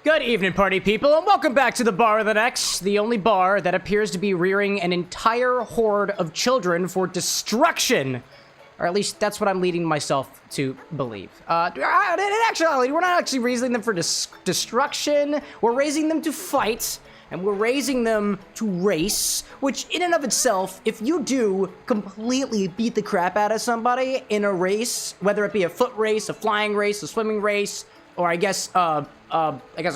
Good evening, party people, and welcome back to the Bar with an X, the only bar that appears to be rearing an entire horde of children for destruction. Or at least that's what I'm leading myself to believe. In actuality, we're not actually raising them for destruction. We're raising them to fight, and we're raising them to race, which in and of itself, if you do completely beat the crap out of somebody in a race, whether it be a foot race, a flying race, a swimming race, or I guess a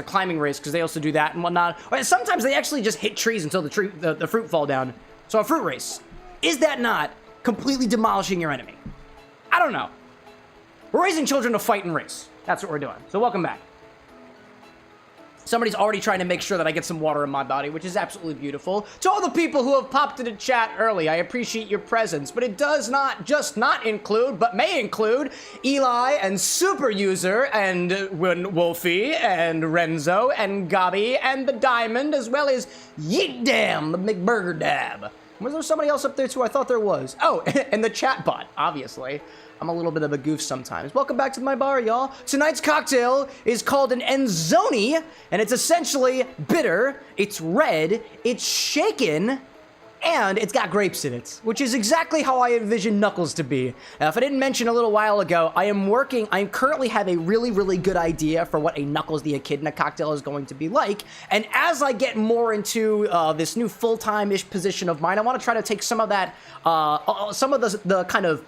climbing race, because they also do that and whatnot. Or sometimes they actually just hit trees until the fruit fall down. So a fruit race. Is that not completely demolishing your enemy? I don't know. We're raising children to fight and race. That's what we're doing. So welcome back. Somebody's already trying to make sure that I get some water in my body, which is absolutely beautiful. To all the people who have popped into chat early, I appreciate your presence, but it does not just not include, but may include Eli and Super User and Wolfie and Renzo and Gabi and the Diamond, as well as yeetdammcburgerdab. Was there somebody else up there too? I thought there was. Oh, and the chat bot, obviously. I'm a little bit of a goof sometimes. Welcome back to my bar, y'all. Tonight's cocktail is called an Enzoni, and it's essentially bitter, it's red, it's shaken, and it's got grapes in it, which is exactly how I envision Knuckles to be. If I didn't mention a little while ago, I currently have a really, really good idea for what a Knuckles the Echidna cocktail is going to be like, and as I get more into this new full-time-ish position of mine, I want to try to take some of that, some of the kind of,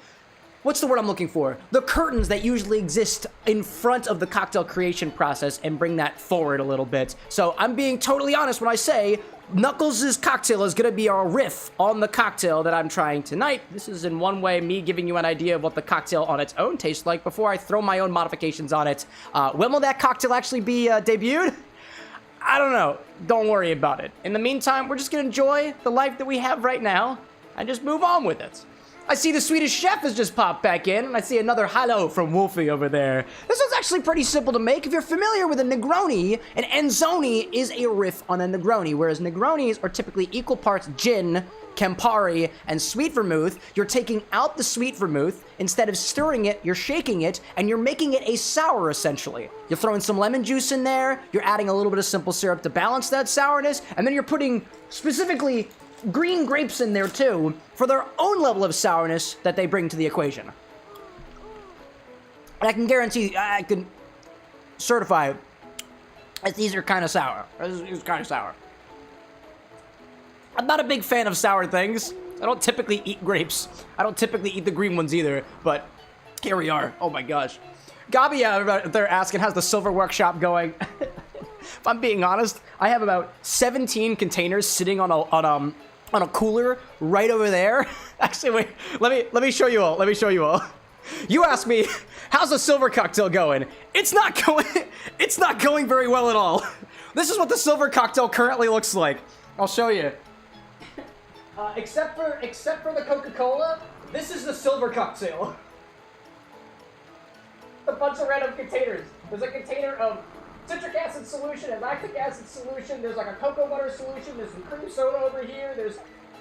what's the word I'm looking for? The curtains that usually exist in front of the cocktail creation process and bring that forward a little bit. So I'm being totally honest when I say Knuckles' cocktail is going to be a riff on the cocktail that I'm trying tonight. This is in one way me giving you an idea of what the cocktail on its own tastes like before I throw my own modifications on it. When will that cocktail actually be debuted? I don't know. Don't worry about it. In the meantime, we're just going to enjoy the life that we have right now and just move on with it. I see the Swedish chef has just popped back in, and I see another hello from Wolfie over there. This one's actually pretty simple to make. If you're familiar with a Negroni, an Enzoni is a riff on a Negroni, whereas Negronis are typically equal parts gin, Campari, and sweet vermouth. You're taking out the sweet vermouth. Instead of stirring it, you're shaking it, and you're making it a sour, essentially. You're throwing some lemon juice in there, you're adding a little bit of simple syrup to balance that sourness, and then you're putting specifically green grapes in there too for their own level of sourness that they bring to the equation. And I can guarantee, I can certify that these are kind of sour. It's kind of sour. I'm not a big fan of sour things. I don't typically eat grapes. I don't typically eat the green ones either, but here we are. Oh my gosh. Gabi out there asking, how's the silver workshop going? If I'm being honest, I have about 17 containers sitting on a cooler right over there. Actually, wait, let me show you all. Let me show you all. You asked me, how's the silver cocktail going? It's not going very well at all. This is what the silver cocktail currently looks like. I'll show you. Except for the Coca-Cola, this is the silver cocktail. A bunch of random containers. There's a container of citric acid solution and lactic acid solution. There's like a cocoa butter solution. There's some cream soda over here.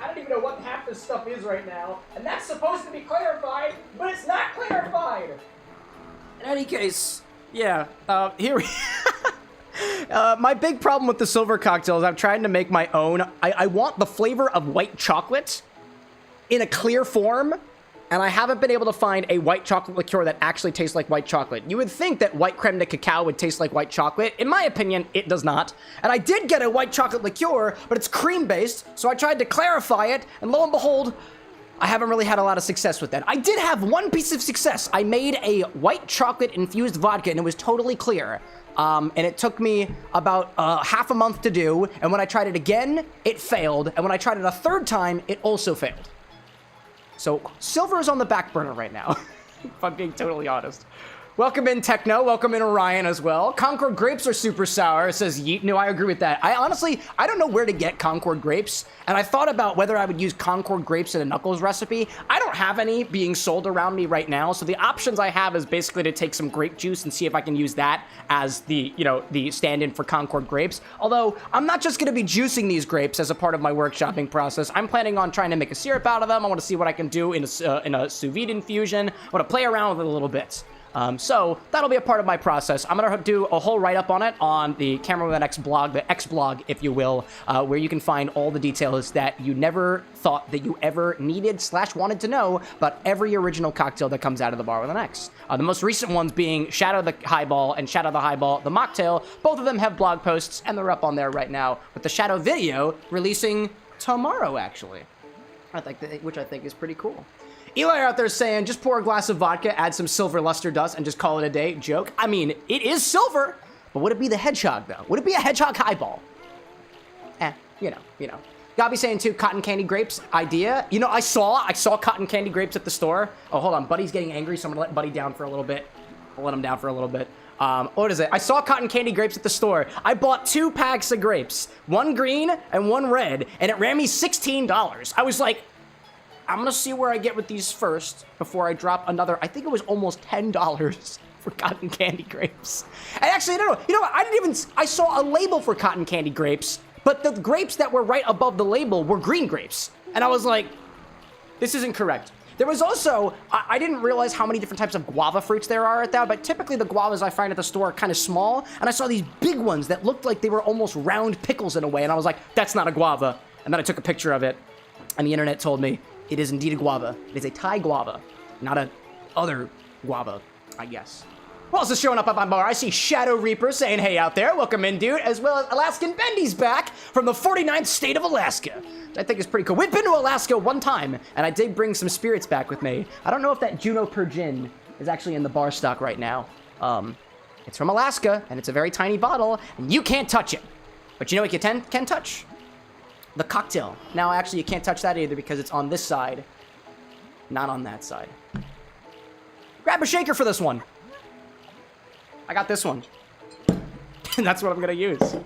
I don't even know what half this stuff is right now. And that's supposed to be clarified, but it's not clarified. In any case, yeah, here we my big problem with the silver cocktail is I'm trying to make my own. I want the flavor of white chocolate in a clear form, and I haven't been able to find a white chocolate liqueur that actually tastes like white chocolate. You would think that white creme de cacao would taste like white chocolate. In my opinion, it does not. And I did get a white chocolate liqueur, but it's cream-based, so I tried to clarify it, and lo and behold, I haven't really had a lot of success with that. I did have one piece of success. I made a white chocolate-infused vodka, and it was totally clear. And it took me about half a month to do, and when I tried it again, it failed, and when I tried it a third time, it also failed. So, silver is on the back burner right now, if I'm being totally honest. Welcome in, Techno. Welcome in, Orion, as well. Concord grapes are super sour, says Yeet. No, I agree with that. I honestly don't know where to get Concord grapes, and I thought about whether I would use Concord grapes in a Knuckles recipe. I don't have any being sold around me right now, so the options I have is basically to take some grape juice and see if I can use that as the stand-in for Concord grapes. Although, I'm not just going to be juicing these grapes as a part of my workshopping process. I'm planning on trying to make a syrup out of them. I want to see what I can do in a sous vide infusion. I want to play around with it a little bit. So that'll be a part of my process. I'm going to do a whole write-up on it on the CameroxnWithAnX blog, the X blog, if you will, where you can find all the details that you never thought that you ever needed / wanted to know about every original cocktail that comes out of the bar with an X. The most recent ones being Shadow the Highball and Shadow the Highball, the mocktail. Both of them have blog posts, and they're up on there right now, with the Shadow video releasing tomorrow, actually, which I think is pretty cool. Eli out there saying, just pour a glass of vodka, add some silver luster dust, and just call it a day. Joke. I mean, it is silver, but would it be the hedgehog, though? Would it be a hedgehog highball? You know. Gobby saying, too, cotton candy grapes idea. You know, I saw cotton candy grapes at the store. Oh, hold on. Buddy's getting angry, so I'm going to let Buddy down for a little bit. I'll let him down for a little bit. What is it? I saw cotton candy grapes at the store. I bought 2 packs of grapes, 1 green and 1 red, and it ran me $16. I was like, I'm gonna see where I get with these first before I drop another. I think it was almost $10 for cotton candy grapes. And actually, no. You know what? I saw a label for cotton candy grapes, but the grapes that were right above the label were green grapes. And I was like, this isn't correct. There was also, I didn't realize how many different types of guava fruits there are at that, but typically the guavas I find at the store are kind of small, and I saw these big ones that looked like they were almost round pickles in a way, and I was like, that's not a guava. And then I took a picture of it, and the internet told me, it is indeed a guava. It is a Thai guava, not a other guava, I guess. Who else is showing up my bar? I see Shadow Reaper saying, hey out there, welcome in, dude, as well as Alaskan Bendy's back from the 49th state of Alaska. I think is pretty cool. We've been to Alaska one time, and I did bring some spirits back with me. I don't know if that Juniper gin is actually in the bar stock right now. It's from Alaska, and it's a very tiny bottle, and you can't touch it. But you know what you can touch? The cocktail. Now, actually, you can't touch that either because it's on this side, not on that side. Grab a shaker for this one. I got this one. And that's what I'm going to use.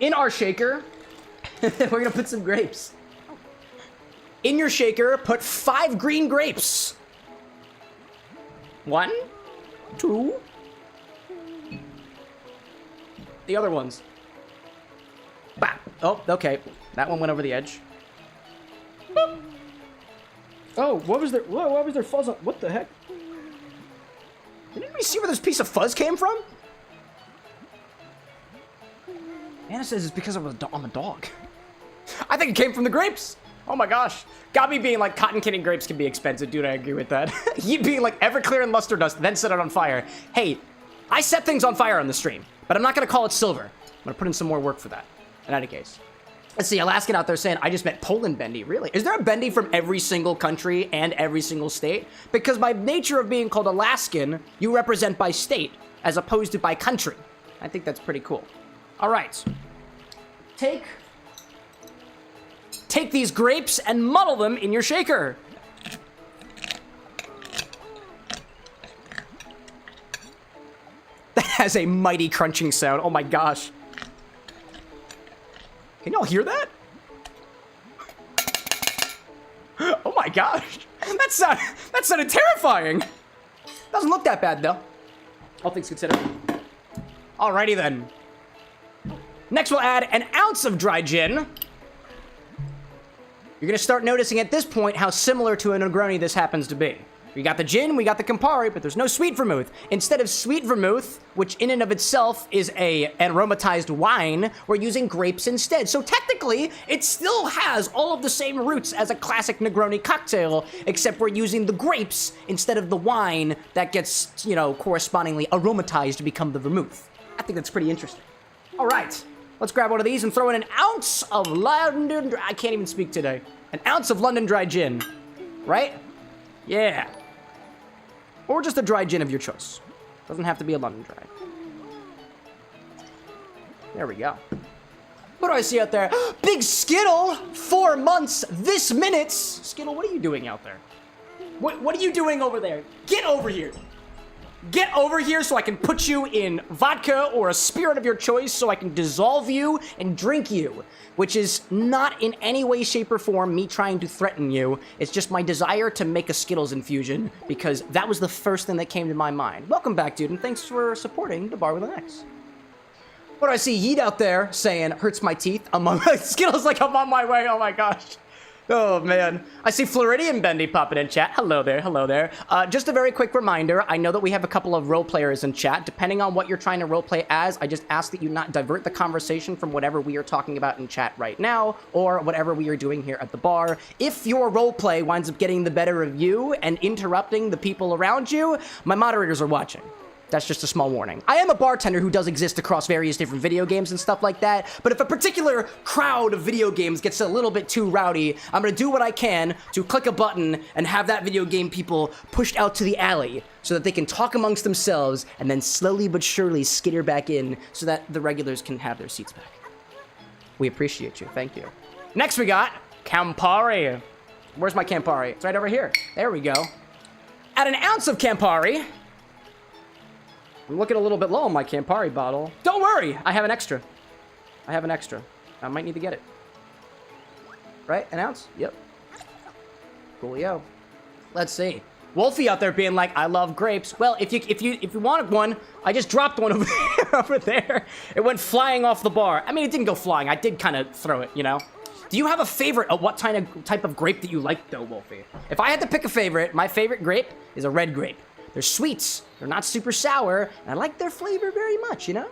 In our shaker, we're going to put some grapes. In your shaker, put 5 green grapes. 1, 2. The other ones. Bah. Oh, okay. That one went over the edge. Boop. Oh, what was there fuzz on? What the heck? Did anybody see where this piece of fuzz came from? Anna says it's because I'm a dog. I think it came from the grapes. Oh my gosh. Got me being like cotton candy grapes can be expensive, dude. I agree with that. You being like Everclear and luster dust, then set it on fire. Hey, I set things on fire on the stream, but I'm not going to call it silver. I'm going to put in some more work for that. In any case. Let's see, Alaskan out there saying, I just met Poland Bendy. Really? Is there a Bendy from every single country and every single state? Because by nature of being called Alaskan, you represent by state as opposed to by country. I think that's pretty cool. All right. Take these grapes and muddle them in your shaker. That has a mighty crunching sound. Oh my gosh. Can y'all hear that? Oh my gosh. That sounded terrifying. Doesn't look that bad though. All things considered. Alrighty then. Next we'll add an ounce of dry gin. You're gonna start noticing at this point how similar to a Negroni this happens to be. We got the gin, we got the Campari, but there's no sweet vermouth. Instead of sweet vermouth, which in and of itself is an aromatized wine, we're using grapes instead. So technically, it still has all of the same roots as a classic Negroni cocktail, except we're using the grapes instead of the wine that gets, you know, correspondingly aromatized to become the vermouth. I think that's pretty interesting. All right, let's grab one of these and throw in an ounce of London, I can't even speak today. An ounce of London dry gin, right? Yeah. Or just a dry gin of your choice. Doesn't have to be a London dry. There we go. What do I see out there? Big Skittle! 4 months, this minute! Skittle, what are you doing out there? What are you doing over there? Get over here! Get over here so I can put you in vodka or a spirit of your choice so I can dissolve you and drink you. Which is not in any way, shape, or form me trying to threaten you. It's just my desire to make a Skittles infusion because that was the first thing that came to my mind. Welcome back, dude, and thanks for supporting the Bar with an X. What do I see? Yeet out there saying, hurts my teeth. Skittles like I'm on my way. Oh my gosh. Oh, man. I see Floridian Bendy popping in chat. Hello there, hello there. Just a very quick reminder, I know that we have a couple of role players in chat. Depending on what you're trying to roleplay as, I just ask that you not divert the conversation from whatever we are talking about in chat right now, or whatever we are doing here at the bar. If your roleplay winds up getting the better of you and interrupting the people around you, my moderators are watching. That's just a small warning. I am a bartender who does exist across various different video games and stuff like that, but if a particular crowd of video games gets a little bit too rowdy, I'm gonna do what I can to click a button and have that video game people pushed out to the alley so that they can talk amongst themselves and then slowly but surely skitter back in so that the regulars can have their seats back. We appreciate you. Thank you. Next we got Campari. Where's my Campari? It's right over here. There we go. Add an ounce of Campari. I'm looking a little bit low on my Campari bottle. Don't worry, I have an extra. I have an extra. I might need to get it. Right, an ounce? Yep. Coolio. Let's see. Wolfie out there being like, I love grapes. Well, if you wanted one, I just dropped one over there, over there. It went flying off the bar. I mean, it didn't go flying. I did kind of throw it, you know? Do you have a favorite of what type of grape that you like, though, Wolfie? If I had to pick a favorite, my favorite grape is a red grape. They're sweets, they're not super sour, and I like their flavor very much, you know?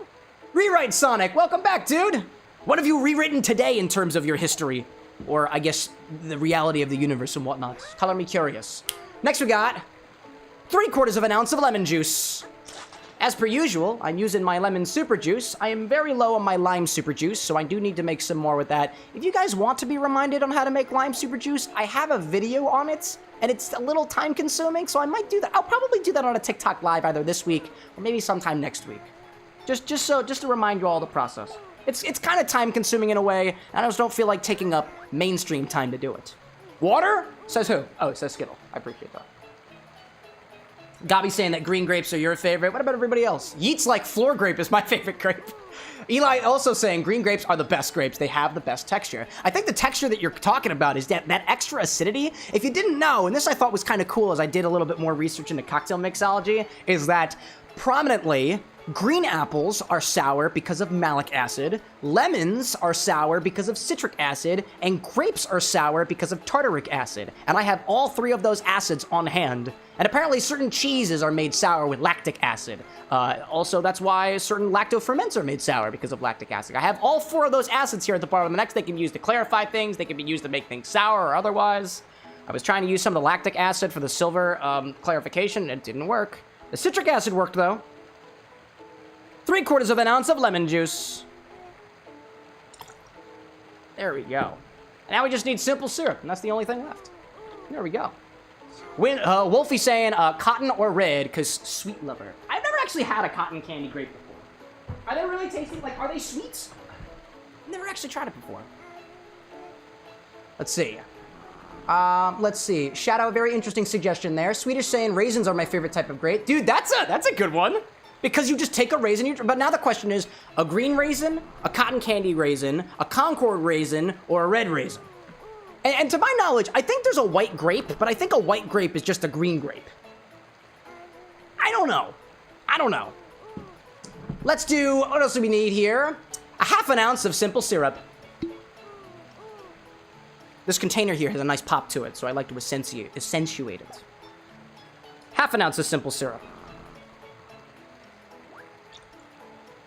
Rewrite Sonic, welcome back, dude! What have you rewritten today in terms of your history? Or, I guess, the reality of the universe and whatnot. Color me curious. Next we got 3/4 of an ounce of lemon juice. As per usual, I'm using my lemon super juice. I am very low on my lime super juice, so I do need to make some more with that. If you guys want to be reminded on how to make lime super juice, I have a video on it, and it's a little time consuming, so I might do that. I'll probably do that on a TikTok live either this week or maybe sometime next week. Just to remind you all the process. It's kind of time consuming in a way, and I just don't feel like taking up mainstream time to do it. Water? Says who? Oh, it says Skittle. I appreciate that. Gabi saying that green grapes are your favorite. What about everybody else? Yeet's like floor grape is my favorite grape. Eli also saying green grapes are the best grapes. They have the best texture. I think the texture that you're talking about is that extra acidity. If you didn't know, and this I thought was kind of cool as I did a little bit more research into cocktail mixology, is that prominently, green apples are sour because of malic acid, lemons are sour because of citric acid, and grapes are sour because of tartaric acid. And I have all three of those acids on hand. And apparently certain cheeses are made sour with lactic acid. Also, that's why certain lacto-ferments are made sour because of lactic acid. I have all four of those acids here at the bottom of the next. They can be used to clarify things. They can be used to make things sour or otherwise. I was trying to use some of the lactic acid for the silver clarification. It didn't work. The citric acid worked, though. 3/4 of an ounce of lemon juice. There we go. Now we just need simple syrup, and that's the only thing left. There we go. Wolfie saying cotton or red, because sweet lover. I've never actually had a cotton candy grape before. Are they really tasty? Like, are they sweets? I've never actually tried it before. Let's see. Let's see. Shadow, very interesting suggestion there. Swedish saying raisins are my favorite type of grape. Dude, that's a good one. Because you just take a raisin, but now the question is, a green raisin, a cotton candy raisin, a Concord raisin, or a red raisin? And to my knowledge, I think there's a white grape, but I think a white grape is just a green grape. I don't know. I don't know. Let's do, what else do we need here? A half an ounce of simple syrup. This container here has a nice pop to it, so I like to accentuate it. Half an ounce of simple syrup.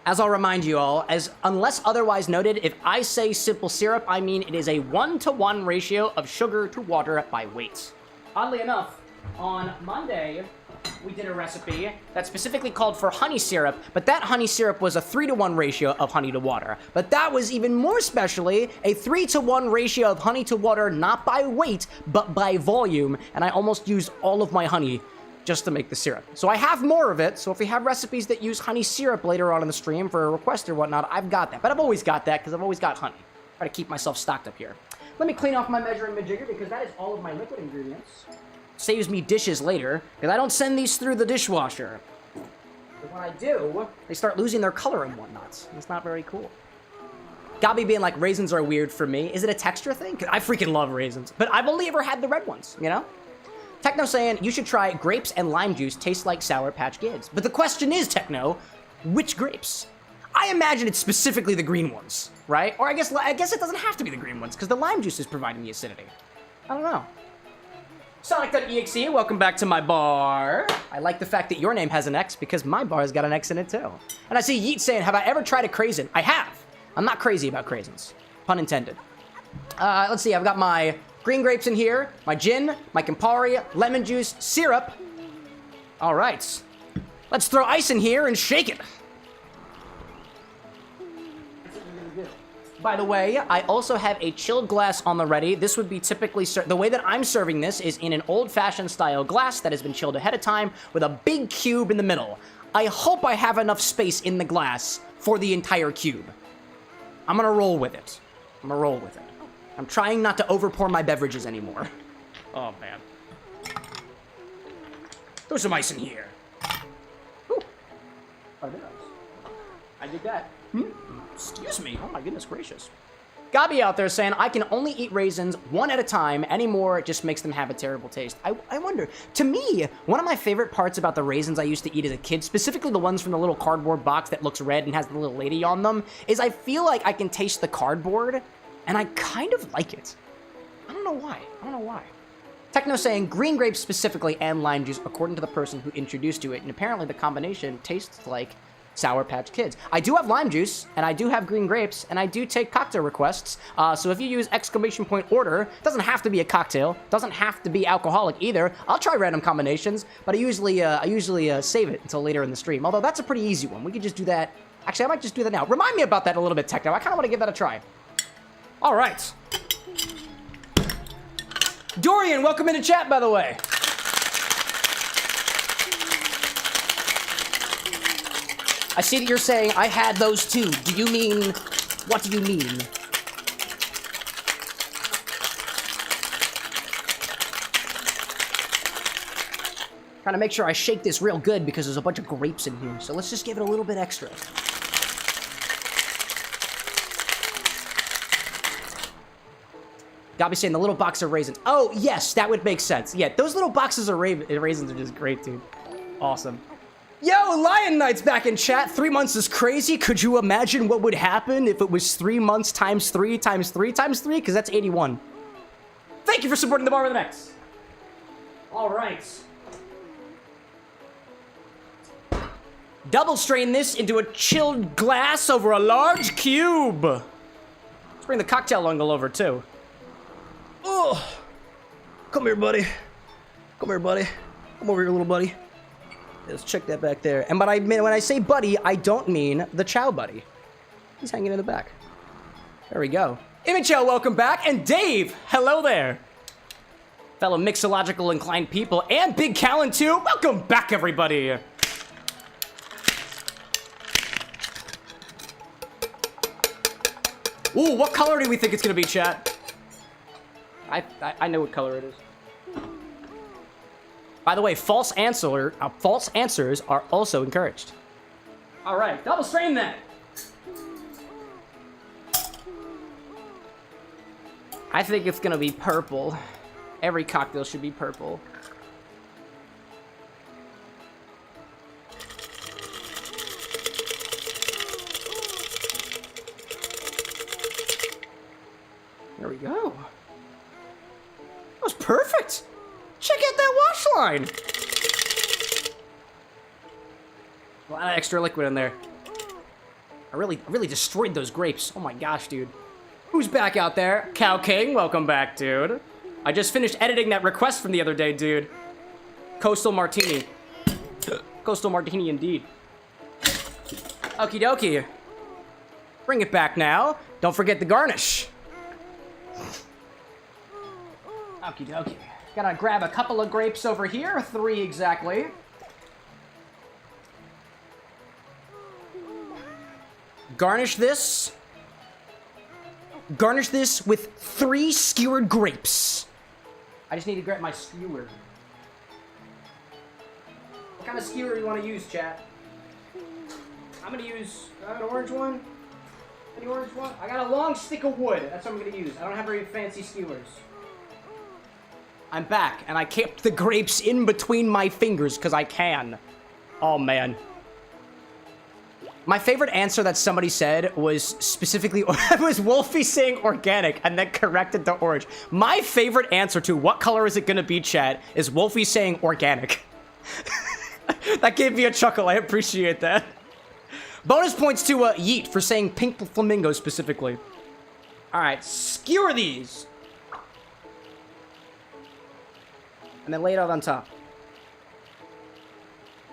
As I'll remind you all, unless otherwise noted, if I say simple syrup, I mean it is a 1-to-1 ratio of sugar to water by weight. Oddly enough, on Monday, we did a recipe that specifically called for honey syrup, but that honey syrup was a 3-to-1 ratio of honey to water. But that was even more specially a 3-to-1 ratio of honey to water, not by weight, but by volume, and I almost used all of my honey just to make the syrup. So I have more of it, so if we have recipes that use honey syrup later on in the stream for a request or whatnot, I've got that. But I've always got that because I've always got honey. Try to keep myself stocked up here. Let me clean off my measuring majigger because that is all of my liquid ingredients. Saves me dishes later, because I don't send these through the dishwasher. But when I do, they start losing their color and whatnot. It's not very cool. Gabi being like, raisins are weird for me. Is it a texture thing? 'Cause I freaking love raisins. But I've only ever had the red ones, you know? Techno saying, you should try grapes and lime juice taste like Sour Patch Kids. But the question is, Techno, which grapes? I imagine it's specifically the green ones, right? Or I guess it doesn't have to be the green ones, because the lime juice is providing the acidity. I don't know. Sonic.exe, welcome back to my bar. I like the fact that your name has an X because my bar has got an X in it too. And I see Yeet saying, have I ever tried a craisin? I have. I'm not crazy about craisins. Pun intended. Let's see, I've got my green grapes in here, my gin, my Campari, lemon juice, syrup. All right. Let's throw ice in here and shake it. By the way, I also have a chilled glass on the ready. This would be typically... The way that I'm serving this is in an old-fashioned style glass that has been chilled ahead of time with a big cube in the middle. I hope I have enough space in the glass for the entire cube. I'm gonna roll with it. I'm trying not to overpour my beverages anymore. Oh, man. Throw some ice in here. Ooh. Oh, did I did that. Excuse me. Oh my goodness gracious. Gabi out there saying, I can only eat raisins one at a time. Anymore, it just makes them have a terrible taste. I wonder. To me, one of my favorite parts about the raisins I used to eat as a kid, specifically the ones from the little cardboard box that looks red and has the little lady on them, is I feel like I can taste the cardboard, and I kind of like it. I don't know why. Techno saying, green grapes specifically and lime juice, according to the person who introduced to it, and apparently the combination tastes like Sour Patch Kids. I do have lime juice, and I do have green grapes, and I do take cocktail requests. So if you use !order, it doesn't have to be a cocktail, doesn't have to be alcoholic either. I'll try random combinations, but I usually save it until later in the stream. Although that's a pretty easy one. We could just do that. Actually, I might just do that now. Remind me about that a little bit, Techno. I kind of want to give that a try. All right. Dorian, welcome into chat, by the way. I see that you're saying, I had those too. Do you mean, what do you mean? Trying to make sure I shake this real good because there's a bunch of grapes in here. So let's just give it a little bit extra. Gabi saying the little box of raisins. Oh, yes, that would make sense. Yeah, those little boxes of raisins are just great, dude. Awesome. Yo, Lion Knight's back in chat. 3 months is crazy. Could you imagine what would happen if it was 3 months times 3 times 3 times 3? Because that's 81. Thank you for supporting the bar with an X. All right. Double strain this into a chilled glass over a large cube. Let's bring the cocktail ungle over, too. Oh, come here, buddy. Come over here, little buddy. Let's check that back there. And when I say buddy, I don't mean the Chow Buddy. He's hanging in the back. There we go. Imichel, welcome back. And Dave, hello there. Fellow mixological inclined people. And Big Callan, too. Welcome back, everybody. Ooh, what color do we think it's going to be, chat? I know what color it is. By the way, false answers are also encouraged. All right, double strain that. I think it's gonna be purple. Every cocktail should be purple. There we go. That was perfect. Check out that wash line. A lot of extra liquid in there. I really destroyed those grapes. Oh my gosh, dude. Who's back out there? Cow King, welcome back, dude. I just finished editing that request from the other day, dude. Coastal Martini. Coastal Martini indeed. Okie dokie. Bring it back now. Don't forget the garnish. Okie dokie. Gotta grab a couple of grapes over here. 3 exactly. Garnish this. Garnish this with 3 skewered grapes. I just need to grab my skewer. What kind of skewer do you want to use, chat? I'm gonna use an orange one. Any orange one? I got a long stick of wood. That's what I'm gonna use. I don't have very fancy skewers. I'm back, and I kept the grapes in between my fingers because I can. Oh, man. My favorite answer that somebody said was specifically, was Wolfie saying organic and then corrected to orange. My favorite answer to what color is it gonna be, chat, is Wolfie saying organic. That gave me a chuckle, I appreciate that. Bonus points to Yeet for saying pink flamingo specifically. All right, skewer these. And then lay it out on top.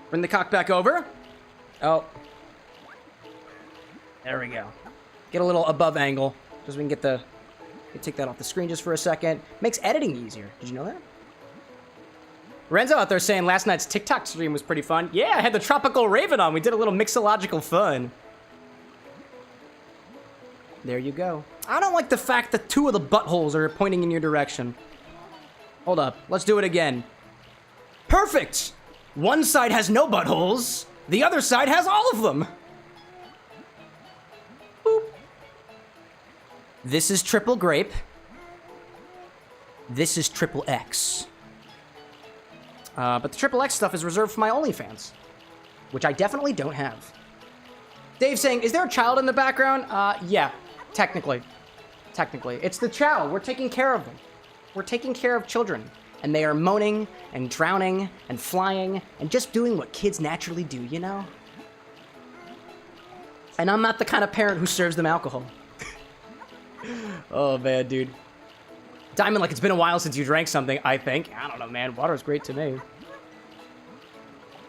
Bring the cock back over. Oh. There we go. Get a little above angle, just so we can get the... take that off the screen just for a second. Makes editing easier. Did you know that? Renzo out there saying last night's TikTok stream was pretty fun. Yeah, I had the Tropical Raven on. We did a little mixological fun. There you go. I don't like the fact that 2 of the buttholes are pointing in your direction. Hold up. Let's do it again. Perfect! One side has no buttholes. The other side has all of them. Boop. This is triple grape. This is triple X. But the triple X stuff is reserved for my OnlyFans, which I definitely don't have. Dave saying, is there a child in the background? Yeah, technically. Technically. It's the chow. We're taking care of them. We're taking care of children. And they are moaning and drowning and flying and just doing what kids naturally do, you know? And I'm not the kind of parent who serves them alcohol. Oh, man, dude. Diamond, like it's been a while since you drank something, I think. I don't know, man. Water's great to me.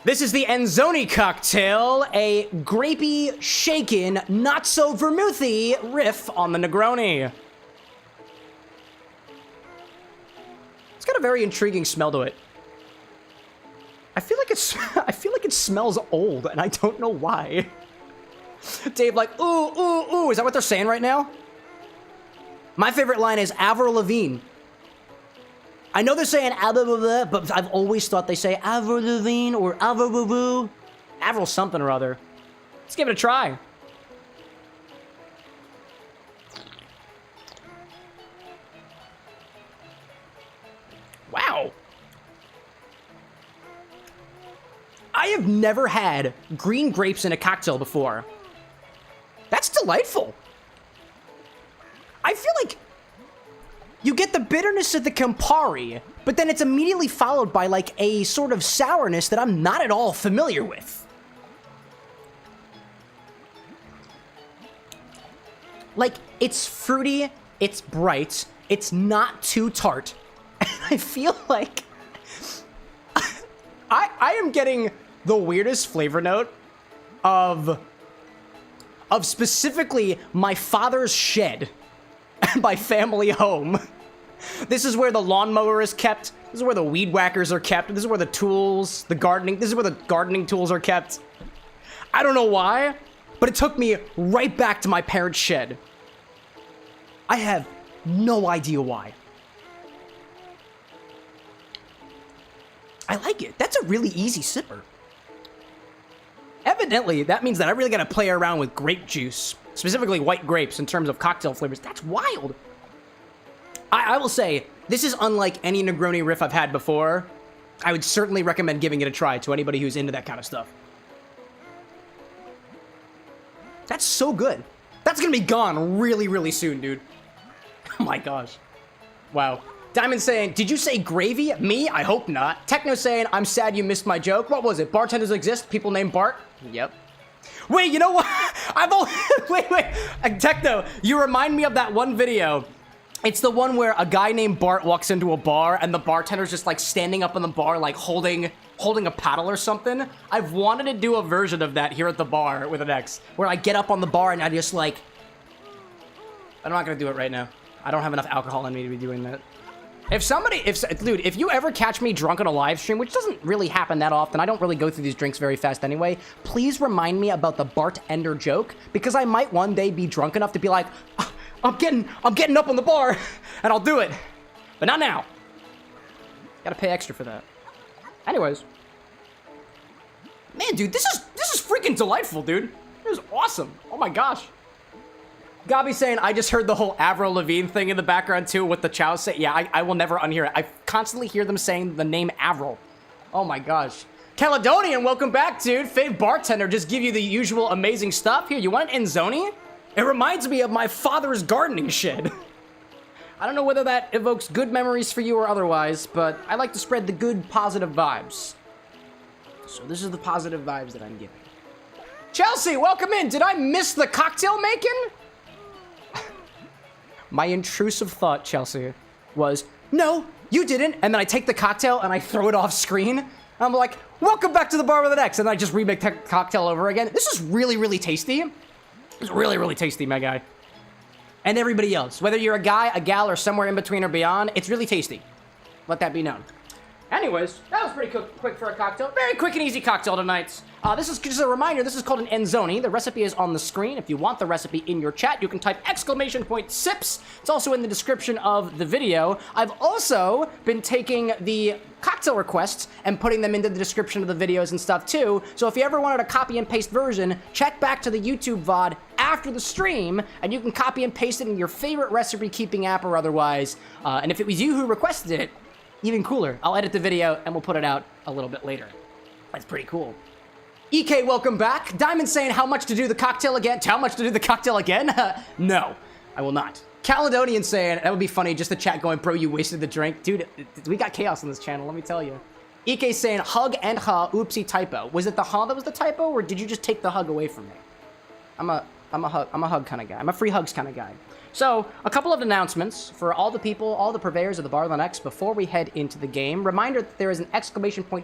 This is the Enzoni cocktail, a grapey, shaken, not so vermouthy riff on the Negroni. It's got a very intriguing smell to it. I feel like it smells old, and I don't know why. Dave, like, ooh, ooh, ooh. Is that what they're saying right now? My favorite line is Avril Lavigne. I know they're saying Avril, but I've always thought they say Avril Lavigne or Avril Avril something or other. Let's give it a try. Wow. I have never had green grapes in a cocktail before. That's delightful. I feel like you get the bitterness of the Campari, but then it's immediately followed by like a sort of sourness that I'm not at all familiar with. Like, it's fruity, it's bright, it's not too tart. I feel like I am getting the weirdest flavor note of specifically my father's shed. My family home. This is where the lawnmower is kept. This is where the weed whackers are kept. This is where the tools, this is where the gardening tools are kept. I don't know why, but it took me right back to my parents' shed. I have no idea why. I like it. That's a really easy sipper. Evidently, that means that I really gotta play around with grape juice. Specifically white grapes in terms of cocktail flavors. That's wild. I will say, this is unlike any Negroni riff I've had before. I would certainly recommend giving it a try to anybody who's into that kind of stuff. That's so good. That's gonna be gone really, really soon, dude. Oh my gosh. Wow. Diamond saying, did you say gravy? Me? I hope not. Techno saying, I'm sad you missed my joke. What was it? Bartenders exist? People named Bart? Yep. Wait, you know what? Wait. Techno, you remind me of that one video. It's the one where a guy named Bart walks into a bar and the bartender's just like standing up in the bar, like holding a paddle or something. I've wanted to do a version of that here at the bar with an X, where I get up on the bar and I just like... I'm not gonna do it right now. I don't have enough alcohol in me to be doing that. Dude, if you ever catch me drunk on a live stream, which doesn't really happen that often, I don't really go through these drinks very fast anyway, please remind me about the bartender joke, because I might one day be drunk enough to be like, I'm getting up on the bar, and I'll do it. But not now. Gotta pay extra for that. Anyways. Man, dude, this is freaking delightful, dude. This is awesome. Oh my gosh. Gabi saying, I just heard the whole Avril Lavigne thing in the background too with the chows say. Yeah, I will never unhear it. I constantly hear them saying the name Avril. Oh my gosh. Caledonian, welcome back, dude. Fave bartender, just give you the usual amazing stuff. Here, you want an Enzoni? It reminds me of my father's gardening shed. I don't know whether that evokes good memories for you or otherwise, but I like to spread the good, positive vibes. So this is the positive vibes that I'm giving. Chelsea, welcome in. Did I miss the cocktail making? My intrusive thought, Chelsea, was, no, you didn't. And then I take the cocktail and I throw it off screen. I'm like, welcome back to the bar with an X. And I just remake the cocktail over again. This is really, really tasty. It's really, really tasty, my guy. And everybody else, whether you're a guy, a gal, or somewhere in between or beyond, it's really tasty. Let that be known. Anyways, that was pretty quick for a cocktail. Very quick and easy cocktail tonight. This is just a reminder, this is called an Enzoni. The recipe is on the screen. If you want the recipe in your chat, you can type !sips. It's also in the description of the video. I've also been taking the cocktail requests and putting them into the description of the videos and stuff too. So if you ever wanted a copy and paste version, check back to the YouTube VOD after the stream, and you can copy and paste it in your favorite recipe keeping app or otherwise. And if it was you who requested it, even cooler. I'll edit the video and we'll put it out a little bit later. That's pretty cool. EK, welcome back. Diamond saying how much to do the cocktail again. How much to do the cocktail again? No, I will not. Caledonian saying, that would be funny, just the chat going, bro, you wasted the drink. Dude, we got chaos on this channel, let me tell you. EK saying, hug and ha, oopsie typo. Was it the ha that was the typo, or did you just take the hug away from me? I'm a hug kind of guy. I'm a free hugs kind of guy. So, a couple of announcements for all the people, all the purveyors of the Bar with an X before we head into the game. Reminder that there is an !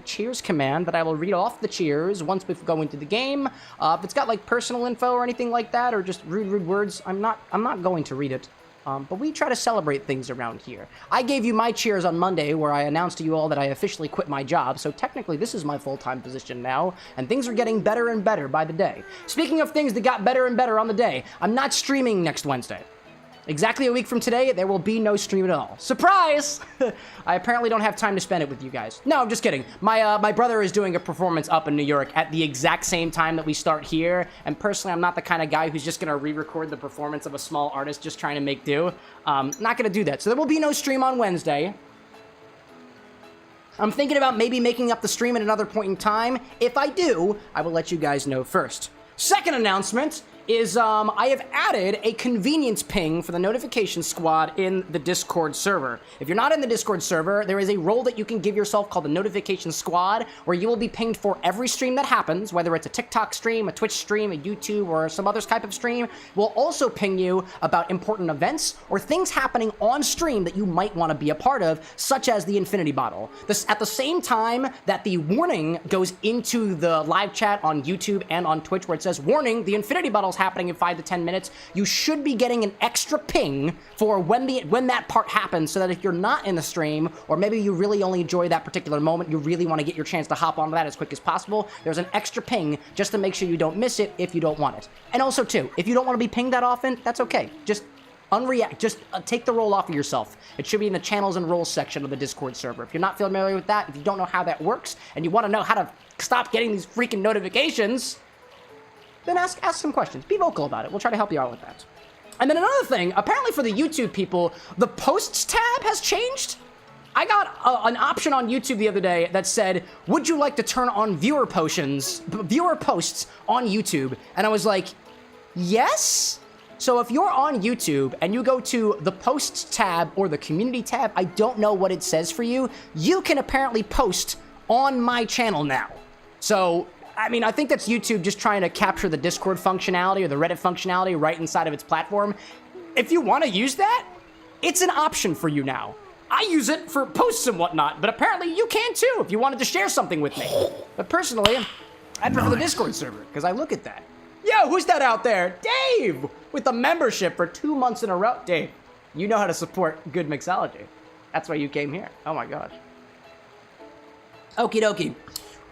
cheers command that I will read off the cheers once we go into the game. If it's got like personal info or anything like that, or just rude words, I'm not going to read it. But we try to celebrate things around here. I gave you my cheers on Monday where I announced to you all that I officially quit my job, so technically this is my full-time position now, and things are getting better and better by the day. Speaking of things that got better and better on the day, I'm not streaming next Wednesday. Exactly a week from today, there will be no stream at all. Surprise! I apparently don't have time to spend it with you guys. No, I'm just kidding. My brother is doing a performance up in New York at the exact same time that we start here, and personally, I'm not the kind of guy who's just gonna re-record the performance of a small artist just trying to make do. Not gonna do that. So there will be no stream on Wednesday. I'm thinking about maybe making up the stream at another point in time. If I do, I will let you guys know first. Second announcement is I have added a convenience ping for the notification squad in the Discord server. If you're not in the Discord server, there is a role that you can give yourself called the notification squad, where you will be pinged for every stream that happens, whether it's a TikTok stream, a Twitch stream, a YouTube, or some other type of stream. We'll also ping you about important events or things happening on stream that you might want to be a part of, such as the Infinity Bottle. This at the same time that the warning goes into the live chat on YouTube and on Twitch, where it says, warning, the Infinity Bottle's happening in 5 to 10 minutes, you should be getting an extra ping for when that part happens, so that if you're not in the stream, or maybe you really only enjoy that particular moment, you really want to get your chance to hop onto that as quick as possible, there's an extra ping just to make sure you don't miss it if you don't want it. And also too, if you don't want to be pinged that often, that's okay. Just unreact, just take the role off of yourself. It should be in the channels and roles section of the Discord server. If you're not familiar with that, if you don't know how that works, and you want to know how to stop getting these freaking notifications, then ask some questions. Be vocal about it. We'll try to help you out with that. And then another thing, apparently for the YouTube people, the posts tab has changed. I got an option on YouTube the other day that said, would you like to turn on viewer posts on YouTube? And I was like, yes? So if you're on YouTube and you go to the posts tab or the community tab, I don't know what it says for you, you can apparently post on my channel now. So, I mean, I think that's YouTube just trying to capture the Discord functionality or the Reddit functionality right inside of its platform. If you want to use that, it's an option for you now. I use it for posts and whatnot, but apparently you can too if you wanted to share something with me. But personally, I prefer the Discord server because I look at that. Yo, who's that out there? Dave, with the membership for 2 months in a row. Dave, you know how to support good mixology. That's why you came here. Oh my gosh. Okie dokie.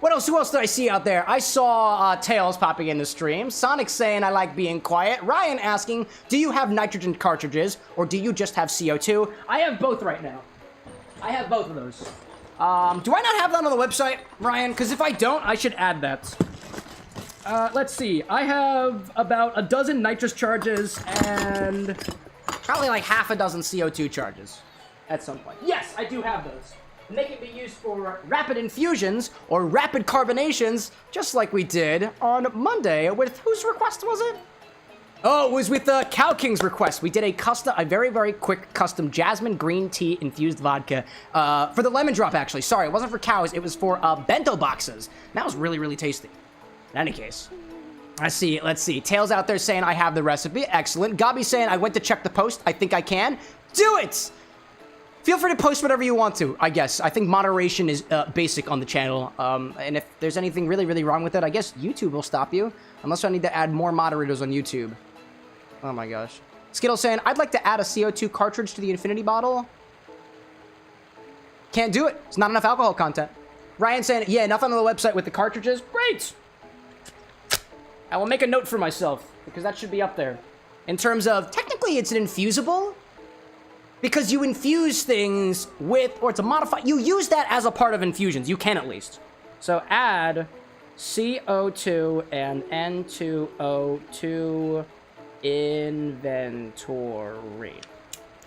What else? Who else did I see out there? I saw Tails popping in the stream. Sonic saying I like being quiet. Ryan asking, do you have nitrogen cartridges or do you just have CO2? I have both right now. I have both of those. Do I not have that on the website, Ryan? Because if I don't, I should add that. Let's see. I have about a dozen nitrous charges and probably like half a dozen CO2 charges at some point. Yes, I do have those. and they can be used for rapid infusions or rapid carbonations, just like we did on Monday with whose request was it? Oh, it was with Cow King's request. We did a very, very quick custom jasmine green tea infused vodka for the lemon drop, actually. Sorry, it wasn't for cows. It was for bento boxes. That was really, really tasty. In any case, let's see. Tails out there saying I have the recipe. Excellent. Gabi saying I went to check the post. I think I can. Do it! Feel free to post whatever you want to, I guess. I think moderation is basic on the channel. And if there's anything really, really wrong with it, I guess YouTube will stop you. Unless I need to add more moderators on YouTube. Oh my gosh. Skittle saying, I'd like to add a CO2 cartridge to the infinity bottle. Can't do it. It's not enough alcohol content. Ryan saying, yeah, nothing on the website with the cartridges. Great! I will make a note for myself, because that should be up there. In terms of, technically it's an infusible, because you infuse things with, or it's a modified, you use that as a part of infusions. You can at least. So add CO2 and N2O2 inventory.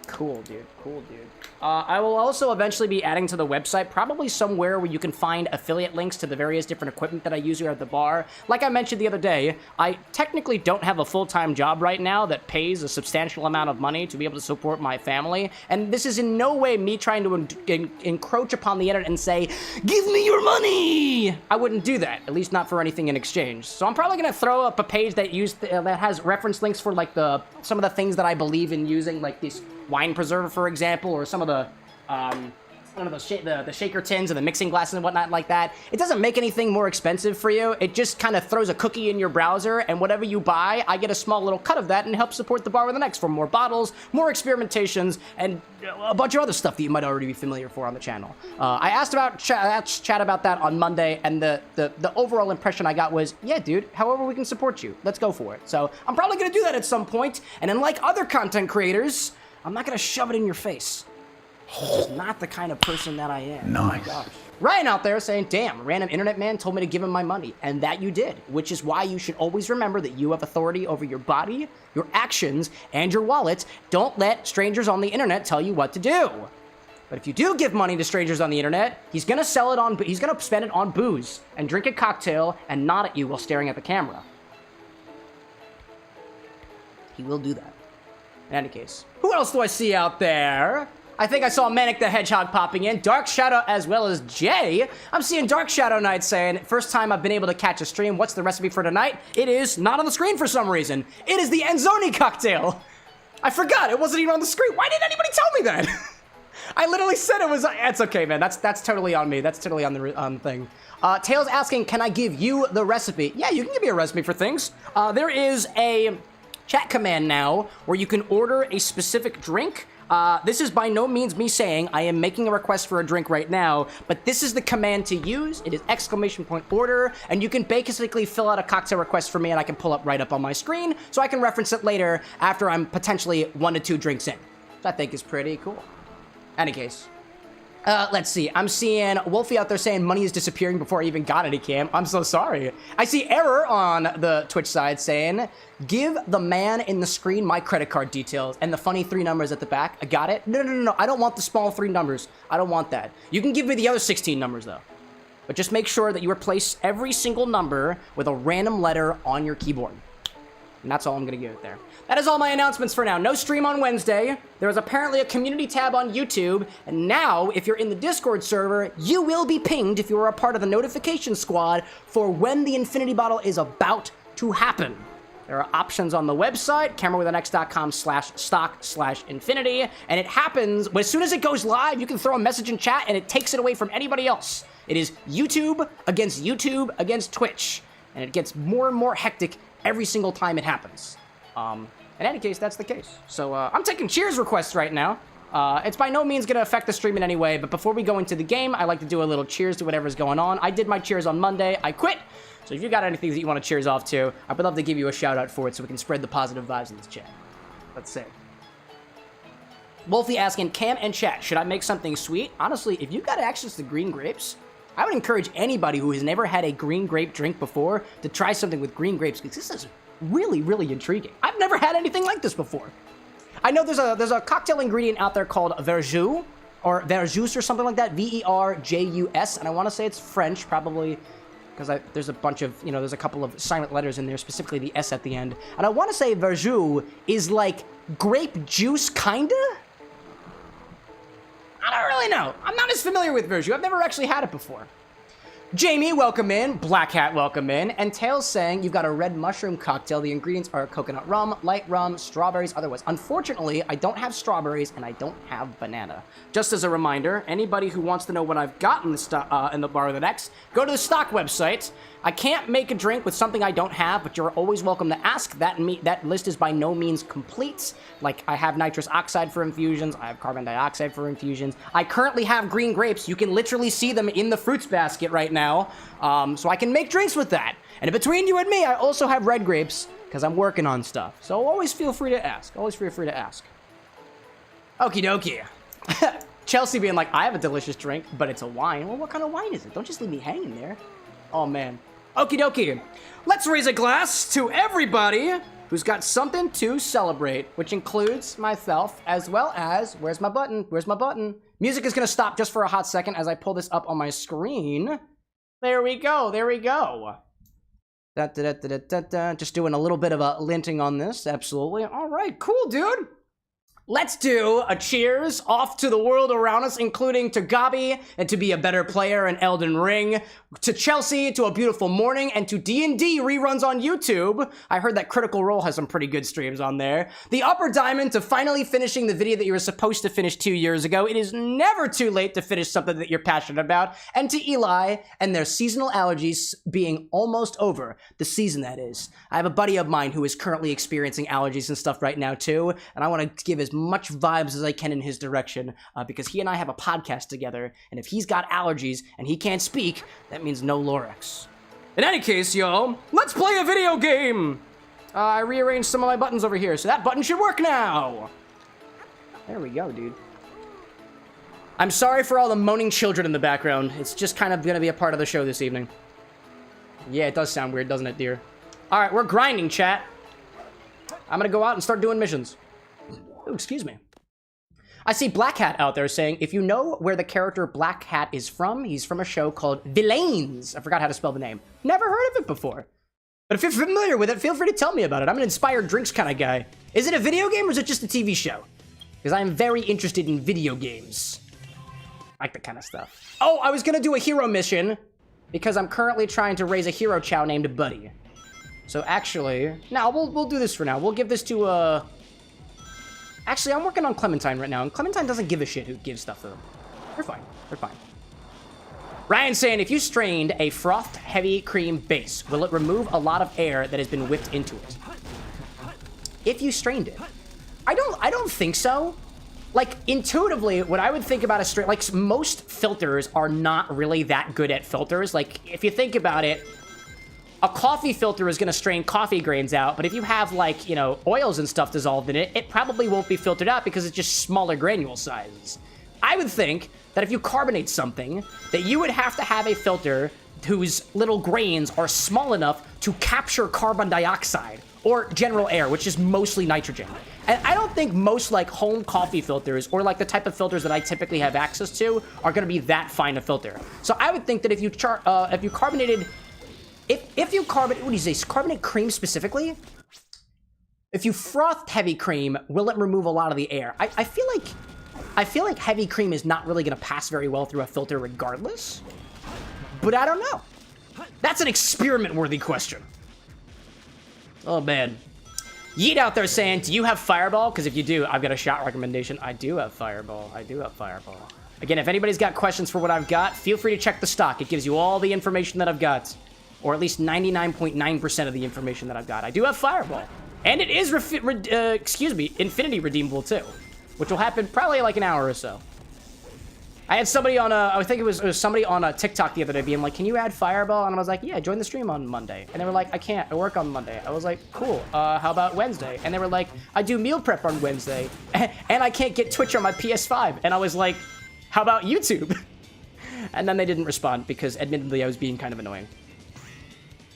Cool, dude. Cool, dude. I will also eventually be adding to the website, probably somewhere where you can find affiliate links to the various different equipment that I use here at the bar. Like I mentioned the other day, I technically don't have a full-time job right now that pays a substantial amount of money to be able to support my family. And this is in no way me trying to encroach upon the internet and say, give me your money! I wouldn't do that, at least not for anything in exchange. So I'm probably going to throw up a page that that has reference links for like some of the things that I believe in using, like this wine preserver, for example, or some of the the shaker tins and the mixing glasses and whatnot like that. It doesn't make anything more expensive for you. It just kind of throws a cookie in your browser, and whatever you buy, I get a small little cut of that and help support the bar with an X for more bottles, more experimentations, and a bunch of other stuff that you might already be familiar for on the channel. I asked about chat about that on Monday, and the overall impression I got was, yeah, dude, however we can support you, let's go for it. So I'm probably going to do that at some point, and unlike other content creators, I'm not going to shove it in your face. It's not the kind of person that I am. Nice. Oh my gosh. Ryan out there saying, damn, random internet man told me to give him my money. And that you did, which is why you should always remember that you have authority over your body, your actions, and your wallet. Don't let strangers on the internet tell you what to do. But if you do give money to strangers on the internet, he's gonna he's gonna spend it on booze and drink a cocktail and nod at you while staring at the camera. He will do that. In any case, who else do I see out there? I think I saw Manic the Hedgehog popping in, Dark Shadow as well as Jay. I'm seeing Dark Shadow Knight saying, first time I've been able to catch a stream, what's the recipe for tonight? It is not on the screen for some reason. It is the Enzoni cocktail. I forgot, it wasn't even on the screen. Why didn't anybody tell me that? I literally said it was, it's okay, man. That's totally on me. That's totally on the thing. Tails asking, can I give you the recipe? Yeah, you can give me a recipe for things. There is a chat command now where you can order a specific drink. This is by no means me saying I am making a request for a drink right now, but this is the command to use. It is !order, and you can basically fill out a cocktail request for me, and I can pull it right up on my screen, so I can reference it later after I'm potentially 1 to 2 drinks in. Which I think is pretty cool. Any case. Let's see. I'm seeing Wolfie out there saying money is disappearing before I even got any cam. I'm so sorry. I see Error on the Twitch side saying, give the man in the screen my credit card details and the funny 3 numbers at the back. I got it. No. I don't want the small 3 numbers. I don't want that. You can give me the other 16 numbers though. But just make sure that you replace every single number with a random letter on your keyboard. And that's all I'm gonna give it there. That is all my announcements for now. No stream on Wednesday. There is apparently a community tab on YouTube. And now, if you're in the Discord server, you will be pinged if you are a part of the notification squad for when the infinity bottle is about to happen. There are options on the website, CameroxnWithAnX.com/stock/infinity. And it happens, as soon as it goes live, you can throw a message in chat and it takes it away from anybody else. It is YouTube against Twitch. And it gets more and more hectic every single time it happens. In any case, that's the case. So, I'm taking cheers requests right now. It's by no means going to affect the stream in any way, but before we go into the game, I like to do a little cheers to whatever's going on. I did my cheers on Monday. I quit. So if you got anything that you want to cheers off to, I would love to give you a shout out for it so we can spread the positive vibes in this chat. Let's see. Wolfie asking, Cam and chat, should I make something sweet? Honestly, if you've got access to green grapes, I would encourage anybody who has never had a green grape drink before to try something with green grapes, because this is really, really intriguing. I've never had anything like this before. I know there's a cocktail ingredient out there called verjus, or Verjus or something like that. V-E-R-J-U-S, and I want to say it's French, probably, because there's a bunch of, you know, there's a couple of silent letters in there, specifically the S at the end. And I want to say Verjus is like grape juice, kinda? I don't really know. I'm not as familiar with Verjus. I've never actually had it before. Jamie, welcome in. Black Hat, welcome in. And Tails saying, you've got a red mushroom cocktail. The ingredients are coconut rum, light rum, strawberries, otherwise. Unfortunately, I don't have strawberries and I don't have banana. Just as a reminder, anybody who wants to know what I've got in the bar of the next, go to the stock website. I can't make a drink with something I don't have, but you're always welcome to ask. That list is by no means complete. Like, I have nitrous oxide for infusions. I have carbon dioxide for infusions. I currently have green grapes. You can literally see them in the fruits basket right now. So I can make drinks with that. And between you and me, I also have red grapes because I'm working on stuff. So always feel free to ask. Always feel free to ask. Okie dokie. Chelsea being like, I have a delicious drink, but it's a wine. Well, what kind of wine is it? Don't just leave me hanging there. Oh, man. Okie dokie. Let's raise a glass to everybody who's got something to celebrate, which includes myself, as well as, where's my button? Where's my button? Music is going to stop just for a hot second as I pull this up on my screen. There we go. There we go. Just doing a little bit of a linting on this. Absolutely. All right. Cool, dude. Let's do a cheers off to the world around us, including to Gabi and to be a better player in Elden Ring, to Chelsea, to a beautiful morning, and to D&D reruns on YouTube. I heard that Critical Role has some pretty good streams on there. The Upper Diamond to finally finishing the video that you were supposed to finish 2 years ago. It is never too late to finish something that you're passionate about. And to Eli and their seasonal allergies being almost over. The season, that is. I have a buddy of mine who is currently experiencing allergies and stuff right now, too, and I want to give as much vibes as I can in his direction because he and I have a podcast together, and if he's got allergies and he can't speak, that means no Lorax. In any case, y'all, let's play a video game! I rearranged some of my buttons over here, so that button should work now! There we go, dude. I'm sorry for all the moaning children in the background. It's just kind of gonna be a part of the show this evening. Yeah, it does sound weird, doesn't it, dear? Alright, we're grinding, chat. I'm gonna go out and start doing missions. Oh, excuse me. I see Black Hat out there saying, if you know where the character Black Hat is from, he's from a show called Villains. I forgot how to spell the name. Never heard of it before. But if you're familiar with it, feel free to tell me about it. I'm an inspired drinks kind of guy. Is it a video game or is it just a TV show? Because I'm very interested in video games. I like that kind of stuff. Oh, I was going to do a hero mission because I'm currently trying to raise a hero chow named Buddy. So actually, no, we'll do this for now. We'll give this to, Actually, I'm working on Clementine right now, and Clementine doesn't give a shit who gives stuff to them. They're fine. They're fine. Ryan's saying, if you strained a frothed heavy cream base, will it remove a lot of air that has been whipped into it? If you strained it. I don't think so. Like, intuitively, what I would think about a strain... Like, most filters are not really that good at filters. Like, if you think about it... A coffee filter is going to strain coffee grains out, but if you have, like, you know, oils and stuff dissolved in it, it probably won't be filtered out because it's just smaller granule sizes. I would think that if you carbonate something, that you would have to have a filter whose little grains are small enough to capture carbon dioxide or general air, which is mostly nitrogen. And I don't think most, like, home coffee filters or, like, the type of filters that I typically have access to are going to be that fine a filter. So I would think that if you carbonated... If you carbonate, what do you say, carbonate cream specifically? If you frothed heavy cream, will it remove a lot of the air? I feel like heavy cream is not really gonna pass very well through a filter regardless. But I don't know. That's an experiment-worthy question. Oh man. Yeet out there saying, do you have Fireball? Because if you do, I've got a shot recommendation. I do have Fireball. I do have Fireball. Again, if anybody's got questions for what I've got, feel free to check the stock. It gives you all the information that I've got. Or at least 99.9% of the information that I've got. I do have Fireball. And it is, Infinity redeemable too. Which will happen probably like an hour or so. I had somebody on I think it was somebody on TikTok the other day being like, can you add Fireball? And I was like, yeah, join the stream on Monday. And they were like, I can't, I work on Monday. I was like, cool, how about Wednesday? And they were like, I do meal prep on Wednesday. And I can't get Twitch on my PS5. And I was like, how about YouTube? And then they didn't respond because admittedly I was being kind of annoying.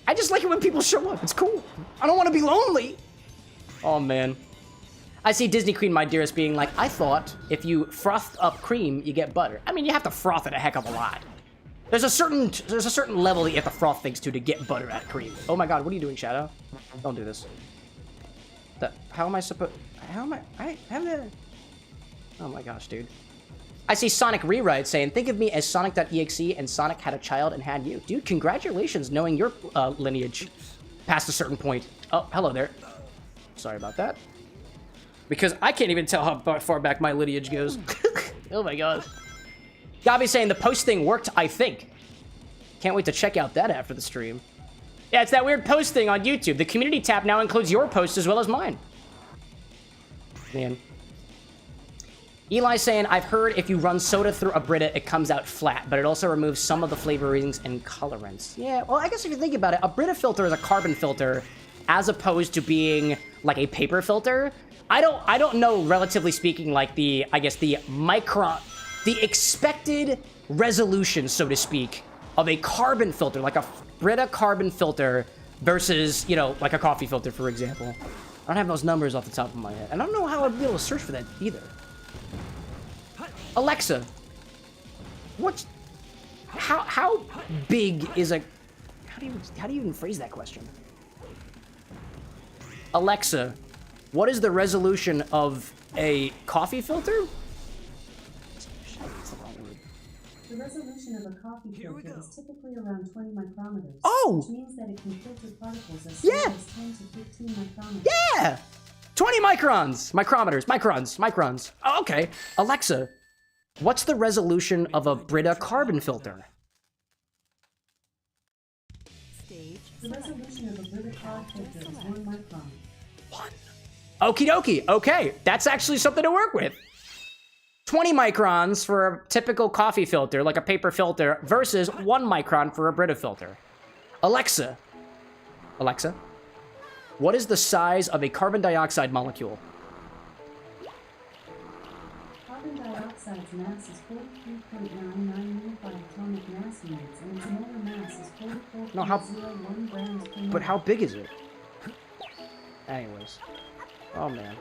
I just like it when people show up. It's cool. I don't want to be lonely. Oh, man. I see Disney Queen, my dearest, being like, I thought if you frothed up cream, you get butter. I mean, you have to froth it a heck of a lot. There's a certain level that you have to froth things to get butter at cream. Oh my god, what are you doing, Shadow? Don't do this. How am I supposed... How am I have a... Oh my gosh, dude. I see Sonic Rewrite saying, think of me as Sonic.exe and Sonic had a child and had you. Dude, congratulations knowing your lineage past a certain point. Oh, hello there. Sorry about that. Because I can't even tell how far back my lineage goes. Oh my god. Gabi saying the post thing worked, I think. Can't wait to check out that after the stream. Yeah, it's that weird post thing on YouTube. The community tab now includes your posts as well as mine. Man. Eli saying, I've heard if you run soda through a Brita, it comes out flat, but it also removes some of the flavorings and colorants. Yeah, well, I guess if you think about it, a Brita filter is a carbon filter as opposed to being like a paper filter. I don't know, relatively speaking, like the expected resolution, so to speak, of a carbon filter, like a Brita carbon filter versus, you know, like a coffee filter, for example. I don't have those numbers off the top of my head. And I don't know how I'd be able to search for that either. Alexa, how big is a, how do you even phrase that question? Alexa, what is the resolution of a coffee filter? The resolution of a coffee filter is typically around 20 micrometers. Oh! Which means that it can filter particles as small as 10 to 15 micrometers. Yeah! 20 microns! Microns. Oh, okay. Alexa, what's the resolution of a Brita carbon filter? The resolution of a Brita carbon filter is 1 micron. 1. Okie dokie. Okay, that's actually something to work with. 20 microns for a typical coffee filter, like a paper filter, versus 1 micron for a Brita filter. Alexa, what is the size of a carbon dioxide molecule? Carbon dioxide's mass is 43.991 atomic mass units, and its molar mass is 44.01 grams per mole. But how big is it? Anyways. Oh, man.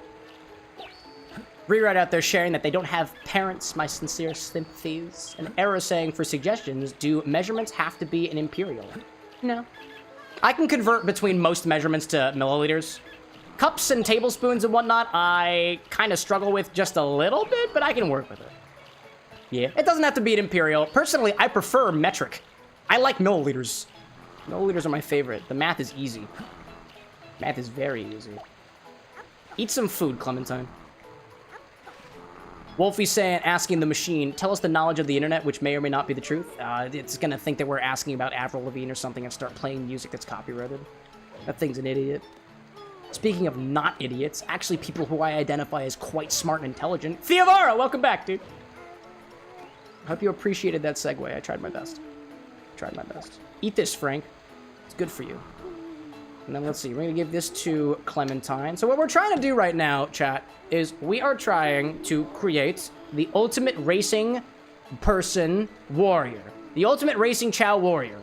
Rewrite out there sharing that they don't have parents, my sincere sympathies. And Arrow saying for suggestions, do measurements have to be an imperial? No. I can convert between most measurements to milliliters. Cups and tablespoons and whatnot, I kind of struggle with just a little bit, but I can work with it. Yeah, it doesn't have to be an imperial. Personally, I prefer metric. I like milliliters. Milliliters are my favorite. The math is easy. Math is very easy. Eat some food, Clementine. Wolfie saying, asking the machine, tell us the knowledge of the internet, which may or may not be the truth. It's gonna think that we're asking about Avril Lavigne or something and start playing music that's copyrighted. That thing's an idiot. Speaking of not idiots, actually people who I identify as quite smart and intelligent. Theovara, welcome back, dude. I hope you appreciated that segue. I tried my best. Eat this, Frank. It's good for you. And then let's see, we're gonna give this to Clementine. So what we're trying to do right now, chat, is we are trying to create the ultimate racing person warrior. The ultimate racing Chow warrior.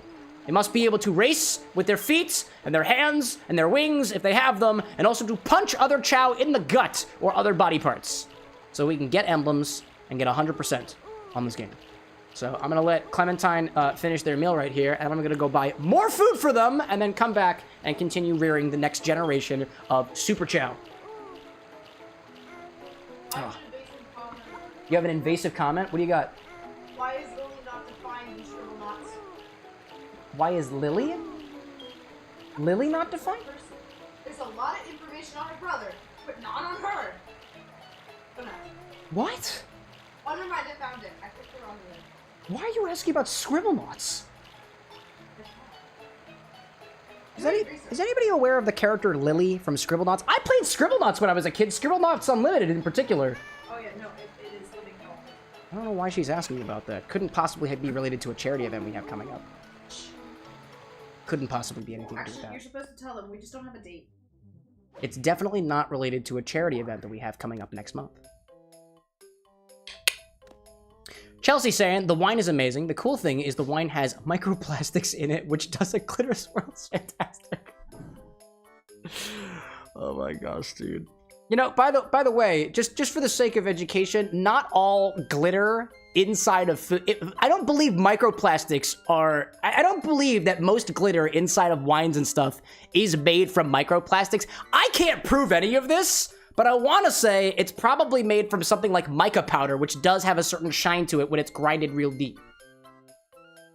They must be able to race with their feet and their hands and their wings if they have them, and also to punch other Chow in the gut or other body parts. So we can get emblems and get 100% on this game. So I'm gonna let Clementine finish their meal right here, and I'm gonna go buy more food for them, and then come back and continue rearing the next generation of Super Chow. Oh. You have an invasive comment? What do you got? Why is Lily not defined in Scribble Knots? Why is Lily? Lily not defined? There's a lot of information on her brother, but not on her. Don't ask. What? Oh, never mind, I found it. I clicked the wrong link. Why are you asking about Scribblenauts? Is anybody aware of the character Lily from Scribblenauts? I played Scribblenauts when I was a kid. Scribblenauts Unlimited in particular. Oh yeah, no, it is living hell. I don't know why she's asking me about that. Couldn't possibly be related to a charity event we have coming up. Couldn't possibly be anything to do with that. You're supposed to tell them. We just don't have a date. It's definitely not related to a charity event that we have coming up next month. Chelsea saying, the wine is amazing. The cool thing is the wine has microplastics in it, which does a glitter swirl. Fantastic. Oh my gosh, dude. You know, by the way, just for the sake of education, not all glitter inside of food. I don't believe microplastics are. I don't believe that most glitter inside of wines and stuff is made from microplastics. I can't prove any of this, but I want to say it's probably made from something like mica powder, which does have a certain shine to it when it's grinded real deep.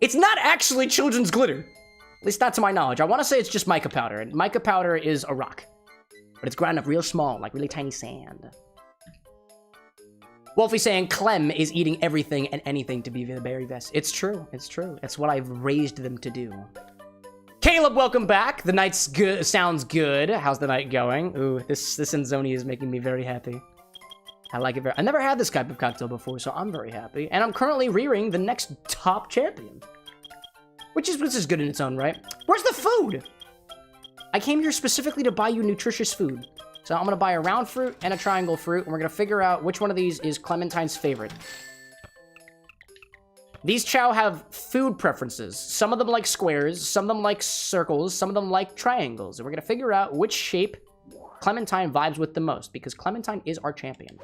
It's not actually children's glitter, at least not to my knowledge. I want to say it's just mica powder, and mica powder is a rock. But it's ground up real small, like really tiny sand. Wolfie's saying Clem is eating everything and anything to be the berry vest. It's true. It's true. It's what I've raised them to do. Caleb, welcome back. The night's good. Sounds good. How's the night going? Ooh, this Enzoni is making me very happy. I like it very. I never had this type of cocktail before, so I'm very happy. And I'm currently rearing the next top champion, which is good in its own right. Where's the food? I came here specifically to buy you nutritious food. So I'm gonna buy a round fruit and a triangle fruit, and we're gonna figure out which one of these is Clementine's favorite. These chow have food preferences. Some of them like squares, some of them like circles, some of them like triangles. And we're gonna figure out which shape Clementine vibes with the most, because Clementine is our champion.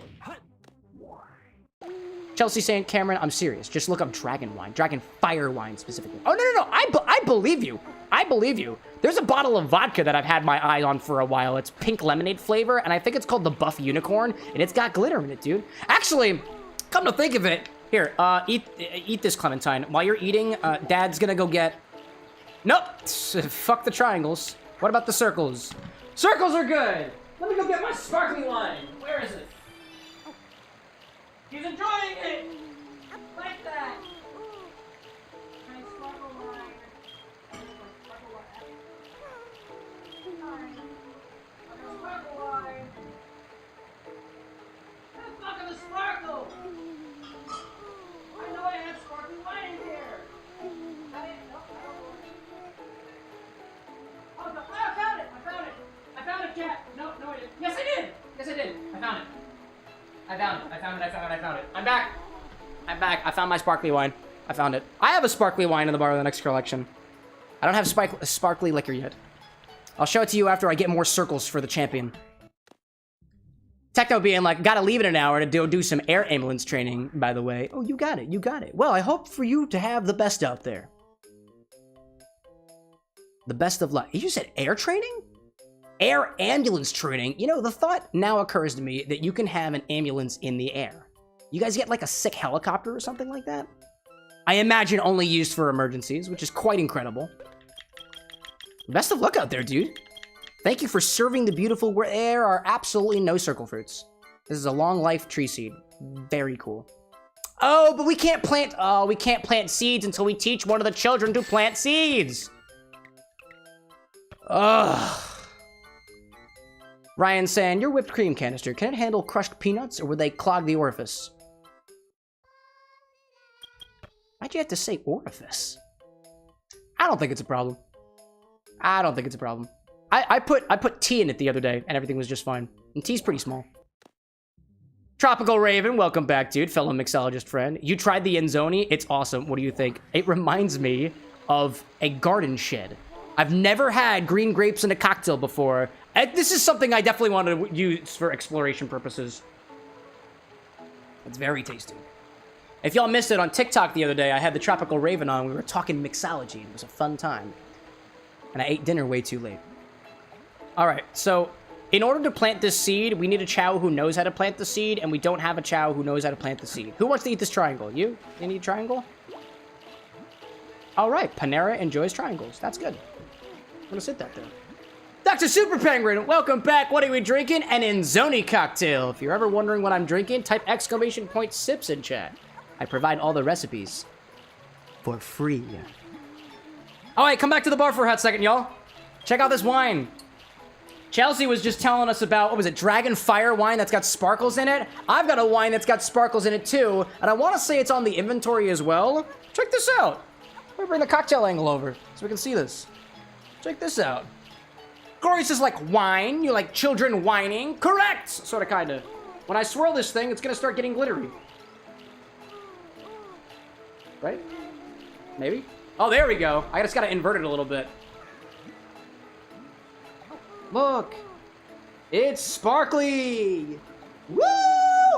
Chelsea saying, Cameron, I'm serious. Just look up dragon wine. Dragon fire wine specifically. Oh, no. I believe you. I believe you. There's a bottle of vodka that I've had my eye on for a while. It's pink lemonade flavor, and I think it's called the Buff Unicorn, and it's got glitter in it, dude. Actually, come to think of it, here, eat this, Clementine. While you're eating, Dad's gonna go get... Nope. Fuck the triangles. What about the circles? Circles are good. Let me go get my sparkling wine. Where is it? He's enjoying it! Like that! My sparkle wine. Sparkle wine. Sparkle wine. What the fuck of a sparkle? I know I have sparkling wine in here. I didn't know. Oh, no, I found it! I found it, Jack! No, I didn't. Yes, I did! I found it. I found it. I'm back. I found my sparkly wine. I found it. I have a sparkly wine in the CameroxnWithAnX collection. I don't have sparkly liquor yet. I'll show it to you after I get more circles for the champion. Techno being like, gotta leave it an hour to do some air ambulance training, by the way. Oh, you got it. Well, I hope for you to have the best out there. The best of luck. You said air training? Air ambulance training. You know, the thought now occurs to me that you can have an ambulance in the air. You guys get like a sick helicopter or something like that? I imagine only used for emergencies, which is quite incredible. Best of luck out there, dude. Thank you for serving the beautiful where there are absolutely no circle fruits. This is a long life tree seed. Very cool. Oh, but we can't plant seeds until we teach one of the children to plant seeds. Ugh. Ryan saying, your whipped cream canister, can it handle crushed peanuts, or would they clog the orifice? Why'd you have to say orifice? I don't think it's a problem. I put tea in it the other day, and everything was just fine. And tea's pretty small. Tropical Raven, welcome back, dude. Fellow mixologist friend. You tried the Enzoni? It's awesome. What do you think? It reminds me of a garden shed. I've never had green grapes in a cocktail before. This is something I definitely want to use for exploration purposes. It's very tasty. If y'all missed it on TikTok the other day, I had the Tropical Raven on. We were talking mixology. It was a fun time. And I ate dinner way too late. All right, so in order to plant this seed, we need a chow who knows how to plant the seed, and we don't have a chow who knows how to plant the seed. Who wants to eat this triangle? You? You need a triangle? All right, Panera enjoys triangles. That's good. I'm gonna sit that there. Dr. Super Penguin, welcome back. What are we drinking? An Enzoni cocktail. If you're ever wondering what I'm drinking, type !sips in chat. I provide all the recipes for free. All right, come back to the bar for a hot second, y'all. Check out this wine. Chelsea was just telling us about, what was it, Dragon Fire wine that's got sparkles in it? I've got a wine that's got sparkles in it too, and I want to say it's on the inventory as well. Check this out. Let me bring the cocktail angle over so we can see this. Check this out. Corey says like wine, you like children whining. Correct! Sort of, kind of. When I swirl this thing, it's going to start getting glittery. Right? Maybe? Oh, there we go. I just got to invert it a little bit. Look. It's sparkly! Woo!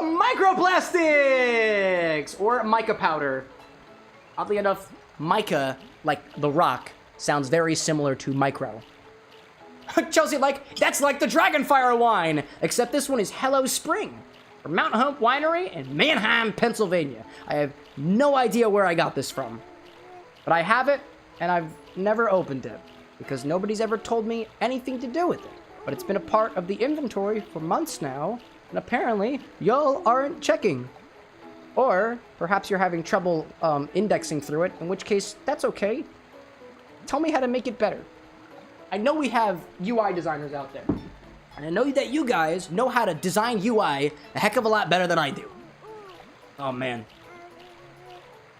Microplastics! Or mica powder. Oddly enough, mica, like the rock, sounds very similar to micro. Chelsea, that's like the Dragonfire wine, except this one is Hello Spring from Mount Hope Winery in Manheim, Pennsylvania. I have no idea where I got this from, but I have it, and I've never opened it because nobody's ever told me anything to do with it. But it's been a part of the inventory for months now, and apparently y'all aren't checking. Or perhaps you're having trouble indexing through it, in which case, that's okay. Tell me how to make it better. I know we have UI designers out there, and I know that you guys know how to design UI a heck of a lot better than I do. Oh, man.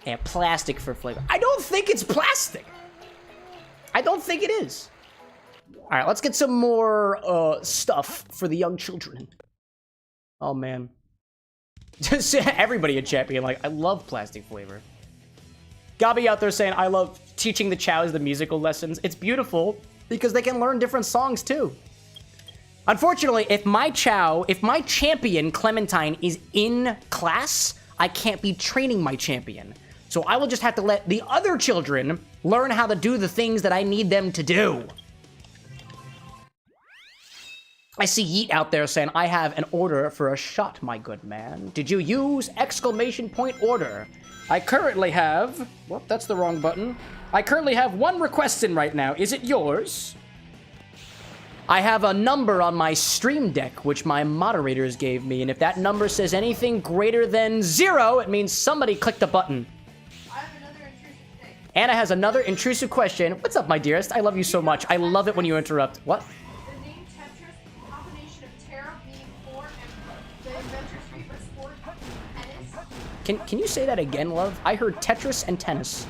And plastic for flavor. I don't think it's plastic. I don't think it is. All right, let's get some more stuff for the young children. Oh, man. Just everybody in chat being like, I love plastic flavor. Gabi out there saying, I love teaching the chows the musical lessons. It's beautiful because they can learn different songs too. Unfortunately, if my champion Clementine is in class, I can't be training my champion. So I will just have to let the other children learn how to do the things that I need them to do. I see Yeet out there saying, I have an order for a shot, my good man. Did you use exclamation point order? I currently have... Well, that's the wrong button. I currently have one request in right now. Is it yours? I have a number on my stream deck, which my moderators gave me, and if that number says anything greater than 0, it means somebody clicked a button. I have another intrusive thing. Anna has another intrusive question. What's up, my dearest? I love you so much. I love it when you interrupt. What? The name Tetris, the combination of Terra being 4 and the inventor's favorite sport, tennis. Can you say that again, love? I heard Tetris and tennis.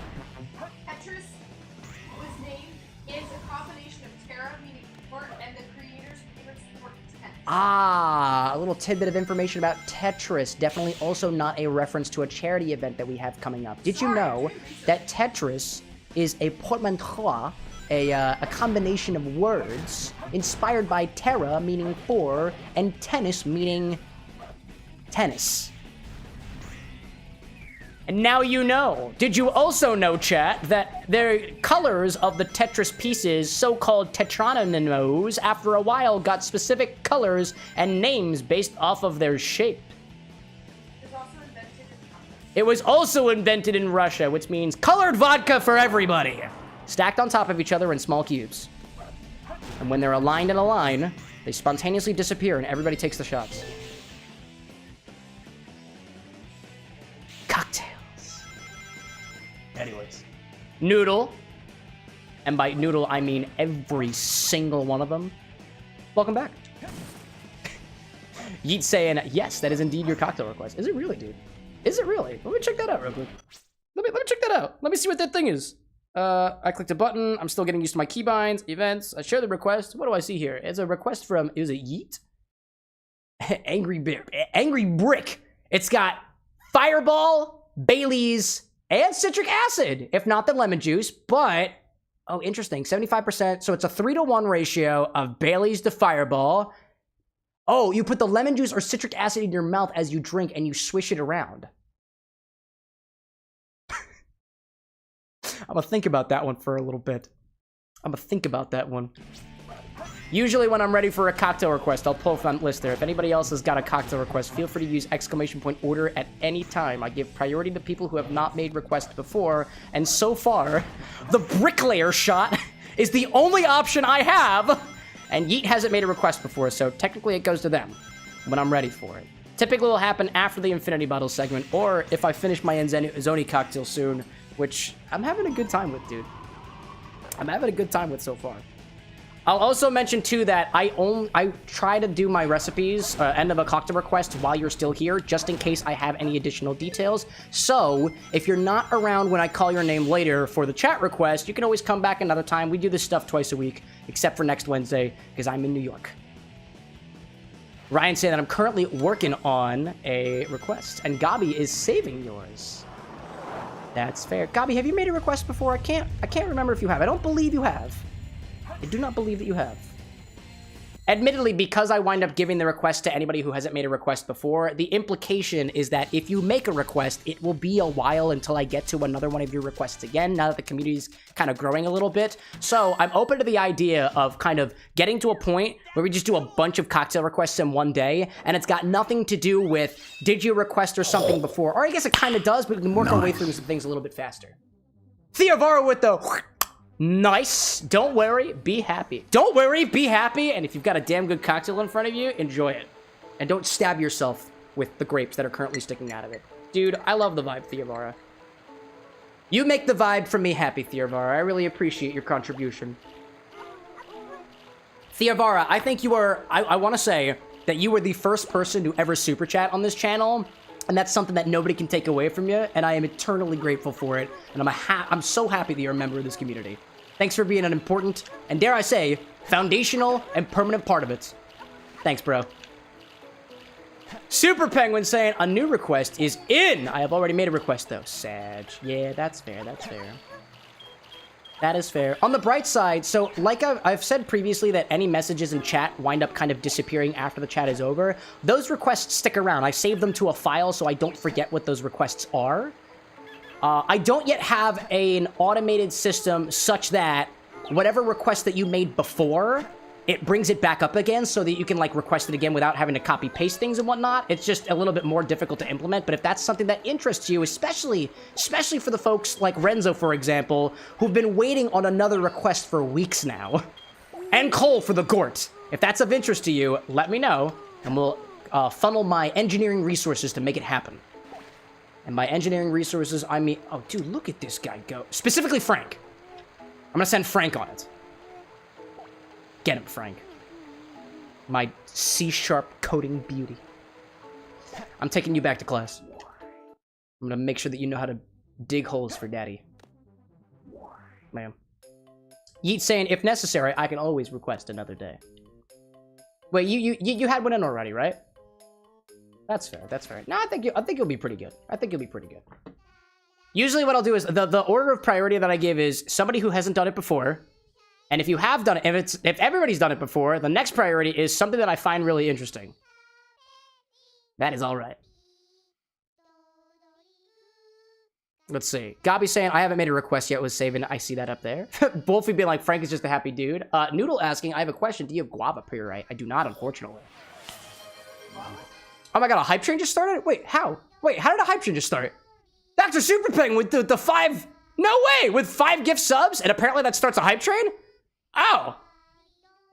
Tetris was named is a combination of Terra meaning sport and the creator's favorite sport, tennis. Ah, a little tidbit of information about Tetris. Definitely also not a reference to a charity event that we have coming up. Did you know that Tetris is a portmanteau, a combination of words inspired by Terra, meaning 4, and tennis, meaning tennis? And now you know. Did you also know, chat, that the colors of the Tetris pieces, so-called tetranonyms, after a while got specific colors and names based off of their shape? It was also invented in Russia, which means colored vodka for everybody, stacked on top of each other in small cubes. And when they're aligned in a line, they spontaneously disappear and everybody takes the shots. Cocktails. Anyways, Noodle, and by Noodle I mean every single one of them. Welcome back. Yeet saying, yes, that is indeed your cocktail request. Is it really, dude? Is it really? Let me check that out real quick. Let me check that out. Let me see what that thing is. I clicked a button. I'm still getting used to my keybinds, events. I share the request. What do I see here? It's a request from, is it Yeet? Angry Brick. It's got Fireball, Bailey's, and citric acid, if not the lemon juice, but, oh, interesting, 75%, so it's a 3-to-1 ratio of Bailey's to Fireball. Oh, you put the lemon juice or citric acid in your mouth as you drink and you swish it around. I'm gonna think about that one for a little bit. I'm gonna think about that one. Usually when I'm ready for a cocktail request, I'll pull from that list there. If anybody else has got a cocktail request, feel free to use exclamation point order at any time. I give priority to people who have not made requests before, and so far, the bricklayer shot is the only option I have, and Yeet hasn't made a request before, so technically it goes to them when I'm ready for it. Typically will happen after the Infinity Bottle segment, or if I finish my Enzoni cocktail soon, which I'm having a good time with, dude. I'm having a good time with so far. I'll also mention too that I try to do my recipes end of a cocktail request while you're still here, just in case I have any additional details. So if you're not around when I call your name later for the chat request, you can always come back another time. We do this stuff twice a week, except for next Wednesday because I'm in New York. Ryan saying that I'm currently working on a request, and Gabi is saving yours. That's fair. Gabi, have you made a request before? I can't remember if you have. I don't believe you have. I do not believe that you have. admittedly, because I wind up giving the request to anybody who hasn't made a request before, the implication is that if you make a request, it will be a while until I get to another one of your requests again, now that the community's kind of growing a little bit. So I'm open to the idea of kind of getting to a point where we just do a bunch of cocktail requests in one day, and it's got nothing to do with, did you request or something before? Or I guess it kind of does, but we can work our way through some things a little bit faster. Theovara with the... Nice. Don't worry, be happy. Don't worry, be happy, and if you've got a damn good cocktail in front of you, enjoy it. And don't stab yourself with the grapes that are currently sticking out of it. Dude, I love the vibe, Theovara. You make the vibe for me happy, Theovara. I really appreciate your contribution. Theovara, I think you are... I want to say that you were the first person to ever super chat on this channel, and that's something that nobody can take away from you, and I am eternally grateful for it, and I'm so happy that you're a member of this community. Thanks for being an important, and dare I say, foundational and permanent part of it. Thanks, bro. Super Penguin saying, a new request is in! I have already made a request, though. Sag. Yeah, that's fair, that's fair. That is fair. On the bright side, so like I've said previously that any messages in chat wind up kind of disappearing after the chat is over, those requests stick around. I save them to a file so I don't forget what those requests are. I don't yet have an automated system such that whatever request that you made before, it brings it back up again so that you can, like, request it again without having to copy-paste things and whatnot. It's just a little bit more difficult to implement, but if that's something that interests you, especially for the folks like Renzo, for example, who've been waiting on another request for weeks now, and Cole for the Gort, if that's of interest to you, let me know, and we'll funnel my engineering resources to make it happen. And by engineering resources, I mean... Oh, dude, look at this guy go. Specifically Frank. I'm gonna send Frank on it. Get him, Frank. My C-sharp coding beauty. I'm taking you back to class. I'm gonna make sure that you know how to dig holes for daddy. Ma'am. Yeet saying, if necessary, I can always request another day. Wait, you had one in already, right? That's fair, that's fair. No, I think you'll be pretty good. I think you'll be pretty good. Usually what I'll do is, the order of priority that I give is somebody who hasn't done it before, and if you have done it, if everybody's done it before, the next priority is something that I find really interesting. That is alright. Let's see. Gabi saying, I haven't made a request yet, was saving. I see that up there. Wolfie being like, Frank is just a happy dude. Noodle asking, I have a question. Do you have guava puree? I do not, unfortunately. Oh my god, a hype train just started? Wait, how? Wait, how did a hype train just start? Dr. Super Penguin with the 5... No way! With 5 gift subs? And apparently that starts a hype train? Oh.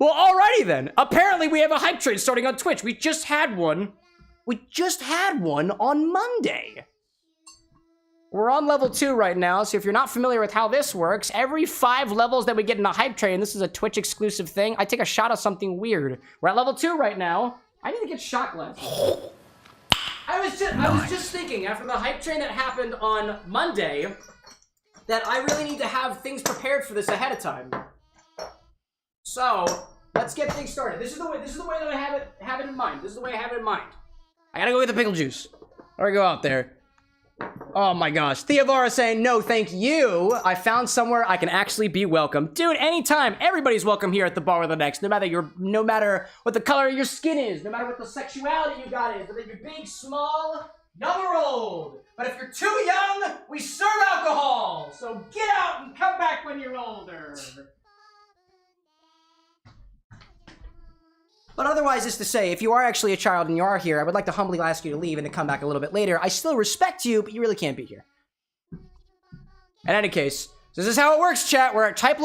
Well, alrighty then. Apparently we have a hype train starting on Twitch. We just had one. We just had one on Monday. We're on level 2 right now, so if you're not familiar with how this works, every 5 levels that we get in a hype train, this is a Twitch exclusive thing, I take a shot of something weird. We're at level 2 right now. I need to get shot glasses. I was just thinking, after the hype train that happened on Monday, that I really need to have things prepared for this ahead of time. So, let's get things started. This is the way that I have it in mind. This is the way I have it in mind. I gotta go get the pickle juice. Or go out there. Oh my gosh. Theovara saying, no, thank you. I found somewhere I can actually be welcome. Dude, anytime. Everybody's welcome here at the Bar with an X. No matter what the color of your skin is. No matter what the sexuality you got is. Whether you're big, small, young or old. But if you're too young, we serve alcohol. So get out and come back when you're older. But otherwise is to say, if you are actually a child and you are here, I would like to humbly ask you to leave and to come back a little bit later. I still respect you, but you really can't be here. In any case, so this is how it works, chat. We're at hype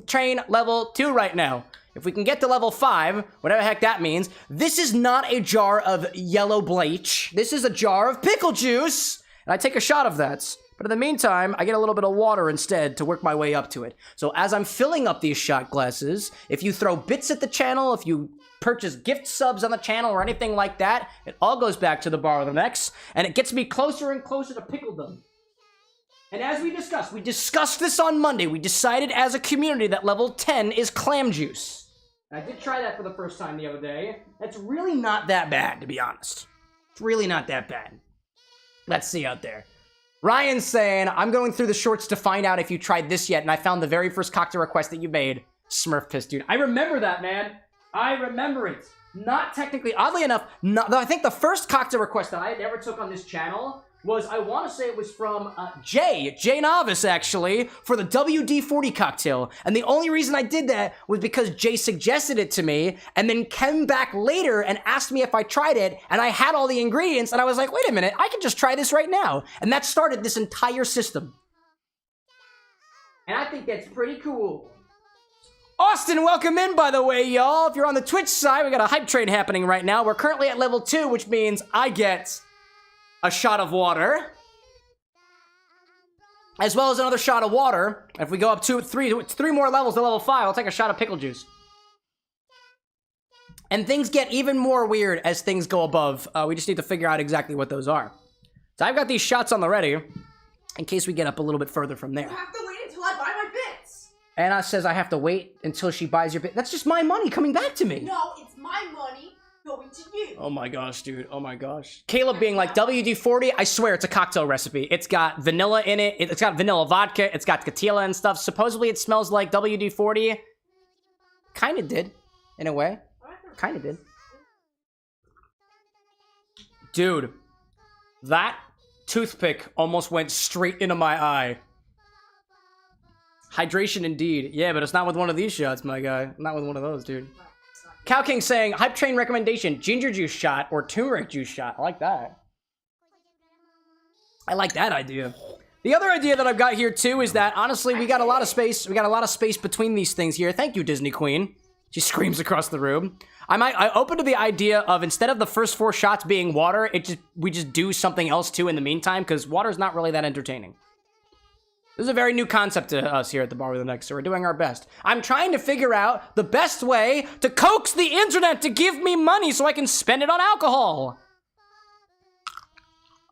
train level 2 right now. If we can get to level 5, whatever the heck that means, this is not a jar of yellow bleach. This is a jar of pickle juice. And I take a shot of that. But in the meantime, I get a little bit of water instead to work my way up to it. So as I'm filling up these shot glasses, if you throw bits at the channel, if you purchase gift subs on the channel or anything like that, it all goes back to the Bar with an X, and it gets me closer and closer to pickledom. And as we discussed this on Monday, we decided as a community that level 10 is clam juice. And I did try that for the first time the other day. It's really not that bad, to be honest. It's really not that bad. Let's see out there. Ryan's saying, I'm going through the shorts to find out if you tried this yet, and I found the very first cocktail request that you made. Smurf piss, dude. I remember that, man. I remember it. Not technically, oddly enough, I think the first cocktail request that I ever took on this channel was, I want to say it was from Jay Novice, actually, for the WD-40 cocktail. And the only reason I did that was because Jay suggested it to me, and then came back later and asked me if I tried it, and I had all the ingredients, and I was like, wait a minute, I can just try this right now. And that started this entire system. And I think that's pretty cool. Austin, welcome in, by the way, y'all. If you're on the Twitch side, we got a hype train happening right now. We're currently at level 2, which means I get a shot of water, as well as another shot of water. If we go up 3 more levels to level 5, I'll take a shot of pickle juice. And things get even more weird as things go above. We just need to figure out exactly what those are. So I've got these shots on the ready, in case we get up a little bit further from there. You have to wait until I buy my bits. Anna says I have to wait until she buys your bit. That's just my money coming back to me. No, it's my money going to you. Oh my gosh, dude. Oh my gosh. Caleb being like, WD-40, I swear it's a cocktail recipe. It's got vanilla in it. It's got vanilla vodka. It's got tequila and stuff. Supposedly it smells like WD-40. Kind of did, in a way. Kind of did. Dude, that toothpick almost went straight into my eye. Hydration indeed. Yeah, but it's not with one of these shots, my guy. Not with one of those, dude. Cow King saying, hype train recommendation, ginger juice shot or turmeric juice shot. I like that. I like that idea. The other idea that I've got here too is that, honestly, we got a lot of space. We got a lot of space between these things here. Thank you, Disney Queen. She screams across the room. I open to the idea of, instead of the first 4 shots being water, we just do something else too in the meantime, because water's not really that entertaining. This is a very new concept to us here at the Bar with an X, so we're doing our best. I'm trying to figure out the best way to coax the internet to give me money so I can spend it on alcohol.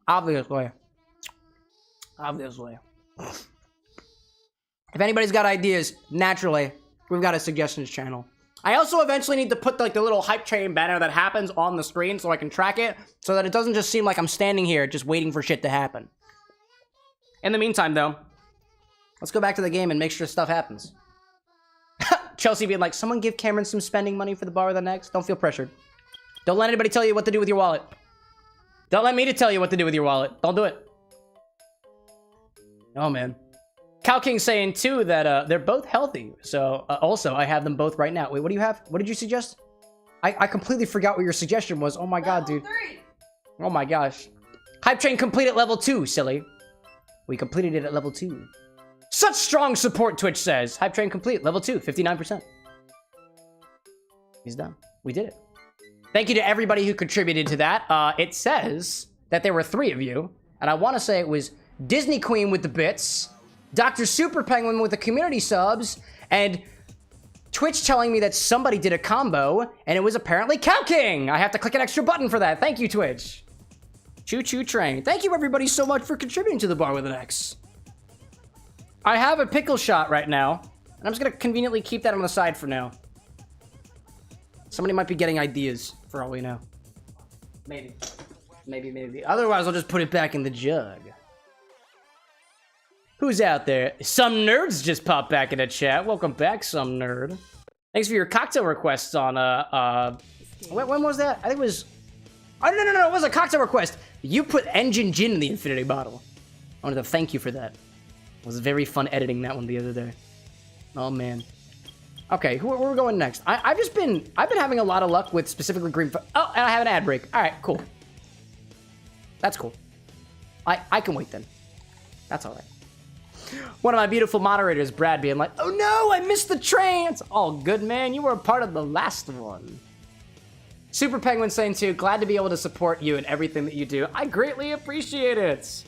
Obviously. Obviously. If anybody's got ideas, naturally, we've got a suggestions channel. I also eventually need to put like the little hype train banner that happens on the screen so I can track it, so that it doesn't just seem like I'm standing here just waiting for shit to happen. In the meantime, though, let's go back to the game and make sure stuff happens. Chelsea being like, someone give Cameron some spending money for the Bar with an X. Don't feel pressured. Don't let anybody tell you what to do with your wallet. Don't let me to tell you what to do with your wallet. Don't do it. Oh, man. Cow King saying, too, that they're both healthy. So, also, I have them both right now. Wait, what do you have? What did you suggest? I completely forgot what your suggestion was. Oh, my God, dude. Level 3. Oh, my gosh. Hype train complete at level 2, silly. We completed it at level 2. Such strong support, Twitch says. Hype train complete, level 2, 59%. He's done. We did it. Thank you to everybody who contributed to that. It says that there were 3 of you, and I want to say it was Disney Queen with the bits, Dr. Super Penguin with the community subs, and Twitch telling me that somebody did a combo, and it was apparently Cow King. I have to click an extra button for that. Thank you, Twitch. Choo-choo train. Thank you, everybody, so much for contributing to the Bar with an X. I have a pickle shot right now, and I'm just going to conveniently keep that on the side for now. Somebody might be getting ideas, for all we know. Maybe. Maybe. Otherwise, I'll just put it back in the jug. Who's out there? Some nerds just popped back in the chat. Welcome back, some nerd. Thanks for your cocktail requests on, when was that? I think it was... Oh, no, it was a cocktail request. You put engine gin in the infinity bottle. I wanted to thank you for that. It was very fun editing that one the other day. Oh, man. Okay, where we're going next? I've been having a lot of luck with specifically green... Oh, and I have an ad break. All right, cool. That's cool. I can wait then. That's all right. One of my beautiful moderators, Brad, being like, oh no, I missed the train. It's all good, man. You were a part of the last one. Super Penguin saying too, glad to be able to support you in everything that you do. I greatly appreciate it.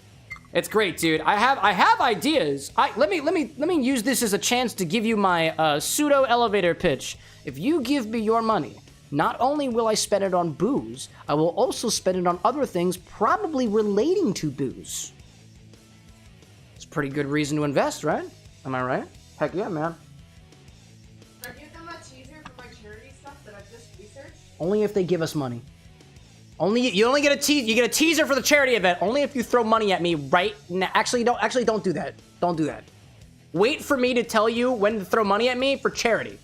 It's great, dude. I have ideas. Let me use this as a chance to give you my pseudo elevator pitch. If you give me your money, not only will I spend it on booze, I will also spend it on other things probably relating to booze. It's a pretty good reason to invest, right? Am I right? Heck yeah, man. Are you them a teaser for my charity stuff that I've just researched? Only if they give us money. You only get a teaser for the charity event only if you throw money at me right now. Actually don't do that. Don't do that. Wait for me to tell you when to throw money at me for charity.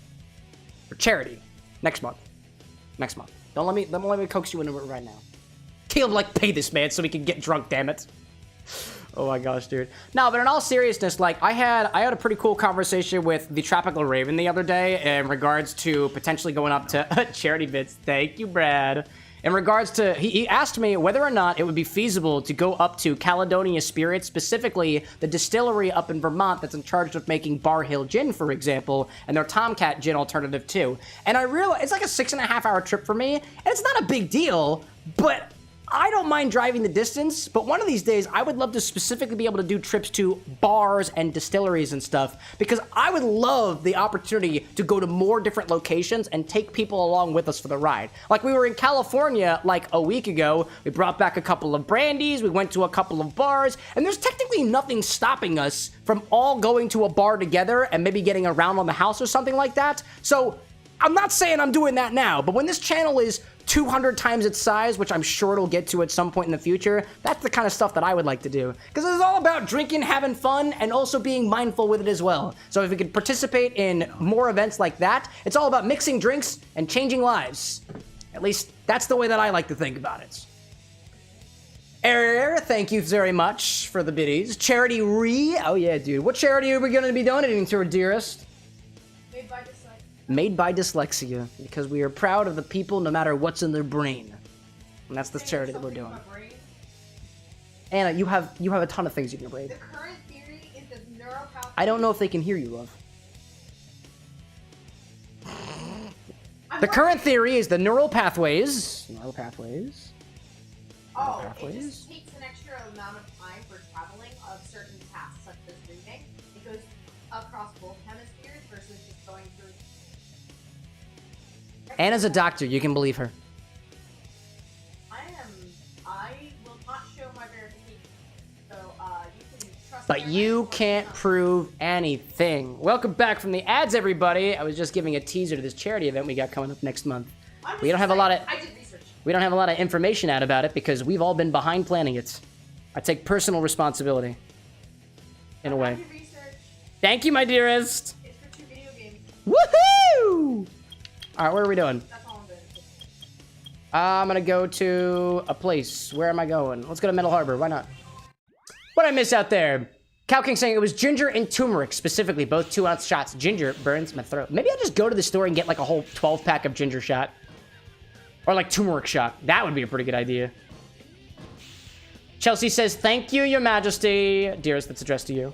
For charity next month. Next month. Don't let me coax you into it right now. Caleb, like, pay this man so we can get drunk, damn it. Oh my gosh, dude. No, but in all seriousness, like, I had a pretty cool conversation with the Tropical Raven the other day in regards to potentially going up to charity bits. Thank you, Brad. In regards to, he asked me whether or not it would be feasible to go up to Caledonia Spirits, specifically the distillery up in Vermont that's in charge of making Bar Hill Gin, for example, and their Tomcat Gin alternative too. And I realized it's like a 6.5-hour trip for me, and it's not a big deal, but I don't mind driving the distance, but one of these days, I would love to specifically be able to do trips to bars and distilleries and stuff, because I would love the opportunity to go to more different locations and take people along with us for the ride. Like, we were in California, like, a week ago. We brought back a couple of brandies, we went to a couple of bars, and there's technically nothing stopping us from all going to a bar together and maybe getting around on the house or something like that. So, I'm not saying I'm doing that now, but when this channel is 200 times its size, which I'm sure it'll get to at some point in the future, that's the kind of stuff that I would like to do. Because it's all about drinking, having fun, and also being mindful with it as well. So if we could participate in more events like that, it's all about mixing drinks and changing lives. At least, that's the way that I like to think about it. Thank you very much for the biddies. Charity oh yeah, dude. What charity are we going to be donating to, dearest? Made by Dyslexia, because we are proud of the people no matter what's in their brain. And that's the charity that we're doing. Anna, you have a ton of things you can braid. The current theory is that neuropathy... I don't know if they can hear you, love. The current theory is the neural pathways... Oh, it just takes an extra amount of time for traveling of certain tasks, such as reading. It goes across both hemispheres versus just going through... Anna's a doctor, you can believe her. I will not show my verification, so you can trust But you can't prove anything. Welcome back from the ads, everybody. I was just giving a teaser to this charity event we got coming up next month. We don't have a lot of... I did research. We don't have a lot of information out about it because we've all been behind planning it. I take personal responsibility. In a way. Thank you, my dearest. It's for 2 video games. Woohoo! Alright, what are we doing? That's all I'm doing. I'm gonna go to a place. Where am I going? Let's go to Metal Harbor. Why not? What did I miss out there? Cow King saying it was ginger and turmeric, specifically. Both 2-ounce shots. Ginger burns my throat. Maybe I'll just go to the store and get like a whole 12-pack of ginger shot. Or like turmeric shot. That would be a pretty good idea. Chelsea says, thank you, your majesty. Dearest, that's addressed to you.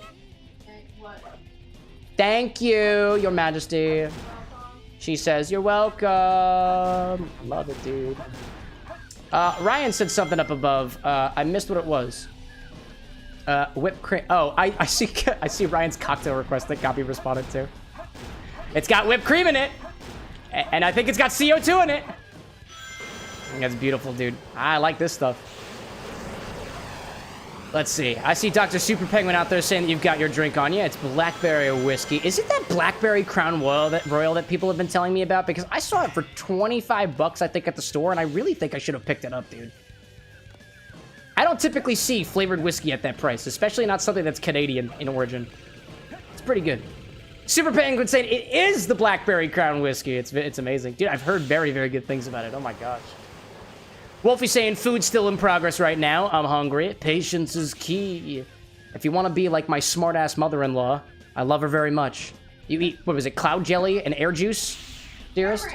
What? Thank you, your majesty. She says, you're welcome. Love it, dude. Ryan said something up above. I missed what it was. Whipped cream. Oh, I see Ryan's cocktail request that Gabi responded to. It's got whipped cream in it. And I think it's got CO2 in it. That's beautiful, dude. I like this stuff. Let's see. I see Dr. Super Penguin out there saying that you've got your drink on you. It's blackberry whiskey. Is it that blackberry Crown Royal that people have been telling me about? Because I saw it for 25 bucks, I think, at the store, and I really think I should have picked it up, dude. I don't typically see flavored whiskey at that price, especially not something that's Canadian in origin. It's pretty good. Super Penguin saying it is the blackberry Crown whiskey. It's amazing. Dude, I've heard very, very good things about it. Oh my gosh. Wolfie saying food's still in progress right now. I'm hungry. Patience is key. If you want to be like my smart-ass mother-in-law, I love her very much. You eat, what was it, cloud jelly and air juice, dearest?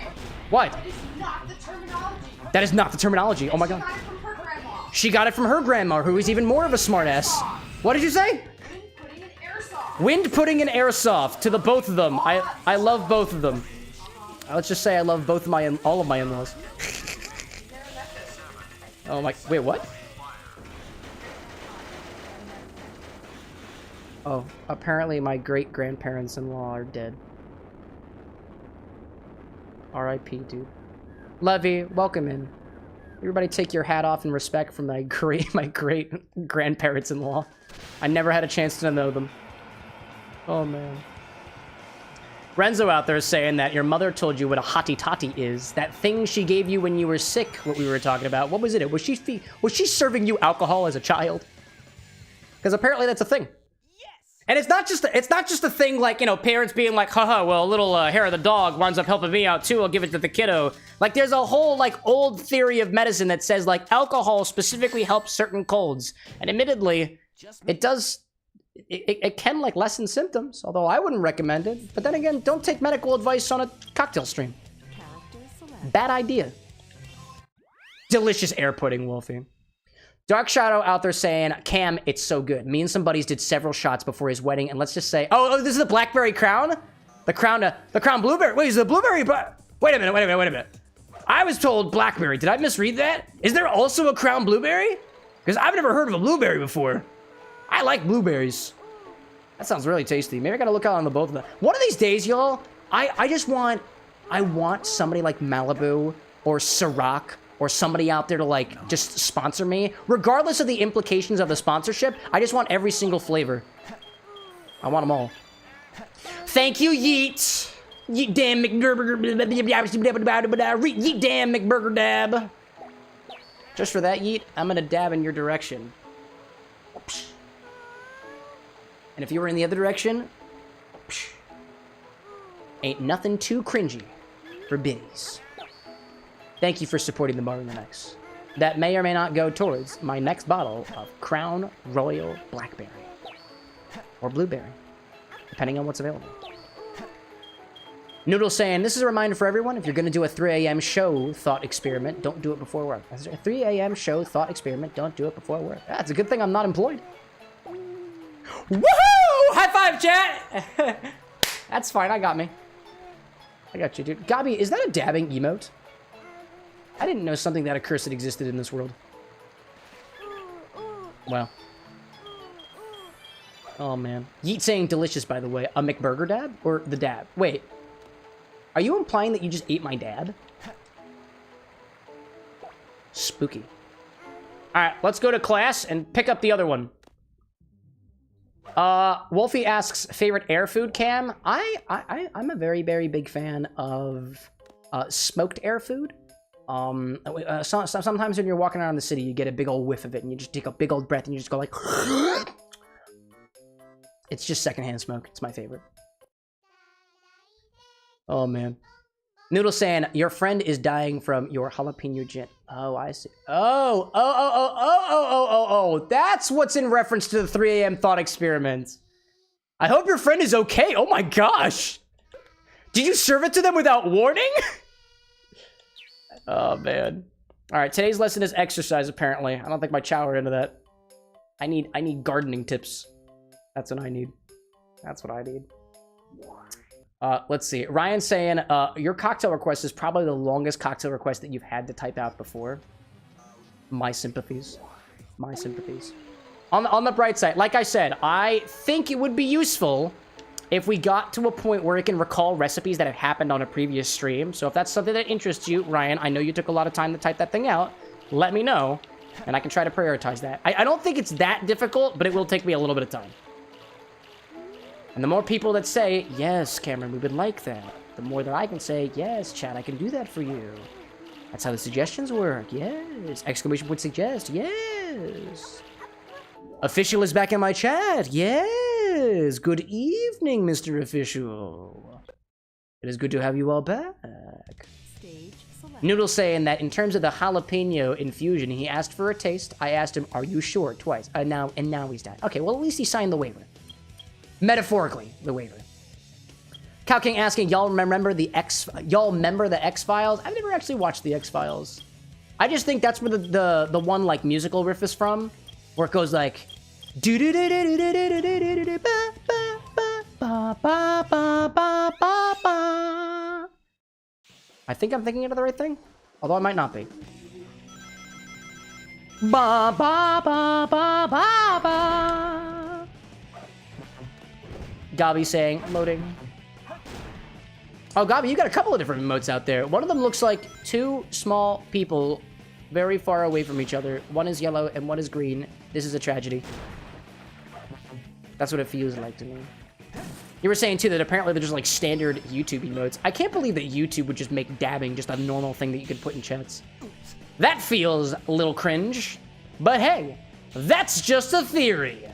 What? What? That is not the terminology. That is not the terminology. Oh my god. She got it from her grandma. She got it from her grandma, who is even more of a smart-ass. What did you say? Wind pudding and airsoft. Wind pudding and airsoft to the both of them. I love both of them. Let's just say I love both of all of my in-laws. Oh my, wait, what? Oh, apparently my great-grandparents-in-law are dead. R.I.P., dude. Levy, welcome in. Everybody take your hat off in respect for my great-grandparents-in-law. I never had a chance to know them. Oh, man. Renzo out there is saying that your mother told you what a hottie toddy is. That thing she gave you when you were sick, what we were talking about. What was it? Was she serving you alcohol as a child? Because apparently that's a thing. Yes! And it's not just a thing like, you know, parents being like, haha, well, a little hair of the dog winds up helping me out too. I'll give it to the kiddo. Like, there's a whole, like, old theory of medicine that says, like, alcohol specifically helps certain colds. And admittedly, it does, it can, like, lessen symptoms, although I wouldn't recommend it. But then again, don't take medical advice on a cocktail stream. Bad idea. Delicious air pudding, Wolfie. Dark Shadow out there saying, Cam, it's so good. Me and some buddies did several shots before his wedding, and let's just say, oh, this is the blackberry crown? The crown blueberry. Wait, is the blueberry? Wait a minute. I was told blackberry. Did I misread that? Is there also a crown blueberry? Because I've never heard of a blueberry before. I like blueberries. That sounds really tasty. Maybe I gotta look out on the both of them. One of these days, y'all, I want somebody like Malibu or Ciroc or somebody out there to, like, just sponsor me. Regardless of the implications of the sponsorship, I just want every single flavor. I want them all. Thank you, Yeet. Yeet damn McBurgerdab. Just for that, Yeet, I'm gonna dab in your direction. And if you were in the other direction, ain't nothing too cringy for biddies. Thank you for supporting the CameroxnWithAnX. That may or may not go towards my next bottle of Crown Royal Blackberry. Or Blueberry, depending on what's available. Noodle saying, this is a reminder for everyone, if you're going to do a 3 a.m. show thought experiment, don't do it before work. A 3 a.m. show thought experiment, don't do it before work. It's a good thing I'm not employed. Woohoo! High five, chat! That's fine, I got me. I got you, dude. Gabi, is that a dabbing emote? I didn't know something that accursed existed in this world. Well. Oh, man. Yeet saying delicious, by the way. A McBurgerdab? Or the dab? Wait. Are you implying that you just ate my dab? Spooky. Alright, let's go to class and pick up the other one. Wolfie asks, favorite air food, Cam? I'm a very, very big fan of smoked air food. Sometimes when you're walking around the city, you get a big old whiff of it, and you just take a big old breath, and you just go like... It's just secondhand smoke. It's my favorite. Oh, man. Noodle saying, your friend is dying from your jalapeno gin. Oh, I see. Oh. That's what's in reference to the 3 a.m. thought experiment. I hope your friend is okay. Oh, my gosh. Did you serve it to them without warning? Oh, man. All right, today's lesson is exercise, apparently. I don't think my chow are into that. I need gardening tips. That's what I need. That's what I need. Let's see. Ryan's saying, your cocktail request is probably the longest cocktail request that you've had to type out before. My sympathies. My sympathies. On the bright side, like I said, I think it would be useful if we got to a point where it can recall recipes that have happened on a previous stream. So if that's something that interests you, Ryan, I know you took a lot of time to type that thing out. Let me know, and I can try to prioritize that. I don't think it's that difficult, but it will take me a little bit of time. And the more people that say, yes, Cameron, we would like that, the more that I can say, yes, chat, I can do that for you. That's how the suggestions work. Yes. Exclamation point suggest. Yes. Official is back in my chat. Yes. Good evening, Mr. Official. It is good to have you all back. Noodle saying that in terms of the jalapeno infusion, he asked for a taste. I asked him, are you sure? Twice. Now he's dead. Okay, well, at least he signed the waiver. Metaphorically, the waiver. Cow King asking, y'all remember the X-Files? I've never actually watched the X-Files. I just think that's where the one like musical riff is from, where it goes like I think I'm thinking of the right thing, although I might not be. Ba ba ba ba ba ba. Gabi saying, loading. Oh, Gabi, you got a couple of different emotes out there. One of them looks like two small people very far away from each other. One is yellow and one is green. This is a tragedy. That's what it feels like to me. You were saying, too, that apparently they're just, like, standard YouTube emotes. I can't believe that YouTube would just make dabbing just a normal thing that you could put in chats. That feels a little cringe. But hey, that's just a theory.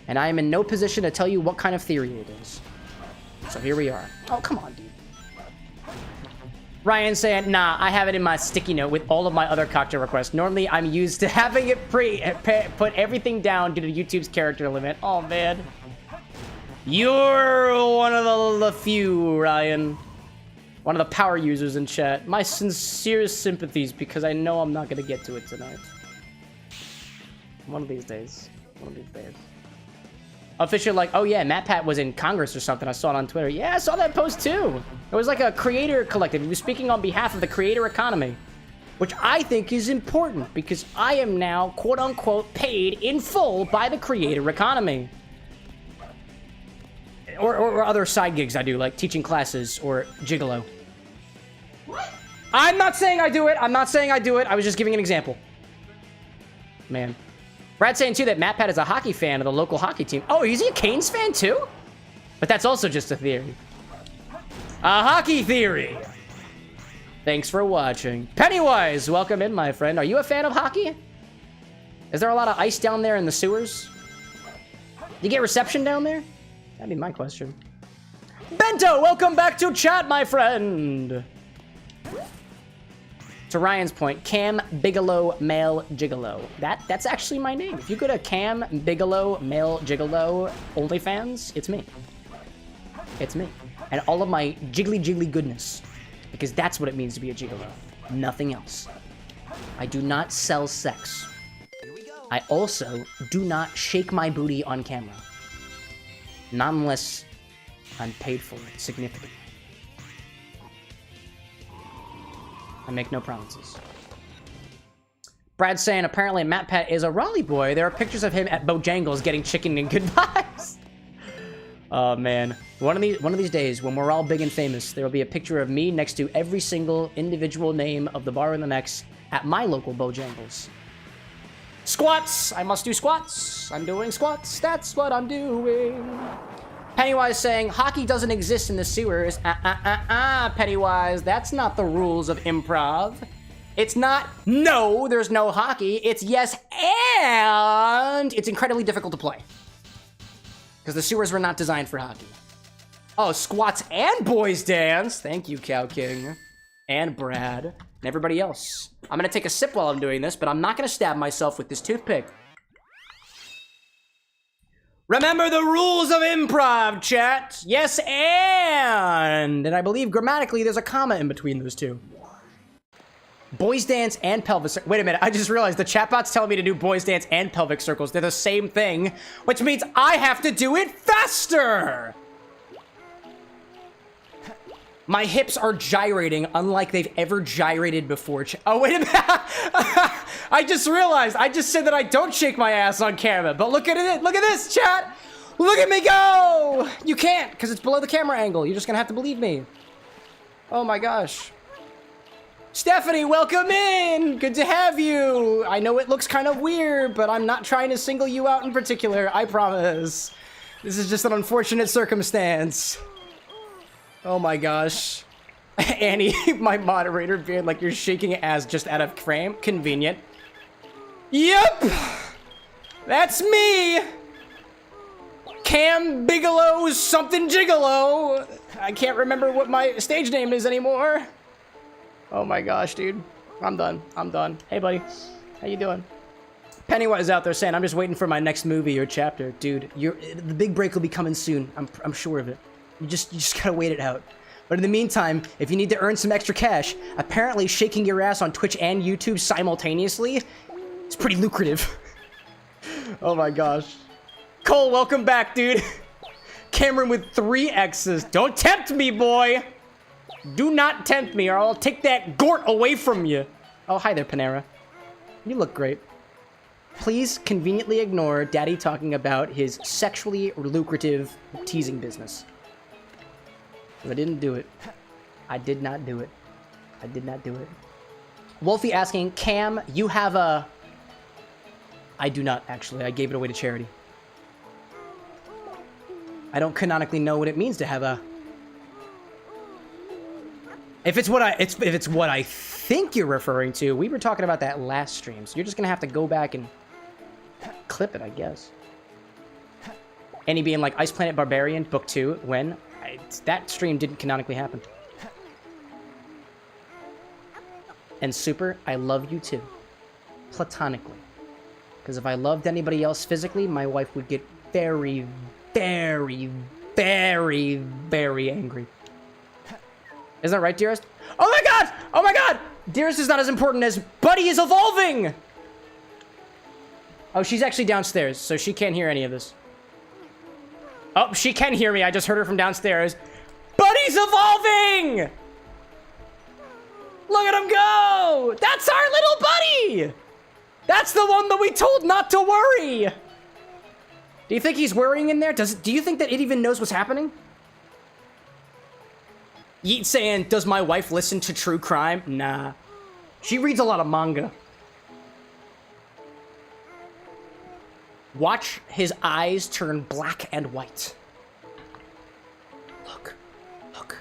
and I am in no position to tell you what kind of theory it is. So here we are. Oh, come on, dude. Ryan saying, nah, I have it in my sticky note with all of my other cocktail requests. Normally, I'm used to having it put everything down due to YouTube's character limit. Oh, man. You're one of the few, Ryan. One of the power users in chat. My sincerest sympathies, because I know I'm not going to get to it tonight. One of these days. One of these days. Official, like, oh yeah, MatPat was in Congress or something. I saw it on Twitter. Yeah, I saw that post too. It was like a creator collective. He was speaking on behalf of the creator economy, which I think is important because I am now, quote unquote, paid in full by the creator economy. Or other side gigs I do, like teaching classes or gigolo. What? I'm not saying I do it. I'm not saying I do it. I was just giving an example. Man. Brad's saying, too, that MatPat is a hockey fan of the local hockey team. Oh, is he a Canes fan, too? But that's also just a theory. A hockey theory. Thanks for watching. Pennywise, welcome in, my friend. Are you a fan of hockey? Is there a lot of ice down there in the sewers? Do you get reception down there? That'd be my question. Bento, welcome back to chat, my friend. To Ryan's point, Cam Bigelow Male Gigolo. That's actually my name. If you go to Cam Bigelow Male Gigolo OnlyFans, it's me. It's me. And all of my jiggly goodness. Because that's what it means to be a gigolo. Nothing else. I do not sell sex. I also do not shake my booty on camera. Not unless I'm paid for it significantly. I make no promises. Brad's saying apparently MatPat is a Raleigh boy. There are pictures of him at Bojangles getting chicken and good vibes. Oh man, one of these days when we're all big and famous, there will be a picture of me next to every single individual name of the bar in the Mex at my local Bojangles. Squats! I must do squats. I'm doing squats. That's what I'm doing. Pennywise saying, hockey doesn't exist in the sewers. Pennywise, that's not the rules of improv. It's not, no, there's no hockey. It's yes, and it's incredibly difficult to play. Because the sewers were not designed for hockey. Oh, squats and boys dance. Thank you, Cow King. And Brad. And everybody else. I'm going to take a sip while I'm doing this, but I'm not going to stab myself with this toothpick. Remember the rules of improv, chat. Yes, and I believe grammatically there's a comma in between those two. Boys dance and pelvic circles. Wait a minute, I just realized the chatbot's telling me to do boys dance and pelvic circles. They're the same thing, which means I have to do it faster. My hips are gyrating unlike they've ever gyrated before. Oh, wait a minute. I just realized. I just said that I don't shake my ass on camera. But look at it. Look at this, chat. Look at me go. You can't because it's below the camera angle. You're just going to have to believe me. Oh, my gosh. Stephanie, welcome in. Good to have you. I know it looks kind of weird, but I'm not trying to single you out in particular. I promise. This is just an unfortunate circumstance. Oh my gosh. Annie, my moderator, being like you're shaking ass just out of frame. Convenient. Yep! That's me! Cam Bigelow something gigolo. I can't remember what my stage name is anymore. Oh my gosh, dude. I'm done. I'm done. Hey, buddy. How you doing? Pennywise out there saying, I'm just waiting for my next movie or chapter. Dude, the big break will be coming soon. I'm sure of it. You just gotta wait it out. But in the meantime, if you need to earn some extra cash, apparently shaking your ass on Twitch and YouTube simultaneously is pretty lucrative. Oh my gosh. Cole, welcome back, dude. Cameron with 3 X's. Don't tempt me, boy. Do not tempt me or I'll take that Gort away from you. Oh, hi there, Panera. You look great. Please conveniently ignore Daddy talking about his sexually lucrative teasing business. I didn't do it. I did not do it. I did not do it. Wolfie asking, Cam, you have a... I do not, actually. I gave it away to charity. I don't canonically know what it means to have a... If it's what I think you're referring to, we were talking about that last stream, so you're just gonna have to go back and clip it, I guess. Annie being like, Ice Planet Barbarian, Book 2, when? That stream didn't canonically happen. And Super, I love you too. Platonically. Because if I loved anybody else physically, my wife would get very, very, very, very angry. Isn't that right, Dearest? Oh my god! Oh my god! Dearest is not as important as Buddy is evolving! Oh, she's actually downstairs, so she can't hear any of this. Oh, she can hear me. I just heard her from downstairs. Buddy's evolving! Look at him go! That's our little buddy! That's the one that we told not to worry! Do you think he's worrying in there? Do you think that it even knows what's happening? Yeet saying, does my wife listen to true crime? Nah. She reads a lot of manga. Watch his eyes turn black and white. Look. Look.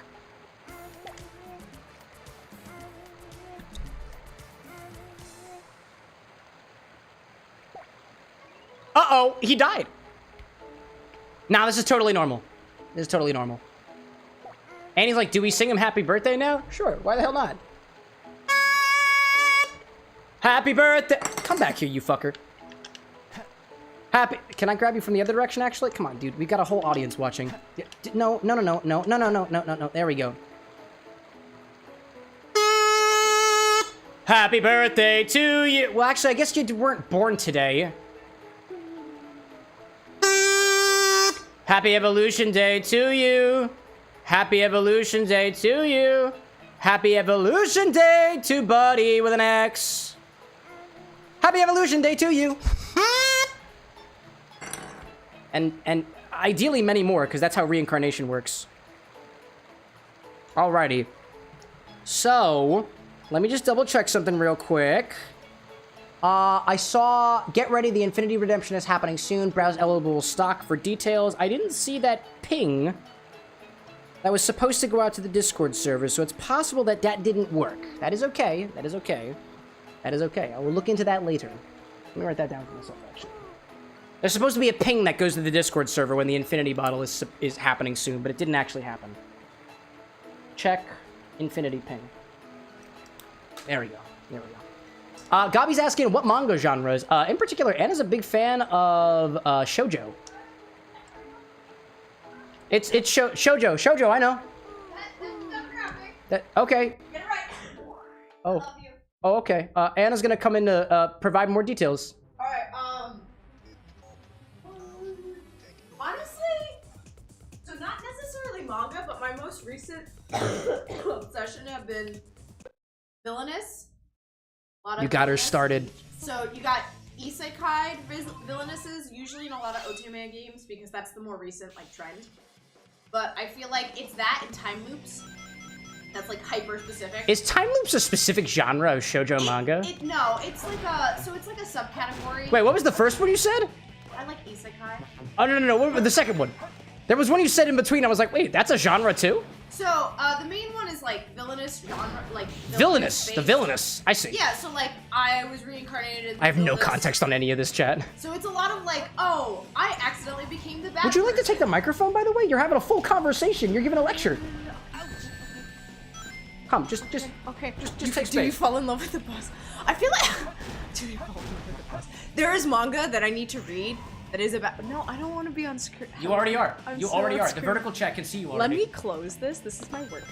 Uh-oh, he died. Nah, this is totally normal. This is totally normal. And he's like, do we sing him happy birthday now? Sure, why the hell not? Happy birthday! Come back here, you fucker. Happy... Can I grab you from the other direction, actually? Come on, dude. We got a whole audience watching. No. There we go. Happy birthday to you! Well, actually, I guess you weren't born today. Happy Evolution Day to you! Happy Evolution Day to you! Happy Evolution Day to Buddy with an X! Happy Evolution Day to you! And ideally many more, because that's how reincarnation works. Alrighty. So, let me just double check something real quick. I saw, get ready, the Infinity Redemption is happening soon. Browse eligible stock for details. I didn't see that ping that was supposed to go out to the Discord server, so it's possible that that didn't work. That is okay. That is okay. That is okay. I will look into that later. Let me write that down for myself, actually. There's supposed to be a ping that goes to the Discord server when the Infinity Bottle is happening soon, but it didn't actually happen. Check Infinity ping. There we go. There we go. Gabi's asking what manga genres. In particular, Anna's a big fan of shoujo. It's shoujo. Shoujo, I know. That okay. Get it right. Oh. I love you. Oh, okay. Anna's gonna come in to provide more details. Alright, honestly, so not necessarily manga, but my most recent obsession have been villainous. You got her started. So you got isekai villainesses, usually in a lot of otome games, because that's the more recent like trend. But I feel like it's that and time loops. That's like hyper specific. Is time loops a specific genre of shoujo manga? No, it's like a subcategory. Wait, what was the first one you said? I like isekai. Oh no! What was the second one? There was one you said in between. I was like, wait, that's a genre too? So the main one is like villainous genre, like Villainous, the based. villainous. I see. Yeah, so like I was reincarnated. I have no villainous. context on any of this, chat. So it's a lot of like, oh, I accidentally became the bad. Would you like to person. take the microphone, by the way? You're having a full conversation. You're giving a lecture. Come, just Okay, just take do you space. fall in love with the boss? I feel like do you fall in love with the boss? There is manga that I need to read that is about. No, I don't want to be on screen. You already are. I'm You so already on are. The screen. vertical chat can see you Let already. me close this. This is my work.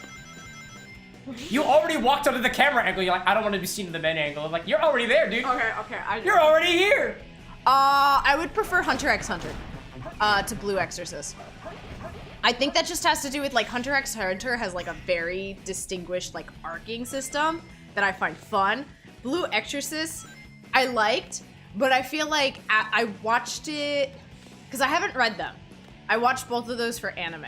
You already walked onto the camera angle. You're like, I don't want to be seen in the men angle. I'm like, you're already there, dude. Okay. You're already here. I would prefer Hunter x Hunter to Blue Exorcist. I think that just has to do with like Hunter x Hunter has like a very distinguished like arcing system that I find fun. Blue Exorcist I liked, but I feel like I watched it because I haven't read them. I watched both of those for anime.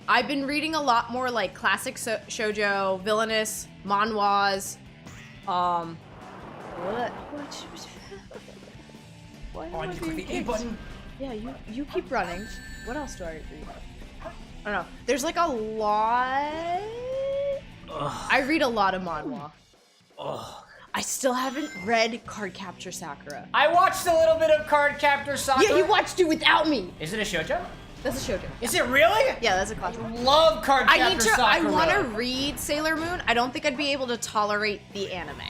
I've been reading a lot more like classic shoujo, villainous, manhwas. What? Why Oh, I am need to click being the A kicked? button. Yeah, you keep running. What else do I read? I don't know. There's like a lot. Ugh. I read a lot of manhwa. Ugh. I still haven't read Cardcaptor Sakura. I watched a little bit of Cardcaptor Sakura. Yeah, you watched it without me. Is it a shoujo? That's a shoujo. Is it really? Yeah, that's a classic. Love card I chapter need to. I Sakura. want to read Sailor Moon. I don't think I'd be able to tolerate the anime.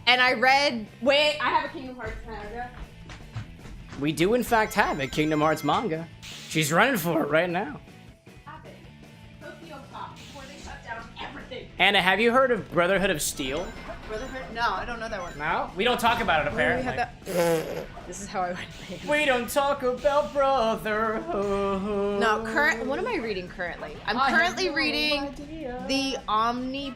And I read. Wait, I have a Kingdom Hearts manga. We do in fact have a Kingdom Hearts manga. She's running for it right now. Tokyo Pop before they shut down everything. Anna, have you heard of Brotherhood of Steel? Brotherhood? No, I don't know that one. No? We don't talk about it We apparently. have that. This is how I went. We don't talk about Brotherhood. No, what am I reading currently? I'm currently reading the Omnipotent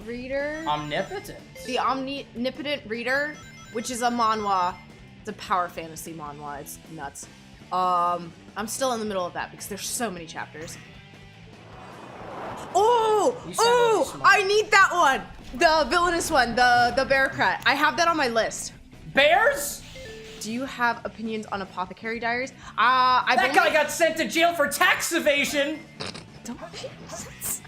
Reader. Omnipotent. The Omnipotent Reader, which is a manhwa. It's a power fantasy manhwa. It's nuts. I'm still in the middle of that because there's so many chapters. Oh, I need that one. The villainous one, the bearcat. I have that on my list. Bears? Do you have opinions on Apothecary Diaries? That guy got sent to jail for tax evasion. Don't make sense.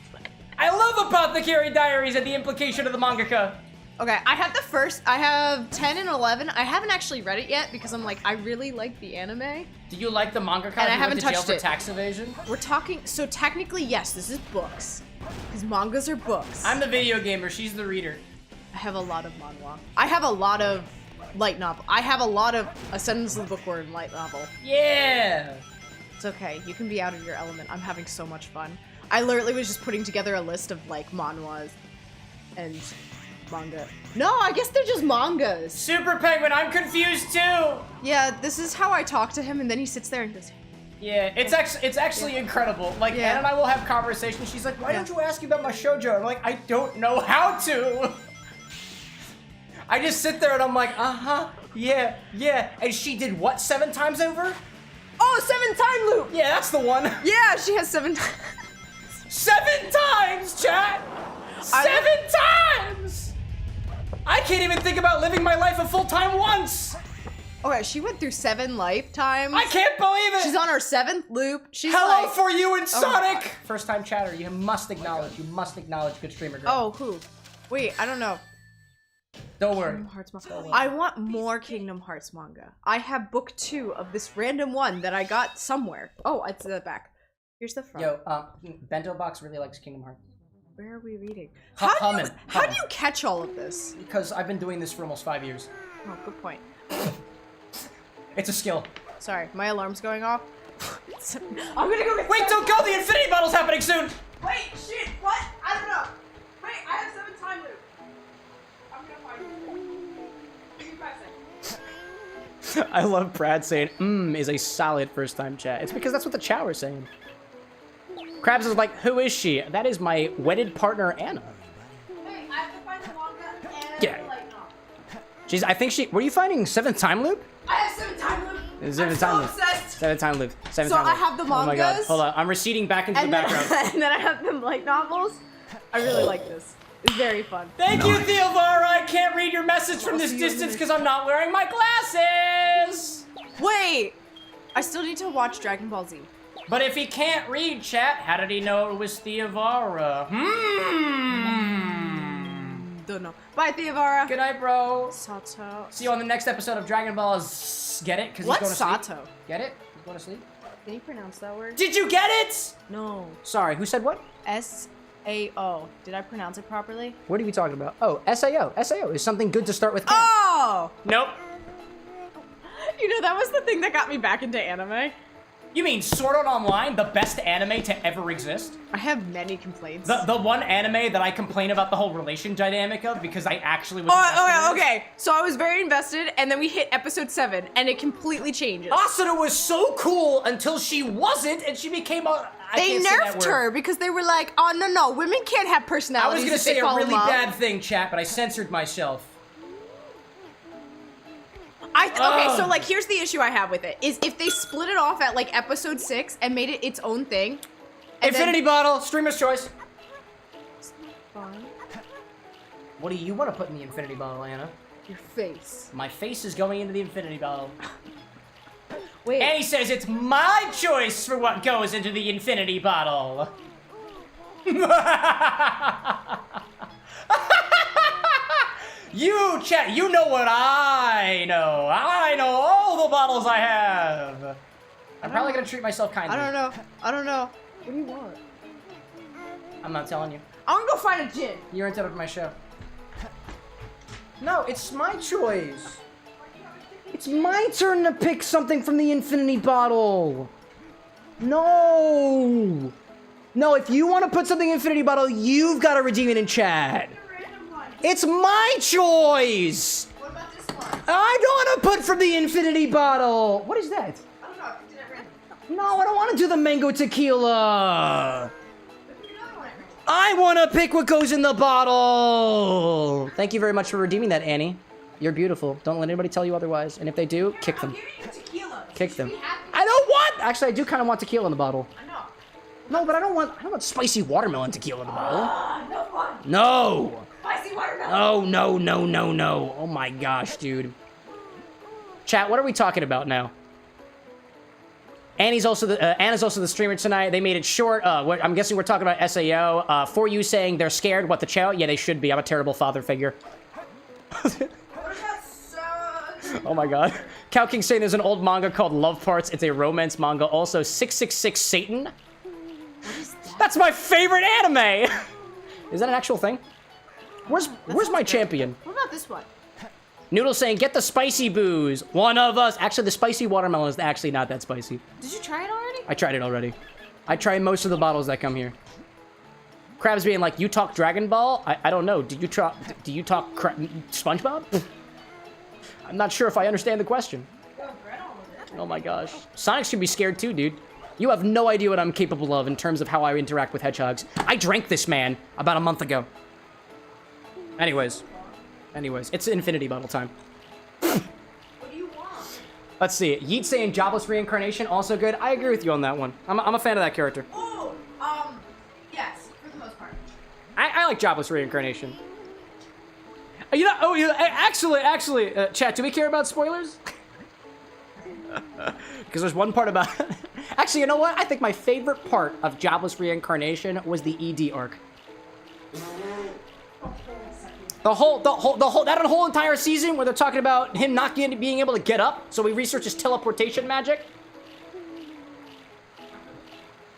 I love Apothecary Diaries and the implication of the mangaka. Okay, I have 10 and 11. I haven't actually read it yet because I'm like, I really like the anime. Do you like the mangaka And I who haven't went to jail touched for it. tax evasion? We're talking, so technically, yes, this is books. Because mangas are books. I'm the video gamer, she's the reader. I have a lot of manhwa. I have a lot of light novel. I have a lot of Ascendance of the Bookworm light novel. Yeah. It's okay, you can be out of your element. I'm having so much fun. I literally was just putting together a list of like manhwas and manga. No, I guess they're just mangas. Super Penguin, I'm confused too. Yeah, this is how I talk to him, and then he sits there and goes, Yeah, it's actually incredible. Like, Yeah. Anna and I will have conversations. She's like, why don't you ask me about my shoujo? I'm like, I don't know how to. I just sit there and I'm like, yeah. And she did what, 7 times over? oh, 7-time loop! Yeah, that's the one. Yeah, she has 7 7 times, chat! 7 times! I can't even think about living my life a full time once! Okay, she went through 7 lifetimes. I can't believe it! She's on her 7th loop. She's Hello like, for you and Oh my Sonic! God. First time chatter, you must acknowledge good streamer girl. oh, who? Wait, I don't know. Don't worry. Kingdom Hearts manga. I want more Kingdom Hearts manga. I have book 2 of this random one that I got somewhere. Oh, it's the back. Here's the front. Yo, Bento Box really likes Kingdom Hearts. Where are we reading? Hum How it. do you catch all of this? Because I've been doing this for almost 5 years. Oh, good point. It's a skill. Sorry, my alarm's going off. I'm gonna go get Wait, don't go! The Infinity Battle's happening soon! Wait, shit, what? I don't know. Wait, I have 7 time loop. I'm gonna find it. Give me 5 seconds. I love Brad saying, is a solid first time chat. It's because that's what the chow are saying. Krabs is like, who is she? That is my wedded partner, Anna. Hey, I have to find the manga and Yeah. the light novel. She's, I think she, were you finding 7th time loop? I have 7 time loop. I'm 7th so time loop. obsessed. 7th time loop. 7th So time loop. I have the Oh my god, mangas. hold on. I'm receding back into the And then, background. and then I have the light novels. I really like this. It's very fun. Thank you, Theovara. I can't read your message from this distance because I'm not wearing my glasses. Wait! I still need to watch Dragon Ball Z. But if he can't read, chat, how did he know it was Theovara? Don't know. Bye, Theovara. Good night, bro. Sato. See you on the next episode of Dragon Ball Z. Get it? Because he's What's going to sleep. Sato? Get it? He's going to sleep. Can you pronounce that word? Did you get it? No. Sorry, who said what? S-A-O. Did I pronounce it properly? What are we talking about? Oh, SAO. SAO is something good to start with. Oh! Nope. You know, that was the thing that got me back into anime. You mean Sword Art Online, the best anime to ever exist? I have many complaints. The one anime that I complain about the whole relation dynamic of because I actually was invested in it. Okay. So I was very invested, and then we hit episode 7, and it completely changes. Asuna was so cool until she wasn't, and she became a... They nerfed her because they were like, oh, no, women can't have I personalities. was gonna if they say a fall in really love. bad thing, chat, but I censored myself. Okay, so like, here's the issue I have with it, is if they split it off at like episode 6 and made it its own thing. And Infinity Bottle, streamer's choice. Fine. What do you want to put in the Infinity Bottle, Anna? Your face. My face is going into the Infinity Bottle. Wait. And he says it's my choice for what goes into the Infinity Bottle. You, chat, you know what I know. I know all the bottles I have. I'm probably gonna treat myself kindly. I don't know. I don't know. What do you want? I'm not telling you. I'm gonna go find a gin. You're interrupting my show. No, it's my choice. It's my turn to pick something from the infinity bottle. No. No, if you want to put something in infinity bottle, you've got to redeem it in chat. It's my choice. What about this one? I don't want to put from the infinity bottle. What is that? I don't know. I did it random. No, I don't want to do the mango tequila. Pick another one at random. I want to pick what goes in the bottle. Thank you very much for redeeming that, Annie. You're beautiful. Don't let anybody tell you otherwise. And if they do, kick them. I'm giving you tequila. Kick You them. should be happy. I don't want. Actually, I do kind of want tequila in the bottle. I know. No, but I don't want spicy watermelon tequila in the bottle. No fun. No. Spicy watermelon. Oh, no, no, no, no. Oh my gosh, dude. Chat, what are we talking about now? Anna's also the streamer tonight. They made it short. I'm guessing we're talking about SAO. For you saying they're scared, what the chow? Yeah, they should be. I'm a terrible father figure. Oh my god. Cow King saying there's an old manga called Love Parts. It's a romance manga. Also, 666 Satan. What is that? That's my favorite anime! Is that an actual thing? Where's my champion? What about this one? Noodle saying, get the spicy booze. One of us. Actually, the spicy watermelon is actually not that spicy. Did you try it already? I tried it already. I tried most of the bottles that come here. Crab's being like, you talk Dragon Ball? I don't know. Do you talk SpongeBob? I'm not sure if I understand the question. Oh my gosh. Sonic should be scared too, dude. You have no idea what I'm capable of in terms of how I interact with hedgehogs. I drank this man about a month ago. Anyways, it's infinity bottle time. What do you want? Let's see. Yeet saying jobless reincarnation, also good. I agree with you on that one. I'm a fan of that character. Oh, yes, for the most part. I like jobless reincarnation. You know, actually, chat, do we care about spoilers? Because there's one part about... Actually, you know what? I think my favorite part of jobless reincarnation was the ED arc. That whole entire season where they're talking about him not being able to get up, so we research his teleportation magic.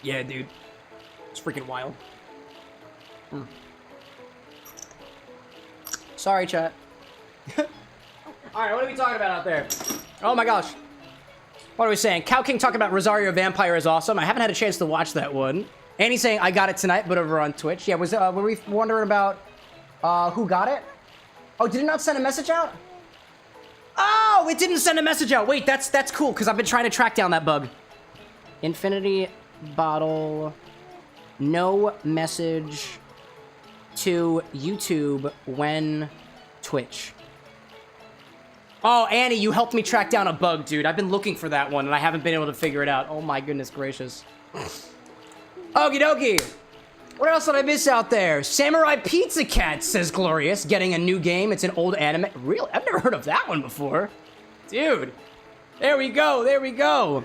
Yeah, dude. It's freaking wild. Sorry, chat. Alright, what are we talking about out there? Oh my gosh. What are we saying? Cow King talking about Rosario Vampire is awesome. I haven't had a chance to watch that one. Annie's saying, I got it tonight, but over on Twitch. Yeah, were we wondering about who got it? Oh, did it not send a message out? Oh, it didn't send a message out. Wait, that's cool, because I've been trying to track down that bug. Infinity bottle. No message to YouTube when Twitch. Oh, Annie, you helped me track down a bug, dude. I've been looking for that one, and I haven't been able to figure it out. Oh my goodness gracious. Okie dokie. What else did I miss out there? Samurai Pizza Cat, says Glorious, getting a new game. It's an old anime. Really? I've never heard of that one before. Dude. There we go, there we go.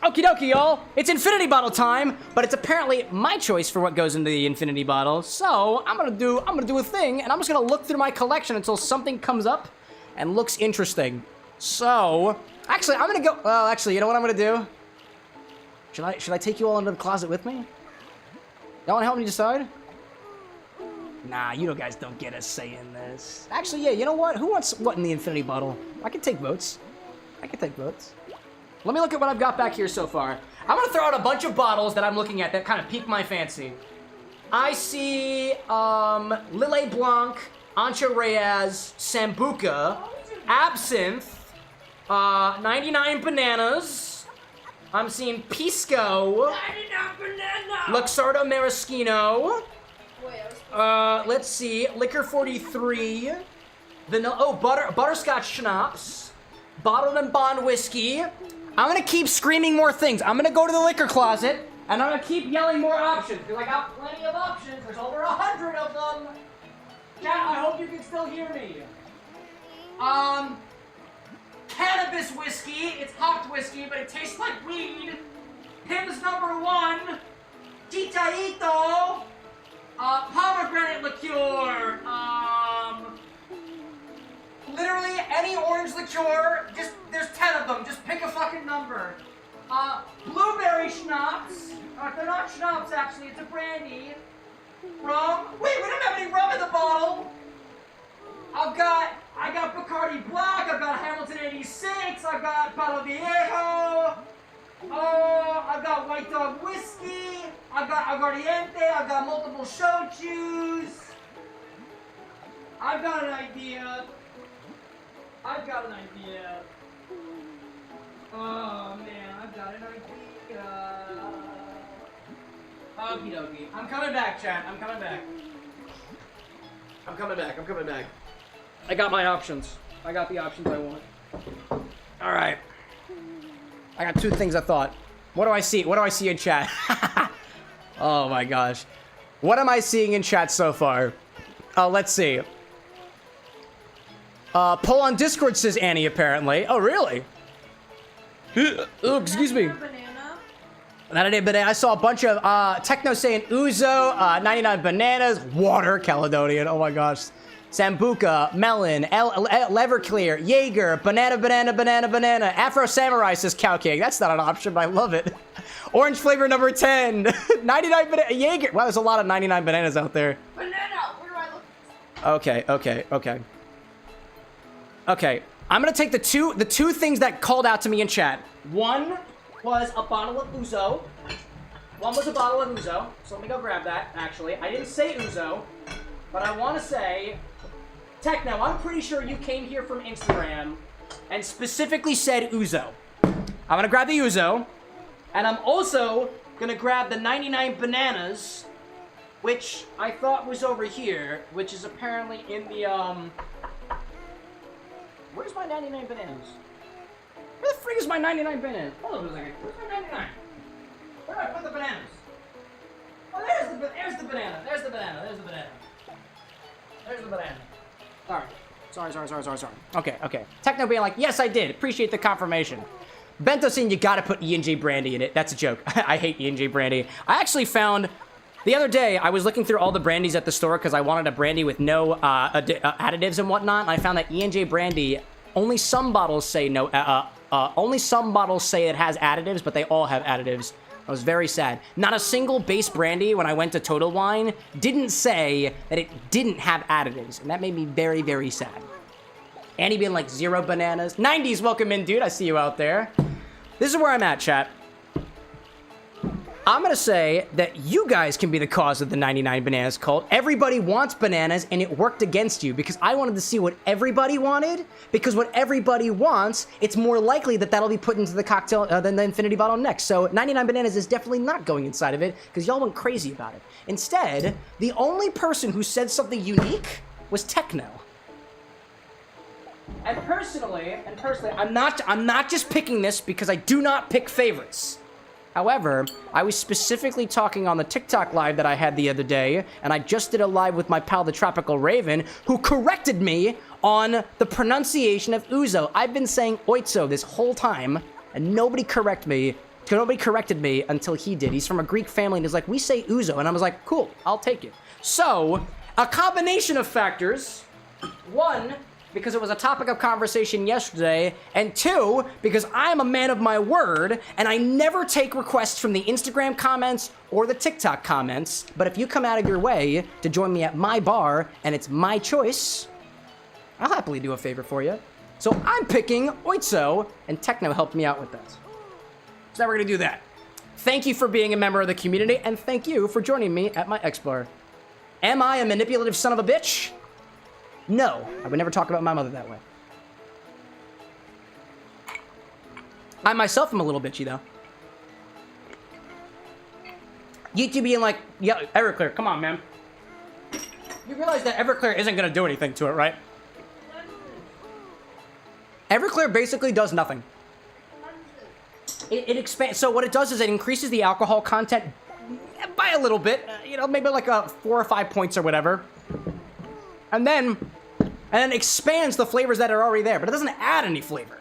Okie dokie, y'all. It's infinity bottle time, but it's apparently my choice for what goes into the infinity bottle. So I'm gonna do a thing, and I'm just gonna look through my collection until something comes up and looks interesting. So, actually, I'm gonna go. Well, actually, you know what I'm gonna do? Should I take you all into the closet with me? Y'all wanna help me decide? Nah, you guys don't get a say in this. Actually, yeah, you know what? Who wants what in the infinity bottle? I can take votes. Let me look at what I've got back here so far. I'm gonna throw out a bunch of bottles that I'm looking at that kind of pique my fancy. I see, Lillet Blanc, Ancho Reyes, Sambuca, Absinthe, 99 Bananas. I'm seeing Pisco, 99 banana. Luxardo Maraschino. Let's see, Liquor 43, Vanilla, Butterscotch Schnapps, Bottled and Bond Whiskey. I'm gonna keep screaming more things. I'm gonna go to the liquor closet, and I'm gonna keep yelling more options, because I got plenty of options. There's over 100 of them. Chat, I hope you can still hear me. Cannabis whiskey. It's hopped whiskey, but it tastes like weed. Him's number 1. Titaito. Pomegranate liqueur. Literally any orange liqueur. There's 10 of them. Just pick a fucking number. Blueberry schnapps. They're not schnapps, actually. It's a brandy. Rum. Wait, we don't have any rum in the bottle. I got Bacardi Black. I've got Hamilton 86. I've got Palo Viejo. Oh, I've got White Dog Whiskey. I've got Aguardiente. I've got multiple shochus. I've got an idea. Oh, man, I've got an idea. Okie dokie. I'm coming back, chat. I'm coming back. I got my options. I got the options I want. Alright. I got two things I thought. What do I see? What do I see in chat? Oh my gosh. What am I seeing in chat so far? Let's see. Poll on Discord says Annie, apparently. Oh, really? Oh, excuse me. I saw a bunch of Techno saying Uzo, 99 bananas, water, Caledonian, oh my gosh. Sambuca, melon, Leverclear, Jaeger, banana. Afro Samurai says cow cake. That's not an option, but I love it. Orange flavor number 10. 99 banana, Jaeger. Wow, there's a lot of 99 bananas out there. Banana, where do I look? Okay. I'm gonna take the two things that called out to me in chat. One was a bottle of Uzo. So let me go grab that, actually. I didn't say Uzo, but I want to say... Techno, I'm pretty sure you came here from Instagram and specifically said Uzo. I'm gonna grab the Uzo, and I'm also gonna grab the 99 bananas, which I thought was over here, which is apparently in the, Where's my 99 bananas? Where the frig is my 99 bananas? Hold on a second. Where's my 99? Where do I put the bananas? Oh, there's the banana. There's the banana. Sorry. Okay. Techno being like, yes, I did. Appreciate the confirmation. Bento saying you gotta put E&J brandy in it. That's a joke. I hate E&J brandy. I actually found... The other day, I was looking through all the brandies at the store because I wanted a brandy with no additives and whatnot. And I found that E&J brandy, only some bottles say no... only some bottles say it has additives, but they all have additives. I was very sad. Not a single base brandy, when I went to Total Wine, didn't say that it didn't have additives. And that made me very, very sad. Annie being like, 0 bananas. 90s, welcome in, dude. I see you out there. This is where I'm at, chat. I'm gonna say that you guys can be the cause of the 99 bananas cult. Everybody wants bananas, and it worked against you because I wanted to see what everybody wanted. Because what everybody wants, it's more likely that that'll be put into the cocktail than the infinity bottle next. So 99 bananas is definitely not going inside of it because y'all went crazy about it. Instead, the only person who said something unique was Techno. And personally, I'm not just picking this because I do not pick favorites. However, I was specifically talking on the TikTok live that I had the other day, and I just did a live with my pal, the Tropical Raven, who corrected me on the pronunciation of Uzo. I've been saying Oitzo this whole time, and nobody corrected me until he did. He's from a Greek family, and he's like, we say Uzo, and I was like, cool, I'll take it. So, a combination of factors. One, because it was a topic of conversation yesterday, and 2, because I'm a man of my word, and I never take requests from the Instagram comments or the TikTok comments, but if you come out of your way to join me at my bar, and it's my choice, I'll happily do a favor for you. So I'm picking Oitzo, and Techno helped me out with that. So now we're gonna do that. Thank you for being a member of the community, and thank you for joining me at my X bar. Am I a manipulative son of a bitch? No, I would never talk about my mother that way. I myself am a little bitchy, though. YouTube being like, yeah, Everclear, come on, man. You realize that Everclear isn't going to do anything to it, right? Everclear basically does nothing. It expands. So what it does is it increases the alcohol content by a little bit. Maybe like 4 or 5 points or whatever. And then expands the flavors that are already there, but it doesn't add any flavor.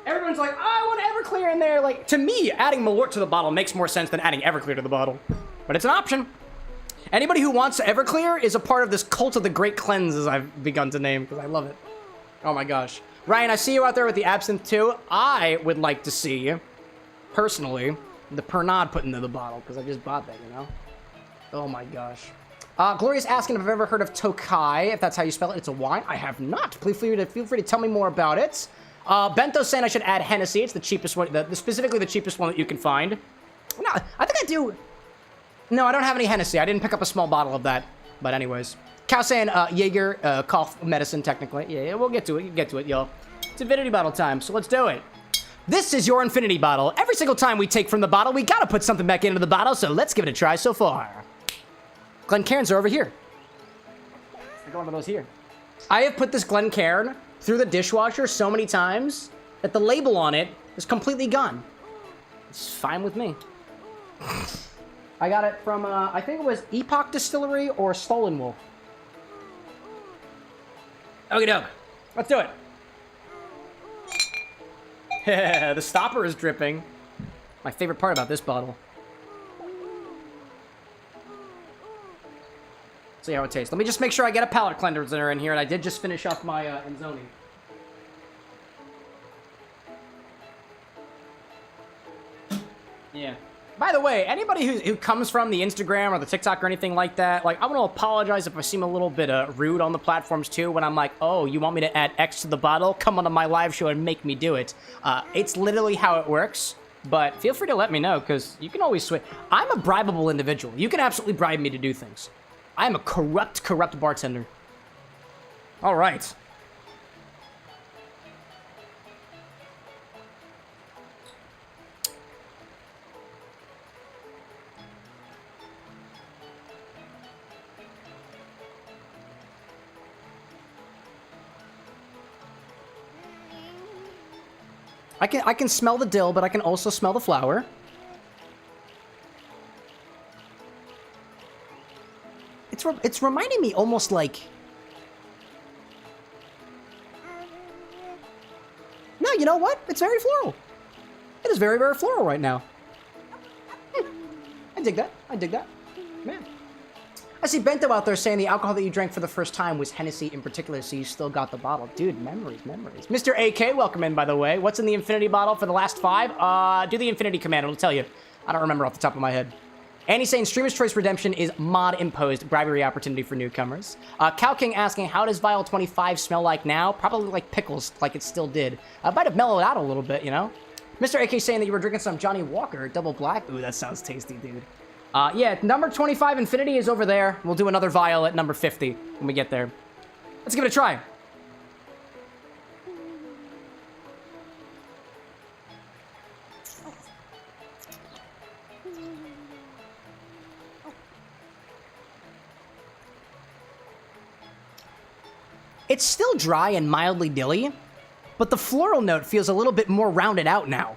Everyone's like, oh, I want Everclear in there. Like, to me, adding Malört to the bottle makes more sense than adding Everclear to the bottle. But it's an option. Anybody who wants Everclear is a part of this cult of the great cleanse, as I've begun to name, because I love it. Oh my gosh. Ryan, I see you out there with the absinthe too. I would like to see personally, the Pernod put into the bottle, because I just bought that, you know? Oh my gosh. Gloria's asking if I've ever heard of Tokai, if that's how you spell it. It's a wine. I have not. Please feel free to tell me more about it. Bento's saying I should add Hennessy. It's the cheapest one, specifically the cheapest one that you can find. No, I think I do. No, I don't have any Hennessy. I didn't pick up a small bottle of that. But anyways. Cow saying Jaeger, cough medicine, technically. Yeah, we'll get to it. You get to it, y'all. It's infinity bottle time, so let's do it. This is your infinity bottle. Every single time we take from the bottle, we gotta put something back into the bottle, so let's give it a try so far. Glencairns are over here. I got one of those here. I have put this Glencairn through the dishwasher so many times that the label on it is completely gone. It's fine with me. I got it from, I think it was Epoch Distillery or Stolen Wolf. Okie doke. Let's do it. The stopper is dripping. My favorite part about this bottle. See how it tastes. Let me just make sure I get a palate cleanser in here, and I did just finish off my Enzoni. Yeah. By the way, anybody who comes from the Instagram or the TikTok or anything like that, like, I want to apologize if I seem a little bit rude on the platforms too, when I'm like, oh, you want me to add X to the bottle? Come onto my live show and make me do it. It's literally how it works, but feel free to let me know, because you can always switch. I'm a bribable individual. You can absolutely bribe me to do things. I am a corrupt bartender. All right. I can smell the dill, but I can also smell the flour. It's reminding me almost like... No, you know what? It's very floral. It is very, very floral right now. I dig that. I dig that. Man. I see Bento out there saying the alcohol that you drank for the first time was Hennessy in particular, so you still got the bottle. Dude, memories. Mr. AK, welcome in, by the way. What's in the infinity bottle for the last 5? Do the infinity command. It'll tell you. I don't remember off the top of my head. Annie's saying Streamer's Choice Redemption is mod-imposed bribery opportunity for newcomers. Cow King asking, how does Vial 25 smell like now? Probably like pickles, like it still did. Might have mellowed out a little bit, you know? Mr. AK saying that you were drinking some Johnny Walker double black. Ooh, that sounds tasty, dude. Yeah, number 25 Infinity is over there. We'll do another vial at number 50 when we get there. Let's give it a try. It's still dry and mildly dilly, but the floral note feels a little bit more rounded out now.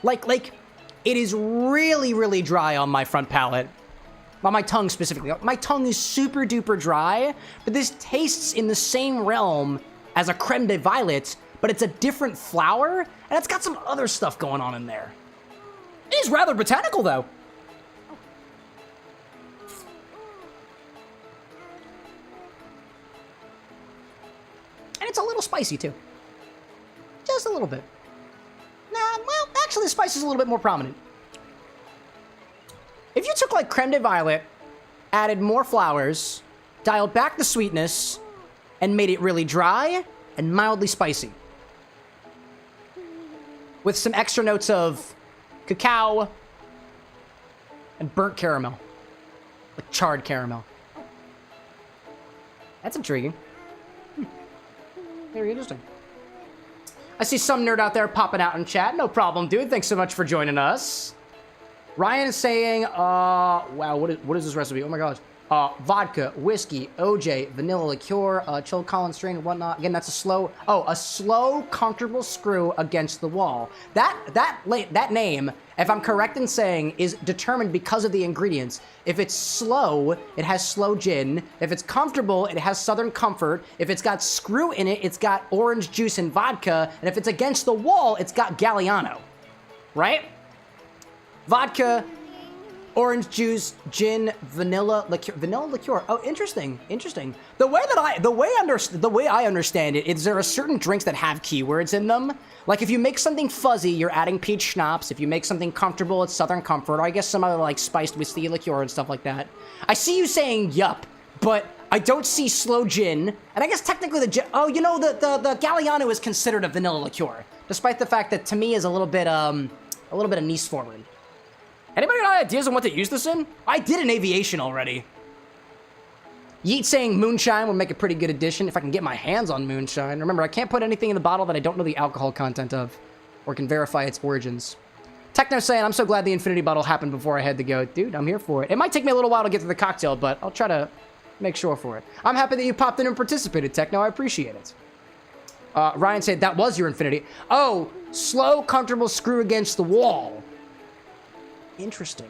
Like, it is really, really dry on my front palate. On my tongue specifically. My tongue is super duper dry, but this tastes in the same realm as a creme de violet, but it's a different flower, and it's got some other stuff going on in there. It is rather botanical, though. And it's a little spicy, too. Just a little bit. Well, actually, the spice is a little bit more prominent. If you took, like, creme de violet, added more flowers, dialed back the sweetness, and made it really dry and mildly spicy, with some extra notes of cacao and burnt caramel, like charred caramel. That's intriguing. Very interesting. I see some nerd out there popping out in chat. No problem, dude. Thanks so much for joining us. Ryan is saying, wow, what is this recipe? Oh my gosh. Vodka, whiskey, OJ, vanilla liqueur, chilled Collins strain and whatnot. Again, that's a slow, comfortable screw against the wall. That name, if I'm correct in saying, is determined because of the ingredients. If it's slow, it has slow gin. If it's comfortable, it has Southern Comfort. If it's got screw in it, it's got orange juice and vodka. And if it's against the wall, it's got Galliano. Right? Vodka, Orange juice, gin, vanilla liqueur. Vanilla liqueur. Oh, interesting. Interesting. The way I understand it is there are certain drinks that have keywords in them. Like if you make something fuzzy, you're adding peach schnapps. If you make something comfortable, it's Southern Comfort. Or I guess some other like spiced whiskey liqueur and stuff like that. I see you saying yup, but I don't see slow gin. And I guess technically the gin. Oh, you know the Galliano is considered a vanilla liqueur, despite the fact that to me is a little bit anise forward. Anybody got ideas on what to use this in? I did an aviation already. Yeet saying moonshine would make a pretty good addition if I can get my hands on moonshine. Remember, I can't put anything in the bottle that I don't know the alcohol content of or can verify its origins. Techno saying, I'm so glad the infinity bottle happened before I had to go. Dude, I'm here for it. It might take me a little while to get to the cocktail, but I'll try to make sure for it. I'm happy that you popped in and participated, Techno. I appreciate it. Ryan said that was your infinity. Oh, slow, comfortable screw against the wall. Interesting.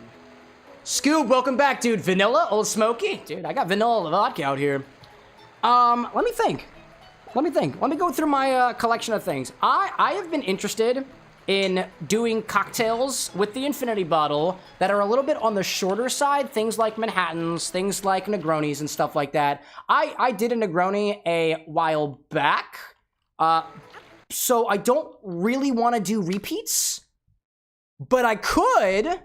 Scoob, welcome back, dude. Vanilla, Old Smoky. Dude, I got vanilla vodka out here. Let me think. Let me go through my collection of things. I have been interested in doing cocktails with the infinity bottle that are a little bit on the shorter side. Things like Manhattans, things like Negronis and stuff like that. I did a Negroni a while back. So I don't really want to do repeats, but I could.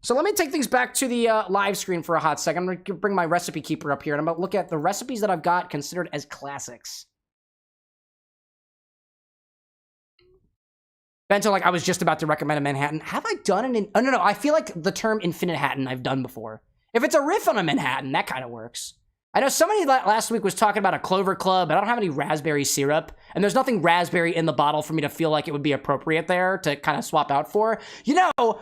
So let me take things back to the live screen for a hot second. I'm going to bring my recipe keeper up here, and I'm going to look at the recipes that I've got considered as classics. Bento, like, I was just about to recommend a Manhattan. Have I done an... Oh, no. I feel like the term Infinite Hatton I've done before. If it's a riff on a Manhattan, that kind of works. I know somebody last week was talking about a Clover Club. I don't have any raspberry syrup, and there's nothing raspberry in the bottle for me to feel like it would be appropriate there to kind of swap out for. You know...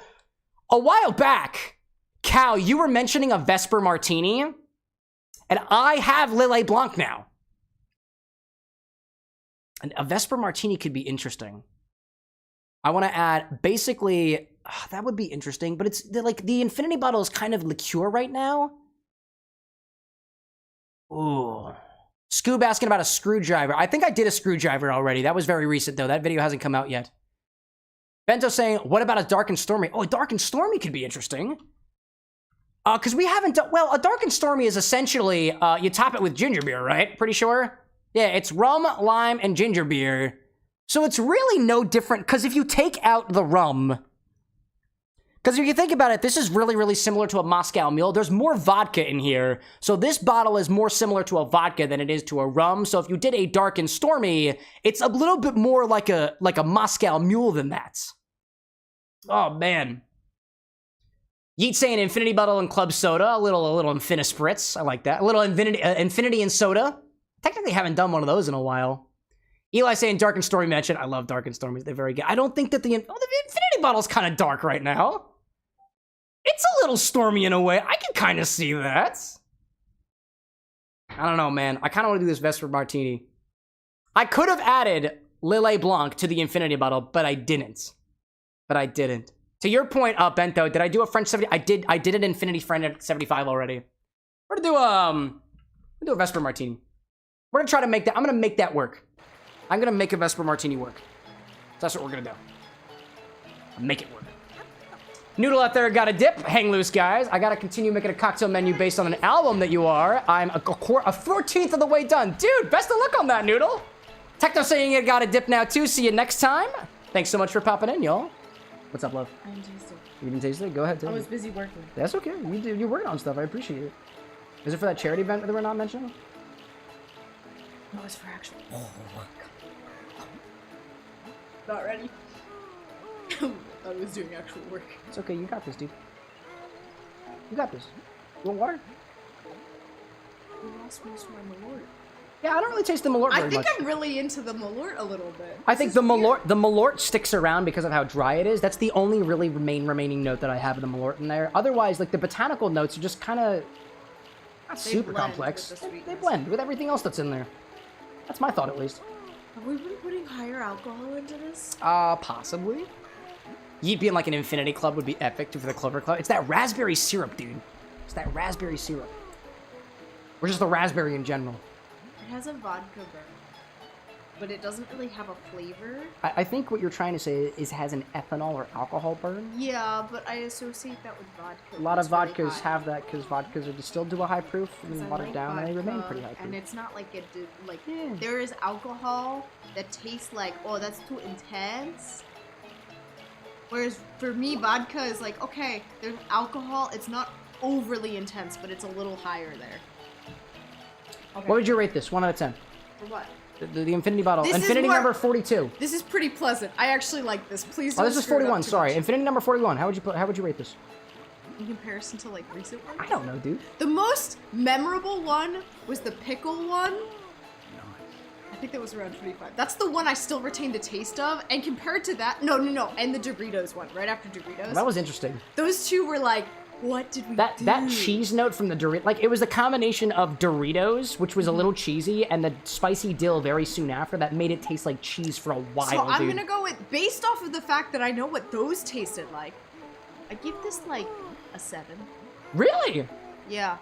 A while back, Cal, you were mentioning a Vesper Martini, and I have Lillet Blanc now. And a Vesper Martini could be interesting. I want to add, basically, that would be interesting, but it's like the Infinity bottle is kind of liqueur right now. Ooh. Scoob asking about a screwdriver. I think I did a screwdriver already. That was very recent, though. That video hasn't come out yet. Bento saying, what about a dark and stormy? Oh, a dark and stormy could be interesting. Because we haven't done... Well, a dark and stormy is essentially, you top it with ginger beer, right? Pretty sure? Yeah, it's rum, lime, and ginger beer. So it's really no different, because if you take out the rum... Because if you think about it, this is really, really similar to a Moscow Mule. There's more vodka in here. So this bottle is more similar to a vodka than it is to a rum. So if you did a dark and stormy, it's a little bit more like a Moscow Mule than that. Oh, man. Yeet saying infinity bottle and club soda. A little Infinispritz. I like that. A little infinity and soda. Technically haven't done one of those in a while. Eli saying dark and stormy mention. I love dark and stormy. They're very good. I don't think that the infinity bottle's kind of dark right now. It's a little stormy in a way. I can kind of see that. I don't know, man. I kind of want to do this Vesper Martini. I could have added Lillet Blanc to the infinity bottle, but I didn't. To your point, Bento, did I do a French 70? I did an Infinity Friend at 75 already. We're gonna do a Vesper Martini. We're gonna try to make that. I'm gonna make that work. I'm gonna make a Vesper Martini work. That's what we're gonna do. Make it work. Noodle out there got a dip. Hang loose, guys. I gotta continue making a cocktail menu based on an album that you are. I'm a 14th of the way done. Dude, best of luck on that, Noodle. Techno saying it got a dip now, too. See you next time. Thanks so much for popping in, y'all. What's up, love? I didn't taste it. You didn't taste it? Go ahead, I was busy working. That's okay. You're working on stuff. I appreciate it. Is it for that charity event that we're not mentioning? No, it's for actual. Not ready. I was doing actual work. It's okay. You got this, dude. You got this. You want water? I lost most of my Malört. Yeah, I don't really taste the Malört very much. I think I'm really into the Malört a little bit. I think the Malört sticks around because of how dry it is. That's the only really remaining note that I have of the Malört in there. Otherwise, like the botanical notes are just kind of not super complex. They blend with everything else that's in there. That's my thought, at least. Have we been putting higher alcohol into this? Possibly. Yeet being like an infinity club would be epic for the Clover Club. It's that raspberry syrup, dude. It's that raspberry syrup. Or just the raspberry in general. It has a vodka burn. but it doesn't really have a flavor. I think what you're trying to say is has an ethanol or alcohol burn. Yeah, but I associate that with vodka. A lot of It's really vodkas high. have that because vodkas are distilled to a high proof and 'Cause then I watered like down and they remain vodka, pretty high proof. And it's not like it did, like, Yeah. there is alcohol that tastes like, oh, that's too intense. Whereas for me, vodka is like, okay, there's alcohol, it's not overly intense, but it's a little higher there. Okay. What would you rate this? 1 out of 10. For what? The infinity bottle. This is Infinity more- number 42. This is pretty pleasant. I actually like this. Please Oh, don't this is screw it up 41. too Sorry, much. infinity number 41. How would you rate this? In comparison to like recent ones? I don't know, dude. The most memorable one was the pickle one. I think that was around 25. That's the one I still retain the taste of. And compared to that, no, and the Doritos one, right after Doritos. That was interesting. Those two were like, what did we do? That cheese note from the Doritos, like it was a combination of Doritos, which was a little cheesy, and the spicy dill very soon after that made it taste like cheese for a while, So I'm dude. gonna go with, based off of the fact that I know what those tasted like, I give this like a 7. Really? Yeah.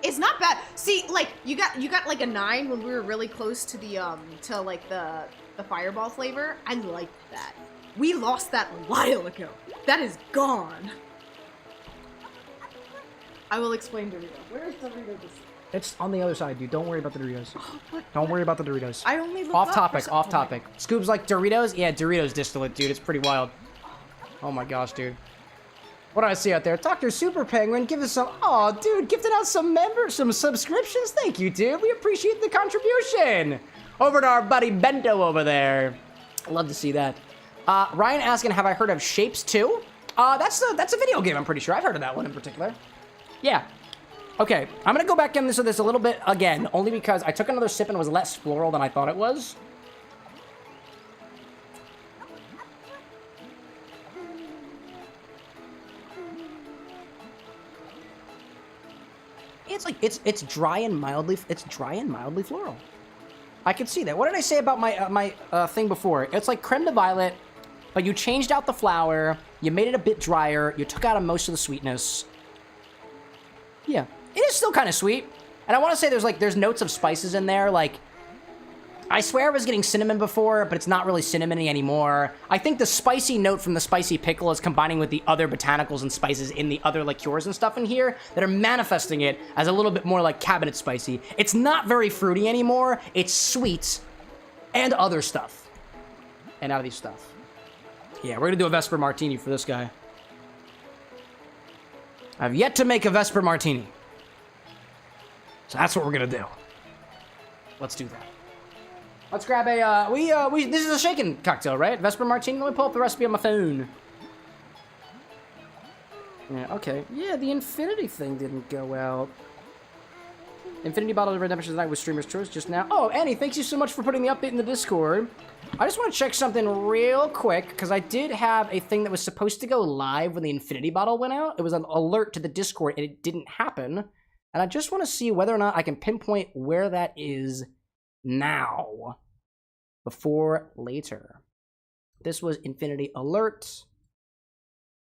It's not bad. See, like you got like a 9 when we were really close to the to like the fireball flavor. I liked that. We lost that a while ago. That is gone. I will explain Doritos. Where's Doritos? It's on the other side, dude. Don't worry about the Doritos. But Don't worry about the Doritos. I only looked Off up topic, for off some- oh my topic. Scoob's like Doritos? Yeah, Doritos distillate, dude. It's pretty wild. Oh my gosh, dude. What do I see out there? Dr. Super Penguin, give us some. Oh, dude, gifted out some subscriptions. Thank you, dude. We appreciate the contribution. Over to our buddy Bento over there. Love to see that. Ryan asking, have I heard of Shapes 2? That's a video game, I'm pretty sure. I've heard of that one in particular. Yeah. Okay, I'm gonna go back into this a little bit again, only because I took another sip and it was less floral than I thought it was. It's like it's dry and mildly floral. I can see that. What did I say about my thing before? It's like creme de violet, but you changed out the flour, you made it a bit drier, you took out most of the sweetness. Yeah, it is still kind of sweet, and I want to say there's notes of spices in there. Like, I swear I was getting cinnamon before, but it's not really cinnamony anymore. I think the spicy note from the spicy pickle is combining with the other botanicals and spices in the other liqueurs and stuff in here that are manifesting it as a little bit more like cabinet spicy. It's not very fruity anymore. It's sweet and other stuff. And out of these stuff. Yeah, we're gonna do a Vesper Martini for this guy. I've yet to make a Vesper Martini. So that's what we're gonna do. Let's do that. Let's grab a, this is a shaken cocktail, right? Vesper Martini, let me pull up the recipe on my phone. Yeah, okay. Yeah, the Infinity thing didn't go out. Infinity Bottle of Redemption tonight with Streamer's Choice just now. Oh, Annie, thanks you so much for putting the update in the Discord. I just want to check something real quick, because I did have a thing that was supposed to go live when the Infinity Bottle went out. It was an alert to the Discord, and it didn't happen. And I just want to see whether or not I can pinpoint where that is now before later. This was Infinity Alert.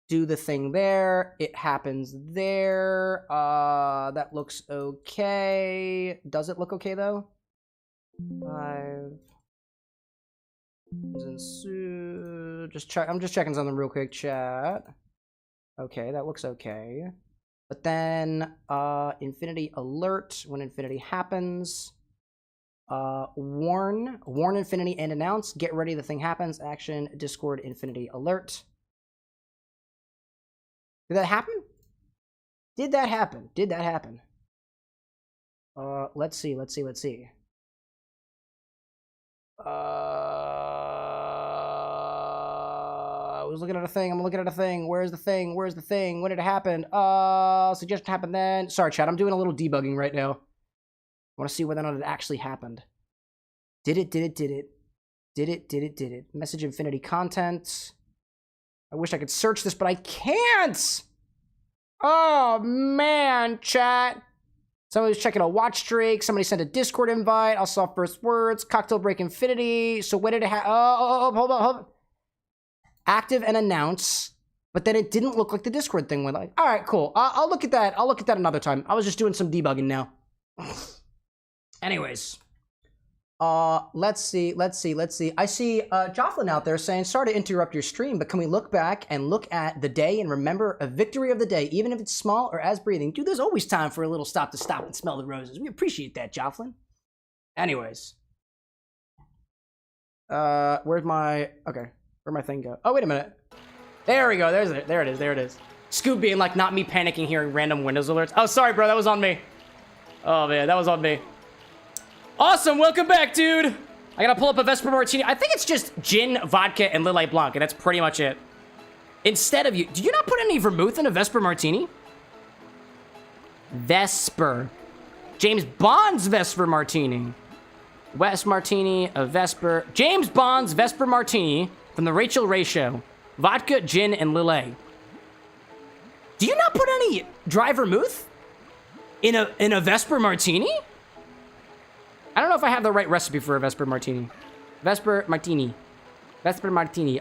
Do the thing there. It happens there. That looks okay. Does it look okay though? 5. Just check. I'm just checking something real quick, chat. Okay, that looks okay. But then Infinity Alert when Infinity happens. Warn Infinity and announce. Get ready, the thing happens. Action, Discord, Infinity Alert. Did that happen? Did that happen? Did that happen? Let's see. I was looking at a thing. I'm looking at a thing. Where's the thing? Where's the thing? When did it happen? Suggestion happened then. Sorry, chat. I'm doing a little debugging right now. I want to see whether or not it actually happened. Did it. Message Infinity content. I wish I could search this, but I can't! Oh, man, chat. Somebody's checking a watch streak. Somebody sent a Discord invite. I saw first words. Cocktail break Infinity. So when did it happen? Hold on. Active and announce. But then it didn't look like the Discord thing went like. All right, cool. I'll look at that. I'll look at that another time. I was just doing some debugging now. Anyways. Let's see. I see Jocelyn out there saying, sorry to interrupt your stream, but can we look back and look at the day and remember a victory of the day, even if it's small or as breathing? Dude, there's always time for a little stop to stop and smell the roses. We appreciate that, Jocelyn. Anyways. Where'd my thing go? Oh, wait a minute. There we go. There it is. Scoop being like, not me panicking hearing random Windows alerts. Oh, sorry, bro. That was on me. Oh, man. That was on me. Awesome, welcome back, dude. I gotta pull up a Vesper Martini. I think it's just gin, vodka, and Lillet Blanc, and that's pretty much it. Instead of do you not put any vermouth in a Vesper Martini? Vesper. James Bond's Vesper Martini. West Martini, a Vesper. James Bond's Vesper Martini from the Rachel Ray Show. Vodka, gin, and Lillet. Do you not put any dry vermouth in a Vesper Martini? I don't know if I have the right recipe for a Vesper Martini. Vesper Martini.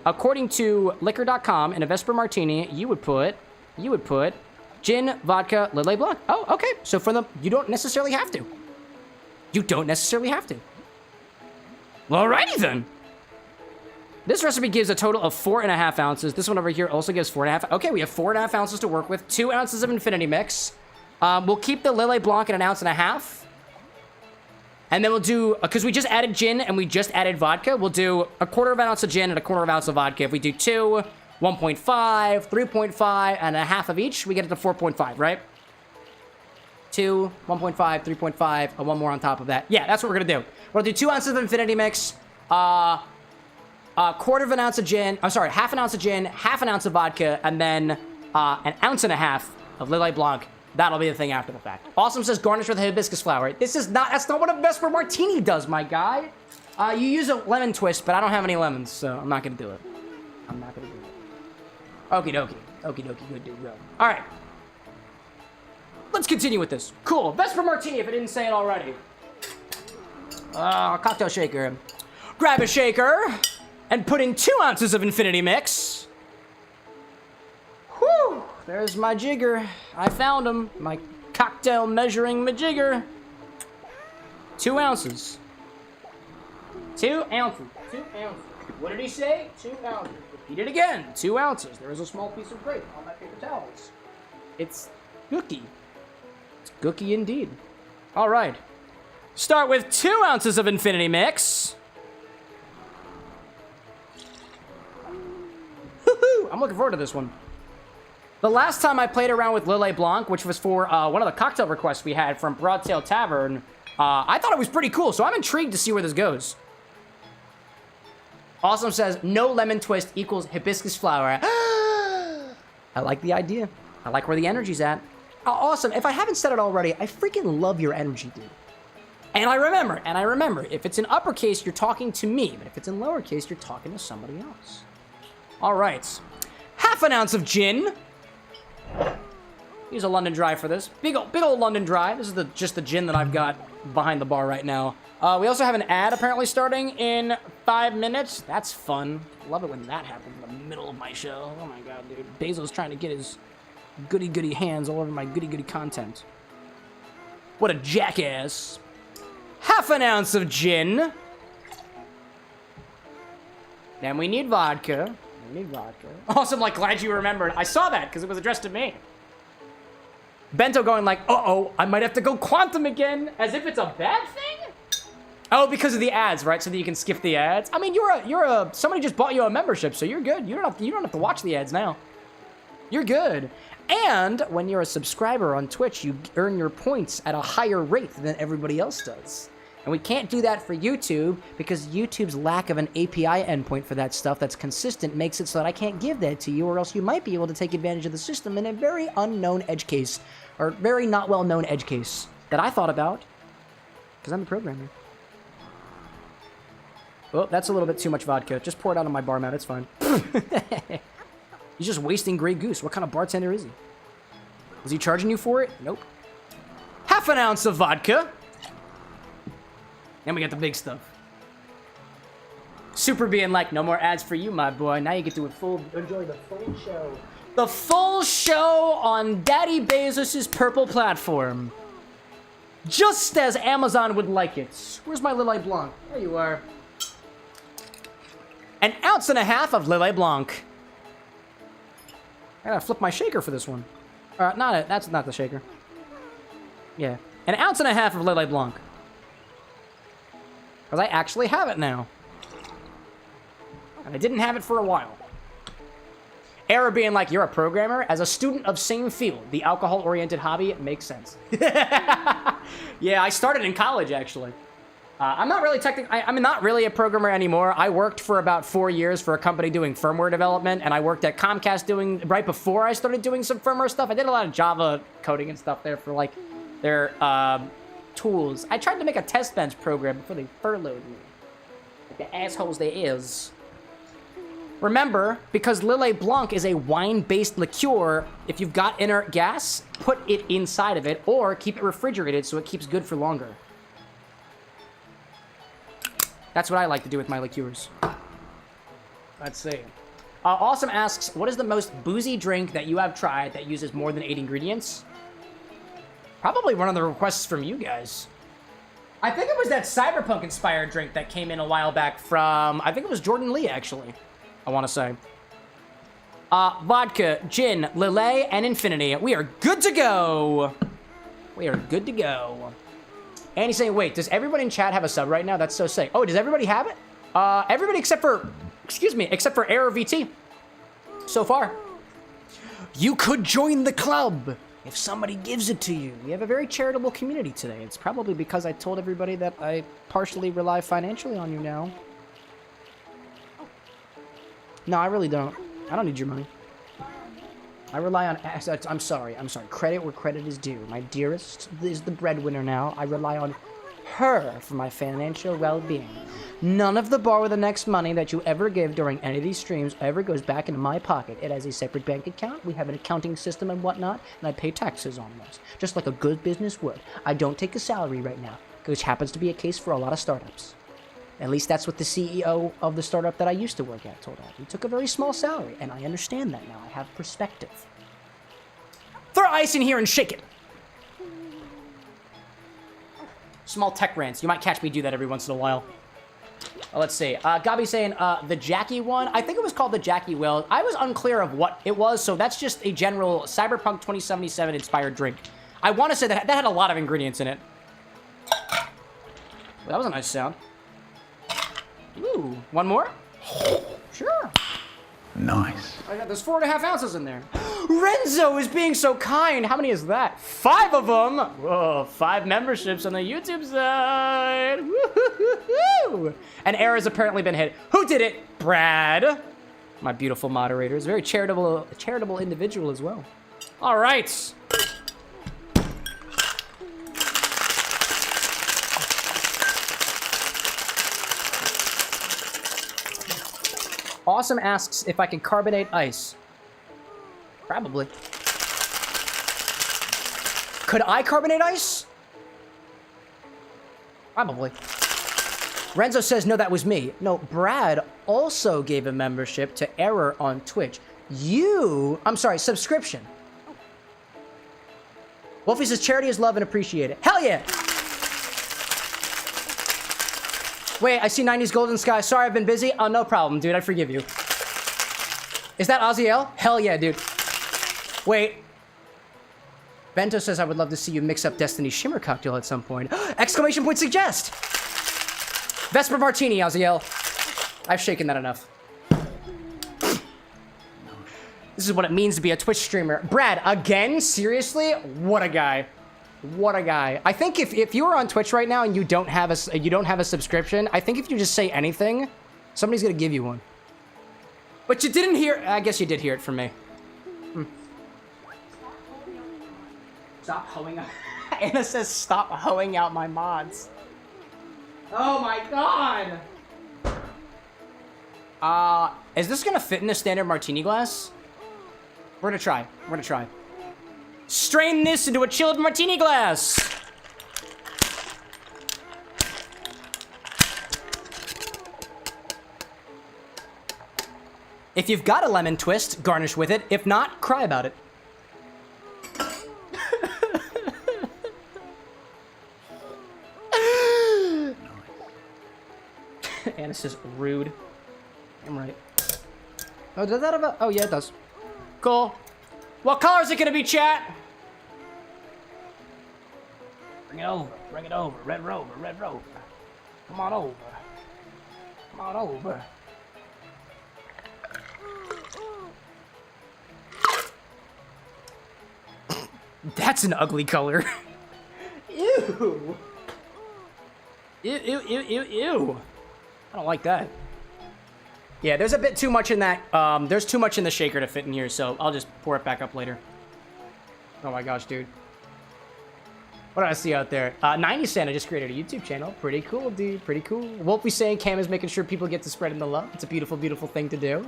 According to liquor.com, in a Vesper Martini, you would put gin, vodka, Lillet Blanc. Oh, okay. So you don't necessarily have to. Well, alrighty then. This recipe gives a total of 4.5 ounces. This one over here also gives 4.5. Okay, we have 4.5 ounces to work with. 2 ounces of Infinity Mix. We'll keep the Lillet Blanc at 1.5 ounces. And then we'll do, because we just added gin and we just added vodka, we'll do 1/4 ounce of gin and 1/4 ounce of vodka. If we do 2, 1.5, 3.5, and 1/2 of each, we get it to 4.5, right? 2, 1.5, 3.5, and one more on top of that. Yeah, that's what we're gonna do. We'll do 2 ounces of Infinity Mix, 1/4 ounce of gin, I'm sorry, 1/2 ounce of gin, 1/2 ounce of vodka, and then 1.5 ounces of Lillet Blanc. That'll be the thing after the fact. Awesome says garnish with hibiscus flower. That's not what a Vesper Martini does, my guy. You use a lemon twist, but I don't have any lemons, so I'm not gonna do it. Okie dokie, good dude, go. All right. Let's continue with this. Cool, Vesper Martini, if I didn't say it already. Cocktail shaker. Grab a shaker, and put in 2 ounces of Infinity Mix. Whew. There's my jigger. I found him. My cocktail measuring majigger. 2 ounces. 2 ounces. 2 ounces. What did he say? 2 ounces. Repeat it again. 2 ounces. There is a small piece of grape on my paper towels. It's gooky. It's gooky indeed. All right. Start with 2 ounces of Infinity Mix. Woohoo! I'm looking forward to this one. The last time I played around with Lillet Blanc, which was for one of the cocktail requests we had from Broadtail Tavern, I thought it was pretty cool, so I'm intrigued to see where this goes. Awesome says, no lemon twist equals hibiscus flower. I like the idea. I like where the energy's at. Awesome. If I haven't said it already, I freaking love your energy, dude. And I remember, if it's in uppercase, you're talking to me, but if it's in lowercase, you're talking to somebody else. All right. 1/2 ounce of gin. Use a London Dry for this. Big old London Dry. This is just the gin that I've got behind the bar right now. We also have an ad apparently starting in 5 minutes. That's fun. Love it when that happens in the middle of my show. Oh my god, dude. Basil's trying to get his goody hands all over my goody content. What a jackass. 1/2 ounce of gin. Then we need vodka. Awesome, like, glad you remembered. I saw that, because it was addressed to me. Bento going like, uh-oh, I might have to go quantum again, as if it's a bad thing? Oh, because of the ads, right? So that you can skip the ads? I mean, somebody just bought you a membership, so you're good. You don't have to watch the ads now. You're good. And when you're a subscriber on Twitch, you earn your points at a higher rate than everybody else does. And we can't do that for YouTube because YouTube's lack of an API endpoint for that stuff that's consistent makes it so that I can't give that to you, or else you might be able to take advantage of the system in a very unknown edge case, or very not well-known edge case that I thought about because I'm the programmer. Oh, that's a little bit too much vodka. Just pour it out on my bar mat. It's fine. He's just wasting Grey Goose. What kind of bartender is he? Was he charging you for it? Nope. 1/2 ounce of vodka. And we got the big stuff. Super being like, no more ads for you, my boy. Now you get to enjoy the full show. The full show on Daddy Bezos' purple platform. Just as Amazon would like it. Where's my Lillet Blanc? There you are. An ounce and a half of Lillet Blanc. I gotta flip my shaker for this one. That's not the shaker. Yeah. An ounce and a half of Lillet Blanc. Because I actually have it now. And I didn't have it for a while. Error being like, you're a programmer? As a student of same field, the alcohol-oriented hobby makes sense. Yeah, I started in college, actually. I'm not really I'm not really a programmer anymore. I worked for about 4 years for a company doing firmware development, and I worked at Comcast right before I started doing some firmware stuff. I did a lot of Java coding and stuff there for, like, their tools. I tried to make a test bench program before they furloughed me. Like the assholes they is. Remember, because Lillet Blanc is a wine-based liqueur, if you've got inert gas, put it inside of it, or keep it refrigerated so it keeps good for longer. That's what I like to do with my liqueurs. Let's see. Awesome asks, what is the most boozy drink that you have tried that uses more than 8 ingredients? Probably one of the requests from you guys. I think it was that cyberpunk-inspired drink that came in a while back from... I think it was Jordan Lee, actually. I want to say. Vodka, gin, Lillet, and Infinity. We are good to go. We are good to go. And he's saying, wait, does everybody in chat have a sub right now? That's so sick. Oh, does everybody have it? Everybody except for, except for Error VT. So far. You could join the club if somebody gives it to you. We have a very charitable community today. It's probably because I told everybody that I partially rely financially on you now. No, I really don't. I don't need your money. I rely on... I'm sorry. Credit where credit is due. My dearest is the breadwinner now. I rely on her for my financial well-being. None of the borrow the next money that you ever give during any of these streams ever goes back into my pocket. It has a separate bank account. We have an accounting system and whatnot, and I pay taxes on those, just like a good business would. I don't take a salary right now, which happens to be a case for a lot of startups. At least that's what the CEO of the startup that I used to work at told us. He took a very small salary, and I understand that now. I have perspective. Throw ice in here and shake it. Small tech rants. You might catch me do that every once in a while. Let's see. Gabi saying the Jackie one. I think it was called the Jackie Will. I was unclear of what it was, so that's just a general Cyberpunk 2077 inspired drink. I want to say that had a lot of ingredients in it. Well, that was a nice sound. Ooh, one more? Sure. Nice. I got there's 4.5 ounces in there. Renzo is being so kind. How many is that? 5 of them. Whoa, 5 memberships on the YouTube side. Woo-hoo-hoo-hoo. An error has apparently been hit. Who did it? Brad. My beautiful moderator is a very charitable individual as well. All right. Awesome asks if I can carbonate ice. Probably. Could I carbonate ice? Probably. Renzo says, no, that was me. No, Brad also gave a membership to Error on Twitch. I'm sorry, subscription. Wolfie says, charity is love and appreciate it. Hell yeah! Wait, I see 90s Golden Sky. Sorry, I've been busy. Oh, no problem, dude. I forgive you. Is that Oziel? Hell yeah, dude. Wait. Bento says, I would love to see you mix up Destiny's Shimmer cocktail at some point. Exclamation point suggest! Vesper Martini, Oziel. I've shaken that enough. This is what it means to be a Twitch streamer. Brad, again? Seriously? What a guy. What a guy. I think if you are on Twitch right now and you don't have a subscription, I think if you just say anything, somebody's gonna give you one. But you didn't hear... I guess you did hear it from me. Stop hoeing out... Anna says stop hoeing out my mods. Oh my god! Is this gonna fit in a standard martini glass? We're gonna try. We're gonna try. Strain this into a chilled martini glass. If you've got a lemon twist, garnish with it. If not, cry about it. Anna says rude. I'm right. Oh, does that have a... Oh, yeah, it does. Cool. What color is it gonna be, chat? Bring it over. Bring it over. Red Rover. Red Rover. Come on over. Come on over. That's an ugly color. Ew. Ew, ew, ew, ew, ew. I don't like that. Yeah, there's a bit too much in that. There's too much in the shaker to fit in here, so I'll just pour it back up later. Oh my gosh, dude. What do I see out there? 90 Santa just created a YouTube channel. Pretty cool, dude. Pretty cool. Wolfie saying Cam is making sure people get to spread in the love. It's a beautiful, beautiful thing to do.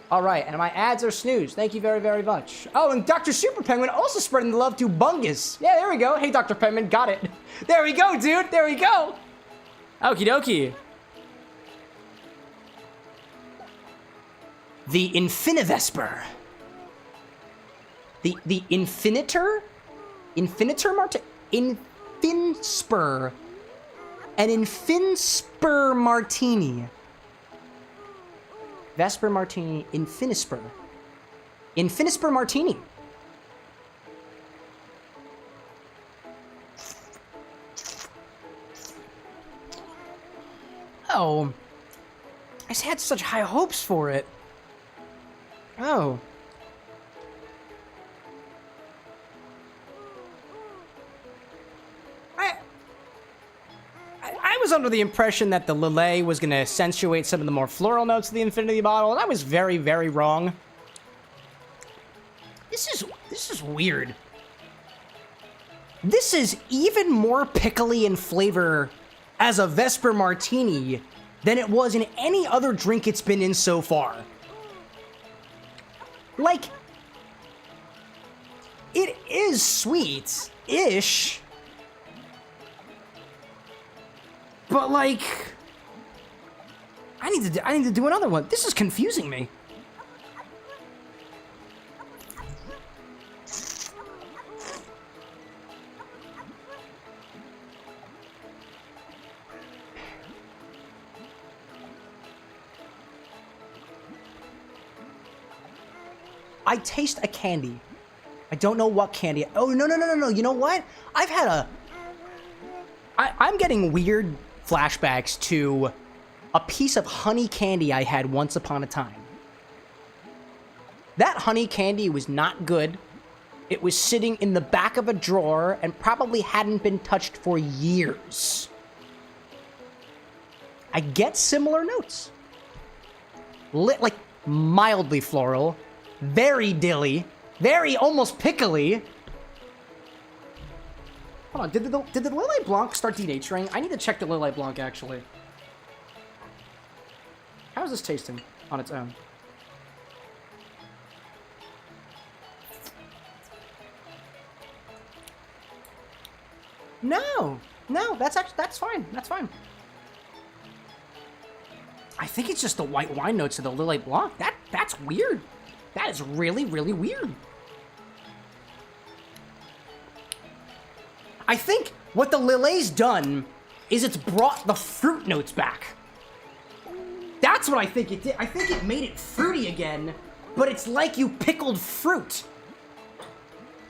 All right, and my ads are snooze. Thank you very, very much. Oh, and Dr. Super Penguin also spreading the love to Bungus. Yeah, there we go. Hey, Dr. Penguin, got it. There we go, dude. There we go. Okie dokie. The Infinivesper. The Infinitor? Infinitor Martini? Infinspur. An Infinspur Martini. Vesper Martini, Infinispur. Infinispur Martini. Oh. I just had such high hopes for it. Oh. I was under the impression that the Lillet was going to accentuate some of the more floral notes of the Infinity bottle, and I was very, very wrong. This is weird. This is even more pickly in flavor as a Vesper Martini than it was in any other drink it's been in so far. Like, it is sweet-ish, but like, I need to do another one. This is confusing me. I taste a candy. I don't know what candy. Oh, no. You know what? I'm getting weird flashbacks to a piece of honey candy I had once upon a time. That honey candy was not good. It was sitting in the back of a drawer and probably hadn't been touched for years. I get similar notes. Like mildly floral. Very dilly, very almost pickly. Hold on, did the Lillet Blanc start denaturing? I need to check the Lillet Blanc, actually. How is this tasting on its own? No, that's fine, that's fine. I think it's just the white wine notes of the Lillet Blanc. That's weird. That is really, really weird. I think what the Lillet's done is it's brought the fruit notes back. That's what I think it did. I think it made it fruity again, but it's like you pickled fruit.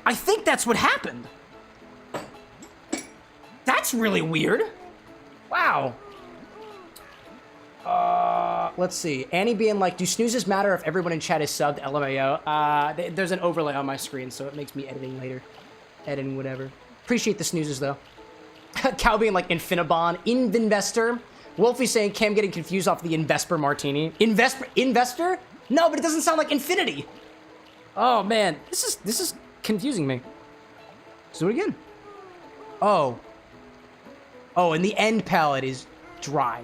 I think that's what happened. That's really weird. Wow. Let's see. Annie being like, do snoozes matter if everyone in chat is subbed? LMAO. There's an overlay on my screen, so it makes me editing later. Editing whatever. Appreciate the snoozes, though. Cow being like, Infinibon. Investor. Wolfie saying, Cam getting confused off the Investor Martini. Investor? No, but it doesn't sound like infinity. Oh, man. This is confusing me. Let's do it again. Oh. Oh, and the end palate is dry.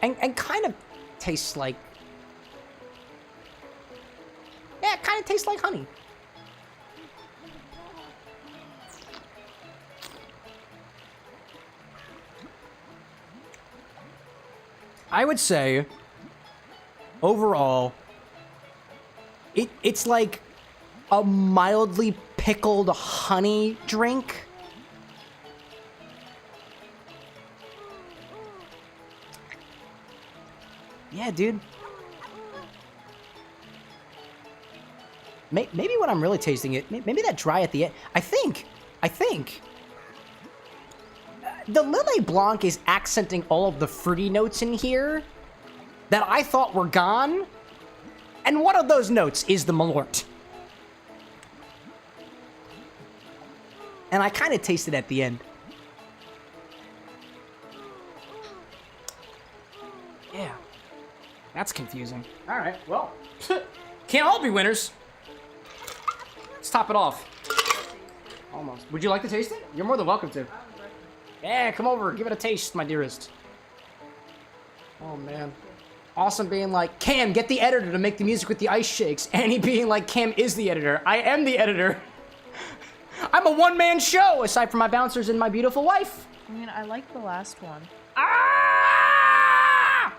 And kind of tastes like... Yeah, it kind of tastes like honey. I would say, overall, it's like a mildly pickled honey drink. Yeah, dude. Maybe when I'm really tasting it, maybe that dry at the end. I think the Lillet Blanc is accenting all of the fruity notes in here that I thought were gone. And one of those notes is the Malört. And I kind of taste it at the end. Yeah. That's confusing. All right, well, can't all be winners. Let's top it off. Almost. Would you like to taste it? You're more than welcome to. Yeah, come over, give it a taste, my dearest. Oh, man. Awesome being like, Cam, get the editor to make the music with the ice shakes. Annie being like, Cam is the editor. I am the editor. I'm a one-man show, aside from my bouncers and my beautiful wife. I mean, I like the last one. Ah!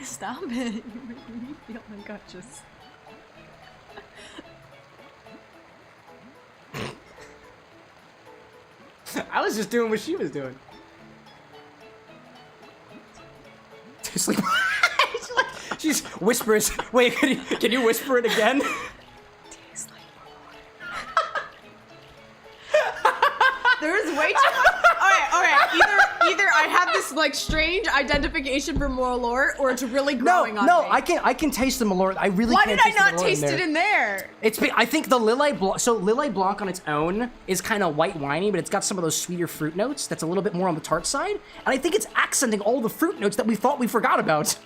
Stop it. You make me feel unconscious. I was just doing what she was doing. She's like, she's whispers. Wait, can you whisper it again? Tastes like There's way too much. Alright. Either I have this like strange identification for Malört, or it's really growing on me. No, I can taste the Malört. I really Why can't did I taste the not Malört taste it in there? I think the Lillet Blanc, so Lillet Blanc on its own is kind of white winey, but it's got some of those sweeter fruit notes that's a little bit more on the tart side. And I think it's accenting all the fruit notes that we thought we forgot about.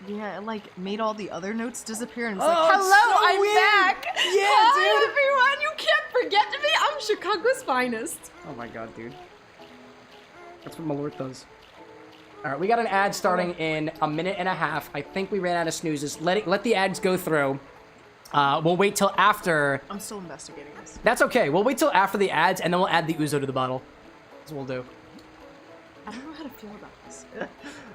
Yeah, it like made all the other notes disappear, and it's Oh, like, it's hello, so I'm weird. back. Yeah, Hi, dude. everyone. You can't forget me. I'm Chicago's finest. Oh my god, dude. That's what Malört does. Alright, we got an ad starting in a minute and a half. I think we ran out of snoozes. Let the ads go through. We'll wait till after. I'm still investigating this. That's okay. We'll wait till after the ads, and then we'll add the ouzo to the bottle. That's what we'll do. I don't know how to feel about this.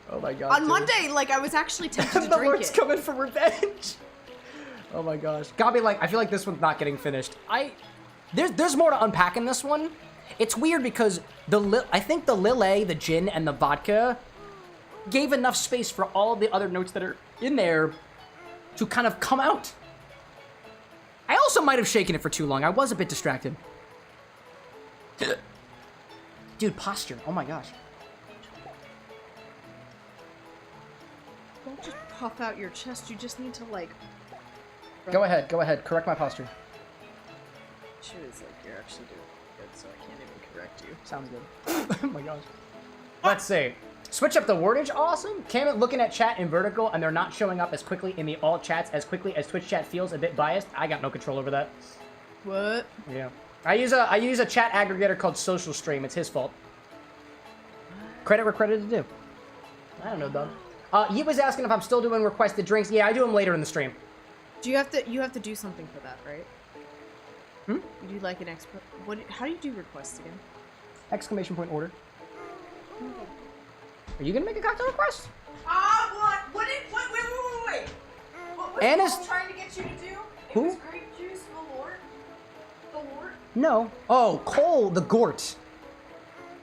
Oh my god, On dude. Monday, like, I was actually tempted to drink Malert's it. coming for revenge. Oh my gosh. Gabi, like, I feel like this one's not getting finished. There's more to unpack in this one. It's weird because I think the Lillet, the gin, and the vodka gave enough space for all the other notes that are in there to kind of come out. I also might have shaken it for too long. I was a bit distracted. Dude, posture. Oh my gosh. Don't just puff out your chest. You just need to, like... Go ahead. Correct my posture. Shoot, it's like you're actually doing good, so I can't even correct you. Sounds good. Oh my gosh. Let's see. Switch up the wordage. Awesome. Cam looking at chat in vertical, and they're not showing up as quickly in the all chats as quickly as Twitch chat feels a bit biased. I got no control over that. What? Yeah. I use a chat aggregator called Social Stream. It's his fault. Credit where credit is due. I don't know, dog. He was asking if I'm still doing requested drinks. Yeah, I do them later in the stream. Do you have to do something for that, right? Hmm? You do like an expert. How do you do requests again? Exclamation point order. Are you gonna make a cocktail request? Wait. What was Anna's- Cole trying to get you to do? Who? It was grape juice, Malört. No. Oh, Cole, the Gort.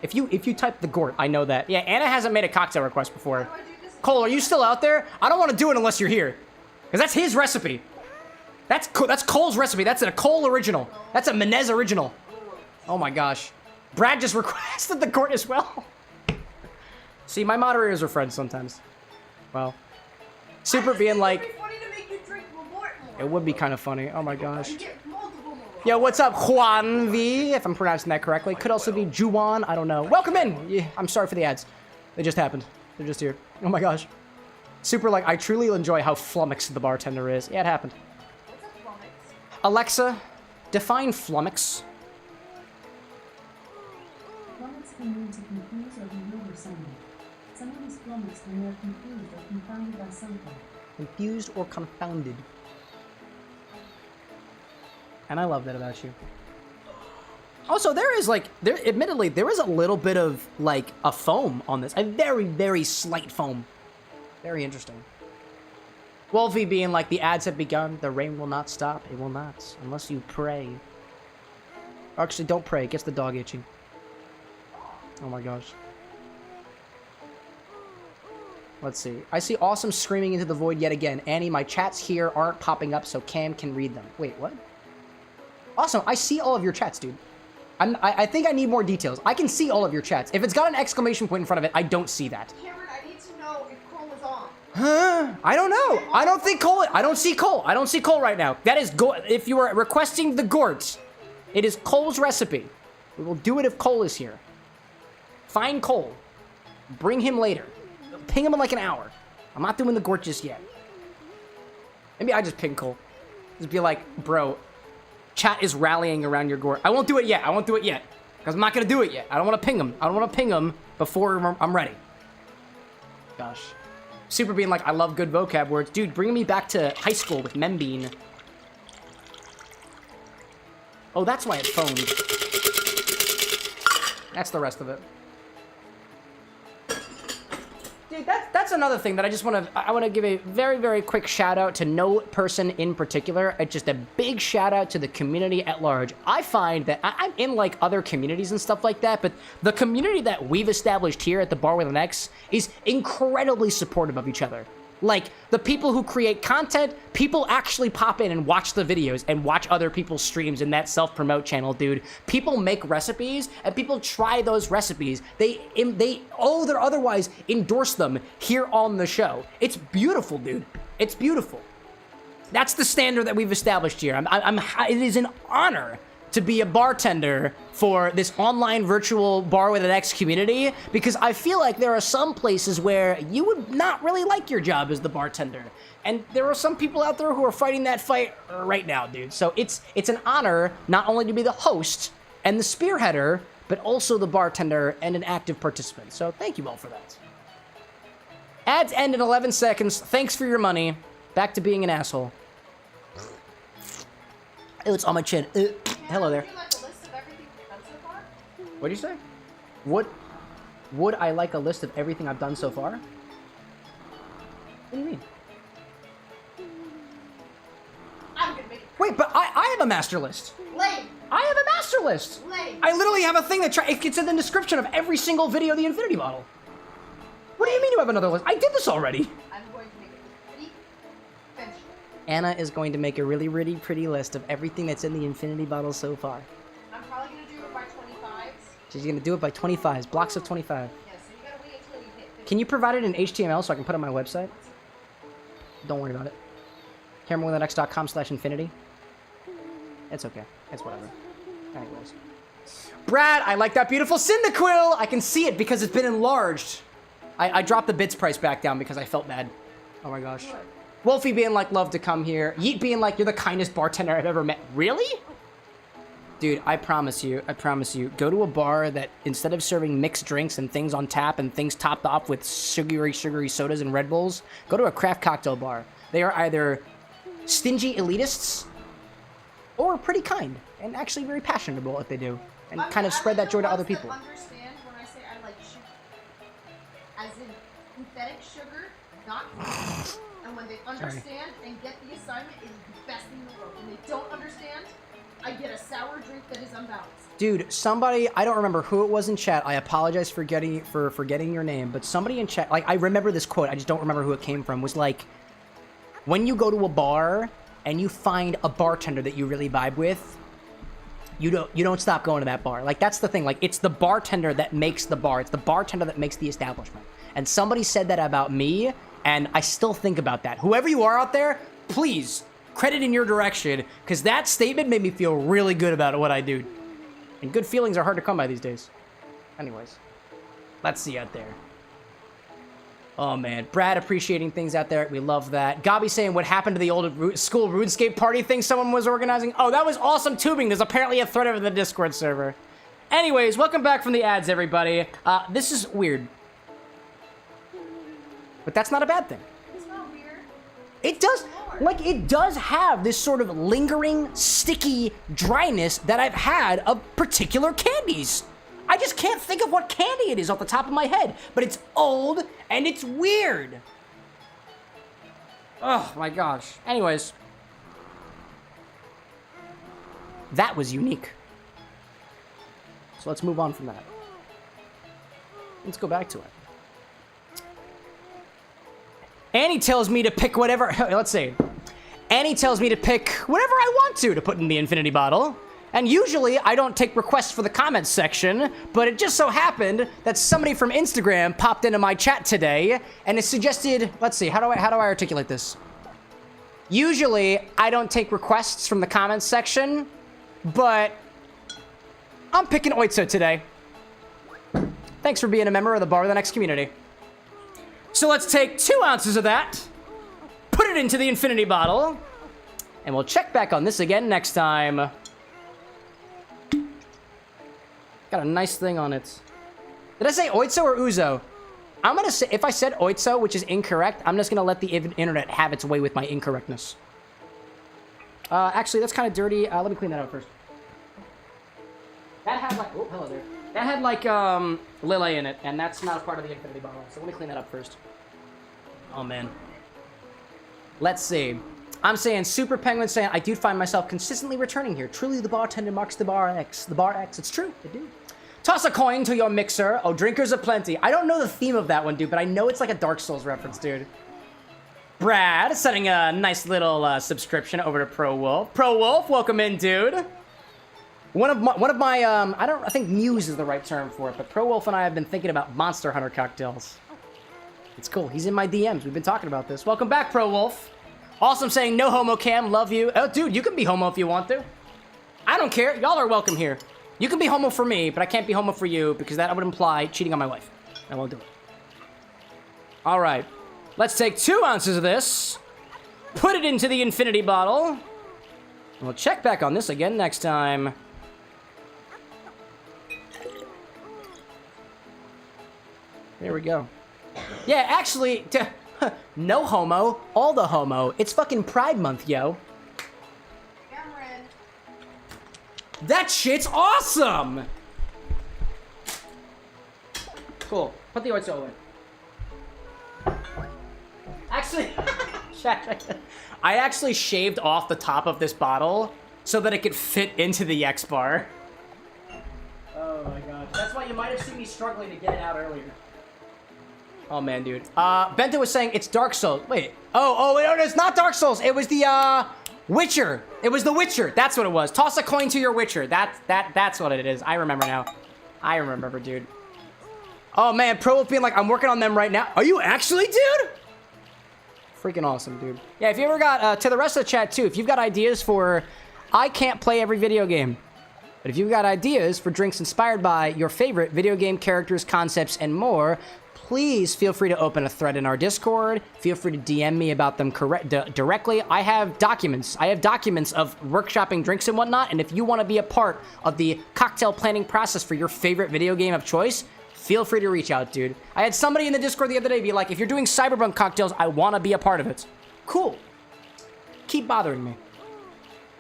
If you type the Gort, I know that. Yeah, Anna hasn't made a cocktail request before. How do I do this? Cole, are you still out there? I don't want to do it unless you're here. Because that's his recipe. That's Cole's recipe. That's a Cole original. That's a Menez original. Oh my gosh. Brad just requested the Gort as well. See, my moderators are friends sometimes. Well, Super being like, It'd be funny to make you drink Malört more. it would be kind of funny. Oh my gosh. You get multiple Malört. Yo, what's up, Juan V? If I'm pronouncing that correctly. Could also be Juwan. I don't know. Welcome in. Yeah, I'm sorry for the ads. They just happened. They're just here. Oh my gosh. Super like, I truly enjoy how flummoxed the bartender is. Yeah, it happened. What's a flummox? Alexa, define flummox. Flummox can mean to confuse or bewilder someone. Someone is flummoxed when they are confused or confounded by something. Confused or confounded. And I love that about you. Also, admittedly, there is a little bit of, like, a foam on this. A very, very slight foam. Very interesting. Wolfie being like, the ads have begun. The rain will not stop. It will not. Unless you pray. Actually, don't pray. It gets the dog itching. Oh my gosh. Let's see. I see Awesome screaming into the void yet again. Annie, my chats here aren't popping up so Cam can read them. Wait, what? Awesome. I see all of your chats, dude. I think I need more details. I can see all of your chats. If it's got an exclamation point in front of it, I don't see that. Cameron, I need to know if Cole is on. Huh? I don't know. I don't think Cole. I don't see Cole. I don't see Cole right now. That is if you are requesting the Gort, it is Cole's recipe. We will do it if Cole is here. Find Cole. Bring him later. Ping him in like an hour. I'm not doing the Gort just yet. Maybe I just ping Cole. Just be like, bro, chat is rallying around your Gort. I won't do it yet. I won't do it yet. Because I'm not going to do it yet. I don't want to ping him. I don't want to ping him before I'm ready. Gosh. Super being like, I love good vocab words. Dude, bring me back to high school with Membean. Oh, that's why it phoned. That's the rest of it. Dude, that's another thing that I want to give a very, very quick shout out to no person in particular. Just a big shout out to the community at large. I find that I'm in like other communities and stuff like that, but the community that we've established here at the Bar with an X is incredibly supportive of each other. Like, the people who create content, people actually pop in and watch the videos and watch other people's streams in that self-promote channel, dude. People make recipes, and people try those recipes. They otherwise endorse them here on the show. It's beautiful, dude. It's beautiful. That's the standard that we've established here. It is an honor to be a bartender for this online virtual Bar with an X community, because I feel like there are some places where you would not really like your job as the bartender. And there are some people out there who are fighting that fight right now, dude. So it's an honor not only to be the host and the spearheader, but also the bartender and an active participant. So thank you all for that. Ads end in 11 seconds. Thanks for your money. Back to being an asshole. Oh, it's on my chin. Hello there. What did you say? Would I like a list of everything I've done so far? What do you mean? I'm gonna make it. Wait, but I have a master list. Lame. I have a master list. Lame. I literally have a thing that it's in the description of every single video of the Infinity Bottle. What do you mean you have another list? I did this already. I'm going to make it pretty. Finish. Anna is going to make a really, really pretty list of everything that's in the Infinity Bottle so far. I'm probably gonna do it by 25s. She's going to do it by 25s, blocks of 25. Yeah, so you gotta wait until you hit 50. Can you provide it in HTML so I can put it on my website? Don't worry about it. CameroxnWithAnX.com/infinity. It's okay. It's whatever. Anyways. Brad, I like that beautiful Cyndaquil! I can see it because it's been enlarged. I dropped the bits price back down because I felt bad. Oh my gosh. Wolfie being like, love to come here. Yeet being like, you're the kindest bartender I've ever met. Really? Dude, I promise you, go to a bar that instead of serving mixed drinks and things on tap and things topped off with sugary sodas and Red Bulls, go to a craft cocktail bar. They are either stingy elitists or pretty kind and actually very passionate about what they do and kind of spread that joy to other people. Understand when I say I like sugar, as in synthetic sugar, not. And when they understand and get the assignment, it is the best thing in the world. When they don't understand, I get a sour drink that is unbalanced. Dude, somebody, I don't remember who it was in chat. I apologize for forgetting your name, but somebody in chat, like, I remember this quote, I just don't remember who it came from, was like, when you go to a bar and you find a bartender that you really vibe with, you don't stop going to that bar. Like, that's the thing. Like, it's the bartender that makes the bar. It's the bartender that makes the establishment. And somebody said that about me, and I still think about that. Whoever you are out there, please, credit in your direction, because that statement made me feel really good about what I do. And good feelings are hard to come by these days. Anyways, let's see out there. Oh, man. Brad appreciating things out there. We love that. Gabi saying, what happened to the old school RuneScape party thing someone was organizing? Oh, that was awesome tubing. There's apparently a thread over the Discord server. Anyways, welcome back from the ads, everybody. This is weird. But that's not a bad thing. It's not weird. It does, like, it does have this sort of lingering, sticky dryness that I've had of particular candies. I just can't think of what candy it is off the top of my head, but it's old and it's weird. Oh my gosh. Anyways. That was unique. So let's move on from that. Let's go back to it. Annie tells me to pick whatever... Let's see. Annie tells me to pick whatever I want to put in the infinity bottle. And usually I don't take requests for the comments section, but it just so happened that somebody from Instagram popped into my chat today and it suggested... Let's see, how do I articulate this? Usually I don't take requests from the comments section, but I'm picking Oitzo today. Thanks for being a member of the CameroxnWithAnX community. So let's take 2 ounces of that, put it into the infinity bottle, and we'll check back on this again next time. Got a nice thing on it. Did I say Oitzo or Uzo? I'm gonna say, if I said Oitzo, which is incorrect, I'm just gonna let the internet have its way with my incorrectness. Actually, that's kind of dirty. Let me clean that up first. That had like, oh, hello there. That had like, Lille in it, and that's not a part of the infinity bottle. So let me clean that up first. Oh, man. Let's see. I'm saying Super Penguin saying, I do find myself consistently returning here. Truly, the bartender marks the bar X. The bar X. It's true. I do. Toss a coin to your mixer. Oh, drinkers aplenty. I don't know the theme of that one, dude, but I know it's like a Dark Souls reference, dude. Brad sending a nice little subscription over to Pro Wolf. Pro Wolf, welcome in, dude. One of my I think muse is the right term for it, but Pro Wolf and I have been thinking about Monster Hunter cocktails. It's cool. He's in my DMs. We've been talking about this. Welcome back, Pro Wolf. Awesome saying no homo cam. Love you. Oh, dude, you can be homo if you want to. I don't care. Y'all are welcome here. You can be homo for me, but I can't be homo for you because that would imply cheating on my wife. I won't do it. All right. Let's take 2 ounces of this. Put it into the infinity bottle. And we'll check back on this again next time. There we go. Yeah, actually, no homo, all the homo. It's fucking Pride Month, yo. Cameron. That shit's awesome! Cool. Put the Oitzo away. Actually, I actually shaved off the top of this bottle so that it could fit into the X bar. Oh my god. That's why you might have seen me struggling to get it out earlier. Oh man, dude. Bento was saying it's Dark Souls. Wait. Oh, wait, no, it's not Dark Souls. It was the, Witcher. It was the Witcher. That's what it was. Toss a coin to your Witcher. That's what it is. I remember now. I remember, dude. Oh man, Pro Wolf being like, I'm working on them right now. Are you actually, dude? Freaking awesome, dude. Yeah, if you ever got, to the rest of the chat too, if you've got ideas for, I can't play every video game, but if you've got ideas for drinks inspired by your favorite video game characters, concepts, and more, please feel free to open a thread in our Discord. Feel free to DM me about them directly. I have documents. I have documents of workshopping drinks and whatnot, and if you want to be a part of the cocktail planning process for your favorite video game of choice, feel free to reach out, dude. I had somebody in the Discord the other day be like, if you're doing Cyberpunk cocktails, I want to be a part of it. Cool. Keep bothering me.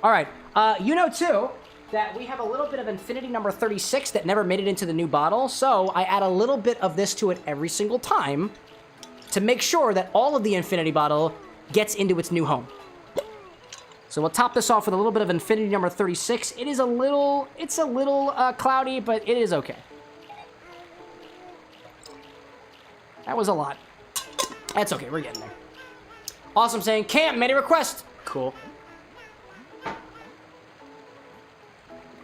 All right. You know, too, that we have a little bit of Infinity number 36 that never made it into the new bottle, so I add a little bit of this to it every single time to make sure that all of the Infinity bottle gets into its new home. So we'll top this off with a little bit of Infinity number 36. It's a little cloudy, but it is okay. That was a lot. That's okay, we're getting there. Awesome saying, Camp made a request. Cool.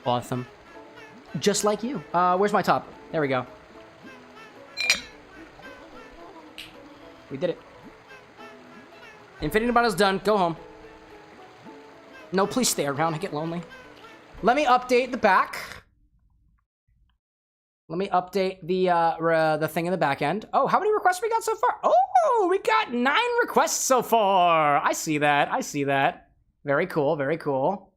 Awesome. Just like you. Where's my top? There we go. We did it. Infinity bottle's done. Go home. No, please stay around. I get lonely. Let me update the back. Let me update the thing in the back end. Oh, how many requests we got so far? Oh, we got 9 requests so far. I see that. I see that. Very cool. Very cool.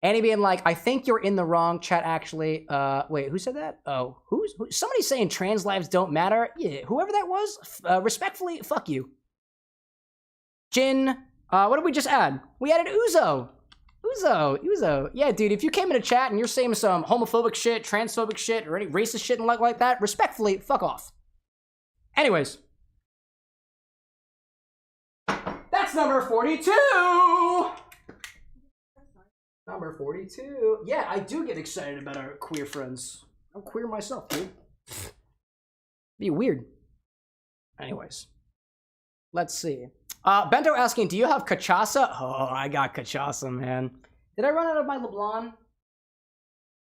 Annie being like, I think you're in the wrong chat, actually. Wait, who said that? Oh, somebody's saying trans lives don't matter. Yeah, whoever that was, respectfully, fuck you. Jin, what did we just add? We added Uzo. Uzo. Yeah, dude, if you came into chat and you're saying some homophobic shit, transphobic shit, or any racist shit and like that, respectfully, fuck off. Anyways. That's number 42! Number 42. Yeah, I do get excited about our queer friends. I'm queer myself, dude. Be weird. Anyways. Let's see. Bento asking, do you have cachaça? Oh, I got cachaça, man. Did I run out of my LeBlanc?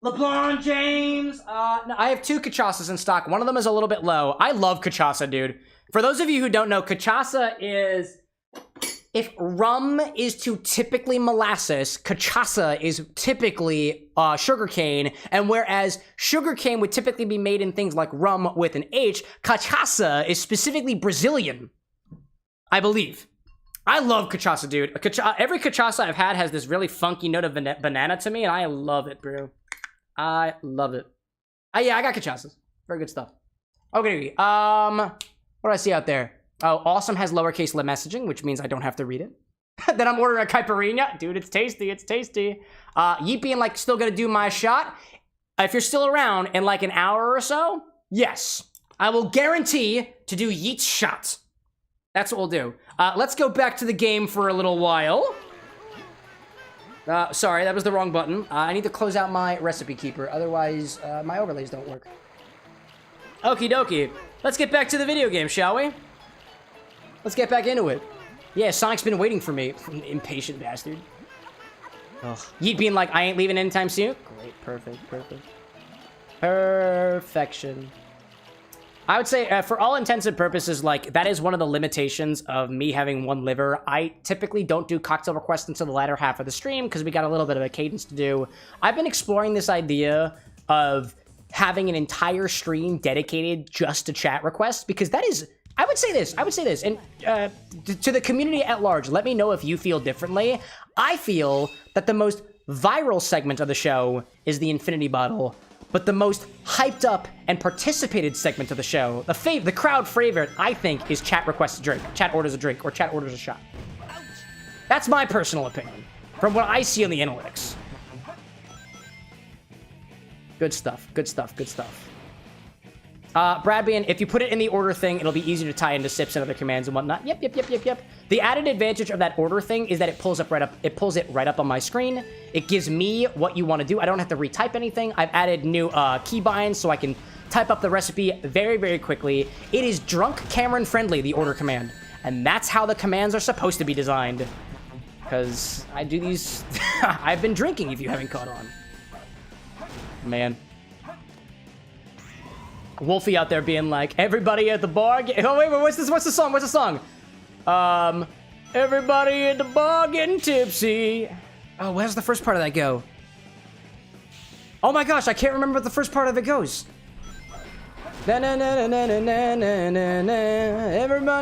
LeBlanc James! No, I have 2 cachaças in stock. One of them is a little bit low. I love cachaça, dude. For those of you who don't know, cachaça is... If rum is to typically molasses, cachaça is typically sugarcane, and whereas sugarcane would typically be made in things like rum with an H, cachaça is specifically Brazilian, I believe. I love cachaça, dude. Every cachaça I've had has this really funky note of banana to me, and I love it, bro. I love it. Yeah, I got cachaças. Very good stuff. Okay, what do I see out there? Oh, Awesome has lowercase messaging, which means I don't have to read it. Then I'm ordering a caipirinha. Dude, it's tasty, it's tasty. Yeet being like, still gonna do my shot. If you're still around in like an hour or so, yes. I will guarantee to do Yeet's shot. That's what we'll do. Let's go back to the game for a little while. Sorry, that was the wrong button. I need to close out my recipe keeper, otherwise my overlays don't work. Okie dokie. Let's get back to the video game, shall we? Let's get back into it. Yeah, Sonic's been waiting for me. Impatient bastard. Ugh. Yeet being like, I ain't leaving anytime soon. Great, perfect, perfect. Perfection. I would say, for all intents and purposes, like, that is one of the limitations of me having one liver. I typically don't do cocktail requests until the latter half of the stream, because we got a little bit of a cadence to do. I've been exploring this idea of having an entire stream dedicated just to chat requests, because that is... I would say this, and to the community at large, let me know if you feel differently. I feel that the most viral segment of the show is the Infinity Bottle, but the most hyped up and participated segment of the show, the crowd favorite, I think, is chat requests a drink, chat orders a drink, or chat orders a shot. That's my personal opinion, from what I see on the analytics. Good stuff, good stuff, good stuff. Bradbian, if you put it in the order thing, it'll be easier to tie into sips and other commands and whatnot. Yep. The added advantage of that order thing is that it pulls it right up on my screen. It gives me what you want to do. I don't have to retype anything. I've added new keybinds so I can type up the recipe very, very quickly. It is drunk Cameron friendly, the order command. And that's how the commands are supposed to be designed. Because I do these... I've been drinking, if you haven't caught on. Man. Wolfie out there being like, everybody at the bar oh, wait, what's the song? Everybody at the bar getting tipsy. Oh, where's the first part of that go? Oh my gosh, I can't remember what the first part of it goes. Everybody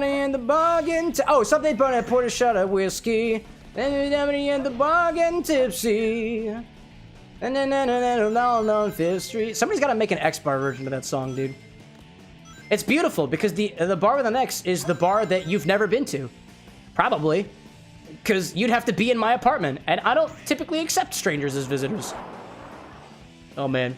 in the bar getting oh, something but I poured a shot of whiskey. Everybody in the bar getting tipsy. And then on Fifth Street. Somebody's got to make an X bar version of that song, dude. It's beautiful because the bar with an X is the bar that you've never been to, probably, because you'd have to be in my apartment, and I don't typically accept strangers as visitors. Oh man.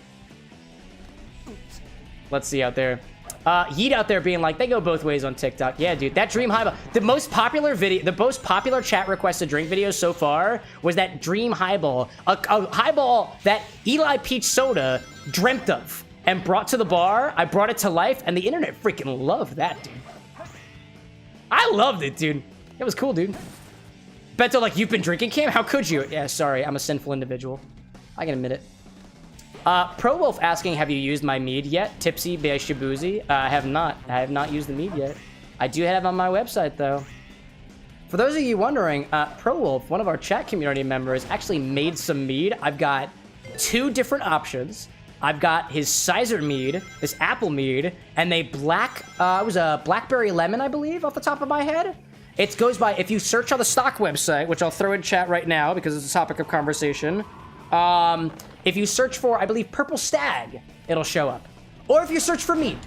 Let's see out there. Yeet out there being like, they go both ways on TikTok. Yeah, dude, that Dream Highball. The most popular chat requested drink video so far was that Dream Highball. A highball that Eli Peach Soda dreamt of and brought to the bar. I brought it to life, and the internet freaking loved that, dude. I loved it, dude. It was cool, dude. Bento, like, you've been drinking, Cam? How could you? Yeah, sorry, I'm a sinful individual. I can admit it. Pro Wolf asking, have you used my mead yet? Tipsy by Shibuzi. I have not. I have not used the mead yet. I do have it on my website, though. For those of you wondering, Pro Wolf, one of our chat community members, actually made some mead. I've got 2 different options. I've got his Sizer mead, this apple mead, and it was a blackberry lemon, I believe, off the top of my head. It goes by, if you search on the stock website, which I'll throw in chat right now because it's a topic of conversation, if you search for, I believe, Purple Stag, it'll show up. Or if you search for mead.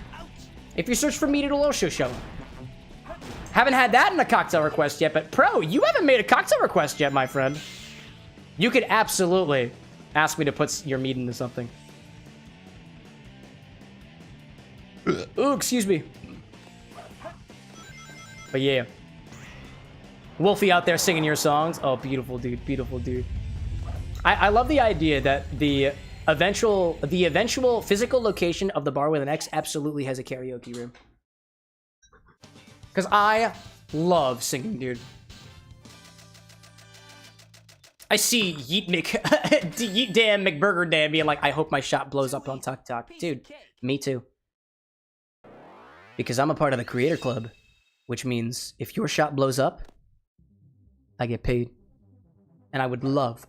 If you search for mead, it'll also show up. Haven't had that in a cocktail request yet, but Pro, you haven't made a cocktail request yet, my friend. You could absolutely ask me to put your mead into something. Ooh, excuse me. But yeah. Wolfie out there singing your songs. Oh, beautiful dude, beautiful dude. I love the idea that the eventual physical location of the bar with an X absolutely has a karaoke room. Because I love singing, dude. I see yeetdammcburgerdab being like, I hope my shop blows up on TikTok. Dude, me too. Because I'm a part of the creator club, which means if your shop blows up, I get paid. And I would love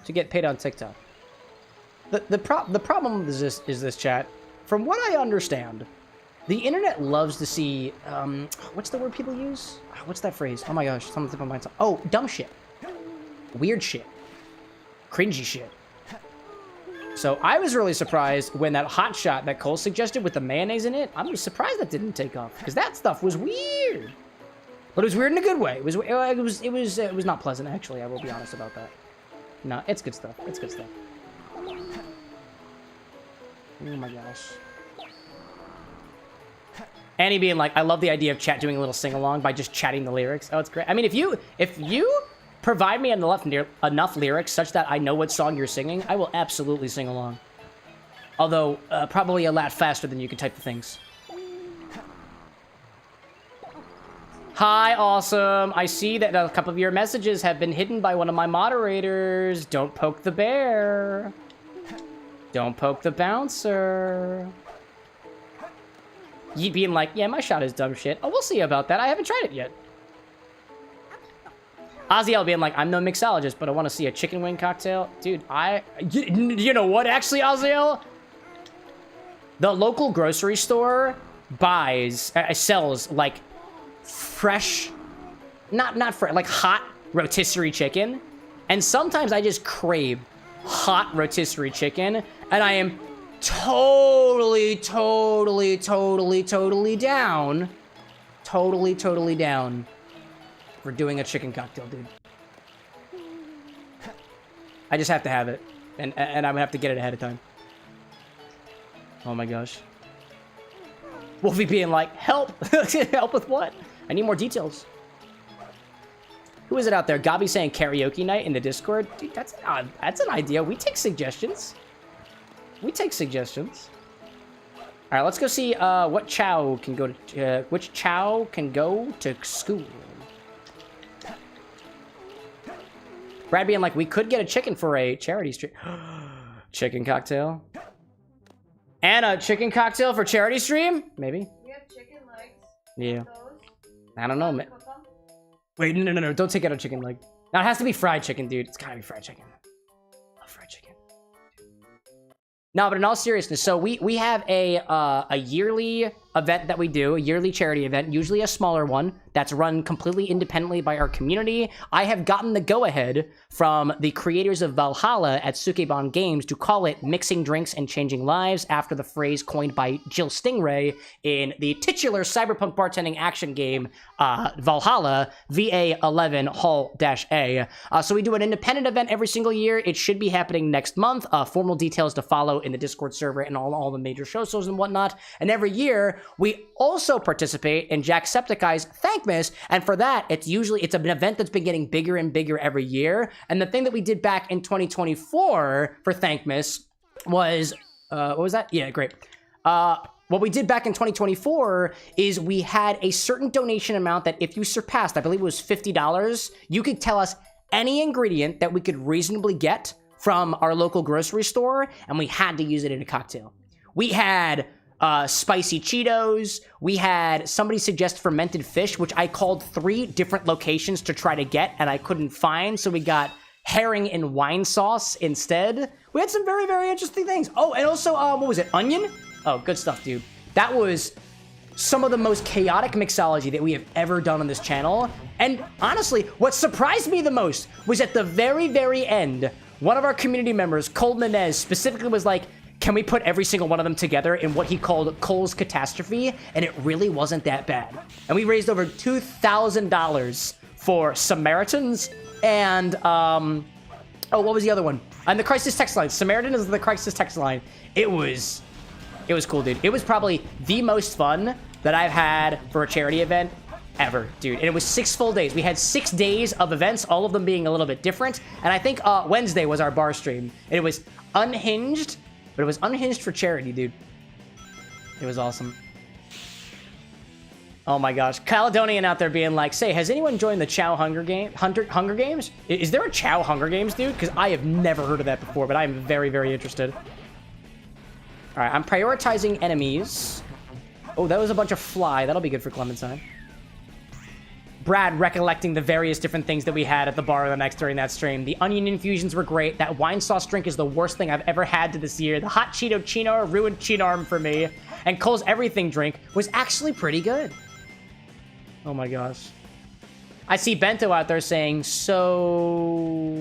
to get paid on TikTok. The problem is this, chat. From what I understand, the internet loves to see, what's the word people use? What's that phrase? Oh my gosh, something on my tongue. Oh, dumb shit. Weird shit. Cringy shit. So I was really surprised when that hot shot that Cole suggested with the mayonnaise in it, I'm surprised that didn't take off. Because that stuff was weird. But it was weird in a good way. It was not pleasant, actually. I will be honest about that. No, it's good stuff. It's good stuff. Oh my gosh. Annie being like, I love the idea of chat doing a little sing-along by just chatting the lyrics. Oh, it's great. I mean, if you provide me enough lyrics such that I know what song you're singing, I will absolutely sing along. Although, probably a lot faster than you can type the things. Hi, awesome. I see that a couple of your messages have been hidden by one of my moderators. Don't poke the bear. Don't poke the bouncer. You being like, yeah, my shot is dumb shit. Oh, we'll see about that. I haven't tried it yet. Oziel being like, I'm no mixologist, but I want to see a chicken wing cocktail. Dude, you know what, actually, Oziel? The local grocery store sells, like, fresh, not fresh, like hot rotisserie chicken. And sometimes I just crave hot rotisserie chicken, and I am totally down. Totally down for doing a chicken cocktail, dude. I just have to have it. And I'm gonna have to get it ahead of time. Oh my gosh. Wolfie being like, help! Help with what? I need more details. Who is it out there? Gabi saying karaoke night in the Discord? Dude, that's an idea. We take suggestions. We take suggestions. All right, let's go see what Chow can go to. Which Chow can go to school? Brad being like, we could get a chicken for a charity stream. Chicken cocktail. And a chicken cocktail for charity stream? Maybe. We have chicken legs. Yeah. Those. I don't know, man. Wait, no. Don't take out a chicken leg. Now it has to be fried chicken, dude. It's gotta be fried chicken. Love fried chicken. No, but in all seriousness, so we have a yearly event that we do, a yearly charity event, usually a smaller one, that's run completely independently by our community. I have gotten the go-ahead from the creators of Valhalla at Sukeban Games to call it Mixing Drinks and Changing Lives after the phrase coined by Jill Stingray in the titular cyberpunk bartending action game Valhalla, VA11 Hall-A. So we do an independent event every single year. It should be happening next month. Formal details to follow in the Discord server and all the major shows and whatnot. And every year, we also participate in Jacksepticeye's Thankmas, and for that, it's an event that's been getting bigger and bigger every year. And the thing that we did back in 2024 for Thankmas was, what was that? Yeah, great. What we did back in 2024 is we had a certain donation amount that if you surpassed, I believe it was $50, you could tell us any ingredient that we could reasonably get from our local grocery store, and we had to use it in a cocktail. We had spicy Cheetos. We had somebody suggest fermented fish, which I called 3 different locations to try to get, and I couldn't find, so we got herring and wine sauce instead. We had some very, very interesting things. Oh, and also, what was it, onion? Oh, good stuff, dude. That was some of the most chaotic mixology that we have ever done on this channel, and honestly, what surprised me the most was at the very, very end, one of our community members, Cole Menez, specifically was like, can we put every single one of them together in what he called Cole's Catastrophe? And it really wasn't that bad. And we raised over $2,000 for Samaritans and, oh, what was the other one? And the Crisis Text Line. Samaritan is the Crisis Text Line. It was cool, dude. It was probably the most fun that I've had for a charity event ever, dude. And it was 6 full days. We had 6 days of events, all of them being a little bit different. And I think Wednesday was our bar stream. And it was unhinged, but it was unhinged for charity, dude. It was awesome. Oh my gosh. Caledonian out there being like, say, has anyone joined the Chow Hunger Games? Is there a Chow Hunger Games, dude? Because I have never heard of that before, but I am very, very interested. All right, I'm prioritizing enemies. Oh, that was a bunch of fly. That'll be good for Clementine. Brad recollecting the various different things that we had at the bar of the next during that stream. The onion infusions were great. That wine sauce drink is the worst thing I've ever had to this year. The hot Cheeto Chino ruined Cheetarm for me. And Cole's everything drink was actually pretty good. Oh my gosh. I see Bento out there saying, so...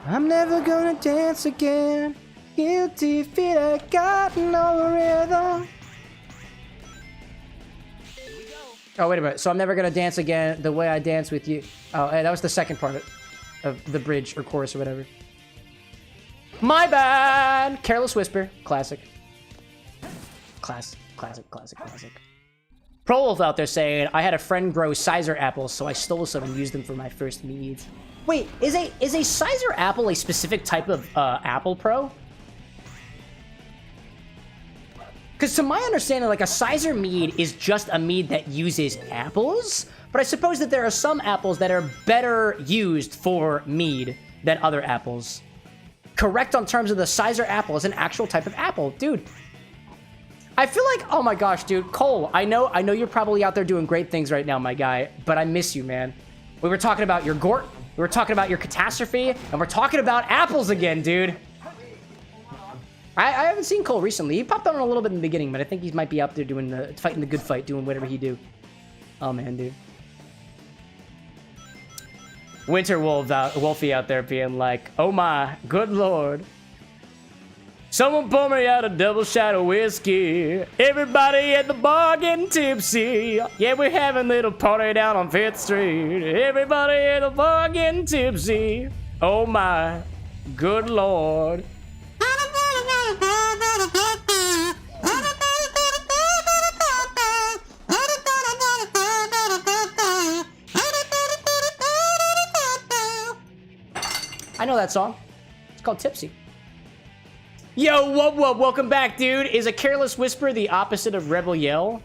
I'm never gonna dance again. Guilty feet, I got no rhythm. Oh, wait a minute. So I'm never gonna dance again the way I dance with you. Oh, that was the second part of the bridge or chorus or whatever. My bad! Careless Whisper. Classic. Classic. Pro Wolf out there saying, I had a friend grow Sizer apples, so I stole some and used them for my first meads. Wait, is a Sizer apple a specific type of apple, Pro? Because to my understanding, like, a Sizer mead is just a mead that uses apples, but I suppose that there are some apples that are better used for mead than other apples. Correct on terms of the Sizer apple is an actual type of apple. Dude, I feel like, oh my gosh, dude, Cole, I know you're probably out there doing great things right now, my guy, but I miss you, man. We were talking about your Gort, we were talking about your catastrophe, and we're talking about apples again, dude. I haven't seen Cole recently. He popped on a little bit in the beginning, but I think he might be up there doing fighting the good fight, doing whatever he do. Oh man, dude. Winter Wolfie out there being like, oh my, good lord. Someone pour me out a double shot of whiskey. Everybody at the bar getting tipsy. Yeah, we're having a little party down on 5th Street. Everybody at the bar getting tipsy. Oh my, good lord. I know that song. It's called Tipsy. Yo, whoop, welcome back, dude. Is a Careless Whisper the opposite of Rebel Yell?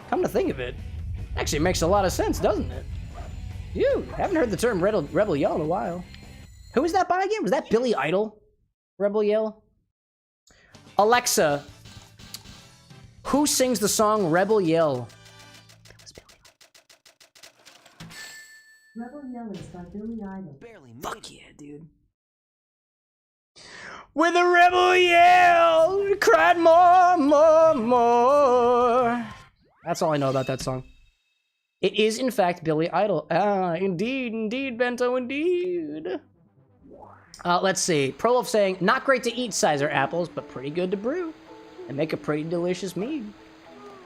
Come to think of it, actually makes a lot of sense, doesn't it? Dude, haven't heard the term Rebel Yell in a while. Who was that by again? Was that Billy Idol? Rebel Yell? Alexa, who sings the song Rebel Yell? Rebel Yell is by Billy Idol. Fuck yeah, dude. With a rebel yell, cried more. That's all I know about that song. It is, in fact, Billy Idol. Ah, indeed, Bento, indeed. Let's see. Prolov saying, not great to eat Sizer apples, but pretty good to brew. And make a pretty delicious mead.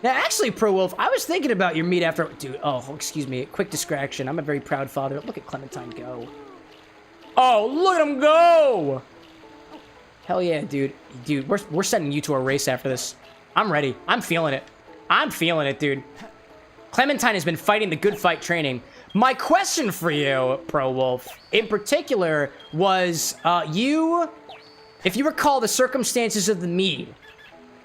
Now, actually, Pro Wolf, I was thinking about your mead after... Dude, oh, excuse me. Quick distraction. I'm a very proud father. Look at Clementine go. Oh, look at him go! Hell yeah, dude. Dude, we're sending you to a race after this. I'm ready. I'm feeling it. I'm feeling it, dude. Clementine has been fighting the good fight training. My question for you, Pro Wolf, in particular, was if you recall the circumstances of the mead,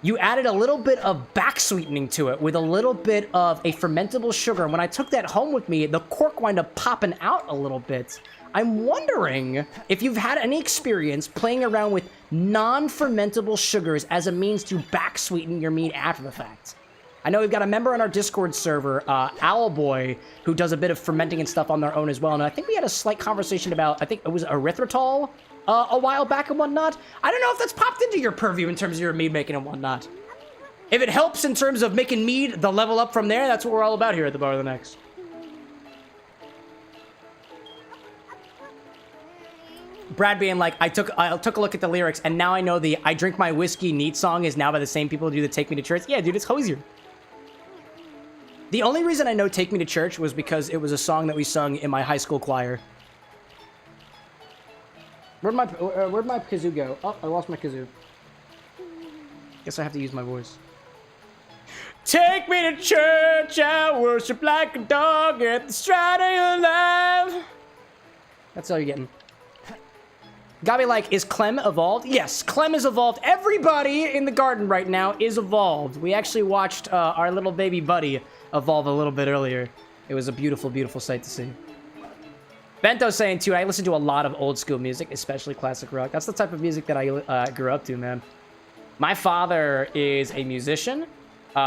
you added a little bit of back sweetening to it with a little bit of a fermentable sugar. And when I took that home with me, the cork wound up popping out a little bit. I'm wondering if you've had any experience playing around with non-fermentable sugars as a means to back sweeten your mead after the fact. I know we've got a member on our Discord server, Owlboy, who does a bit of fermenting and stuff on their own as well. And I think we had a slight conversation about, I think it was erythritol a while back and whatnot. I don't know if that's popped into your purview in terms of your mead making and whatnot. If it helps in terms of making mead the level up from there, that's what we're all about here at the Bar of the Next. Brad being like, I took a look at the lyrics, and now I know the I Drink My Whiskey Neat song is now by the same people who do the Take Me to Church. Yeah, dude, it's Hosier. The only reason I know Take Me to Church was because it was a song that we sung in my high school choir. Where'd my kazoo go? Oh, I lost my kazoo. Guess I have to use my voice. Take me to church, I worship like a dog at the stride of your life. That's all you're getting. Gotta be like, is Clem evolved? Yes, Clem is evolved. Everybody in the garden right now is evolved. We actually watched our little baby buddy evolve a little bit earlier. It was a beautiful, beautiful sight to see. Bento's saying, too, I listen to a lot of old school music, especially classic rock. That's the type of music that I grew up to, man. My father is a musician. He's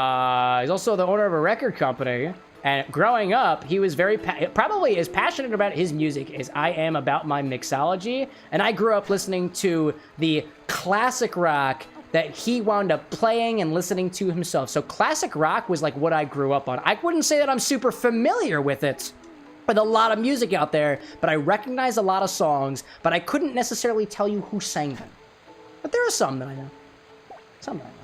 also the owner of a record company. And growing up, he was probably as passionate about his music as I am about my mixology. And I grew up listening to the classic rock that he wound up playing and listening to himself. So classic rock was like what I grew up on. I wouldn't say that I'm super familiar with it, with a lot of music out there, but I recognize a lot of songs, but I couldn't necessarily tell you who sang them. But there are some that I know. Some that I know.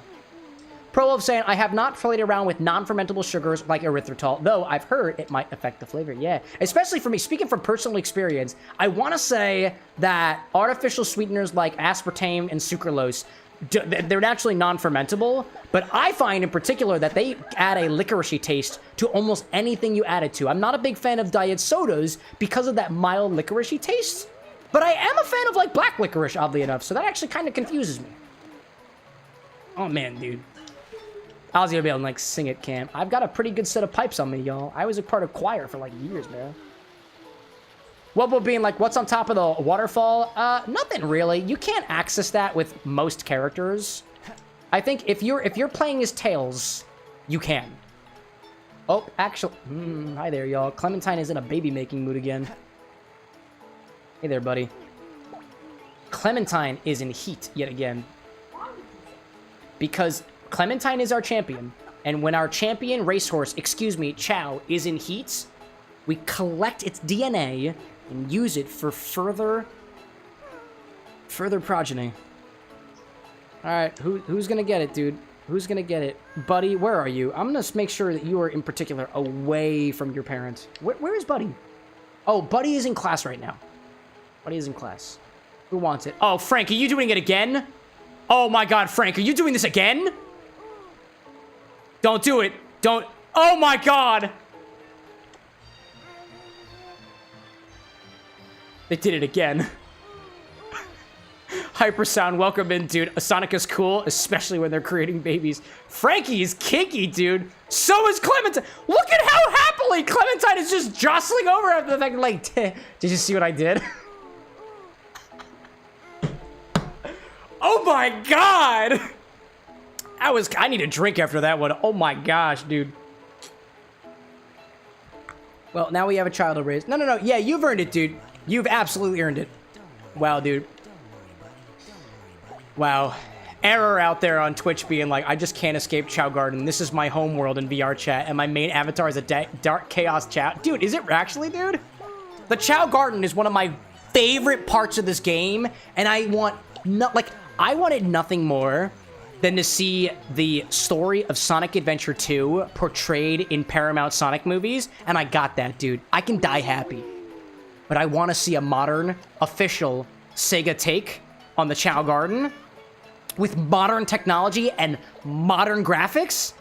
Prolove saying, I have not played around with non-fermentable sugars like erythritol, though I've heard it might affect the flavor. Yeah, especially for me, speaking from personal experience, I want to say that artificial sweeteners like aspartame and sucralose, they're naturally non-fermentable, but I find in particular that they add a licoricey taste to almost anything you add it to. I'm not a big fan of diet sodas because of that mild licoricey taste, but I am a fan of like black licorice, oddly enough, so that actually kind of confuses me. Oh man, dude. I was gonna be able to like sing it, Cam. I've got a pretty good set of pipes on me, y'all. I was a part of choir for like years, man. Wubble being like, what's on top of the waterfall? Nothing really. You can't access that with most characters. I think if you're playing as Tails, you can. Oh, actually, hi there, y'all. Clementine is in a baby-making mood again. Hey there, buddy. Clementine is in heat yet again. Because Clementine is our champion, and when our champion racehorse, Chow, is in heat, we collect its DNA and use it for further progeny. All right, who's gonna get it, dude? Who's gonna get it? Buddy, where are you? I'm gonna make sure that you are, in particular, away from your parents. Where is Buddy? Oh, Buddy is in class right now. Buddy is in class. Who wants it? Oh, Frank, are you doing it again? Oh my God, Frank, are you doing this again? Don't do it. Don't. Oh my God. They did it again. Hypersound, welcome in, dude. Sonic is cool, especially when they're creating babies. Frankie is kinky, dude. So is Clementine. Look at how happily Clementine is just jostling over after the fact, like, did you see what I did? Oh my God. I need a drink after that one. Oh my gosh, dude. Well, now we have a child to raise. No. Yeah, you've earned it, dude. You've absolutely earned it. Wow, dude. Wow. Error out there on Twitch being like, I just can't escape Chow Garden. This is my home world in VR chat, and my main avatar is a dark chaos chat. Dude, is it actually, dude? The Chow Garden is one of my favorite parts of this game, and I wanted nothing more than to see the story of Sonic Adventure 2 portrayed in Paramount Sonic movies, and I got that, dude. I can die happy. But I want to see a modern, official Sega take on the Chow Garden with modern technology and modern graphics.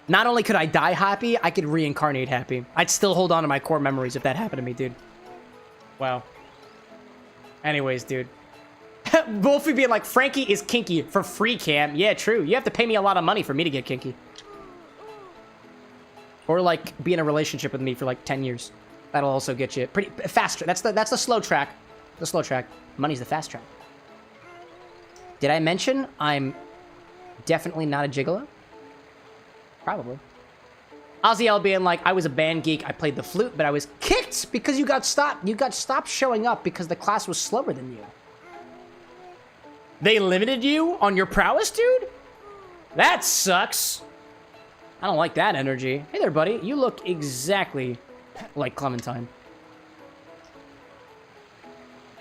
Not only could I die happy, I could reincarnate happy. I'd still hold on to my core memories if that happened to me, dude. Wow. Anyways, dude. Wolfie being like, Frankie is kinky for free, Cam. Yeah, true. You have to pay me a lot of money for me to get kinky. Or, like, be in a relationship with me for, like, 10 years. That'll also get you pretty faster. That's the slow track. The slow track. Money's the fast track. Did I mention I'm definitely not a gigolo? Probably. Ozzy being like, I was a band geek. I played the flute, but I was kicked because you got stopped showing up because the class was slower than you. They limited you on your prowess, dude? That sucks. I don't like that energy. Hey there, buddy. You look exactly like Clementine.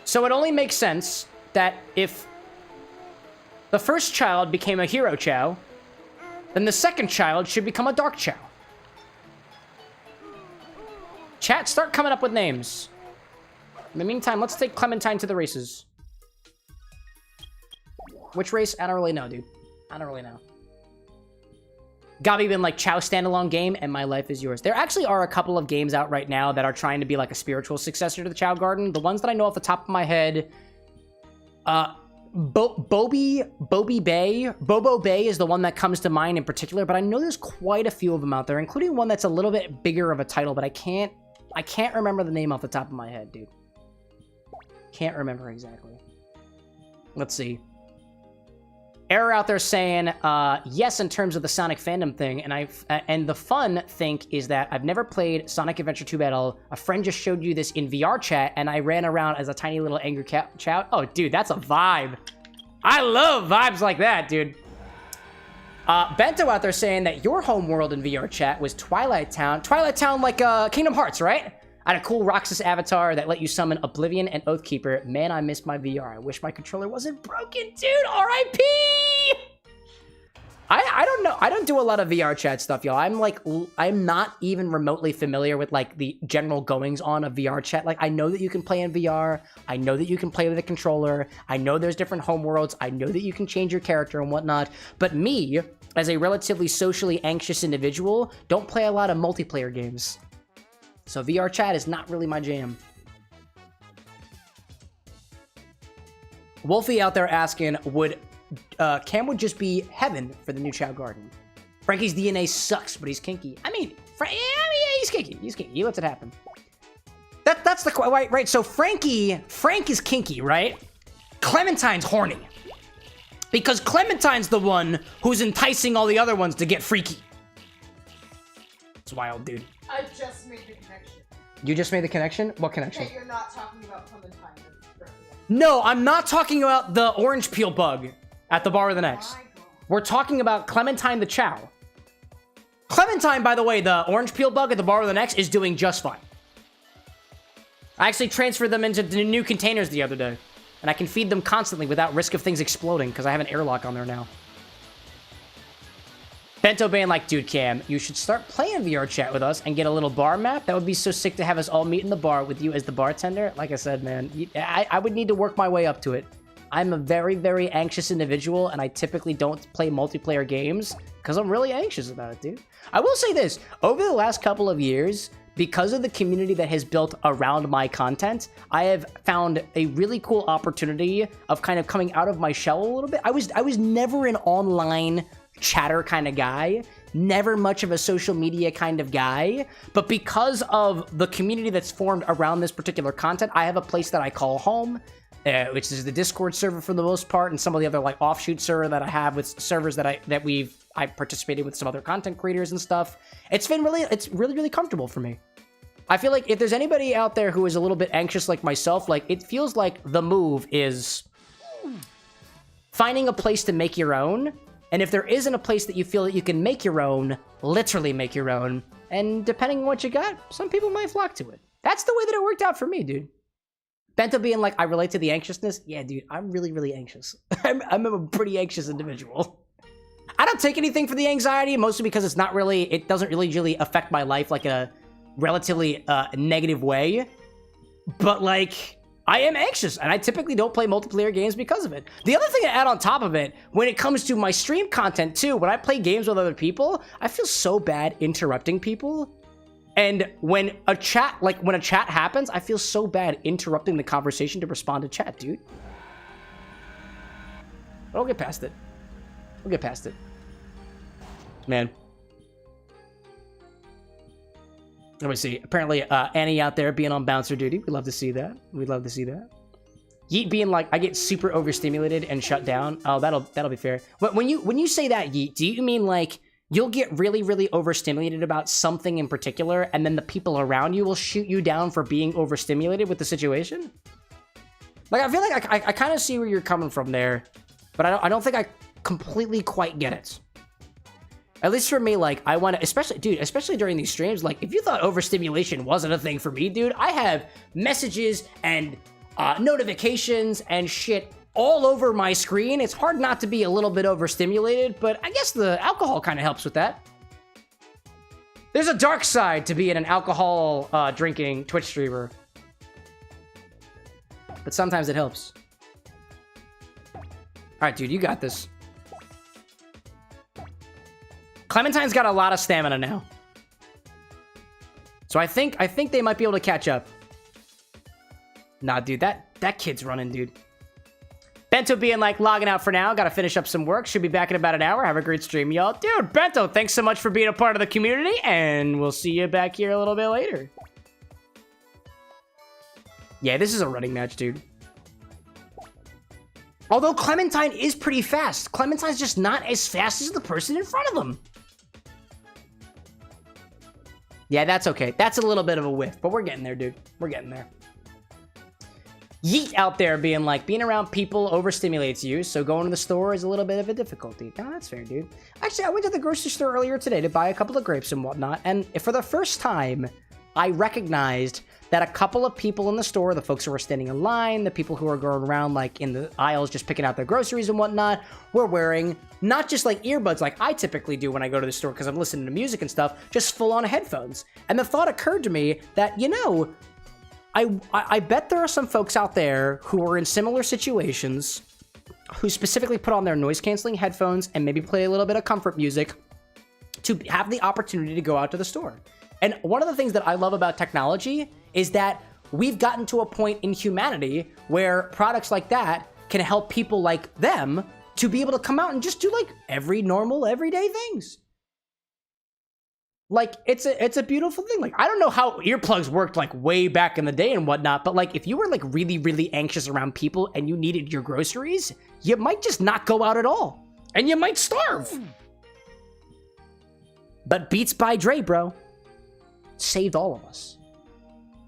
So it only makes sense that if the first child became a hero Chow, then the second child should become a dark Chow. Chat, start coming up with names. In the meantime, let's take Clementine to the races. Which race? I don't really know, dude. I don't really know. Gabi been like Chow standalone game and my life is yours. There actually are a couple of games out right now that are trying to be like a spiritual successor to the Chow Garden. The ones that I know off the top of my head, Bobo Bay is the one that comes to mind in particular, but I know there's quite a few of them out there, including one that's a little bit bigger of a title, but I can't remember the name off the top of my head, dude. Can't remember exactly. Let's see. Error out there saying, yes, in terms of the Sonic fandom thing, and the fun thing is that I've never played Sonic Adventure 2 Battle. A friend just showed you this in VR chat, and I ran around as a tiny little angry cat. Oh, dude, that's a vibe. I love vibes like that, dude. Bento out there saying that your home world in VR chat was Twilight Town. Twilight Town like Kingdom Hearts, right? I had a cool Roxas avatar that let you summon Oblivion and Oathkeeper. Man, I miss my VR. I wish my controller wasn't broken, dude. R.I.P. I don't know. I don't do a lot of VR chat stuff, y'all. I'm not even remotely familiar with like the general goings on of VR chat. Like, I know that you can play in VR. I know that you can play with a controller. I know there's different home worlds. I know that you can change your character and whatnot. But me, as a relatively socially anxious individual, don't play a lot of multiplayer games. So VR chat is not really my jam. Wolfie out there asking, would Cam would just be heaven for the new Chow Garden? Frankie's DNA sucks, but he's kinky. I mean, yeah, he's kinky. He's kinky. He lets it happen. That's the right. So Frank is kinky, right? Clementine's horny because Clementine's the one who's enticing all the other ones to get freaky. It's wild, dude. I just made the connection. You just made the connection? What connection? Okay, you're not talking about Clementine. No, I'm not talking about the orange peel bug at the bar with an X. We're talking about Clementine the Chow. Clementine, by the way, the orange peel bug at the bar with an X is doing just fine. I actually transferred them into the new containers the other day. And I can feed them constantly without risk of things exploding because I have an airlock on there now. Bento being like, dude, Cam, you should start playing VR chat with us and get a little bar map. That would be so sick to have us all meet in the bar with you as the bartender. Like I said, man, I would need to work my way up to it. I'm a very, very anxious individual, and I typically don't play multiplayer games because I'm really anxious about it, dude. I will say this. Over the last couple of years, because of the community that has built around my content, I have found a really cool opportunity of kind of coming out of my shell a little bit. I was never an online chatter kind of guy, never much of a social media kind of guy, but because of the community that's formed around this particular content, I have a place that I call home, which is the Discord server for the most part, and some of the other like offshoot server that I have with servers that I participated with some other content creators and stuff. It's really comfortable for me. I feel like if there's anybody out there who is a little bit anxious like myself, like it feels like the move is finding a place to make your own. And if there isn't a place that you feel that you can make your own, literally make your own. And depending on what you got, some people might flock to it. That's the way that it worked out for me, dude. Bento being like, I relate to the anxiousness. Yeah, dude, I'm really, really anxious. I'm a pretty anxious individual. I don't take anything for the anxiety, mostly because it doesn't really affect my life like a relatively negative way. But like, I am anxious, and I typically don't play multiplayer games because of it. The other thing to add on top of it, when it comes to my stream content too, when I play games with other people, I feel so bad interrupting people. And when a chat happens, I feel so bad interrupting the conversation to respond to chat, dude. But I'll get past it. We'll get past it. Man. Let me see. Apparently, Annie out there being on bouncer duty. We'd love to see that. We'd love to see that. Yeet being like, I get super overstimulated and shut down. Oh, that'll be fair. But when you say that, Yeet, do you mean like you'll get really, really overstimulated about something in particular, and then the people around you will shoot you down for being overstimulated with the situation? Like, I feel like I kind of see where you're coming from there, but I don't think I completely quite get it. At least for me, like, I want to, especially during these streams, like, if you thought overstimulation wasn't a thing for me, dude, I have messages and notifications and shit all over my screen. It's hard not to be a little bit overstimulated, but I guess the alcohol kind of helps with that. There's a dark side to being an alcohol drinking Twitch streamer, but sometimes it helps. All right, dude, you got this. Clementine's got a lot of stamina now. So I think they might be able to catch up. Nah, dude, that kid's running, dude. Bento being like, logging out for now. Gotta finish up some work. Should be back in about an hour. Have a great stream, y'all. Dude, Bento, thanks so much for being a part of the community, and we'll see you back here a little bit later. Yeah, this is a running match, dude. Although Clementine is pretty fast. Clementine's just not as fast as the person in front of him. Yeah, that's okay. That's a little bit of a whiff, but we're getting there, dude. We're getting there. Yeet out there being like, being around people overstimulates you, so going to the store is a little bit of a difficulty. No, that's fair, dude. Actually, I went to the grocery store earlier today to buy a couple of grapes and whatnot, and for the first time, I recognized that a couple of people in the store, the folks who were standing in line, the people who are going around like in the aisles just picking out their groceries and whatnot, were wearing not just like earbuds like I typically do when I go to the store because I'm listening to music and stuff, just full-on headphones. And the thought occurred to me that, you know, I bet there are some folks out there who are in similar situations who specifically put on their noise-canceling headphones and maybe play a little bit of comfort music to have the opportunity to go out to the store. And one of the things that I love about technology is that we've gotten to a point in humanity where products like that can help people like them to be able to come out and just do like every normal, everyday things. Like, it's a beautiful thing. Like, I don't know how earplugs worked like way back in the day and whatnot, but like if you were like really, really anxious around people and you needed your groceries, you might just not go out at all. And you might starve. But Beats by Dre, bro, saved all of us.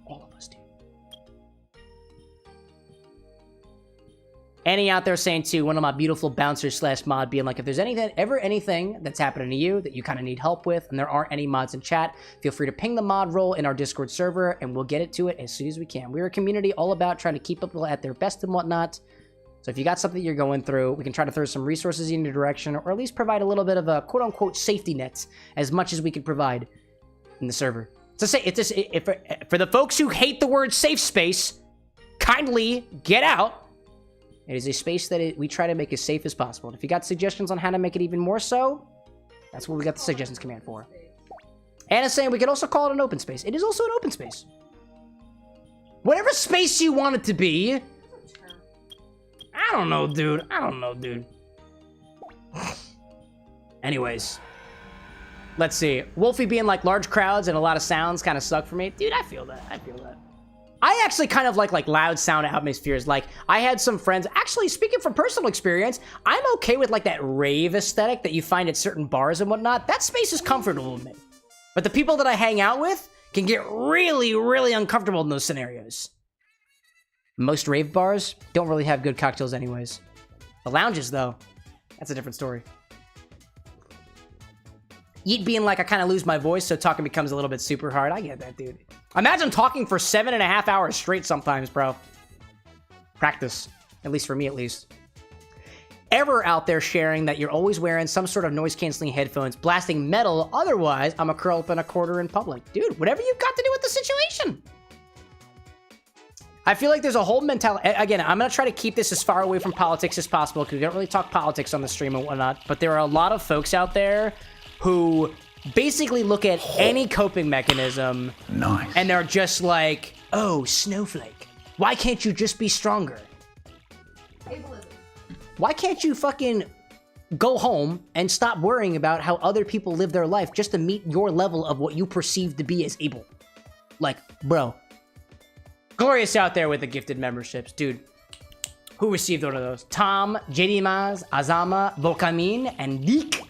All of us, dude. Annie out there saying too, one of my beautiful bouncers slash mod being like, if there's anything that's happening to you that you kind of need help with and there aren't any mods in chat, feel free to ping the mod role in our Discord server and we'll get it to it as soon as we can. We're a community all about trying to keep people at their best and whatnot. So if you got something you're going through, we can try to throw some resources in your direction or at least provide a little bit of a quote unquote safety net as much as we can provide in the server. So say for the folks who hate the word safe space, kindly get out. It is a space that we try to make as safe as possible. And if you got suggestions on how to make it even more so, that's what we got the suggestions command for. Anna's saying we could also call it an open space. It is also an open space. Whatever space you want it to be. I don't know, dude. I don't know, dude. Anyways. Let's see. Wolfie being like large crowds and a lot of sounds kind of suck for me. Dude, I feel that. I feel that. I actually kind of like loud sound atmospheres. Like, I had some friends, actually, speaking from personal experience, I'm okay with like that rave aesthetic that you find at certain bars and whatnot. That space is comfortable with me. But the people that I hang out with can get really, really uncomfortable in those scenarios. Most rave bars don't really have good cocktails anyways. The lounges, though, that's a different story. Yeet being like, I kind of lose my voice, so talking becomes a little bit super hard. I get that, dude. Imagine talking for 7.5 hours straight sometimes, bro. Practice. At least for me, at least. Ever out there sharing that you're always wearing some sort of noise-canceling headphones, blasting metal, otherwise, I'm a curl up in a corner in public. Dude, whatever you've got to do with the situation. I feel like there's a whole mentality. Again, I'm going to try to keep this as far away from politics as possible, because we don't really talk politics on the stream and whatnot, but there are a lot of folks out there who basically look at any coping mechanism and they're just like, oh, snowflake. Why can't you just be stronger? Ableism. Why can't you fucking go home and stop worrying about how other people live their life just to meet your level of what you perceive to be as able? Like, bro. Glorious out there with the gifted memberships. Dude, who received one of those? Tom, JD Maz, Azama, Volkamin, and Leek.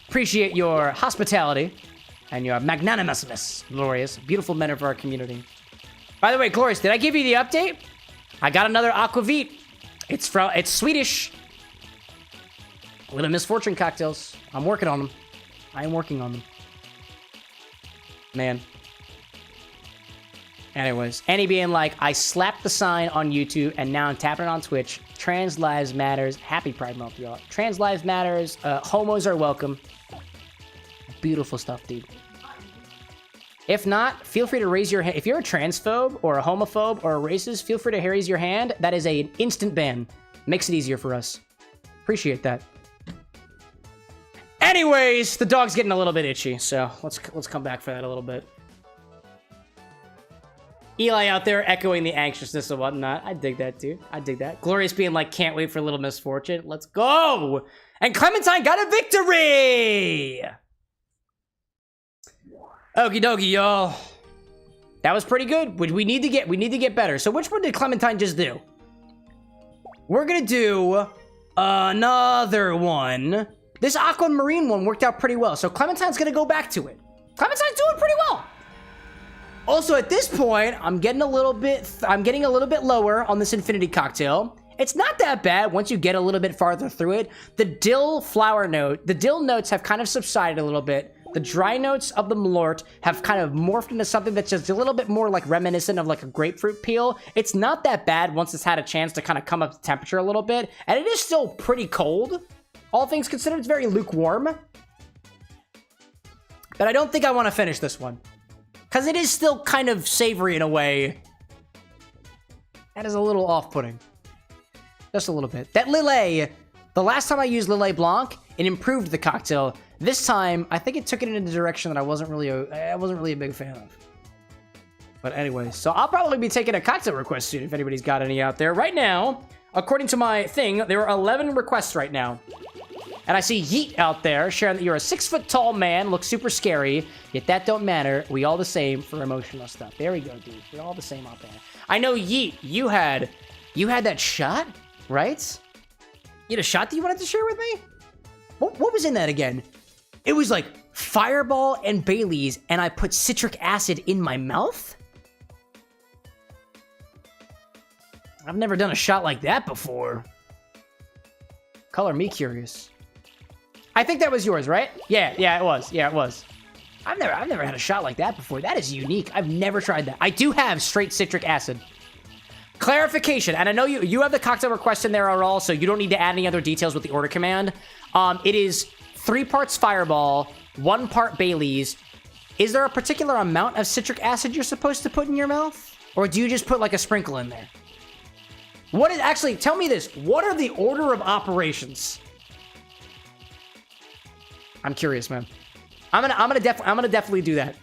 Appreciate your hospitality and your magnanimousness, Glorious. Beautiful men of our community. By the way, Glorious, did I give you the update? I got another aquavit. It's Swedish. Little misfortune cocktails. I'm working on them. I am working on them. Man. Anyways, Annie being like, I slapped the sign on YouTube and now I'm tapping it on Twitch. Trans lives matters. Happy Pride Month, y'all. Trans lives matters. Homos are welcome. Beautiful stuff, dude. If not, feel free to raise your hand. If you're a transphobe or a homophobe or a racist, feel free to raise your hand. That is an instant ban. Makes it easier for us. Appreciate that. Anyways, the dog's getting a little bit itchy, so let's come back for that a little bit. Eli out there echoing the anxiousness and whatnot. I dig that, dude. I dig that. Glorious being like, can't wait for Little Misfortune. Let's go! And Clementine got a victory! Okie dokie, y'all. That was pretty good. We need to get better. So which one did Clementine just do? We're gonna do another one. This aqua and marine one worked out pretty well, so Clementine's gonna go back to it. Clementine's doing pretty well. Also, at this point, I'm getting a little bit lower on this infinity cocktail. It's not that bad once you get a little bit farther through it. The dill notes have kind of subsided a little bit. The dry notes of the Malört have kind of morphed into something that's just a little bit more like reminiscent of like a grapefruit peel. It's not that bad once it's had a chance to kind of come up to temperature a little bit. And it is still pretty cold. All things considered, it's very lukewarm. But I don't think I want to finish this one. Because it is still kind of savory in a way. That is a little off-putting. Just a little bit. That Lillet, the last time I used Lillet Blanc, it improved the cocktail. This time, I think it took it in a direction that I wasn't really a big fan of. But anyway, so I'll probably be taking a cocktail request soon if anybody's got any out there. Right now, according to my thing, there are 11 requests right now. And I see Yeet out there sharing that you're a 6-foot-tall man, looks super scary, yet that don't matter. We all the same for emotional stuff. There we go, dude. We're all the same out there. I know, Yeet, you had that shot, right? You had a shot that you wanted to share with me? What was in that again? It was like Fireball and Bailey's, and I put citric acid in my mouth? I've never done a shot like that before. Color me curious. I think that was yours, right? Yeah, it was. Yeah, it was. I've never had a shot like that before. That is unique. I've never tried that. I do have straight citric acid. Clarification, and I know you have the cocktail request in there all, so you don't need to add any other details with the order command. It is 3 parts Fireball, 1 part Bailey's. Is there a particular amount of citric acid you're supposed to put in your mouth? Or do you just put like a sprinkle in there? Actually, tell me this. What are the order of operations? I'm curious, man. I'm gonna definitely do that.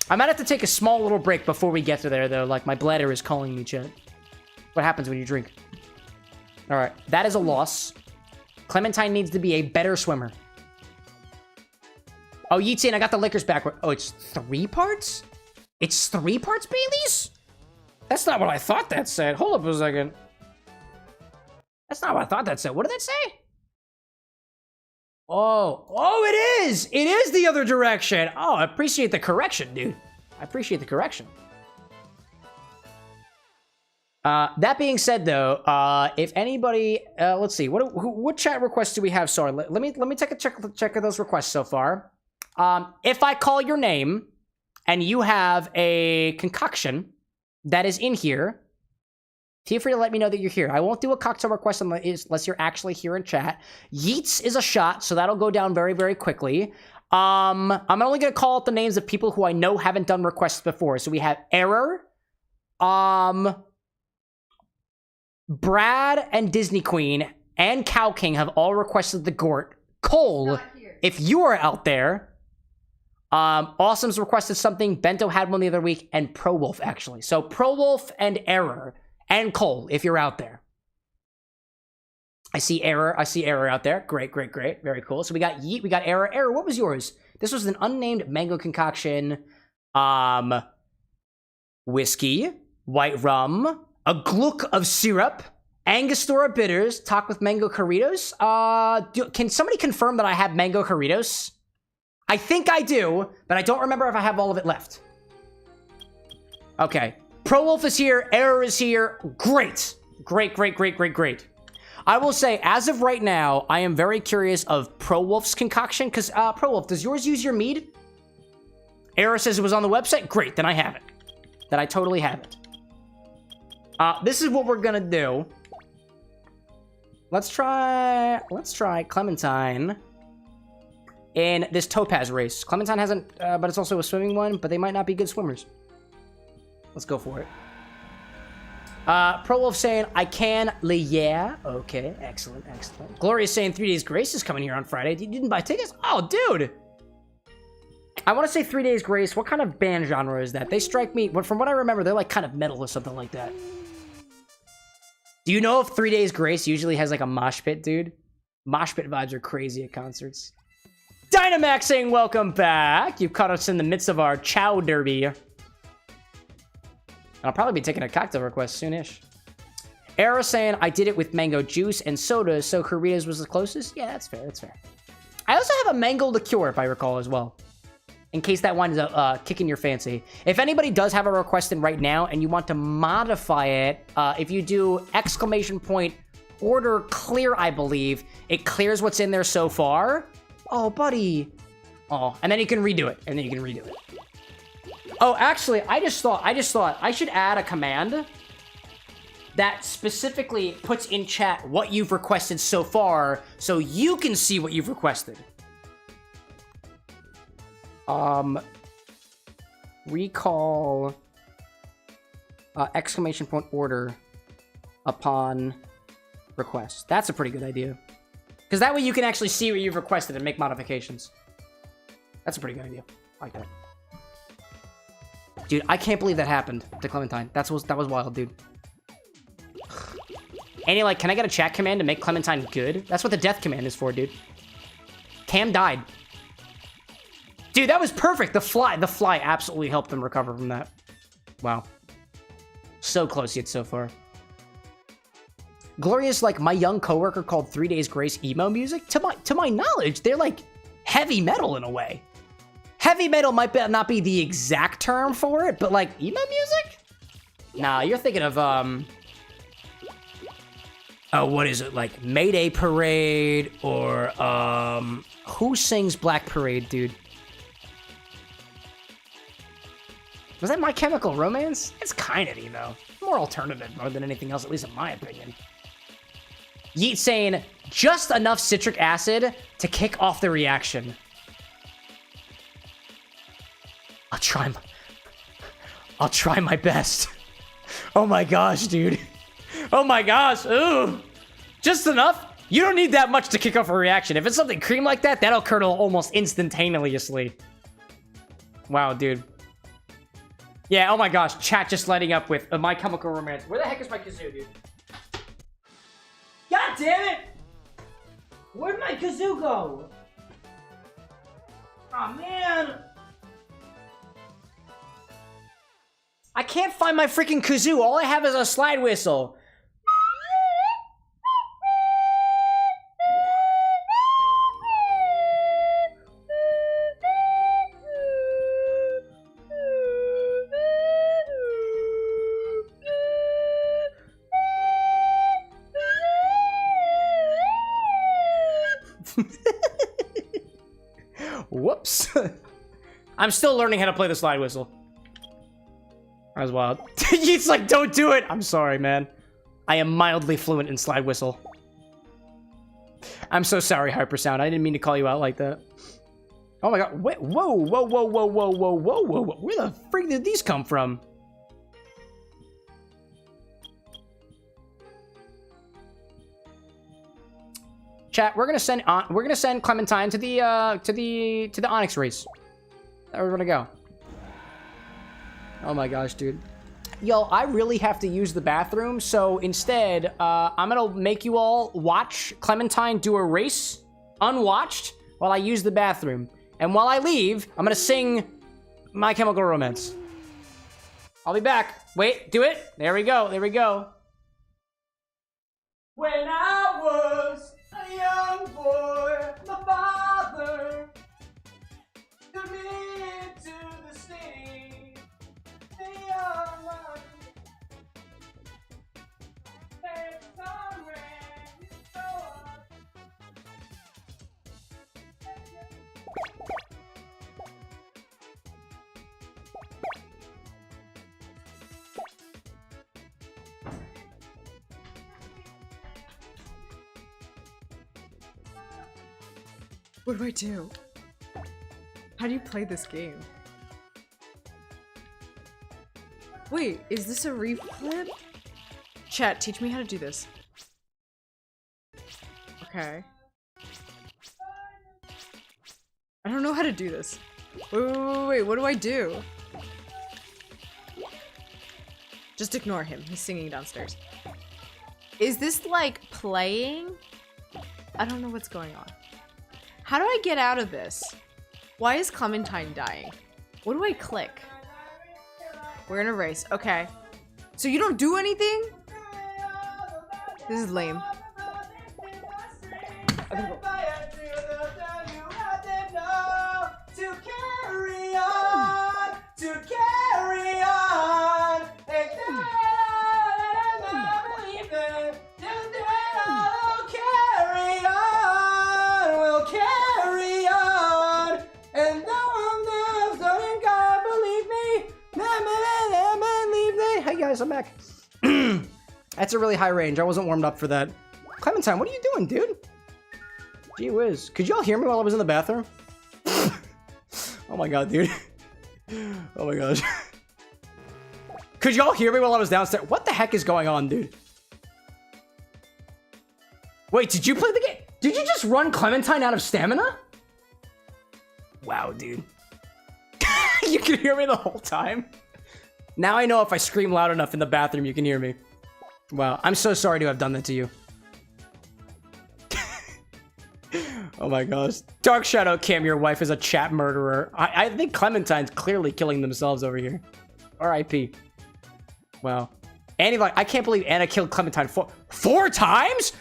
I might have to take a small little break before we get to there, though. Like, my bladder is calling me, chat. What happens when you drink? All right, that is a loss. Clementine needs to be a better swimmer. Oh, Yeet's saying I got the liquors backward. Oh, it's 3 parts? It's 3 parts Bailey's? That's not what I thought that said. Hold up a second. That's not what I thought that said. What did that say? Oh, it is! It is the other direction! Oh, I appreciate the correction, dude. I appreciate the correction. That being said, though, if anybody, let's see, what chat requests do we have? Sorry, let me take a check of those requests so far. If I call your name and you have a concoction that is in here, feel free to let me know that you're here. I won't do a cocktail request unless you're actually here in chat. Yeets is a shot, so that'll go down very, very quickly. I'm only going to call out the names of people who I know haven't done requests before. So we have Error, Brad and Disney Queen and Cow King have all requested the Gort. Cole, if you are out there, Awesome's requested something. Bento had one the other week, and Pro Wolf, actually. So Pro Wolf and Error. And Cole, if you're out there. I see Error out there. Great. Very cool. So we got Yeet, we got Error. Error, what was yours? This was an unnamed mango concoction. Whiskey, white rum, a gluck of syrup, Angostura bitters, topped with mango Corritos. Can somebody confirm that I have mango Corritos? I think I do, but I don't remember if I have all of it left. Okay. Pro Wolf is here. Error is here. Great. Great. I will say, as of right now, I am very curious of Pro Wolf's concoction, because, Pro Wolf, does yours use your mead? Error says it was on the website. Great, then I have it. Then I totally have it. This is what we're gonna do. Let's try Clementine in this Topaz race. Clementine hasn't, but it's also a swimming one, but they might not be good swimmers. Let's go for it. Pro Wolf saying, I can, yeah. Okay, excellent, excellent. Gloria's saying 3 Days Grace is coming here on Friday. You didn't buy tickets? Oh, dude! I want to say 3 Days Grace. What kind of band genre is that? They strike me, from what I remember, they're like kind of metal or something like that. Do you know if 3 Days Grace usually has like a mosh pit, dude? Mosh pit vibes are crazy at concerts. Dynamax saying, welcome back. You've caught us in the midst of our Chow Derby. I'll probably be taking a cocktail request soonish. Era saying, I did it with mango juice and soda, so Korea's was the closest. Yeah, that's fair, that's fair. I also have a mango liqueur, if I recall, as well. In case that one is kicking your fancy. If anybody does have a request in right now and you want to modify it, if you do ! order clear, I believe, it clears what's in there so far. Oh, buddy. Oh, and then you can redo it, and then you can redo it. Oh, actually, I just thought I should add a command that specifically puts in chat what you've requested so far so you can see what you've requested. Recall ! order upon request. That's a pretty good idea. Because that way you can actually see what you've requested and make modifications. That's a pretty good idea. I like that. Dude, I can't believe that happened to Clementine. That was wild, dude. Annie, like, can I get a chat command to make Clementine good? That's what the death command is for, dude. Cam died. Dude, that was perfect. The fly absolutely helped them recover from that. Wow. So close yet so far. Gloria's like, my young coworker called 3 Days Grace emo music. To my knowledge, they're like heavy metal in a way. Heavy metal might not be the exact term for it, but like emo music? Nah, you're thinking of oh, what is it, like Mayday Parade or who sings Black Parade, dude? Was that My Chemical Romance? It's kind of emo. More alternative more than anything else, at least in my opinion. Yeet saying, just enough citric acid to kick off the reaction. I'll try my best. Oh my gosh, dude. Oh my gosh, ooh. Just enough? You don't need that much to kick off a reaction. If it's something cream like that, that'll curdle almost instantaneously. Wow, dude. Yeah, oh my gosh, chat just lighting up with My Chemical Romance. Where the heck is my kazoo, dude? God damn it! Where'd my kazoo go? Oh man! I can't find my freaking kazoo. All I have is a slide whistle. Whoops. I'm still learning how to play the slide whistle. That was wild. Yeet's like, don't do it! I'm sorry, man. I am mildly fluent in slide whistle. I'm so sorry, Hypersound. I didn't mean to call you out like that. Oh my god. Wait, whoa, whoa, whoa, whoa, whoa, whoa, whoa, whoa, whoa. Where the freak did these come from? Chat, we're gonna send Clementine to the Onyx race. That's where we're gonna go. Oh my gosh, dude. Yo, I really have to use the bathroom, so instead, I'm gonna make you all watch Clementine do a race, unwatched, while I use the bathroom. And while I leave, I'm gonna sing My Chemical Romance. I'll be back. Wait, do it. There we go, there we go. When I was a young boy, my father took me into the city. The young one, there's somewhere you go. What do I do? How do you play this game? Wait, is this a reef clip? Chat, teach me how to do this. Okay. I don't know how to do this. Wait, what do I do? Just ignore him. He's singing downstairs. Is this like playing? I don't know what's going on. How do I get out of this? Why is Clementine dying? What do I click? We're in a race. Okay. So you don't do anything? This is lame. Hey guys, I'm back. That's a really high range. I wasn't warmed up for that. Clementine, what are you doing, dude? Gee whiz. Could y'all hear me while I was in the bathroom? Oh my god, dude. Oh my gosh. Could y'all hear me while I was downstairs? What the heck is going on, dude? Wait, did you play the game? Did you just run Clementine out of stamina? Wow, dude. You could hear me the whole time? Now I know if I scream loud enough in the bathroom, you can hear me. Wow, I'm so sorry to have done that to you. Oh my gosh. Dark Shadow Cam, your wife is a chat murderer. I think Clementine's clearly killing themselves over here. R.I.P. Wow. Annie, like, I can't believe Anna killed Clementine four times?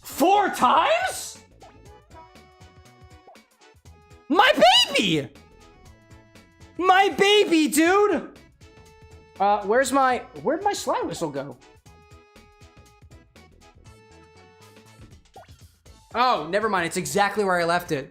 4 times? My baby! My baby, dude! Where'd my slide whistle go? Oh, never mind. It's exactly where I left it.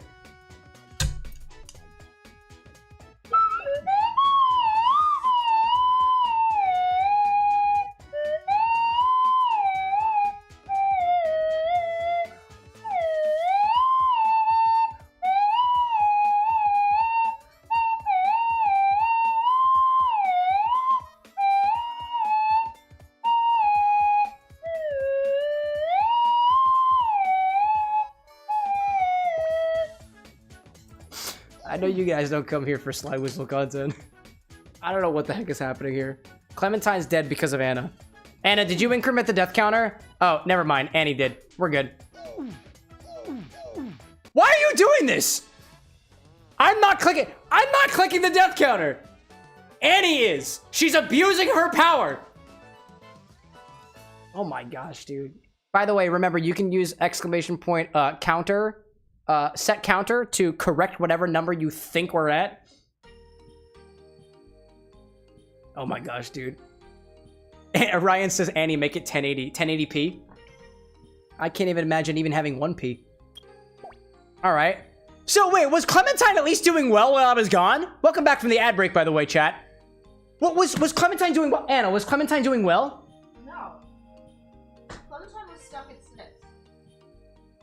I know you guys don't come here for slide whistle content. I don't know what the heck is happening here. Clementine's dead because of Anna. Anna, did you increment the death counter? Oh, never mind. Annie did. We're good. Why are you doing this? I'm not clicking the death counter. Annie is. She's abusing her power. Oh my gosh, dude. By the way, remember, you can use exclamation point counter. Set counter to correct whatever number you think we're at. Oh my gosh, dude. Ryan says, Annie, make it 1080p. I can't even imagine even having 1p. All right. So wait, was Clementine at least doing well while I was gone? Welcome back from the ad break, by the way, chat. What was Clementine doing well? Anna, was Clementine doing well? No. Clementine was stuck at 6.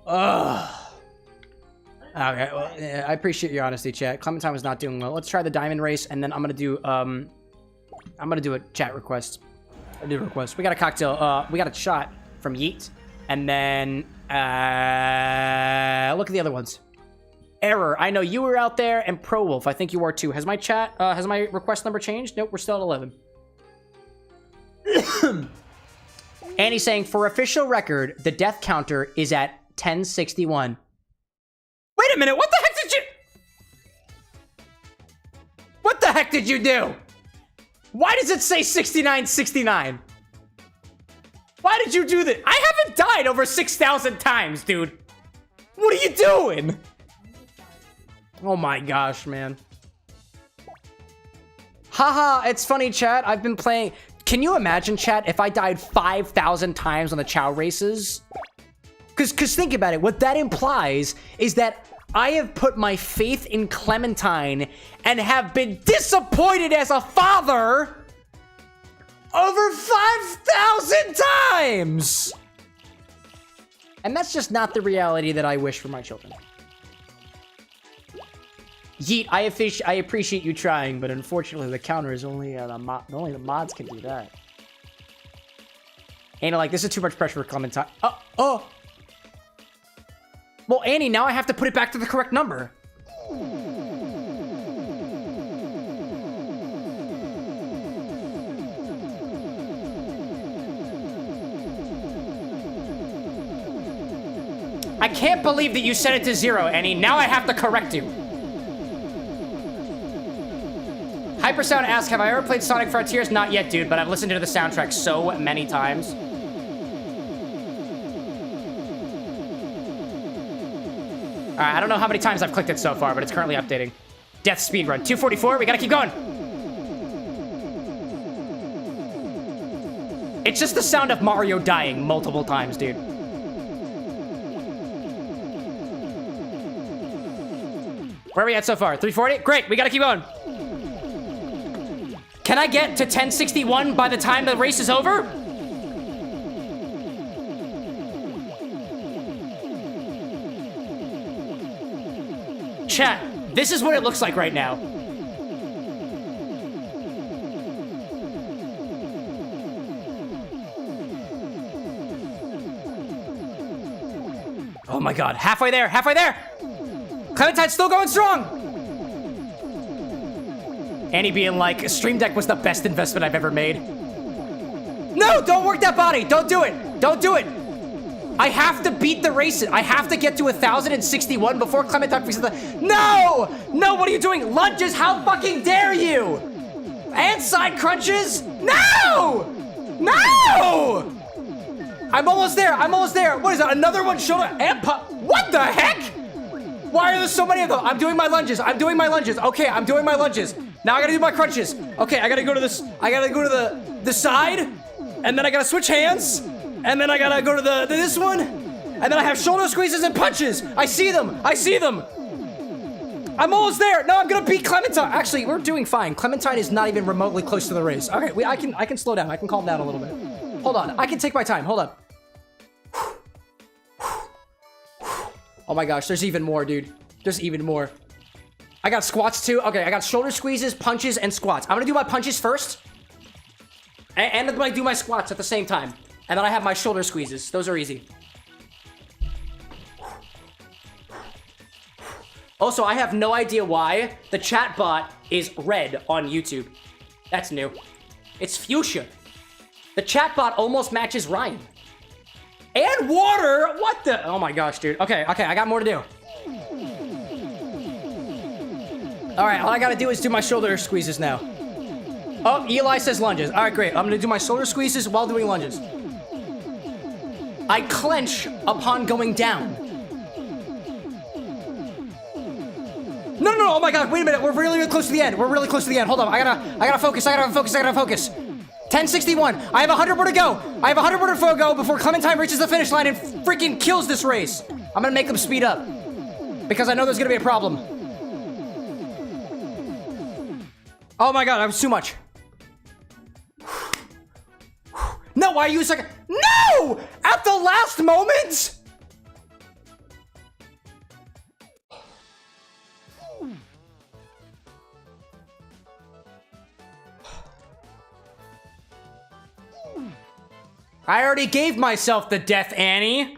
Ugh. Okay, well, yeah, I appreciate your honesty, chat. Clementine was not doing well. Let's try the diamond race, and then I'm gonna do a chat request. I do a request. We got a cocktail. We got a shot from Yeet, and then look at the other ones. Error. I know you were out there, and Pro Wolf. I think you are too. Has my chat? Has my request number changed? Nope, we're still at 11. Annie's saying, for official record, the death counter is at 1061. Wait a minute, what the heck did you... What the heck did you do? Why does it say 6969? Why did you do that? I haven't died over 6,000 times, dude. What are you doing? Oh my gosh, man. Haha, it's funny, chat. I've been playing... Can you imagine, chat, if I died 5,000 times on the Chow races? Because think about it. What that implies is that I have put my faith in Clementine and have been disappointed as a father over 5,000 times. And that's just not the reality that I wish for my children. Yeet, I appreciate you trying, but unfortunately the counter is only the mods can do that. Annie, like, this is too much pressure for Clementine. Oh. Well, Annie, now I have to put it back to the correct number. I can't believe that you set it to 0, Annie. Now I have to correct you. Hypersound asks, have I ever played Sonic Frontiers? Not yet, dude, but I've listened to the soundtrack so many times. Alright, I don't know how many times I've clicked it so far, but it's currently updating. Death speedrun. 244, we gotta keep going. It's just the sound of Mario dying multiple times, dude. Where are we at so far? 340? Great, we gotta keep going. Can I get to 1061 by the time the race is over? Chat, this is what it looks like right now. Oh my god, halfway there, halfway there! Clementine's still going strong! Annie being like, Stream Deck was the best investment I've ever made. No, don't work that body. Don't do it. Don't do it. I have to beat the race. I have to get to 1061 before Clementine fixes the... No! No, what are you doing? Lunges, how fucking dare you? And side crunches? No! No! I'm almost there. I'm almost there. What is that? Another one shoulder and pop. What the heck? Why are there so many of them? I'm doing my lunges. I'm doing my lunges. Okay, I'm doing my lunges. Now I gotta do my crunches. Okay, I gotta go to this. I gotta go to the side, and then I gotta switch hands, and then I gotta go to this one, and then I have shoulder squeezes and punches. I see them. I see them. I'm almost there. No, I'm gonna beat Clementine. Actually, we're doing fine. Clementine is not even remotely close to the race. Okay, I can slow down. I can calm down a little bit. Hold on. I can take my time. Hold on. Oh my gosh, there's even more, dude. There's even more. I got squats too. Okay, I got shoulder squeezes, punches, and squats. I'm gonna do my punches first. And I'm gonna do my squats at the same time. And then I have my shoulder squeezes. Those are easy. Also, I have no idea why the chat bot is red on YouTube. That's new. It's fuchsia. The chat bot almost matches Ryan. And water! What the? Oh my gosh, dude. Okay, I got more to do. All right, all I gotta do is do my shoulder squeezes now. Oh, Eli says lunges. All right, great. I'm gonna do my shoulder squeezes while doing lunges. I clench upon going down. No, oh my god, wait a minute. We're really close to the end. We're really close to the end. Hold on, I gotta focus. 1061. I have 100 more to go. I have 100 more to go before Clementine reaches the finish line and freaking kills this race. I'm gonna make them speed up because I know there's gonna be a problem. Oh my god, that was too much. No, why are you second? No! At the last moment? I already gave myself the death, Annie.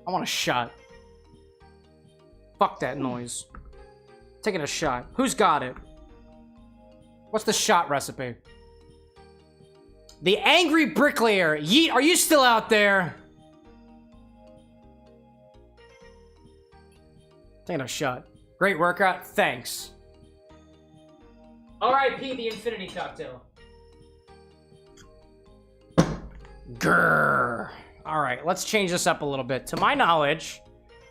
I want a shot. Fuck that noise. Taking a shot. Who's got it? What's the shot recipe? The Angry Bricklayer. Yeet, are you still out there? Taking a shot. Great workout. Thanks. R.I.P. the Infinity Cocktail. Grrr. Alright, let's change this up a little bit. To my knowledge,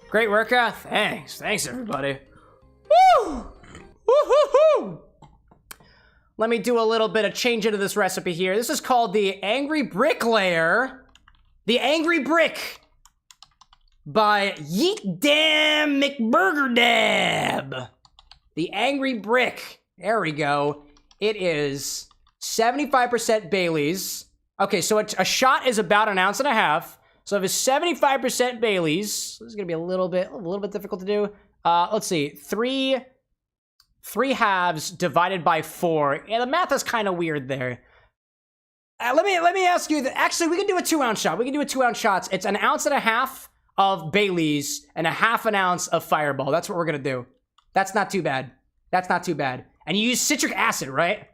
great workout. Thanks. Thanks, everybody. Woo! Woo-hoo-hoo! Let me do a little bit of change into this recipe here. This is called the Angry Bricklayer. The Angry Brick by yeetdammcburgerdab. The Angry Brick. There we go. It is 75% Bailey's. Okay, so a shot is about 1.5 ounces. So if it's 75% Baileys, this is gonna be a little bit difficult to do. Let's see, three halves divided by 4. Yeah, the math is kind of weird there. Let me ask you that. Actually, we can do a 2-ounce shot. We can do a 2-ounce shot. It's 1.5 ounces of Baileys and 1/2 ounce of Fireball. That's what we're gonna do. That's not too bad. That's not too bad. And you use citric acid, right?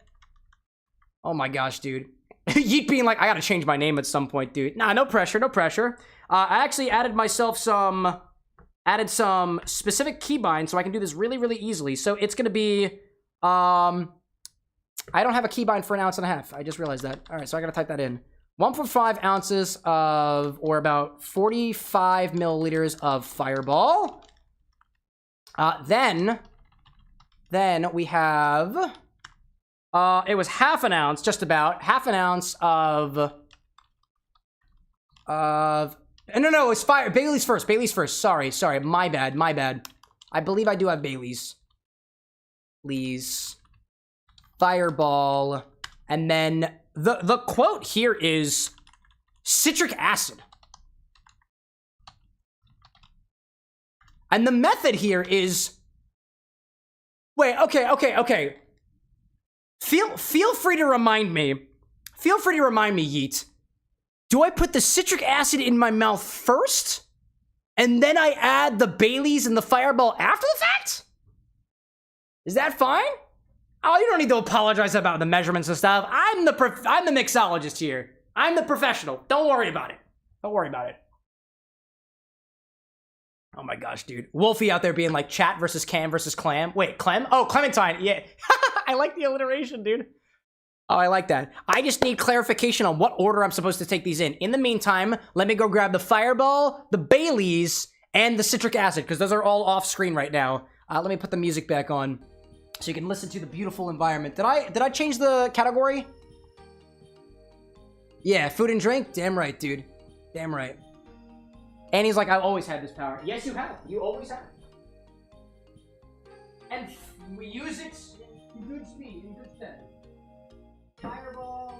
Oh my gosh, dude. Yeet being like, I gotta change my name at some point, dude. Nah, no pressure, no pressure. I actually added some specific keybinds so I can do this really, really easily. So it's gonna be, I don't have a keybind for 1.5 ounces. I just realized that. All right, so I gotta type that in. 1.5 ounces of, or about 45 milliliters of Fireball. Then we have, it was 1/2 ounce, just about 1/2 ounce of, no, it's Baileys first. Sorry, my bad. I believe I do have Baileys. Please. Fireball, and then the quote here is citric acid. And the method here is, wait, okay. Feel free to remind me, Yeet. Do I put the citric acid in my mouth first, and then I add the Baileys and the Fireball after the fact? Is that fine? Oh, you don't need to apologize about the measurements and stuff. I'm the mixologist here. I'm the professional. Don't worry about it. Oh my gosh, dude. Wolfie out there being like chat versus cam versus clam. Wait, Clem? Oh, Clementine. Yeah. I like the alliteration, dude. Oh, I like that. I just need clarification on what order I'm supposed to take these in. In the meantime, let me go grab the Fireball, the Baileys, and the citric acid, because those are all off screen right now. Let me put the music back on so you can listen to the beautiful environment. Did I change the category? Yeah, food and drink? Damn right, dude. Damn right. And he's like, I've always had this power. Yes, you have. You always have. And we use it in good speed, in good stead. Fireball.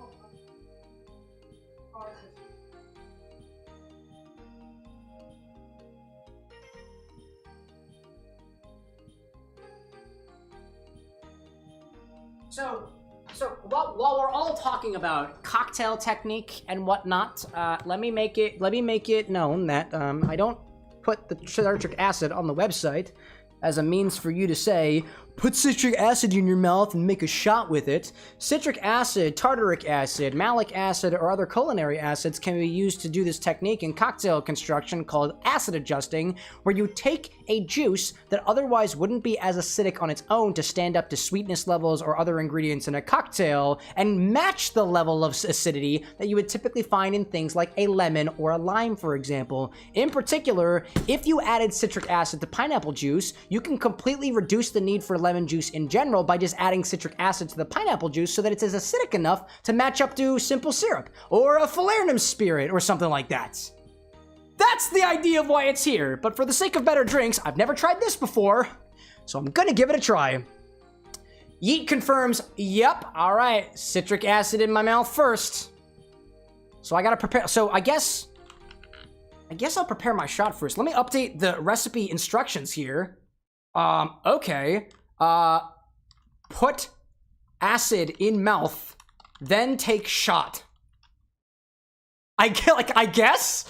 So while we're all talking about cocktail technique and whatnot, let me make it known that I don't put the citric acid on the website as a means for you to say, put citric acid in your mouth and make a shot with it. Citric acid, tartaric acid, malic acid, or other culinary acids can be used to do this technique in cocktail construction called acid adjusting, where you take a juice that otherwise wouldn't be as acidic on its own to stand up to sweetness levels or other ingredients in a cocktail and match the level of acidity that you would typically find in things like a lemon or a lime, for example. In particular, if you added citric acid to pineapple juice, you can completely reduce the need for lemon juice in general by just adding citric acid to the pineapple juice so that it's as acidic enough to match up to simple syrup or a falernum spirit or something like that. That's the idea of why it's here, but for the sake of better drinks, I've never tried this before, so I'm gonna give it a try. Yeet confirms, yep, alright, citric acid in my mouth first. So I gotta prepare, so I guess I'll prepare my shot first. Let me update the recipe instructions here. Okay. Put acid in mouth, then take shot. I guess?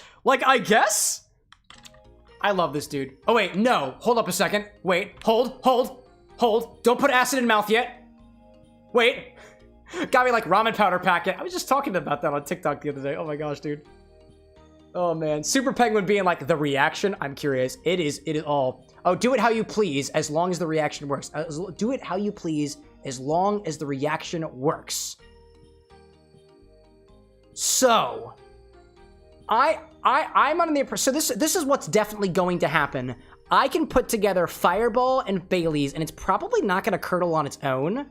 I love this dude. Oh wait, no. Hold up a second. Wait, hold. Don't put acid in mouth yet. Wait. Got me like ramen powder packet. I was just talking about that on TikTok the other day. Oh my gosh, dude. Oh man. Super Penguin being like, the reaction? I'm curious. It is all. Oh, do it how you please, as long as the reaction works. Do it how you please, as long as the reaction works. So, I'm under the impression, so this is what's definitely going to happen. I can put together Fireball and Baileys, and it's probably not going to curdle on its own.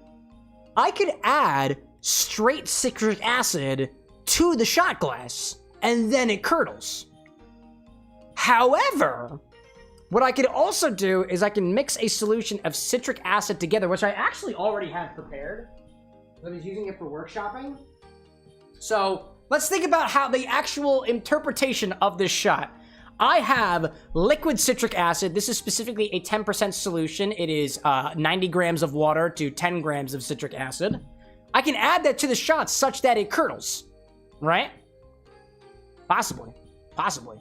I could add straight citric acid to the shot glass, and then it curdles. However, what I could also do is I can mix a solution of citric acid together, which I actually already have prepared. I was using it for workshopping. So let's think about how the actual interpretation of this shot. I have liquid citric acid. This is specifically a 10% solution. It is 90 grams of water to 10 grams of citric acid. I can add that to the shot such that it curdles, right? Possibly. Possibly.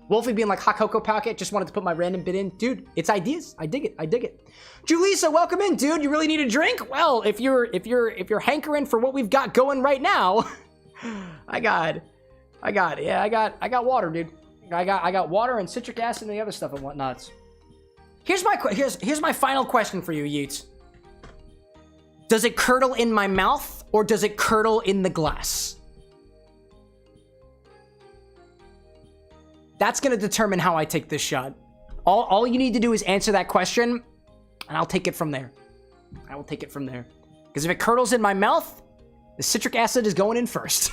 Wolfie being like, hot cocoa pocket, just wanted to put my random bit in. Dude, it's ideas. I dig it. I dig it. Julissa, welcome in, dude. You really need a drink? Well, if you're hankering for what we've got going right now, I got water, dude. I got water and citric acid and the other stuff and whatnots. Here's my final question for you, Yeats. Does it curdle in my mouth or does it curdle in the glass? That's gonna determine how I take this shot. All you need to do is answer that question, and I'll take it from there. I will take it from there. Because if it curdles in my mouth, the citric acid is going in first.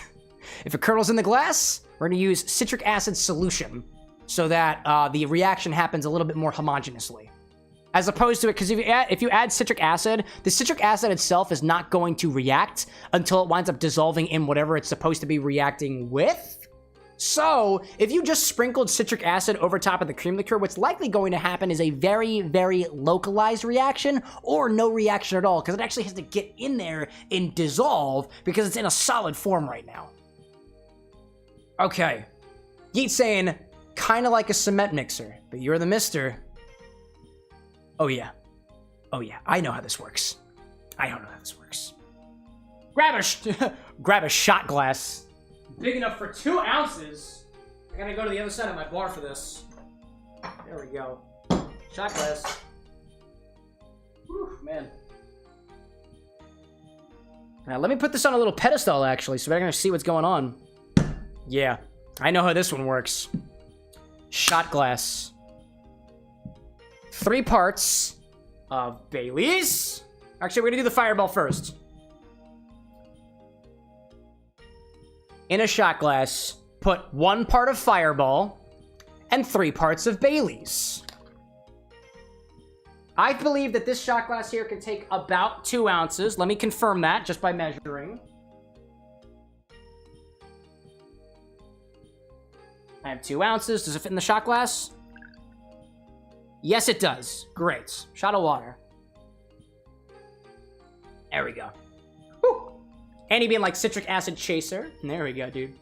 If it curdles in the glass, we're gonna use citric acid solution so that the reaction happens a little bit more homogeneously. As opposed to it, because if you add citric acid, the citric acid itself is not going to react until it winds up dissolving in whatever it's supposed to be reacting with. So, if you just sprinkled citric acid over top of the cream liqueur, what's likely going to happen is a very, very localized reaction or no reaction at all, because it actually has to get in there and dissolve because it's in a solid form right now. Okay. Yeet's saying, kind of like a cement mixer, but you're the mister. Oh yeah. Oh yeah, I know how this works. I don't know how this works. Grab a shot glass. Big enough for 2 ounces. I gotta go to the other side of my bar for this. There we go. Shot glass. Whew, man. Now let me put this on a little pedestal actually, so we're gonna see what's going on. Yeah, I know how this one works. Shot glass. 3 parts of Bailey's. Actually, we're gonna do the fireball first. In a shot glass, put 1 part of Fireball and 3 parts of Bailey's. I believe that this shot glass here can take about 2 ounces. Let me confirm that just by measuring. I have 2 ounces. Does it fit in the shot glass? Yes, it does. Great. Shot of water. There we go. Whew. Annie being like citric acid chaser. There we go, dude.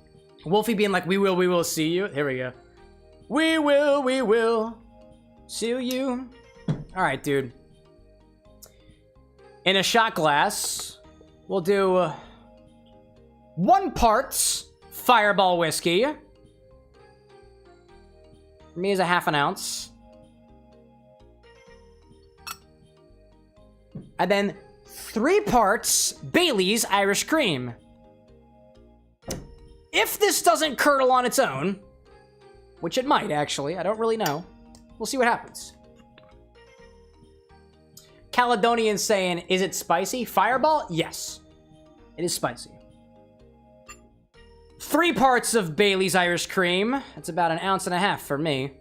Wolfie being like, we will see you. Here we go. We will see you. All right, dude. In a shot glass, we'll do 1 part Fireball whiskey. For me is a ½ ounce. And then 3 parts Bailey's Irish Cream. If this doesn't curdle on its own, which it might actually, I don't really know. We'll see what happens. Caledonian saying, is it spicy? Fireball? Yes. It is spicy. 3 parts of Bailey's Irish Cream. That's about 1.5 ounces for me.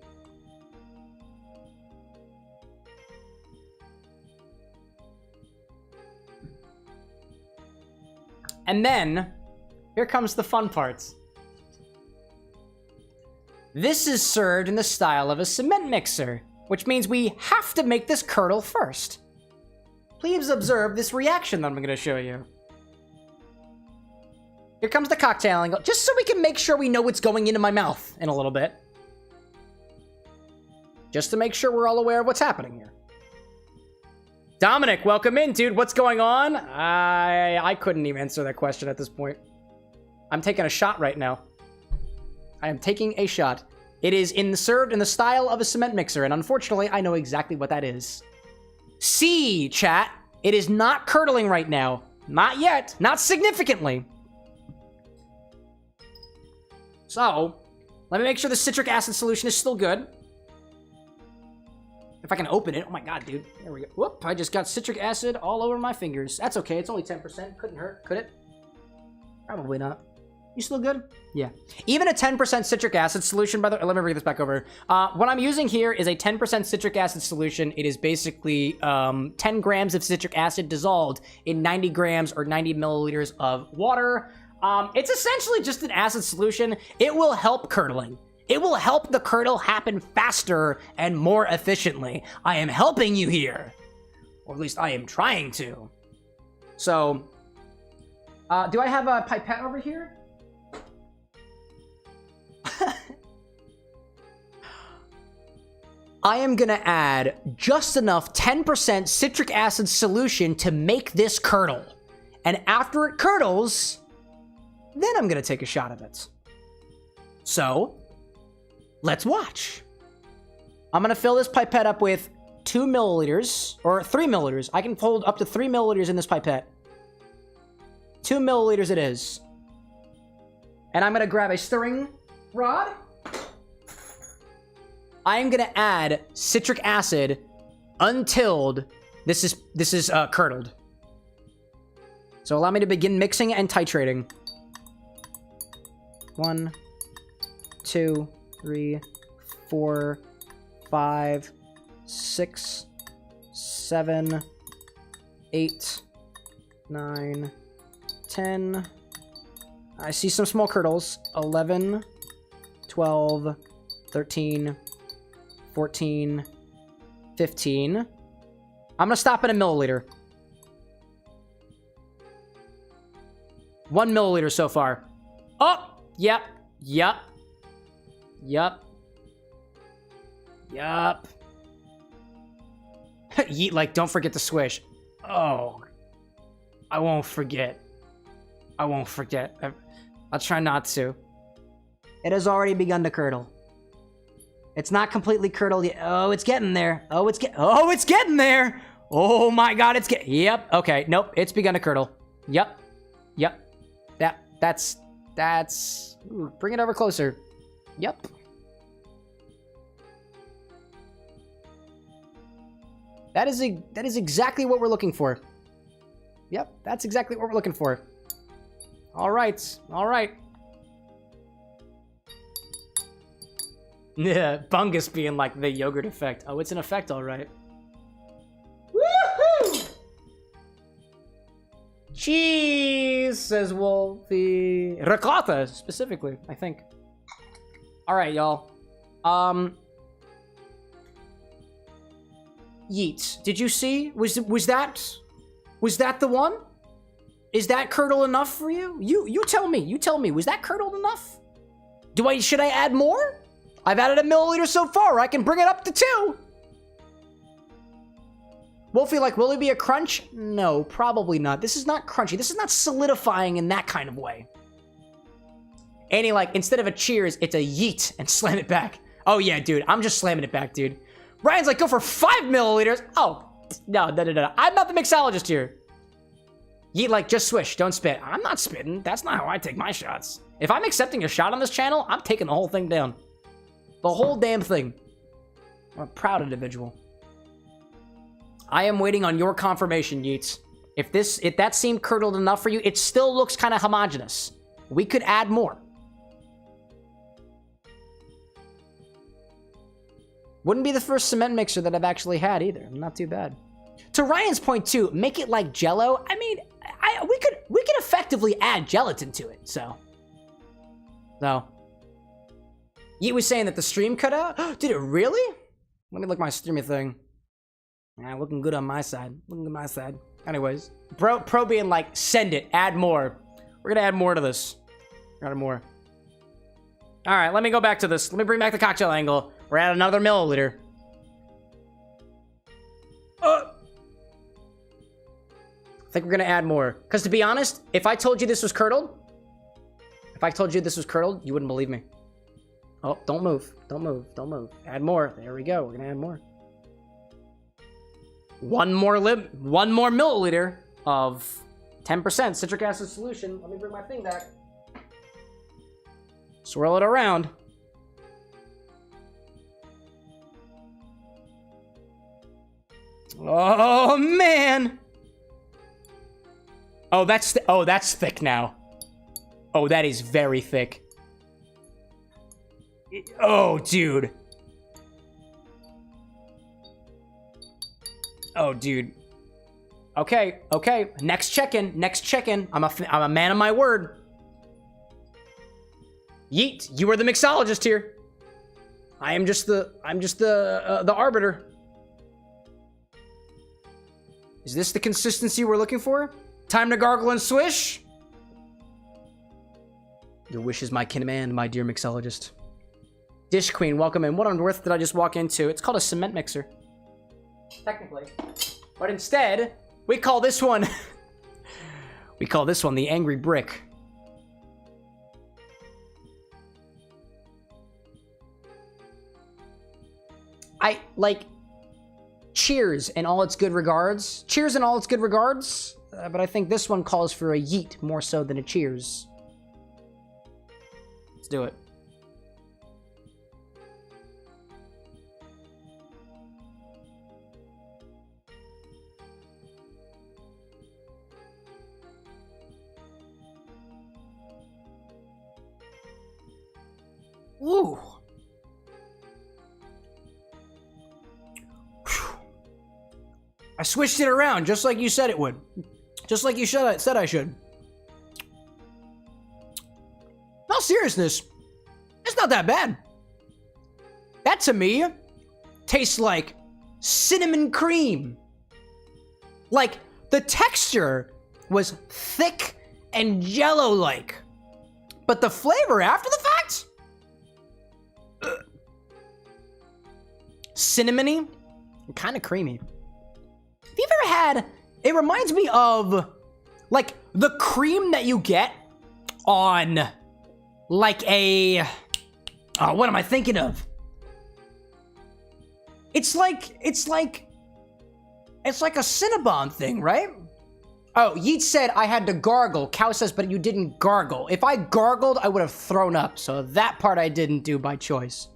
And then, here comes the fun parts. This is served in the style of a cement mixer, which means we have to make this curdle first. Please observe this reaction that I'm going to show you. Here comes the cocktail angle, just so we can make sure we know what's going into my mouth in a little bit. Just to make sure we're all aware of what's happening here. Dominic, welcome in, dude. What's going on? I couldn't even answer that question at this point. I'm taking a shot right now. I am taking a shot. It is served in the style of a cement mixer, and unfortunately, I know exactly what that is. C, chat. It is not curdling right now. Not yet. Not significantly. So, let me make sure the citric acid solution is still good. If I can open it. Oh my god, dude. There we go. Whoop, I just got citric acid all over my fingers. That's okay. It's only 10%. Couldn't hurt, could it? Probably not. You still good? Yeah. Even a 10% citric acid solution, by the way, let me bring this back over. What I'm using here is a 10% citric acid solution. It is basically 10 grams of citric acid dissolved in 90 grams or 90 milliliters of water. It's essentially just an acid solution. It will help curdling. It will help the curdle happen faster and more efficiently. I am helping you here. Or at least I am trying to. So, do I have a pipette over here? I am gonna add just enough 10% citric acid solution to make this curdle. And after it curdles, then I'm gonna take a shot of it. So, let's watch. I'm gonna fill this pipette up with 2 milliliters, or 3 milliliters. I can hold up to 3 milliliters in this pipette. 2 milliliters it is. And I'm gonna grab a stirring rod. I am gonna add citric acid until this is curdled. So allow me to begin mixing and titrating. 1, 2, 3, 4, 5, 6, 7, 8, 9, 10. I see some small curdles. 11, 12, 13, 14, 15. I'm gonna stop at a milliliter. 1 milliliter so far. Oh, yep, yep, yep, yep. Yeet, like, don't forget to swish. Oh, I won't forget. I won't forget. I'll try not to. It has already begun to curdle. It's not completely curdled yet. Oh, it's getting there. Oh, it's getting there. Oh my God, yep. Okay, nope. It's begun to curdle. Yep. Yep. That's. Ooh, bring it over closer. Yep. That is exactly what we're looking for. Yep, that's exactly what we're looking for. All right. All right. Yeah, fungus being like the yogurt effect. Oh, it's an effect, all right. Woohoo! Cheese, says Wolfie. Ricotta, specifically, I think. All right, y'all. Yeet, did you see? Was that the one? Is that curdle enough for you? You tell me. You tell me. Was that curdled enough? Should I add more? I've added a milliliter so far. I can bring it up to 2. Wolfie, like, will it be a crunch? No, probably not. This is not crunchy. This is not solidifying in that kind of way. Annie, like, instead of a cheers, it's a yeet and slam it back. Oh, yeah, dude. I'm just slamming it back, dude. Ryan's like, go for 5 milliliters. Oh, no. I'm not the mixologist here. Yeet, like, just swish. Don't spit. I'm not spitting. That's not how I take my shots. If I'm accepting a shot on this channel, I'm taking the whole thing down. The whole damn thing. I'm a proud individual. I am waiting on your confirmation, Yeets. If that seemed curdled enough for you, it still looks kind of homogenous. We could add more. Wouldn't be the first cement mixer that I've actually had either. Not too bad. To Ryan's point too, make it like Jello. I mean, we could effectively add gelatin to it. So. Yeet was saying that the stream cut out. Did it really? Let me look at my streamy thing. Looking good on my side. Looking good on my side. Anyways, pro being like, send it, add more. We're gonna add more to this. Add more. All right, let me go back to this. Let me bring back the cocktail angle. We're at another milliliter. I think we're gonna add more. Because to be honest, if I told you this was curdled, you wouldn't believe me. Oh, don't move. Don't move. Don't move. Add more. There we go. We're gonna add more. One more milliliter of 10% citric acid solution. Let me bring my thing back. Swirl it around. Oh man. Oh, that's thick now. Oh, that is very thick. Oh, dude. Oh, dude. Okay. Next check-in. I'm a man of my word. Yeet, you are the mixologist here. I'm just the arbiter. Is this the consistency we're looking for? Time to gargle and swish? Your wish is my command, my dear mixologist. Dish Queen, welcome in. What on earth did I just walk into? It's called a cement mixer. Technically. But instead, we call this one... we call this one the Angry Brick. I, like... Cheers in all its good regards. Cheers in all its good regards. But I think this one calls for a yeet more so than a cheers. Let's do it. Ooh. I switched it around just like you said it would. Just like you said I should. In all seriousness, it's not that bad. That to me tastes like cinnamon cream. Like the texture was thick and jello-like. But the flavor after the fact? Cinnamony and kind of creamy. Have you ever had, it reminds me of like the cream that you get on like a, oh, what am I thinking of? It's like a Cinnabon thing, right? Oh, Yeet said I had to gargle. Cow says, but you didn't gargle. If I gargled, I would have thrown up. So that part I didn't do by choice.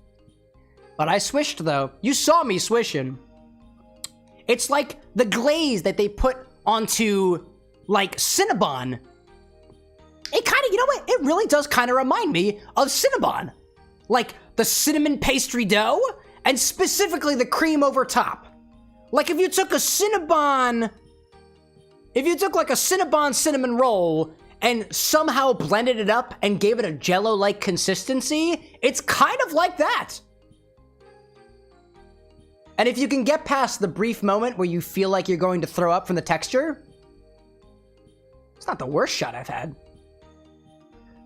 But I swished though. You saw me swishing. It's like the glaze that they put onto like Cinnabon. It kind of, you know what? It really does kind of remind me of Cinnabon. Like the cinnamon pastry dough and specifically the cream over top. Like if you took a Cinnabon, if you took like a Cinnabon cinnamon roll and somehow blended it up and gave it a jello-like consistency, it's kind of like that. And if you can get past the brief moment where you feel like you're going to throw up from the texture, it's not the worst shot I've had.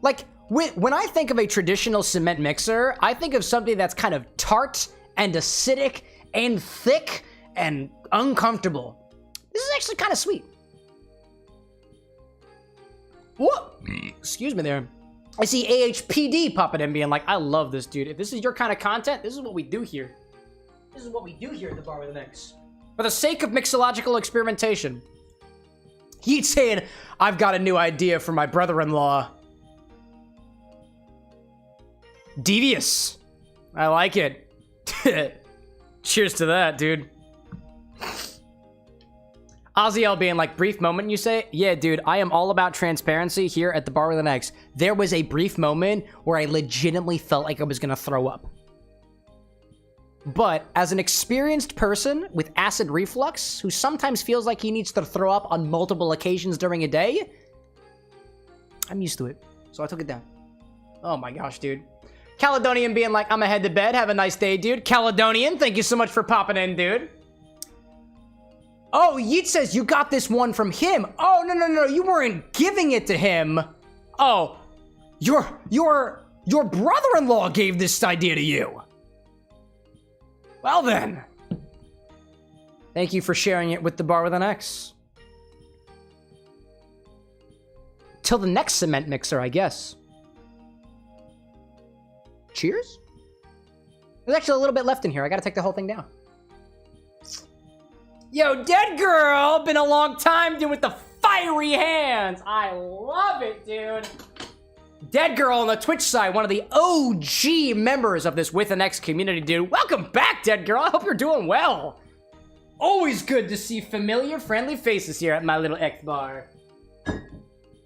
Like, when I think of a traditional cement mixer, I think of something that's kind of tart and acidic and thick and uncomfortable. This is actually kind of sweet. Whoa! Excuse me there. I see AHPD popping in being like, I love this, dude. If this is your kind of content, this is what we do here. This is what we do here at the Bar with an X. For the sake of mixological experimentation. He's saying, I've got a new idea for my brother-in-law. Devious. I like it. Cheers to that, dude. Ozzy being like, brief moment, you say? Yeah, dude, I am all about transparency here at the Bar with an X. There was a brief moment where I legitimately felt like I was gonna throw up. But as an experienced person with acid reflux, who sometimes feels like he needs to throw up on multiple occasions during a day, I'm used to it. So I took it down. Oh my gosh, dude. Caledonian being like, I'm ahead to bed. Have a nice day, dude. Caledonian, thank you so much for popping in, dude. Oh, Yeet says you got this one from him. Oh, no, you weren't giving it to him. Oh, your brother-in-law gave this idea to you. Well then. Thank you for sharing it with the Bar with an X. Till the next cement mixer, I guess. Cheers? There's actually a little bit left in here. I gotta take the whole thing down. Yo, Dead Girl! Been a long time, dude, with the fiery hands! I love it, dude! Dead Girl on the Twitch side, one of the OG members of this With an X community, dude. Welcome back, Dead Girl! I hope you're doing well! Always good to see familiar, friendly faces here at my little X bar.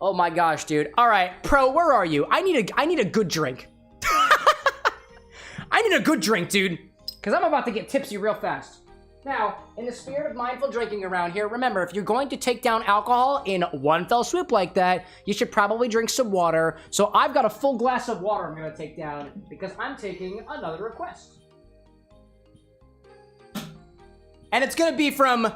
Oh my gosh, dude. Alright, Pro, where are you? I need a good drink. I need a good drink, dude. Because I'm about to get tipsy real fast. Now, in the spirit of mindful drinking around here, remember, if you're going to take down alcohol in one fell swoop like that, you should probably drink some water. So I've got a full glass of water I'm going to take down because I'm taking another request. And it's going to be from...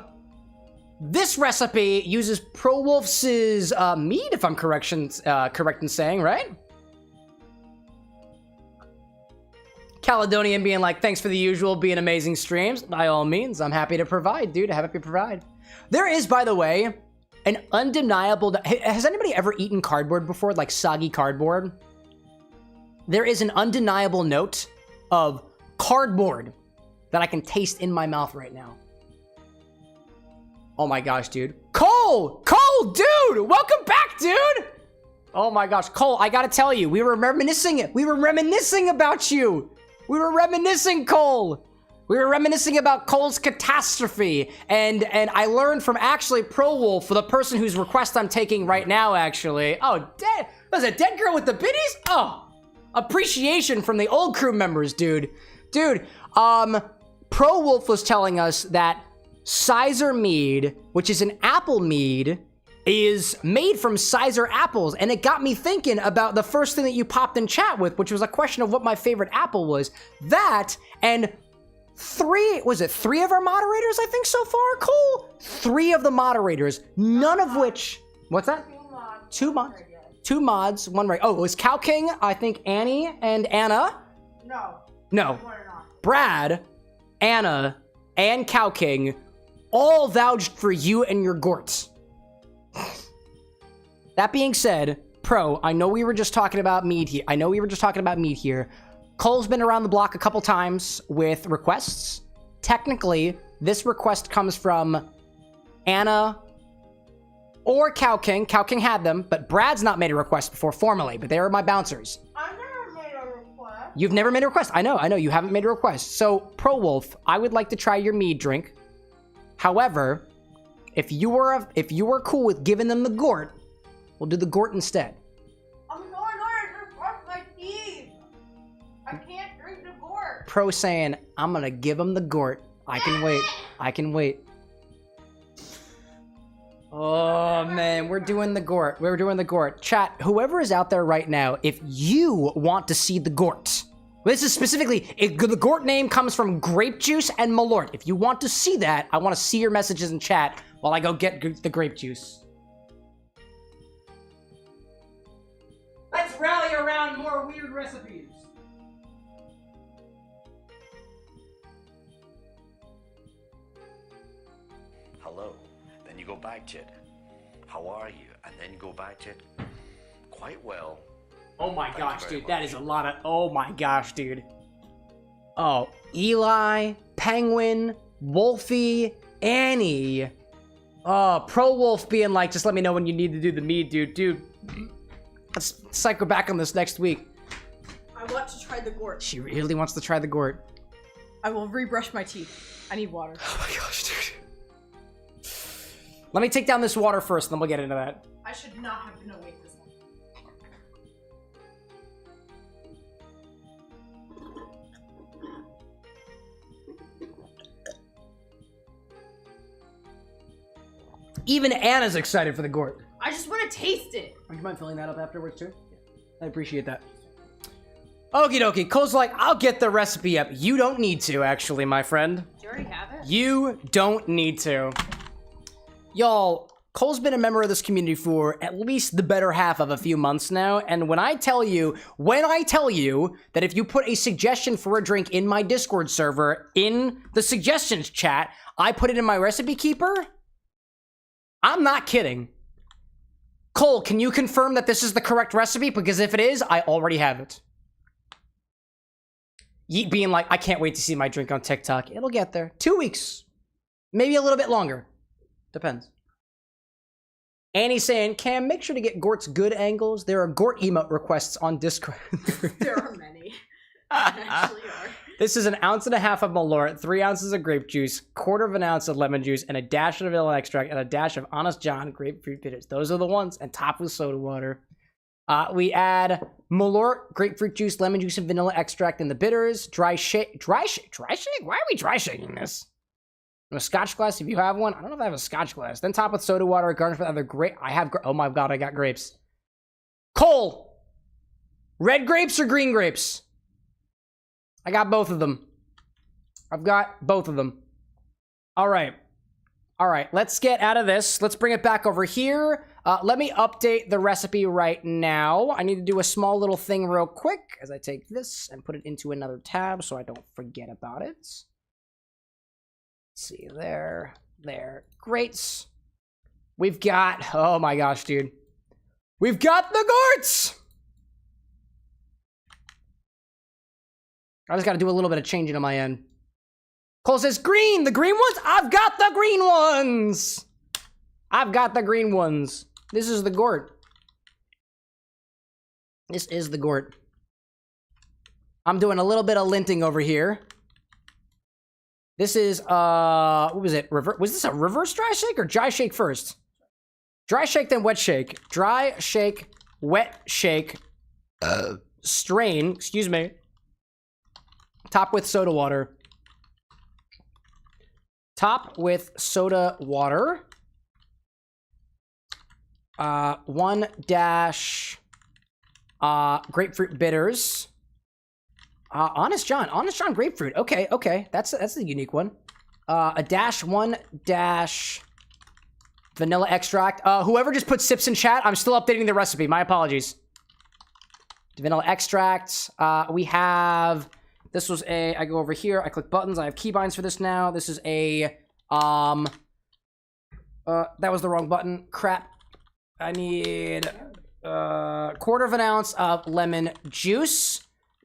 This recipe uses Pro Wolf's mead, if I'm correct in saying, right? Caledonian being like, thanks for the usual, being amazing streams. By all means, I'm happy to provide, dude. Happy to provide. There is, by the way, an undeniable... Has anybody ever eaten cardboard before? Like soggy cardboard? There is an undeniable note of cardboard that I can taste in my mouth right now. Oh my gosh, dude. Cole! Cole, dude! Welcome back, dude! Oh my gosh, Cole, I gotta tell you, we were reminiscing about you. We were reminiscing, Cole. We were reminiscing about Cole's catastrophe. And I learned from actually Pro Wolf, for the person whose request I'm taking right now, actually. Oh, dead. Was it Dead Girl with the Biddies? Oh, appreciation from the old crew members, dude. Dude, Pro Wolf was telling us that Sizer mead, which is an apple mead, is made from Sizer apples, and it got me thinking about the first thing that you popped in chat with, which was a question of what my favorite apple was. That, and three of our moderators, I think, so far, Cole? 3 of the moderators, none of which... What's that? 2 mods. 2 mods, 1 right. Oh, it was Cow King, I think Annie, and Anna. No. Brad, Anna, and Cow King all vouched for you and your Gorts. That being said, Pro, I know we were just talking about mead here. Cole's been around the block a couple times with requests. Technically, this request comes from Anna or Cow King. Cow King had them, but Brad's not made a request before formally, but they are my bouncers. I've never made a request. You've never made a request. I know, you haven't made a request. So, Pro Wolf, I would like to try your mead drink. However, if you were cool with giving them the Gort, we'll do the Gort instead. I'm so annoyed. I just brushed my teeth. I can't drink the Gort. Pro saying, I'm gonna give them the Gort. I can wait. Oh man, we're doing the Gort. Chat, whoever is out there right now, if you want to see the Gort, this is specifically, the Gort name comes from grape juice and Malört. If you want to see that, I want to see your messages in chat while I go get the grape juice. Let's rally around more weird recipes. Hello. Then you go back to it. How are you? And then you go back to it. Quite well. Oh my gosh, dude, that is a lot of... Oh my gosh, dude. Oh, Eli, Penguin, Wolfie, Annie. Oh, Pro Wolf being like, just let me know when you need to do the mead, dude. Dude, let's cycle back on this next week. I want to try the Gort. She really wants to try the Gort. I will rebrush my teeth. I need water. Oh my gosh, dude. Let me take down this water first, and then we'll get into that. I should not have been awake this long. Even Anna's excited for the Gort. I just want to taste it. Would you mind filling that up afterwards, too? I appreciate that. Okie dokie. Cole's like, I'll get the recipe up. You don't need to, actually, my friend. Do you already have it? You don't need to. Y'all, Cole's been a member of this community for at least the better half of a few months now, and when I tell you that if you put a suggestion for a drink in my Discord server, in the suggestions chat, I put it in my recipe keeper, I'm not kidding. Cole, can you confirm that this is the correct recipe? Because if it is, I already have it. Yeet being like, I can't wait to see my drink on TikTok. It'll get there. 2 weeks. Maybe a little bit longer. Depends. Annie's saying, Cam, make sure to get Gort's good angles. There are Gort emote requests on Discord. There are many. There actually are. This is 1.5 ounces of Malört, 3 ounces of grape juice, 1/4 ounce of lemon juice, and a dash of vanilla extract, and a dash of Honest John grapefruit bitters. Those are the ones, and topped with soda water. We add Malört, grapefruit juice, lemon juice, and vanilla extract in the bitters. Dry shake. Why are we dry shaking this? A scotch glass if you have one. I don't know if I have a scotch glass. Then top with soda water, garnish with other grape. Oh my god, I got grapes. Cole! Red grapes or green grapes? I got both of them. I've got both of them. All right. All right, let's get out of this. Let's bring it back over here. Let me update the recipe right now. I need to do a small little thing real quick as I take this and put it into another tab so I don't forget about it. Let's see, there. Great. We've got, oh my gosh, dude. We've got the Gorts! I just got to do a little bit of changing on my end. Cole says green, the green ones? I've got the green ones! I've got the green ones. This is the Gort. This is the Gort. I'm doing a little bit of linting over here. This is, what was it? Was this a reverse dry shake or dry shake first? Dry shake, then wet shake. Dry shake, wet shake, strain, excuse me. Top with soda water. Top with soda water. 1 dash grapefruit bitters. Honest John grapefruit. Okay. That's a unique one. A dash, 1 dash vanilla extract. Whoever just put sips in chat, I'm still updating the recipe. My apologies. Vanilla extract. We have, this was a, I go over here, I click buttons, I have keybinds for this now. This is a, that was the wrong button. Crap. I need 1/4 of an ounce of lemon juice.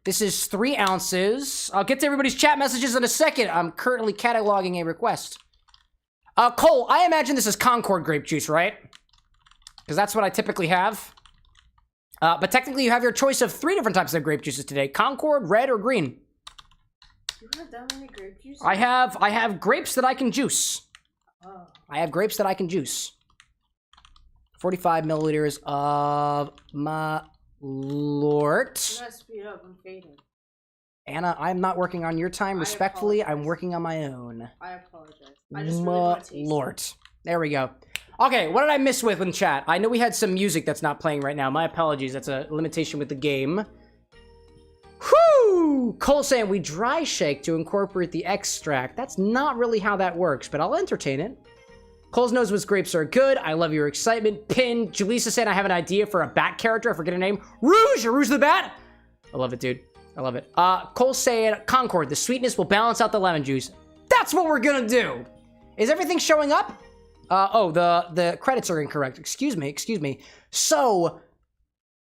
This is 3 ounces. I'll get to everybody's chat messages in a second. I'm currently cataloging a request. Cole, I imagine this is Concord grape juice, right? Because that's what I typically have. But technically you have your choice of 3 different types of grape juices today. Concord, red, or green. You have that many grape juices? I have grapes that I can juice. Oh. I have grapes that I can juice. 45 milliliters of Malört. You gotta speed up, I'm fading. Anna, I'm not working on your time. Respectfully, I'm working on my own. I apologize. I just really want to taste Malört. There we go. Okay, what did I miss with in chat? I know we had some music that's not playing right now. My apologies. That's a limitation with the game. Whew! Cole saying we dry shake to incorporate the extract. That's not really how that works, but I'll entertain it. Cole's knows which grapes are good. I love your excitement. Pin. Julissa saying I have an idea for a bat character. I forget her name. Rouge the bat. I love it, dude. I love it. Cole saying Concord. The sweetness will balance out the lemon juice. That's what we're gonna do. Is everything showing up? Oh, the credits are incorrect. Excuse me. So,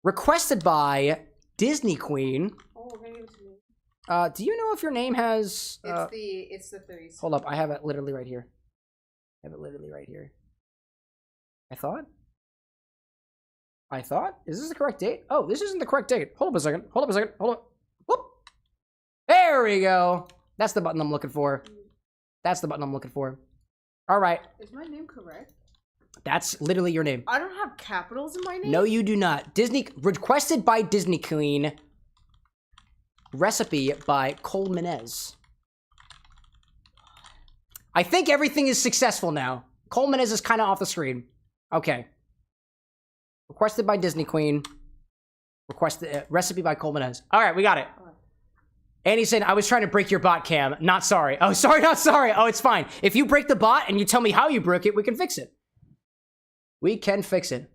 requested by Disney Queen. Oh, okay, give it to me. Do you know if your name has... It's the 30s. Hold up, I have it literally right here. I thought? Is this the correct date? Oh, this isn't the correct date. Hold up a second. Hold up. Whoop. There we go. That's the button I'm looking for. All right. Is my name correct? That's literally your name. I don't have capitals in my name? No, you do not. Requested by Disney Queen. Recipe by Cole Menez. I think everything is successful now. Cole Menez is kind of off the screen. Okay. Requested by Disney Queen. Requested recipe by Cole Menez. All right, we got it. Annie said, I was trying to break your bot, Cam. Not sorry. Oh, sorry, not sorry. Oh, it's fine. If you break the bot and you tell me how you broke it, we can fix it. We can fix it.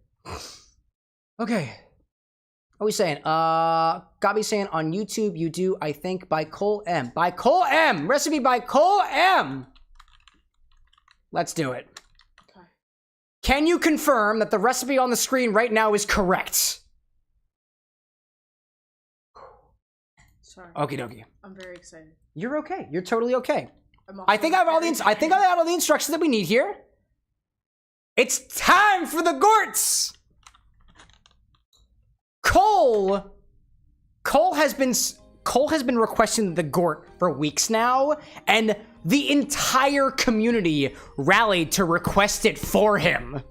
Okay. What are we saying? Gabi saying on YouTube, you do, I think, by Cole M. By Cole M! Recipe by Cole M! Let's do it. Okay. Can you confirm that the recipe on the screen right now is correct? Sorry. Okie dokie. I'm very excited. You're okay. You're totally okay. I think I have all the instructions that we need here. It's time for the Gorts! Cole has been requesting the Gort for weeks now, and the entire community rallied to request it for him.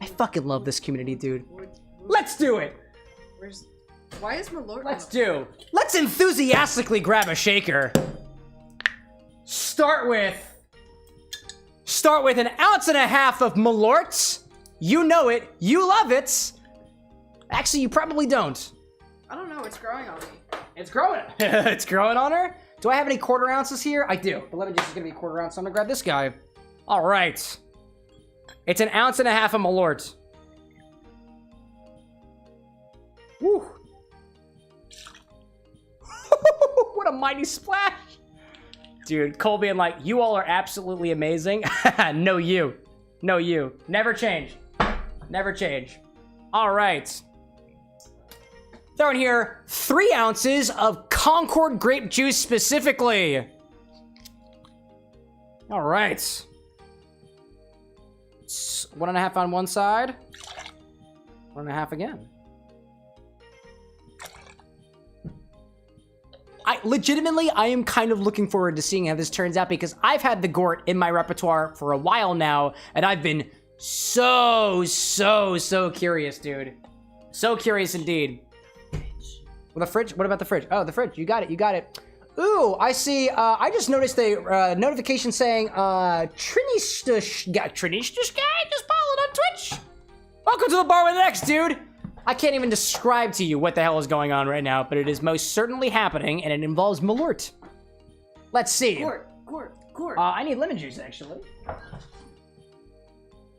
I fucking love this community, dude. Let's do it! Why is Malört? Let's enthusiastically grab a shaker. start with an ounce and a half of Malört. You know it. You love it. Actually, you probably don't. I don't know. It's growing on me. It's growing. It's growing on her. Do I have any quarter ounces here? I do. The lemon juice is gonna be a quarter ounce, so I'm gonna grab this guy. All right. It's an ounce and a half of Malört. Woo. What a mighty splash. Dude, Cole being like, you all are absolutely amazing. No, you. No, you. Never change. Never change. All right. Throwing here 3 ounces of Concord grape juice specifically. All right. It's 1.5 on one side. 1.5 again. I am kind of looking forward to seeing how this turns out because I've had the Gort in my repertoire for a while now, and I've been so curious, dude. So curious indeed. Well, the fridge? What about the fridge? Oh, the fridge. You got it. You got it. Ooh, I see. I just noticed a notification saying, Trinistush guy just followed on Twitch. Welcome to the bar with X, dude. I can't even describe to you what the hell is going on right now, but it is most certainly happening, and it involves Malört. Let's see. Gort. I need lemon juice, actually.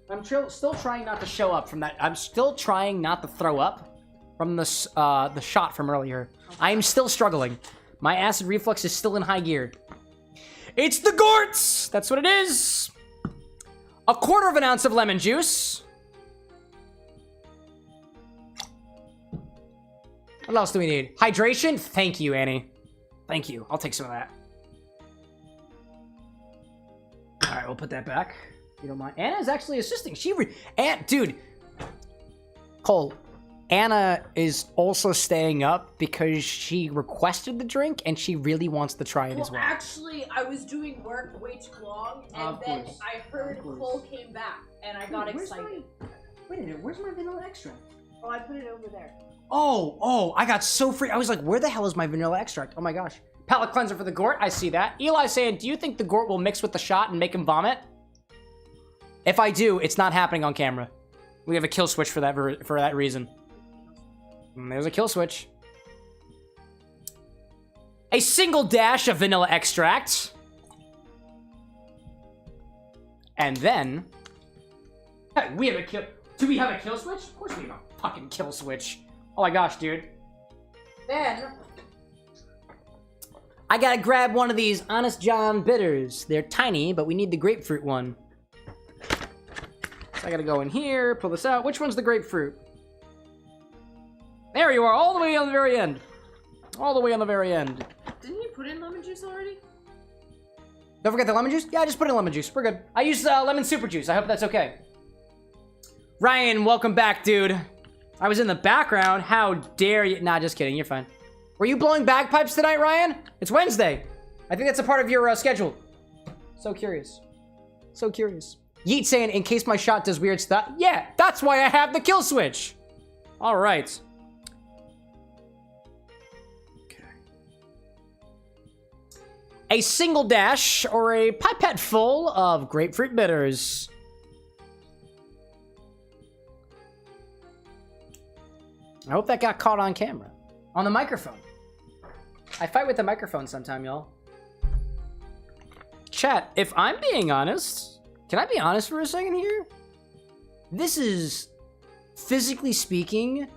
I'm still trying not to show up from that. I'm still trying not to throw up from the shot from earlier. I am still struggling. My acid reflux is still in high gear. It's the Gorts! That's what it is. 1/4 ounce of lemon juice. What else do we need? Hydration? Thank you, Annie. Thank you. I'll take some of that. All right, we'll put that back. If you don't mind. Anna's actually assisting. Dude. Cole. Anna is also staying up because she requested the drink and she really wants to try it as well. Actually, I was doing work way too long, and then I heard Cole came back, and I got excited. Wait a minute, where's my vanilla extract? Oh, I put it over there. Oh, I got so free. I was like, where the hell is my vanilla extract? Oh my gosh. Palate cleanser for the Gort, I see that. Eli saying, do you think the Gort will mix with the shot and make him vomit? If I do, it's not happening on camera. We have a kill switch for that reason. And there's a kill switch. A single dash of vanilla extract. And then... Hey, we have a kill... Do we have a kill switch? Of course we have a fucking kill switch. Oh my gosh, dude. Then... I gotta grab one of these Honest John bitters. They're tiny, but we need the grapefruit one. So I gotta go in here, pull this out. Which one's the grapefruit? There you are, all the way on the very end. All the way on the very end. Didn't you put in lemon juice already? Don't forget the lemon juice? Yeah, I just put in lemon juice. We're good. I used lemon super juice. I hope that's okay. Ryan, welcome back, dude. I was in the background. How dare you? Nah, just kidding. You're fine. Were you blowing bagpipes tonight, Ryan? It's Wednesday. I think that's a part of your schedule. So curious. So curious. Yeet saying, in case my shot does weird stuff. Yeah, that's why I have the kill switch. All right. A single dash or a pipette full of grapefruit bitters. I hope that got caught on camera. On the microphone. I fight with the microphone sometime, y'all. Chat, if I'm being honest, can I be honest for a second here? This is, physically speaking,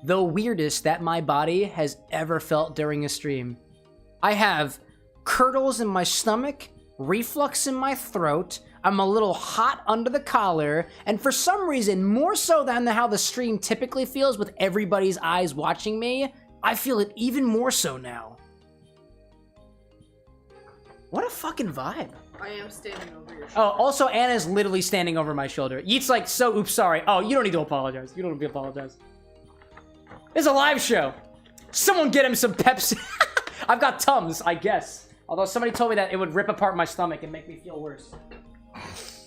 the weirdest that my body has ever felt during a stream. I have curdles in my stomach, reflux in my throat, I'm a little hot under the collar, and for some reason, more so than how the stream typically feels with everybody's eyes watching me, I feel it even more so now. What a fucking vibe. I am standing over your shoulder. Oh, also Anna's literally standing over my shoulder. Yeet's like, so, oops, sorry. Oh, you don't need to apologize. You don't need to apologize. It's a live show. Someone get him some Pepsi. I've got Tums, I guess. Although somebody told me that it would rip apart my stomach and make me feel worse.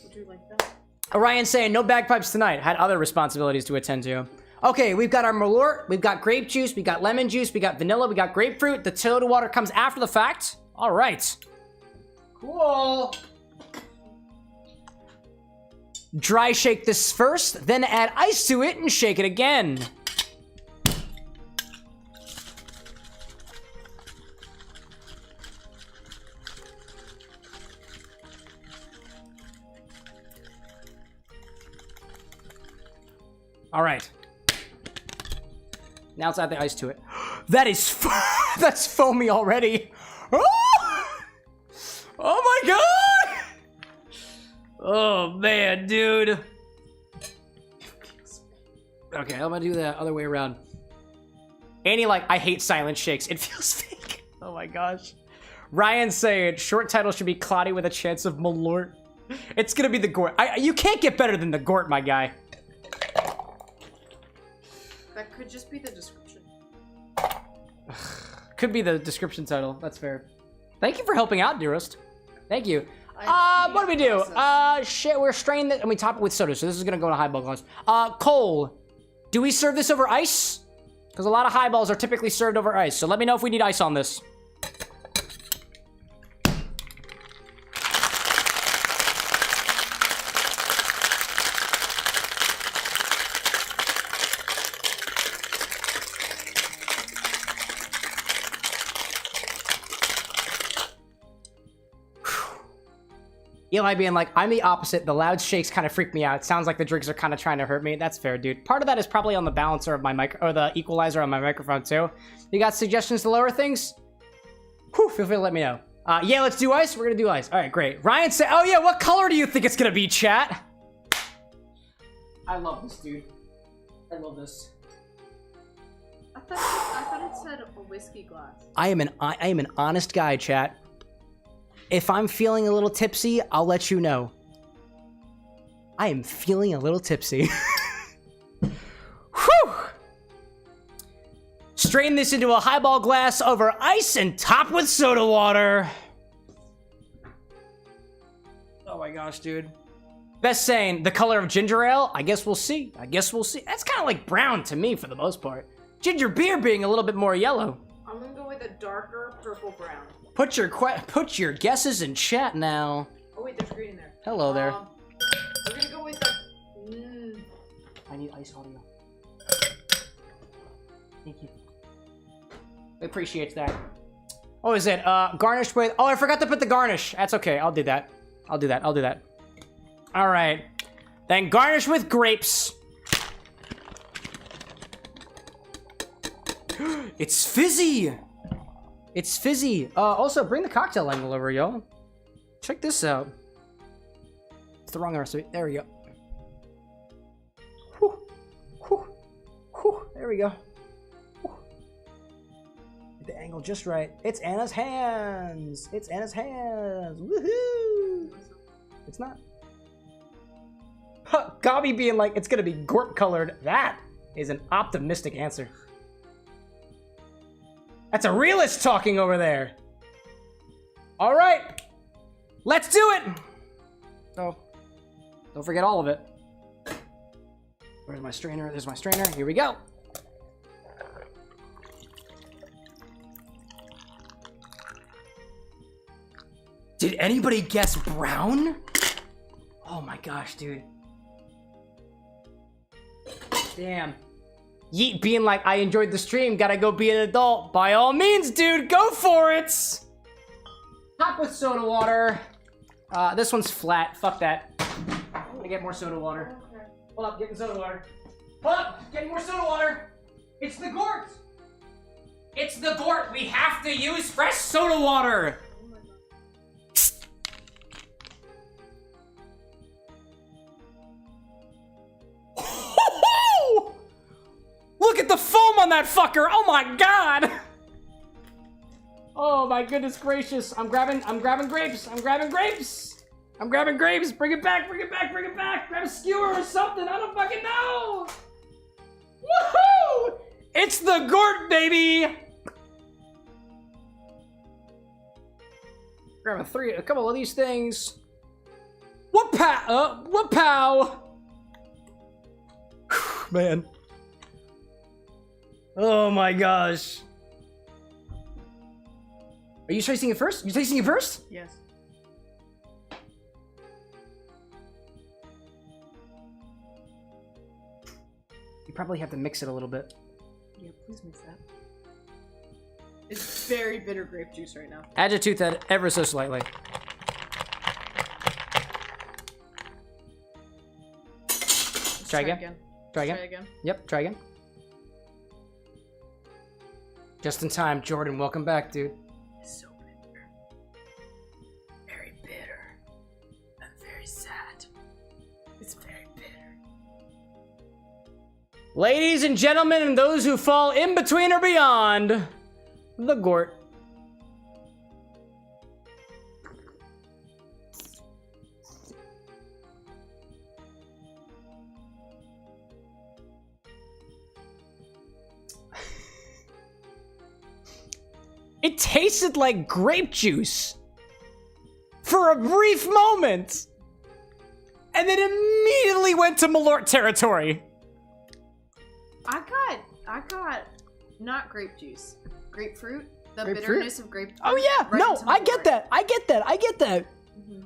Would you like that? Orion saying, no bagpipes tonight. Had other responsibilities to attend to. Okay, we've got our Malört, we've got grape juice, we got lemon juice, we got vanilla, we got grapefruit. The soda water comes after the fact. All right. Cool. Dry shake this first, then add ice to it and shake it again. All right. Now let's add the ice to it. That is that's foamy already. Oh! Oh my god! Oh man, dude. Okay, I'm gonna do that other way around. Annie, like, I hate silent shakes. It feels fake. Oh my gosh. Ryan saying short title should be Cloudy with a chance of Malört. It's gonna be the Gort. You can't get better than the Gort, my guy. That could just be the description. Could be the description title. That's fair. Thank you for helping out, dearest. Thank you. What do we do? Shit, we're straining it and we top it with soda, so this is gonna go in a highball glass. Cole, do we serve this over ice? Because a lot of highballs are typically served over ice, so let me know if we need ice on this. Eli being like, I'm the opposite. The loud shakes kind of freak me out. It sounds like the drinks are kind of trying to hurt me. That's fair, dude. Part of that is probably on the balancer of my mic, or the equalizer on my microphone too. You got suggestions to lower things? Whew, feel free to let me know. Yeah, let's do ice. We're gonna do ice. All right, great. Ryan said, oh yeah, what color do you think it's gonna be, chat? I love this, dude. I love this. I thought it said a whiskey glass. I am an honest guy, chat. If I'm feeling a little tipsy, I'll let you know. I am feeling a little tipsy. Whew! Strain this into a highball glass over ice and top with soda water. Oh my gosh, dude. Best saying, the color of ginger ale? I guess we'll see. I guess we'll see. That's kind of like brown to me for the most part. Ginger beer being a little bit more yellow. I'm gonna go with a darker purple brown. Put your guesses in chat now. Oh wait, there's green in there. Hello there. We're gonna go with the... I need ice audio. Thank you. Appreciates that. Oh, is it garnished with... Oh, I forgot to put the garnish. That's okay. I'll do that. I'll do that. All right. Then garnish with grapes. It's fizzy. It's fizzy. Also, bring the cocktail angle over, yo. Check this out. It's the wrong recipe. There we go. Whew. Whew. Whew. There we go. Whew. Get the angle just right. It's Anna's hands. It's Anna's hands. Woohoo! It's not. Huh, Gobby being like, it's gonna be Gort colored. That is an optimistic answer. That's a realist talking over there. All right, let's do it. So, don't forget all of it. Where's my strainer? There's my strainer. Here we go. Did anybody guess brown? Oh my gosh, dude. Damn. Yeet being like, I enjoyed the stream, gotta go be an adult. By all means, dude, go for it! Top with soda water. This one's flat, fuck that. I'm gonna get more soda water. Hold up, getting soda water. Hold up, getting more soda water. It's the Gort! It's the Gort, we have to use fresh soda water! Look at the foam on that fucker! Oh my god! Oh my goodness gracious! I'm grabbing grapes! I'm grabbing grapes! I'm grabbing grapes! Bring it back! Bring it back! Bring it back! Grab a skewer or something! I don't fucking know! Woohoo! It's the Gort, baby! Grab a couple of these things. Whoop-pow! Whoop-pow! Man. Oh my gosh. Are you tasting it first? You tasting it first? Yes. probably have to mix it a little bit. Yeah, please mix that. It's very bitter grape juice right now. Agitute that ever so slightly. Try again. Try again. Yep, try again. Just in time, Jordan. Welcome back, dude. It's so bitter. Very bitter. And very sad. It's very bitter. Ladies and gentlemen, and those who fall in between or beyond, the Gort. It tasted like grape juice for a brief moment, and then immediately went to Malört territory. I got not grape juice. Grapefruit. The Grapefruit? bitterness of grapefruit. Oh yeah, right no, into I my get brain. that. I get that. I get that. Mhm.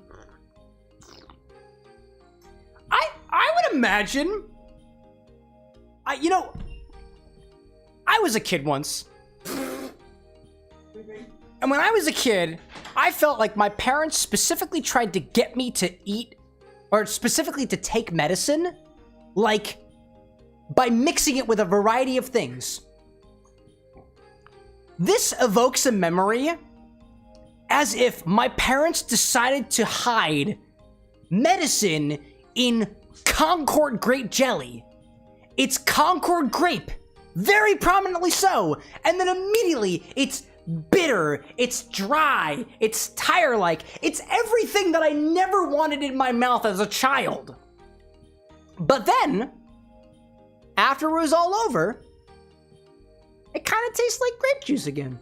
I would imagine. I was a kid once. And when I was a kid, I felt like my parents specifically tried to get me to eat, or specifically to take medicine, like, by mixing it with a variety of things. This evokes a memory as if my parents decided to hide medicine in Concord grape jelly. It's Concord grape, very prominently so, and then immediately it's bitter, it's dry, it's tire-like, it's everything that I never wanted in my mouth as a child. But then, after it was all over, it kind of tastes like grape juice again.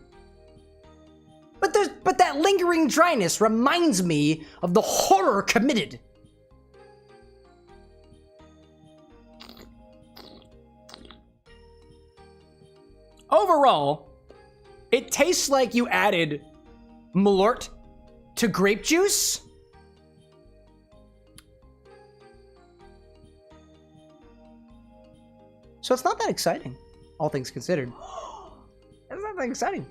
But that lingering dryness reminds me of the horror committed. Overall, it tastes like you added Malört to grape juice. So it's not that exciting, all things considered. It's not that exciting.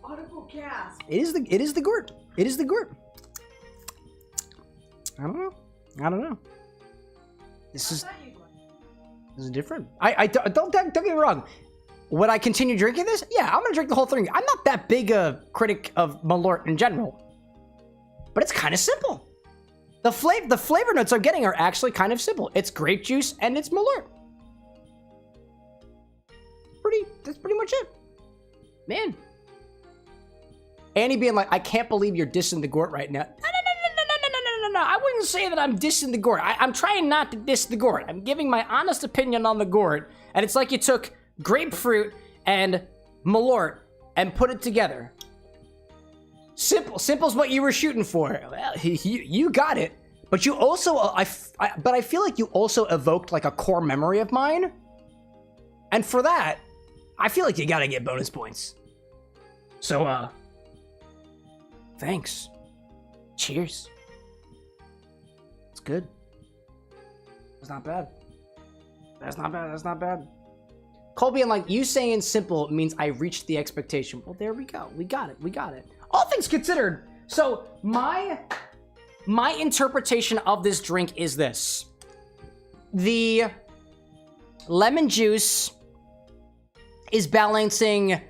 Audible gasp. It is the Gort. It is the Gort. I don't know. This is different. Don't get me wrong. Would I continue drinking this? Yeah, I'm gonna drink the whole thing. I'm not that big a critic of Malört in general, but it's kind of simple. The flavor notes I'm getting are actually kind of simple. It's grape juice and it's Malört. That's pretty much it, man. Annie being like, I can't believe you're dissing the Gort right now. No. I wouldn't say that I'm dissing the Gort. I'm trying not to diss the Gort. I'm giving my honest opinion on the Gort, and it's like you took grapefruit and Malört and put it together. Simple's what you were shooting for. Well, you got it. But you also, I feel like you also evoked like a core memory of mine, and for that, I feel like you gotta get bonus points. So, thanks. Cheers. It's good. It's not bad. That's not bad. Cole being like, you saying simple means I reached the expectation. Well, there we go. We got it. All things considered. So, my interpretation of this drink is this. The lemon juice is balancing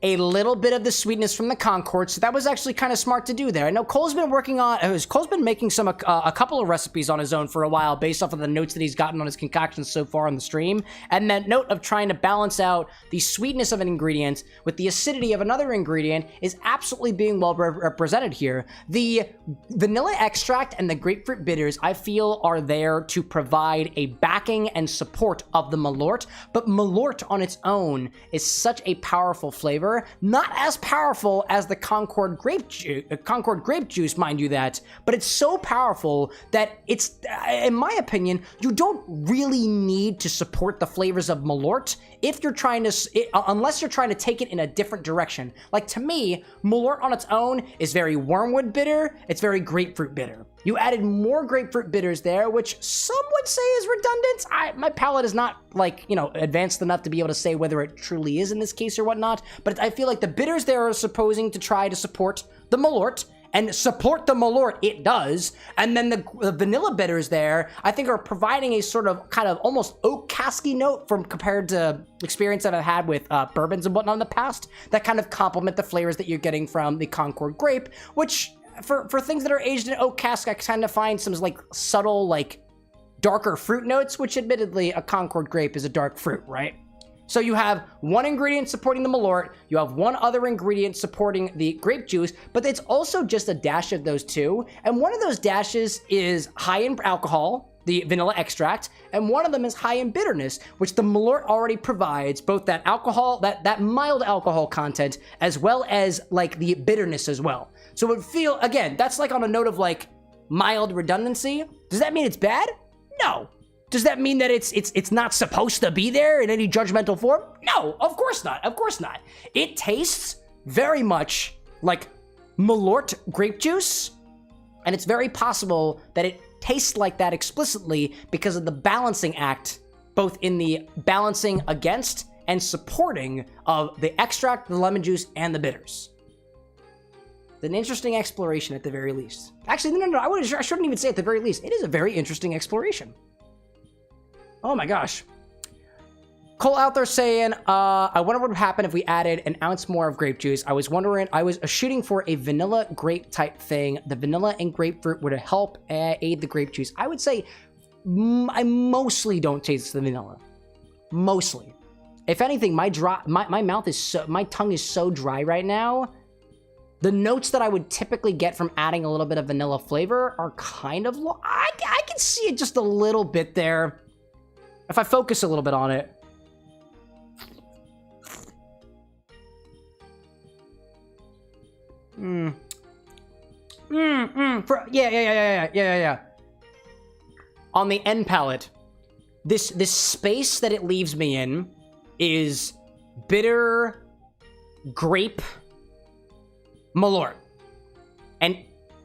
a little bit of the sweetness from the Concord, so that was actually kind of smart to do there. I know Cole's been making a couple of recipes on his own for a while based off of the notes that he's gotten on his concoctions so far on the stream, and that note of trying to balance out the sweetness of an ingredient with the acidity of another ingredient is absolutely being well represented here. The vanilla extract and the grapefruit bitters, I feel, are there to provide a backing and support of the Malört, but Malört on its own is such a powerful flavor. Not as powerful as the Concord grape juice, mind you that, but it's so powerful that it's, in my opinion, you don't really need to support the flavors of Malört if you're trying to, unless you're trying to take it in a different direction. Like, to me, Malört on its own is very wormwood bitter, it's very grapefruit bitter. You added more grapefruit bitters there, which some would say is redundant. My palate is not, like, you know, advanced enough to be able to say whether it truly is in this case or whatnot, but I feel like the bitters there are supposing to try to support the Malört, and support the Malört it does, and then the vanilla bitters there, I think, are providing a sort of kind of almost oak casky note from compared to experience that I've had with bourbons and whatnot in the past, that kind of complement the flavors that you're getting from the Concord grape, which for things that are aged in oak cask, I kind of find some like subtle, like darker fruit notes, which admittedly a Concord grape is a dark fruit, right? So you have one ingredient supporting the Malört, you have one other ingredient supporting the grape juice, but it's also just a dash of those two. And one of those dashes is high in alcohol, the vanilla extract, and one of them is high in bitterness, which the Malört already provides both that alcohol, that mild alcohol content, as well as like the bitterness as well. So it would feel, again, that's like on a note of like mild redundancy. Does that mean it's bad? No. Does that mean that it's not supposed to be there in any judgmental form? No, of course not. Of course not. It tastes very much like Malört grape juice, and it's very possible that it tastes like that explicitly because of the balancing act, both in the balancing against and supporting of the extract, the lemon juice, and the bitters. It's an interesting exploration at the very least. Actually, no, I shouldn't even say at the very least. It is a very interesting exploration. Oh my gosh. Cole out there saying, I wonder what would happen if we added an ounce more of grape juice. I was shooting for a vanilla grape type thing. The vanilla and grapefruit would help aid the grape juice. I would say I mostly don't taste the vanilla. Mostly. If anything, my tongue is so dry right now. The notes that I would typically get from adding a little bit of vanilla flavor are kind of low. I can see it just a little bit there. If I focus a little bit on it. Yeah. On the end palate, this space that it leaves me in is bitter grape Malört. And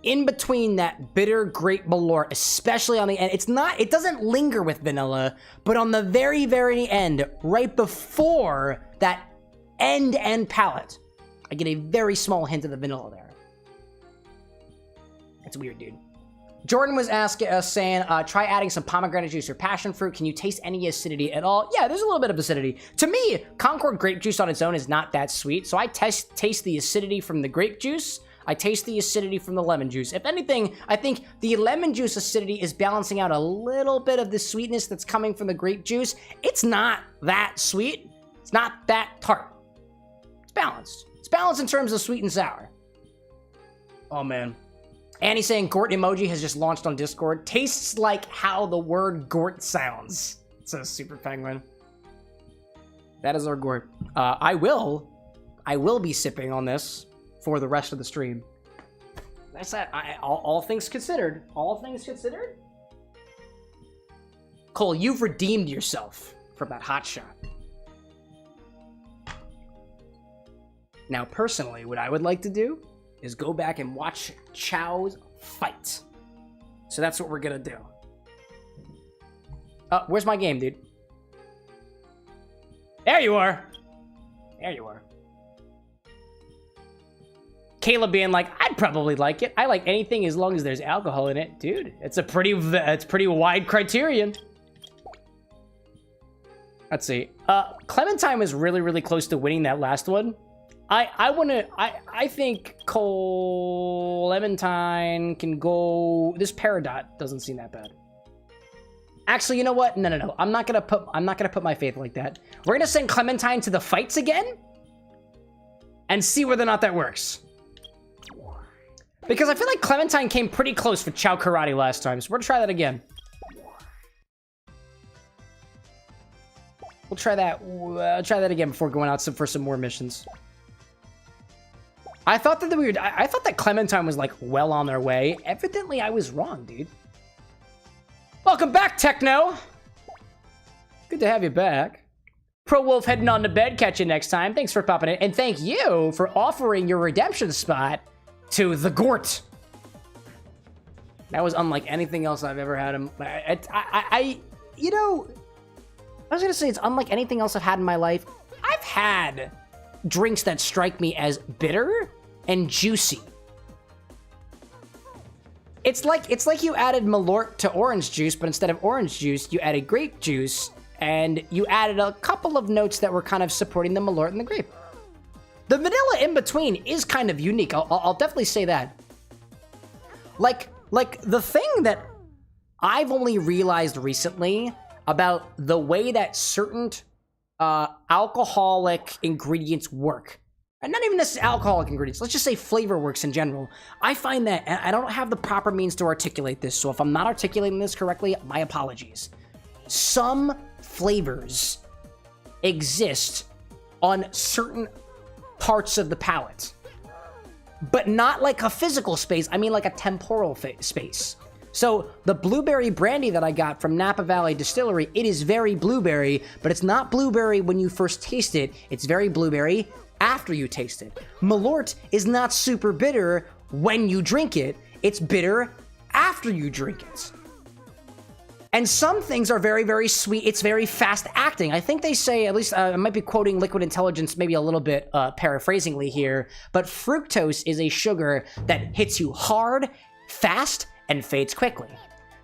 in between that bitter grape Malört, especially on the end, it doesn't linger with vanilla, but on the very, very end, right before that end palate, I get a very small hint of the vanilla there. It's weird, dude. Jordan was saying, try adding some pomegranate juice or passion fruit. Can you taste any acidity at all? Yeah, there's a little bit of acidity. To me, Concord grape juice on its own is not that sweet, so I taste the acidity from the grape juice. I taste the acidity from the lemon juice. If anything, I think the lemon juice acidity is balancing out a little bit of the sweetness that's coming from the grape juice. It's not that sweet. It's not that tart. It's balanced. It's balanced in terms of sweet and sour. Oh, man. Annie's saying Gort emoji has just launched on Discord. Tastes like how the word Gort sounds. Says Super Penguin. That is our Gort. I will be sipping on this for the rest of the stream. That's that. All things considered. All things considered. Cole, you've redeemed yourself from that hot shot. Now, personally, what I would like to do is go back and watch Chow's fight. So that's what we're gonna do. Where's my game, dude? There you are. There you are. Caleb being like, I'd probably like it. I like anything as long as there's alcohol in it. Dude, it's pretty wide criterion. Let's see. Clementine was really, really close to winning that last one. I think Clementine can go. This Peridot doesn't seem that bad. Actually, you know what? No. I'm not gonna put my faith like that. We're gonna send Clementine to the fights again and see whether or not that works. Because I feel like Clementine came pretty close for Chow Karate last time, so we're gonna try that again. We'll try that. Try that again before going out for some more missions. I thought that Clementine was like well on their way. Evidently, I was wrong, dude. Welcome back, Techno. Good to have you back. Pro Wolf heading on to bed. Catch you next time. Thanks for popping in, and thank you for offering your redemption spot to the Gort. That was unlike anything else I've ever had. You know, I was gonna say it's unlike anything else I've had in my life. I've had drinks that strike me as bitter and juicy. It's like you added Malört to orange juice, but instead of orange juice, you added grape juice, and you added a couple of notes that were kind of supporting the Malört and the grape. The vanilla in between is kind of unique. I'll definitely say that. Like the thing that I've only realized recently about the way that certain alcoholic ingredients work. And not even necessarily alcoholic ingredients. Let's just say flavor works in general. I find that, and I don't have the proper means to articulate this, so if I'm not articulating this correctly, my apologies. Some flavors exist on certain parts of the palate. But not like a physical space, I mean like a temporal space. So the blueberry brandy that I got from Napa Valley Distillery, it is very blueberry, but it's not blueberry when you first taste it. It's very blueberry after you taste it. Malört is not super bitter when you drink it. It's bitter after you drink it. And some things are very, very sweet. It's very fast acting. I think they say, at least I might be quoting Liquid Intelligence maybe a little bit paraphrasingly here, but fructose is a sugar that hits you hard, fast, and fades quickly.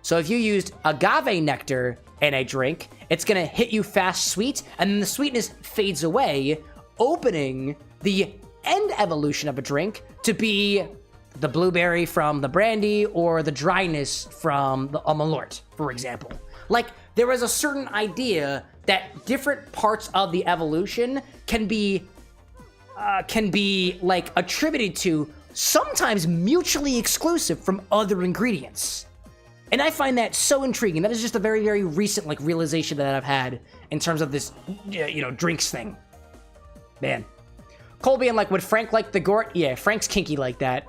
So if you used agave nectar in a drink, it's gonna hit you fast sweet, and then the sweetness fades away, opening the end evolution of a drink to be the blueberry from the brandy or the dryness from the Malört, for example. Like, there is a certain idea that different parts of the evolution can be like attributed to sometimes mutually exclusive from other ingredients. And I find that so intriguing. That is just a very, very recent like realization that I've had in terms of this, you know, drinks thing. Man. Cole being like, would Frank like the Gort? Yeah, Frank's kinky like that.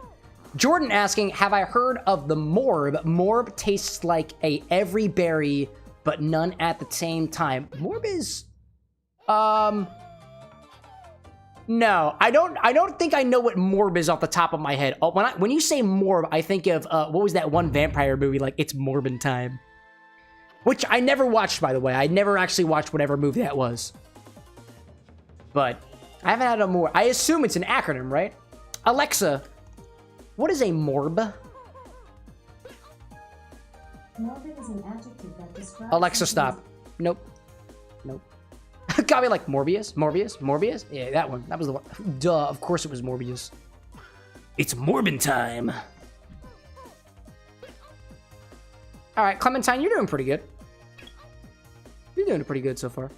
Jordan asking, have I heard of the Morb? Morb tastes like a every berry, but none at the same time. Morb is, no, I don't think I know what Morb is off the top of my head. When you say Morb, I think of, what was that one vampire movie, like, It's Morbin Time? Which I never watched, by the way. I never actually watched whatever movie that was. But I haven't had a Morb. I assume it's an acronym, right? Alexa, what is a Morb? Morbid is an adjective that describes... Alexa, stop. Nope. Nope. Got me like Morbius? Morbius? Morbius? Yeah, that one. That was the one. Duh, of course it was Morbius. It's Morbin time. Alright, Clementine, you're doing pretty good. You're doing pretty good so far.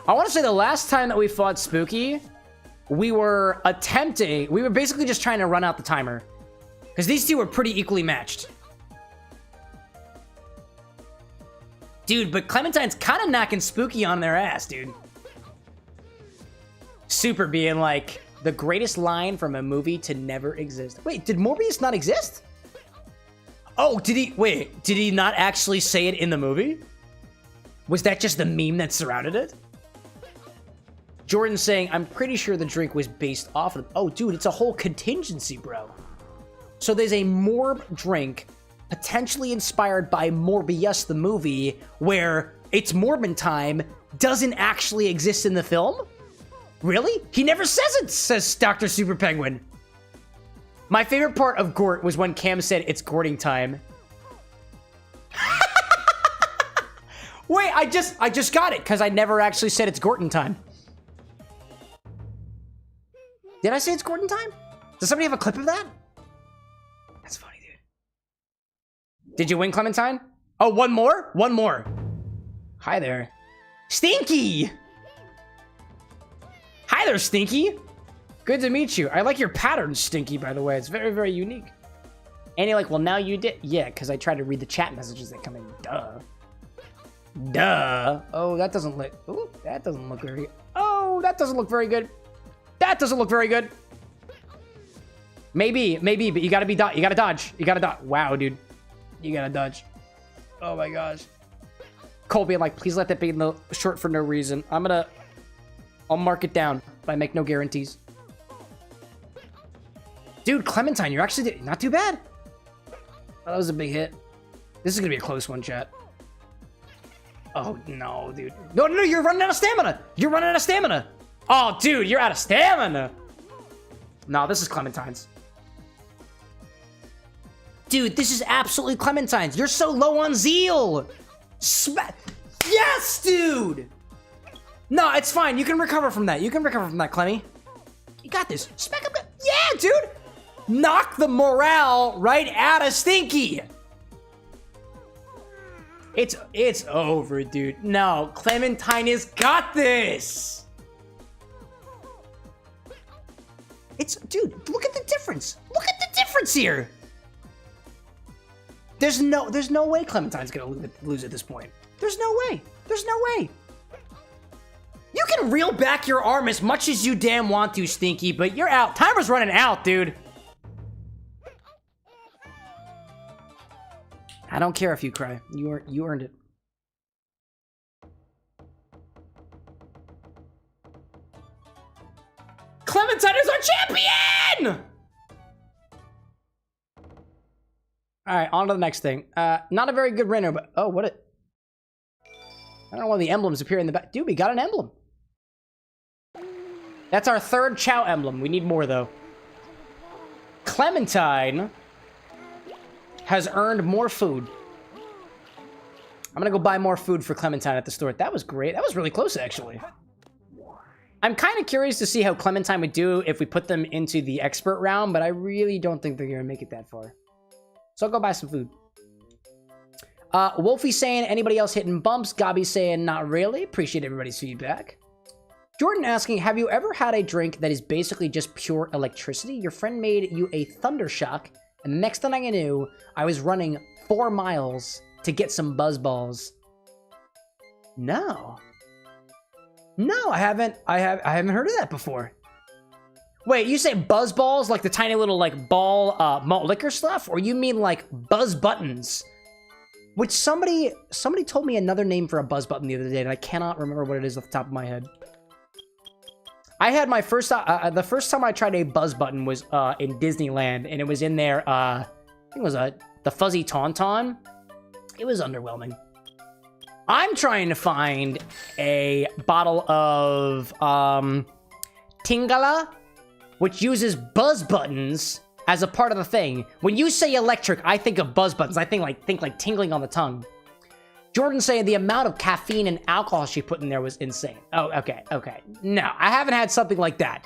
I want to say the last time that we fought Spooky, we were basically just trying to run out the timer. Because these two were pretty equally matched. Dude, but Clementine's kind of knocking Spooky on their ass, dude. Super being like, the greatest line from a movie to never exist. Wait, did Morbius not exist? Oh, did he not actually say it in the movie? Was that just the meme that surrounded it? Jordan's saying, I'm pretty sure the drink was based off of... Oh, dude, it's a whole contingency, bro. So there's a Morb drink potentially inspired by Morbius, the movie, where It's Morbin Time doesn't actually exist in the film? Really? He never says it, says Dr. Super Penguin. My favorite part of Gort was when Cam said, it's Gorting time. Wait, I just got it, because I never actually said it's Gorton time. Did I say it's Gorton time? Does somebody have a clip of that? That's funny, dude. Did you win, Clementine? Oh, one more? One more. Hi there. Stinky! Hi there, Stinky. Good to meet you. I like your pattern, Stinky, by the way. It's very, very unique. And you're like, well, now you did. Yeah, because I tried to read the chat messages that come in. Duh. Duh. Oh, that doesn't look... Ooh, that doesn't look very... Oh, that doesn't look very good. That doesn't look very good. Maybe, but you gotta be... You gotta dodge. You gotta dodge. Wow, dude. You gotta dodge. Oh, my gosh. Cole being like, please let that be in the short for no reason. I'll mark it down, but I make no guarantees. Dude, Clementine, you're actually not too bad. Oh, that was a big hit. This is gonna be a close one, chat. Oh, no, dude. No, no, you're running out of stamina! You're running out of stamina! Oh, dude, you're out of stamina! No, this is Clementine's. Dude, this is absolutely Clementine's. You're so low on zeal! Yes, dude! No, it's fine. You can recover from that. You can recover from that, Clemmy. You got this. Smack up. Yeah, dude! Knock the morale right out of Stinky! It's over, dude. No, Clementine has got this! Dude, look at the difference. Look at the difference here! There's no way Clementine's gonna lose at this point. There's no way. There's no way. You can reel back your arm as much as you damn want to, Stinky, but you're out. Timer's running out, dude. I don't care if you cry. You earned it. Clementine is our champion! Alright, on to the next thing. Not a very good render, but... Oh, what it... I don't know why the emblems appear in the back. Dude, we got an emblem. That's our third Chow emblem. We need more, though. Clementine has earned more food. I'm gonna go buy more food for Clementine at the store. That was great. That was really close, actually. I'm kind of curious to see how Clementine would do if we put them into the expert round, but I really don't think they're gonna make it that far. So I'll go buy some food. Wolfie saying, anybody else hitting bumps? Gabi saying, not really. Appreciate everybody's feedback. Jordan asking, have you ever had a drink that is basically just pure electricity? Your friend made you a thunder shock, and the next thing I knew, I was running 4 miles to get some buzz balls. No. No, I haven't heard of that before. Wait, you say buzz balls like the tiny little like ball malt liquor stuff, or you mean like buzz buttons? Which somebody told me another name for a buzz button the other day, and I cannot remember what it is off the top of my head. I had my first the first time I tried a buzz button was in Disneyland, and it was in there. I think it was the fuzzy tauntaun. It was underwhelming. I'm trying to find a bottle of Tingala, which uses buzz buttons as a part of the thing. When you say electric, I think of buzz buttons. I think like tingling on the tongue. Jordan saying the amount of caffeine and alcohol she put in there was insane. Oh, okay. No, I haven't had something like that.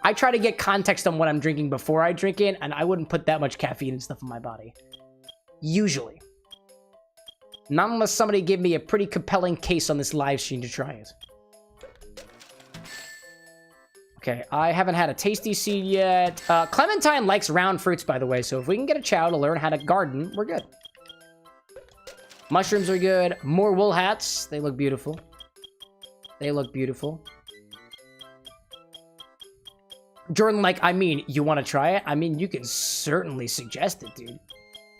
I try to get context on what I'm drinking before I drink it, and I wouldn't put that much caffeine and stuff in my body. Usually. Not unless somebody gave me a pretty compelling case on this live stream to try it. Okay, I haven't had a tasty seed yet. Clementine likes round fruits, by the way, so if we can get a chow to learn how to garden, we're good. Mushrooms are good. More wool hats. They look beautiful. They look beautiful. Jordan, like, I mean, you want to try it? I mean, you can certainly suggest it, dude.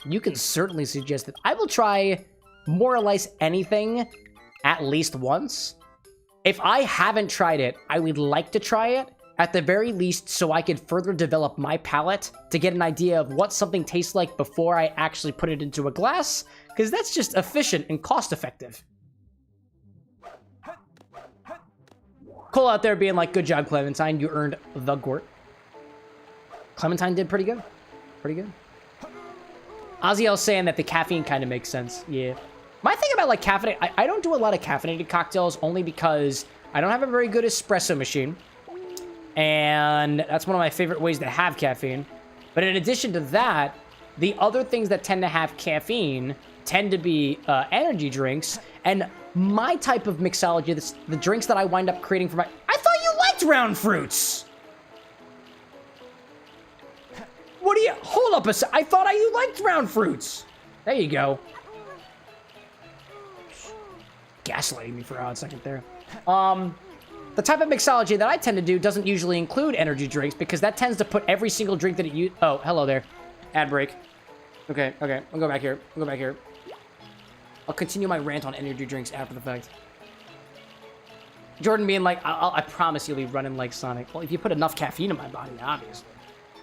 You can certainly suggest it. I will try more or less anything at least once. If I haven't tried it, I would like to try it at the very least so I could further develop my palate to get an idea of what something tastes like before I actually put it into a glass, because that's just efficient and cost effective. Cole out there being like, good job, Clementine, you earned the Gort. Clementine did pretty good. Pretty good. Aziel's saying that the caffeine kind of makes sense. Yeah. My thing about like caffeine, I don't do a lot of caffeinated cocktails only because I don't have a very good espresso machine. And that's one of my favorite ways to have caffeine. But in addition to that, the other things that tend to have caffeine tend to be energy drinks. And my type of mixology, the drinks that I wind up creating for my... I thought you liked round fruits! What do you... Hold up a sec. I thought you liked round fruits. There you go. Gaslighting me for a hot second there. The type of mixology that I tend to do doesn't usually include energy drinks because that tends to put every single drink that it uses... Oh, hello there. Ad break. Okay. I'll go back here. I'll continue my rant on energy drinks after the fact. Jordan being like, I promise you'll be running like Sonic. Well, if you put enough caffeine in my body, obviously.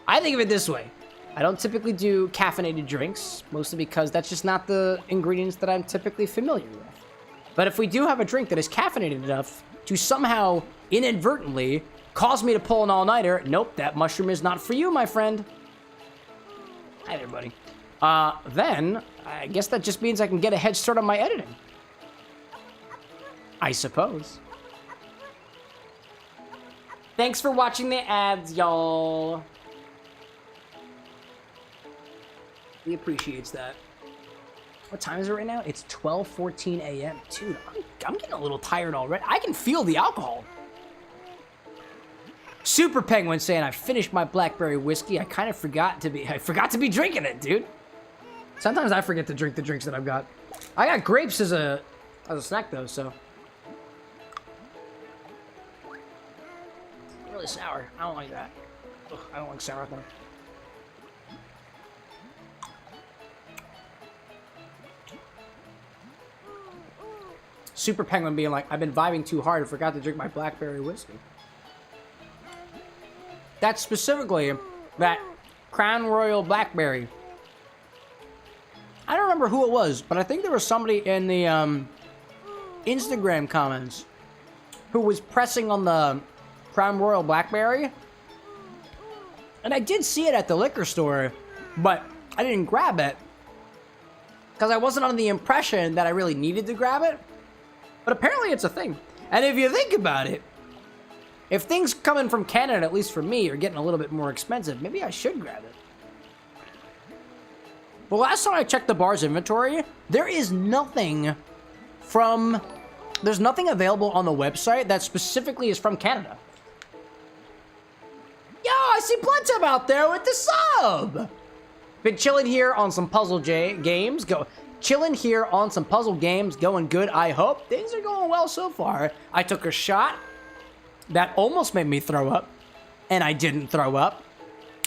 I think of it this way. I don't typically do caffeinated drinks, mostly because that's just not the ingredients that I'm typically familiar with. But if we do have a drink that is caffeinated enough to somehow inadvertently cause me to pull an all-nighter, nope, that mushroom is not for you, my friend. Hi there, buddy. Then, I guess that just means I can get a head start on my editing. I suppose. Thanks for watching the ads, y'all. He appreciates that. What time is it right now? It's 12:14 a.m. Dude, I'm getting a little tired already. I can feel the alcohol. Super Penguin saying, I finished my blackberry whiskey. I forgot to be drinking it, dude. Sometimes I forget to drink the drinks that I've got. I got grapes as a snack though, so. Really sour. I don't like that. Ugh, I don't like sour thing. Super Penguin being like, I've been vibing too hard and forgot to drink my blackberry whiskey. That's specifically that Crown Royal Blackberry. I don't remember who it was, but I think there was somebody in the Instagram comments who was pressing on the Crown Royal Blackberry. And I did see it at the liquor store, but I didn't grab it because I wasn't under the impression that I really needed to grab it. But apparently it's a thing. And if you think about it, if things coming from Canada, at least for me, are getting a little bit more expensive, maybe I should grab it. Well, last time I checked the bar's inventory, there is nothing there's nothing available on the website that specifically is from Canada. Yo, I see Bloodtub out there with the sub! Been chilling here on some puzzle games. Chilling here on some puzzle games, going good, I hope. Things are going well so far. I took a shot that almost made me throw up, and I didn't throw up.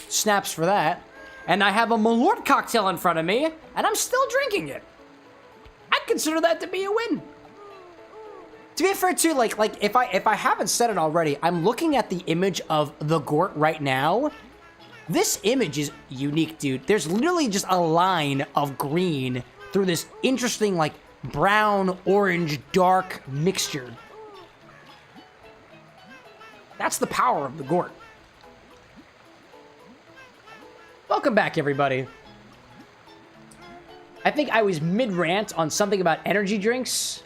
Snaps for that. And I have a Malört cocktail in front of me, and I'm still drinking it. I'd consider that to be a win. To be fair too, like if I haven't said it already, I'm looking at the image of the Gort right now. This image is unique, dude. There's literally just a line of green through this interesting, like, brown, orange, dark mixture. That's the power of the Gort. Welcome back, everybody. I think I was mid-rant on something about energy drinks.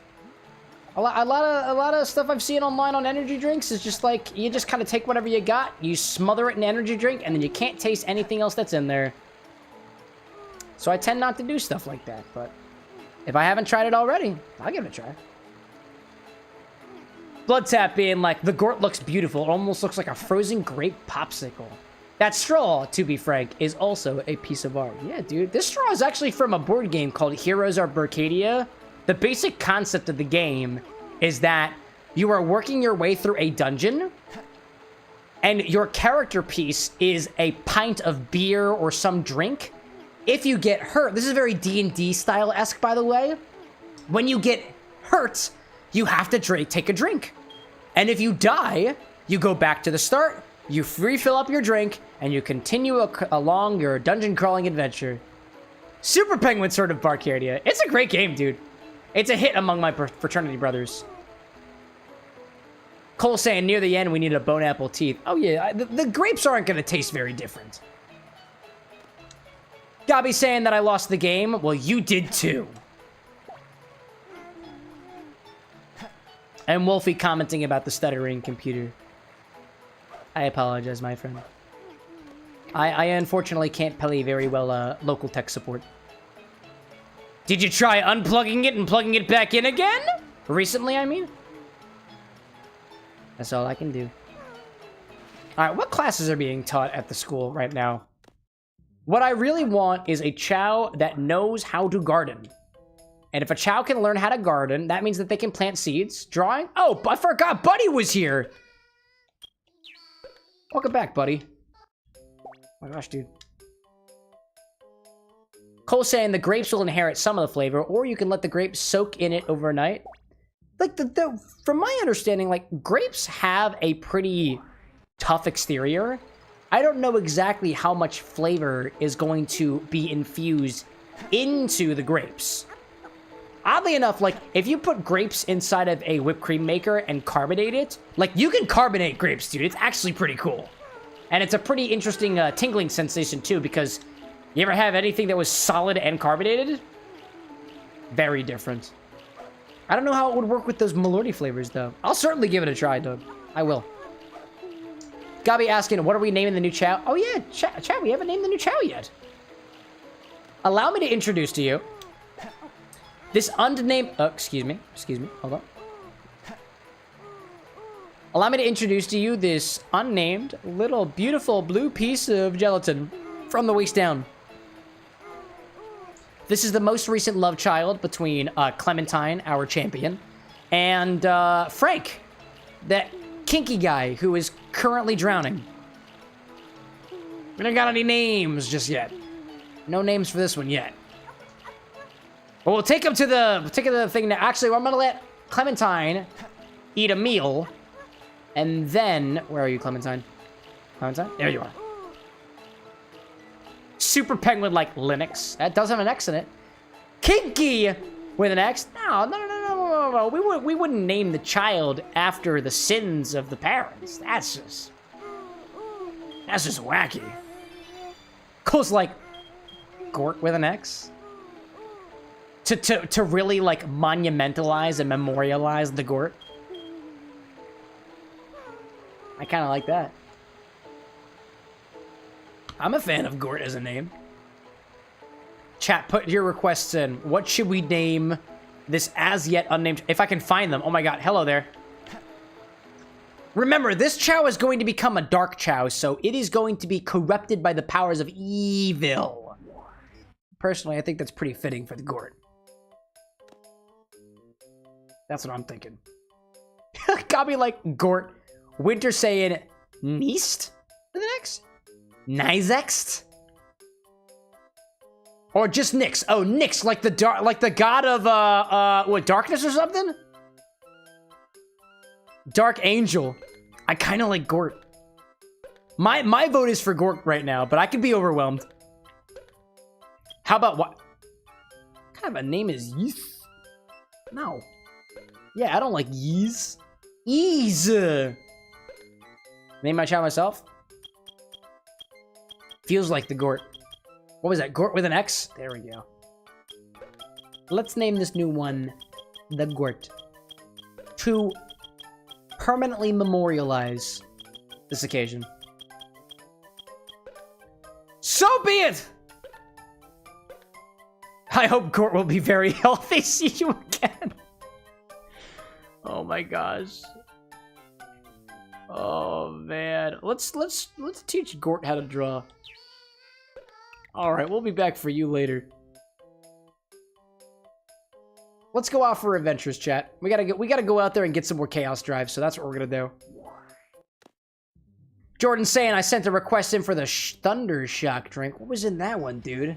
A lot of stuff I've seen online on energy drinks is just like, you just kind of take whatever you got, you smother it in energy drink, and then you can't taste anything else that's in there. So I tend not to do stuff like that, but if I haven't tried it already, I'll give it a try. Bloodtap being like, the Gort looks beautiful. It almost looks like a frozen grape popsicle. That straw, to be frank, is also a piece of art. Yeah, dude. This straw is actually from a board game called Heroes of Bercadia. The basic concept of the game is that you are working your way through a dungeon, and your character piece is a pint of beer or some drink. If you get hurt, this is very D&D style-esque, by the way. When you get hurt, you have to take a drink. And if you die, you go back to the start, you refill up your drink, and you continue along your dungeon crawling adventure. Super Penguin sort of Barcadia. It's a great game, dude. It's a hit among my fraternity brothers. Cole saying near the end we need a bone apple teeth. Oh yeah, the grapes aren't going to taste very different. Gabby saying that I lost the game. Well, you did too. And Wolfie commenting about the stuttering computer. I apologize, my friend. I unfortunately can't play very well local tech support. Did you try unplugging it and plugging it back in again? Recently, I mean? That's all I can do. Alright, what classes are being taught at the school right now? What I really want is a Chow that knows how to garden. And if a Chow can learn how to garden, that means that they can plant seeds. Drawing? Oh, I forgot Buddy was here! Welcome back, Buddy. Oh my gosh, dude. Cole saying the grapes will inherit some of the flavor, or you can let the grapes soak in it overnight. Like, from my understanding, like, grapes have a pretty tough exterior. I don't know exactly how much flavor is going to be infused into the grapes. Oddly enough, like, if you put grapes inside of a whipped cream maker and carbonate it, like, you can carbonate grapes, dude. It's actually pretty cool. And it's a pretty interesting tingling sensation, too, because you ever have anything that was solid and carbonated? Very different. I don't know how it would work with those Malört flavors, though. I'll certainly give it a try, Doug. I will. Gabi asking, what are we naming the new chow? Oh, yeah, chow. We haven't named the new chow yet. Allow me to introduce to you this unnamed... Oh, excuse me. Hold on. Allow me to introduce to you this unnamed little beautiful blue piece of gelatin from the waist down. This is the most recent love child between Clementine, our champion, and Frank, that kinky guy who is currently drowning. We don't got any names just yet. No names for this one yet. But we'll take him to the thing now. Actually, I'm gonna let Clementine eat a meal, and then where are you, Clementine? Clementine, there you are. Super Penguin like Linux. That does have an X in it. Kinky with an X. No. We wouldn't name the child after the sins of the parents. That's just wacky. Goes like Gort with an X. To really, like, monumentalize and memorialize the Gort. I kind of like that. I'm a fan of Gort as a name. Chat, put your requests in. What should we name this as yet unnamed... If I can find them. Oh my god, hello there. Remember, this chow is going to become a dark chow, so it is going to be corrupted by the powers of evil. Personally, I think that's pretty fitting for the Gort. That's what I'm thinking. Gabi like Gort. Winter saying Neist for the next? Nizext? Or just Nyx. Oh, Nyx, like the god of what, darkness or something? Dark Angel. I kind of like Gort. My vote is for Gort right now, but I could be overwhelmed. How about what kind of a name is Yeeth? No. Yeah, I don't like Yeez. Ease. Name my child myself? Feels like the Gort. What was that? Gort with an X? There we go. Let's name this new one the Gort. To permanently memorialize this occasion. So be it! I hope Gort will be very healthy. See you again. Oh my gosh. Oh man. Let's teach Gort how to draw. Alright, we'll be back for you later. Let's go out for adventures, chat. We gotta go out there and get some more chaos drives, so that's what we're gonna do. Jordan's saying I sent a request in for the Thunder Shock drink. What was in that one, dude?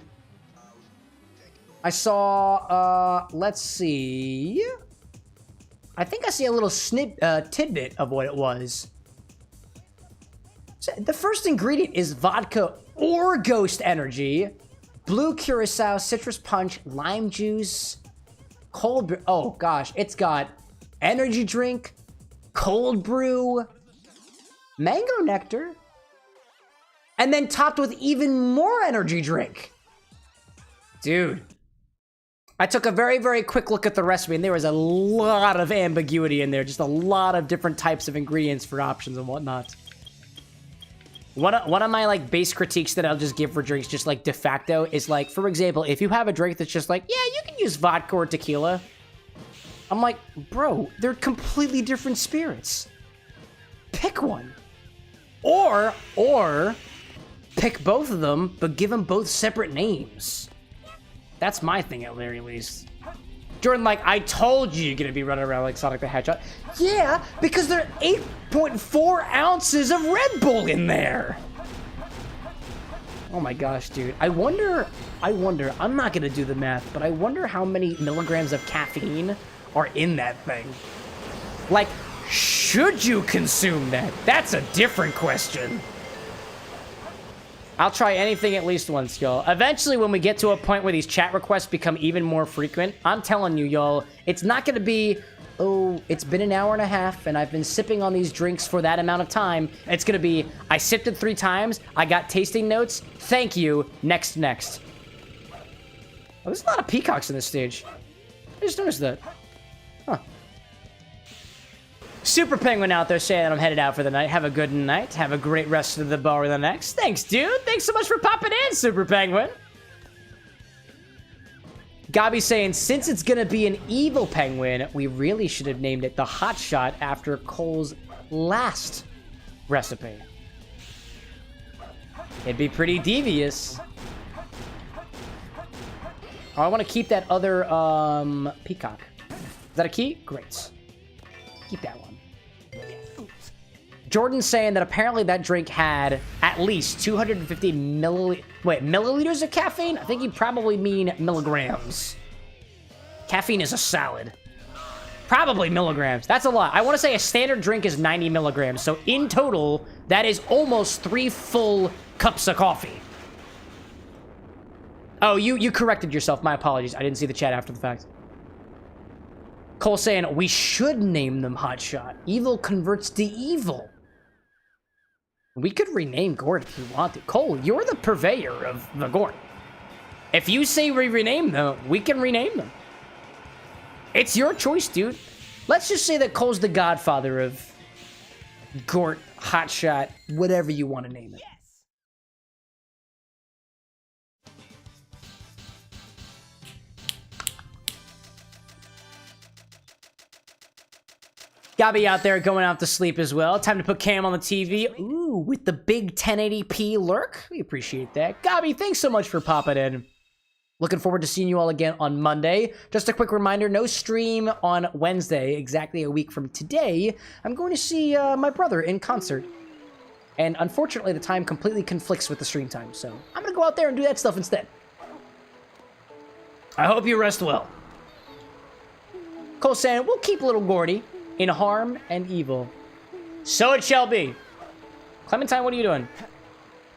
I saw, let's see. I think I see a little tidbit of what it was. So the first ingredient is vodka or ghost energy, blue curacao, citrus punch, lime juice, cold brew. Oh gosh, it's got energy drink, cold brew, mango nectar, and then topped with even more energy drink. Dude. I took a very, very quick look at the recipe, and there was a lot of ambiguity in there. Just a lot of different types of ingredients for options and whatnot. One of my, like, base critiques that I'll just give for drinks, just, like, de facto, is, like, for example, if you have a drink that's just like, yeah, you can use vodka or tequila. I'm like, bro, they're completely different spirits. Pick one. Or pick both of them, but give them both separate names. That's my thing, at very least. Jordan, like, I told you you're gonna be running around like Sonic the Hedgehog. Yeah, because there are 8.4 ounces of Red Bull in there. Oh my gosh, dude. I wonder, I'm not gonna do the math, but I wonder how many milligrams of caffeine are in that thing. Like, should you consume that? That's a different question. I'll try anything at least once, y'all. Eventually, when we get to a point where these chat requests become even more frequent, I'm telling you, y'all, it's not going to be, oh, it's been an hour and a half, and I've been sipping on these drinks for that amount of time. It's going to be, I sipped it 3 times, I got tasting notes, thank you, next. Oh, there's a lot of peacocks in this stage. I just noticed that. Huh. Super Penguin out there saying that I'm headed out for the night. Have a good night. Have a great rest of the bar with the next. Thanks, dude. Thanks so much for popping in, Super Penguin. Gabi saying, since it's gonna be an evil penguin, we really should have named it the Hot Shot after Cole's last recipe. It'd be pretty devious. Oh, I want to keep that other peacock. Is that a key? Great. Keep that one. Jordan's saying that apparently that drink had at least 250 milliliters of caffeine? I think you probably mean milligrams. Caffeine is a salad. Probably milligrams. That's a lot. I want to say a standard drink is 90 milligrams. So in total, that is almost 3 full cups of coffee. Oh, you corrected yourself. My apologies. I didn't see the chat after the fact. Cole saying, we should name them Hot Shot. Evil converts to evil. We could rename Gort if you want to. Cole, you're the purveyor of the Gort. If you say we rename them, we can rename them. It's your choice, dude. Let's just say that Cole's the godfather of Gort, Hot Shot, whatever you want to name it. Gabi out there going out to sleep as well. Time to put Cam on the TV. Ooh, with the big 1080p lurk. We appreciate that. Gabi, thanks so much for popping in. Looking forward to seeing you all again on Monday. Just a quick reminder, no stream on Wednesday, exactly a week from today. I'm going to see my brother in concert. And unfortunately, the time completely conflicts with the stream time. So I'm going to go out there and do that stuff instead. I hope you rest well. Cole saying, we'll keep little Gordy in harm and evil. So it shall be. Clementine, what are you doing?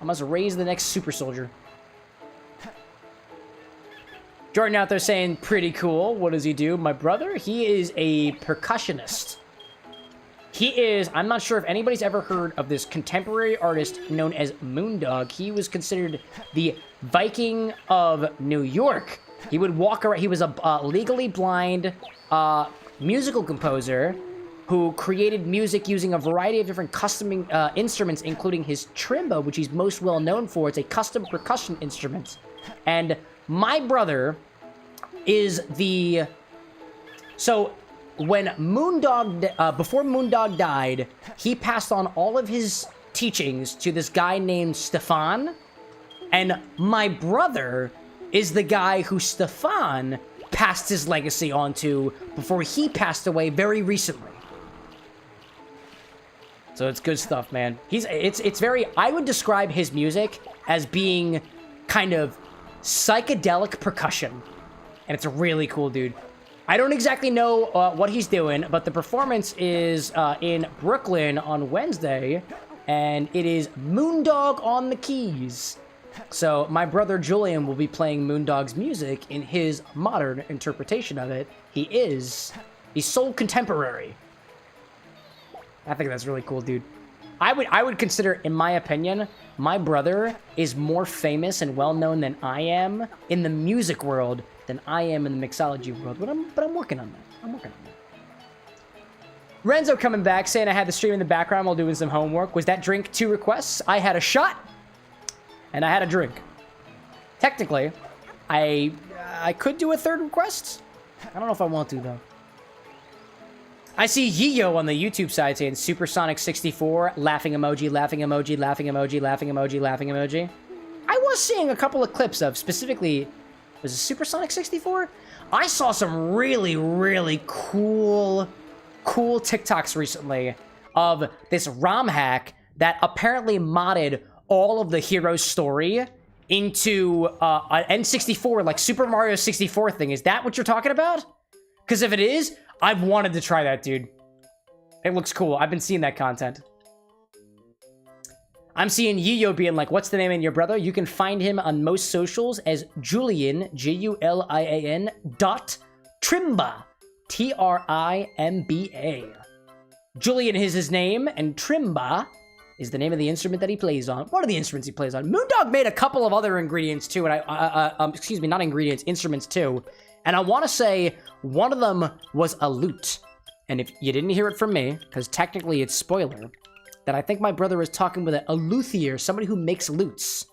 I must raise the next super soldier. Jordan out there saying, pretty cool. What does he do? My brother, he is a percussionist. He is, I'm not sure if anybody's ever heard of this contemporary artist known as Moondog. He was considered the Viking of New York. He would walk around, he was a legally blind musical composer who created music using a variety of different custom instruments, including his trimba, which he's most well known for. It's a custom percussion instrument. And my brother is the... So, when Moondog... before Moondog died, he passed on all of his teachings to this guy named Stefan. And my brother is the guy who Stefan passed his legacy on to before he passed away very recently. So it's good stuff, man. It's very, I would describe his music as being kind of psychedelic percussion. And it's a really cool dude. I don't exactly know what he's doing, but the performance is in Brooklyn on Wednesday, and it is Moondog on the keys. So my brother Julian will be playing Moondog's music in his modern interpretation of it. He is the sole contemporary. I think that's really cool, dude. I would consider, in my opinion, my brother is more famous and well-known than I am in the music world than I am in the mixology world. But I'm working on that. I'm working on that. Renzo coming back saying I had the stream in the background while doing some homework. Was that drink 2 requests? I had a shot and I had a drink. Technically, I could do a 3rd request. I don't know if I want to, though. I see Yiyo on the YouTube side saying Supersonic 64, laughing emoji, laughing emoji, laughing emoji, laughing emoji, laughing emoji. I was seeing a couple of clips of, specifically, was it Supersonic 64? I saw some really, really cool TikToks recently of this ROM hack that apparently modded all of the hero's story into an N64, like Super Mario 64 thing. Is that what you're talking about? Because if it is, I've wanted to try that, dude. It looks cool. I've been seeing that content. I'm seeing Yiyo being like, what's the name of your brother? You can find him on most socials as Julian, Julian, .Trimba, Trimba. Julian is his name, and Trimba is the name of the instrument that he plays on. One of the instruments he plays on. Moondog made a couple of other ingredients too, and excuse me, not ingredients, instruments too. And I want to say one of them was a lute. And if you didn't hear it from me, because technically it's spoiler, that I think my brother was talking with a luthier, somebody who makes lutes,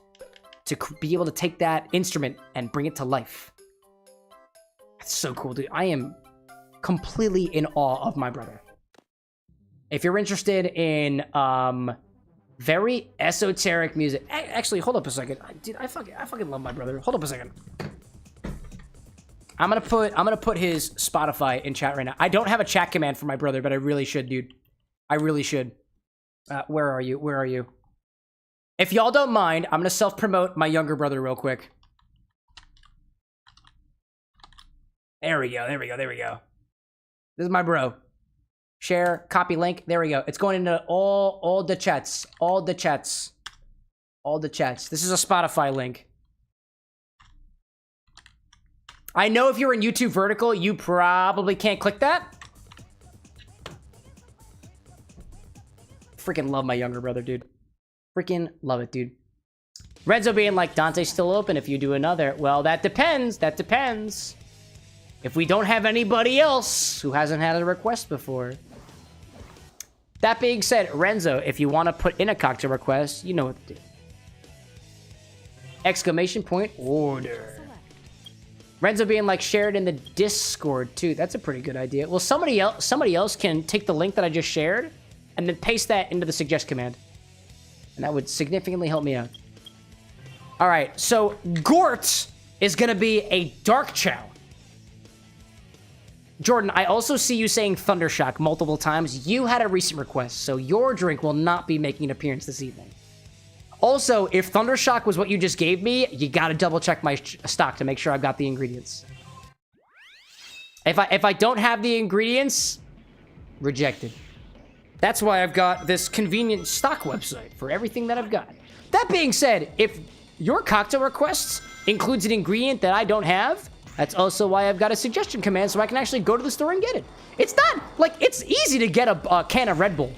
to be able to take that instrument and bring it to life. That's so cool, dude. I am completely in awe of my brother. If you're interested in very esoteric music, actually, hold up a second, dude. I fucking love my brother. Hold up a second. I'm gonna put his Spotify in chat right now. I don't have a chat command for my brother, but I really should, dude. I really should. Where are you? Where are you? If y'all don't mind, I'm gonna self-promote my younger brother real quick. There we go. There we go. There we go. This is my bro. Share, copy link. There we go. It's going into all the chats. All the chats. All the chats. This is a Spotify link. I know if you're in YouTube vertical, you probably can't click that. Freaking love my younger brother, dude. Freaking love it, dude. Renzo being like, Dante's still open if you do another. Well, that depends. That depends. If we don't have anybody else who hasn't had a request before. That being said, Renzo, if you want to put in a cocktail request, you know what to do. Exclamation point order. Renzo being like, shared in the Discord too. That's a pretty good idea. Well, somebody else can take the link that I just shared and then paste that into the suggest command. And that would significantly help me out. All right, so Gort is going to be a dark chow. Jordan, I also see you saying Thundershock multiple times. You had a recent request, so your drink will not be making an appearance this evening. Also, if Thundershock was what you just gave me, you gotta double check my stock to make sure I've got the ingredients. If I don't have the ingredients, rejected. That's why I've got this convenient stock website for everything that I've got. That being said, if your cocktail request includes an ingredient that I don't have, that's also why I've got a suggestion command so I can actually go to the store and get it. It's not, like, it's easy to get a can of Red Bull.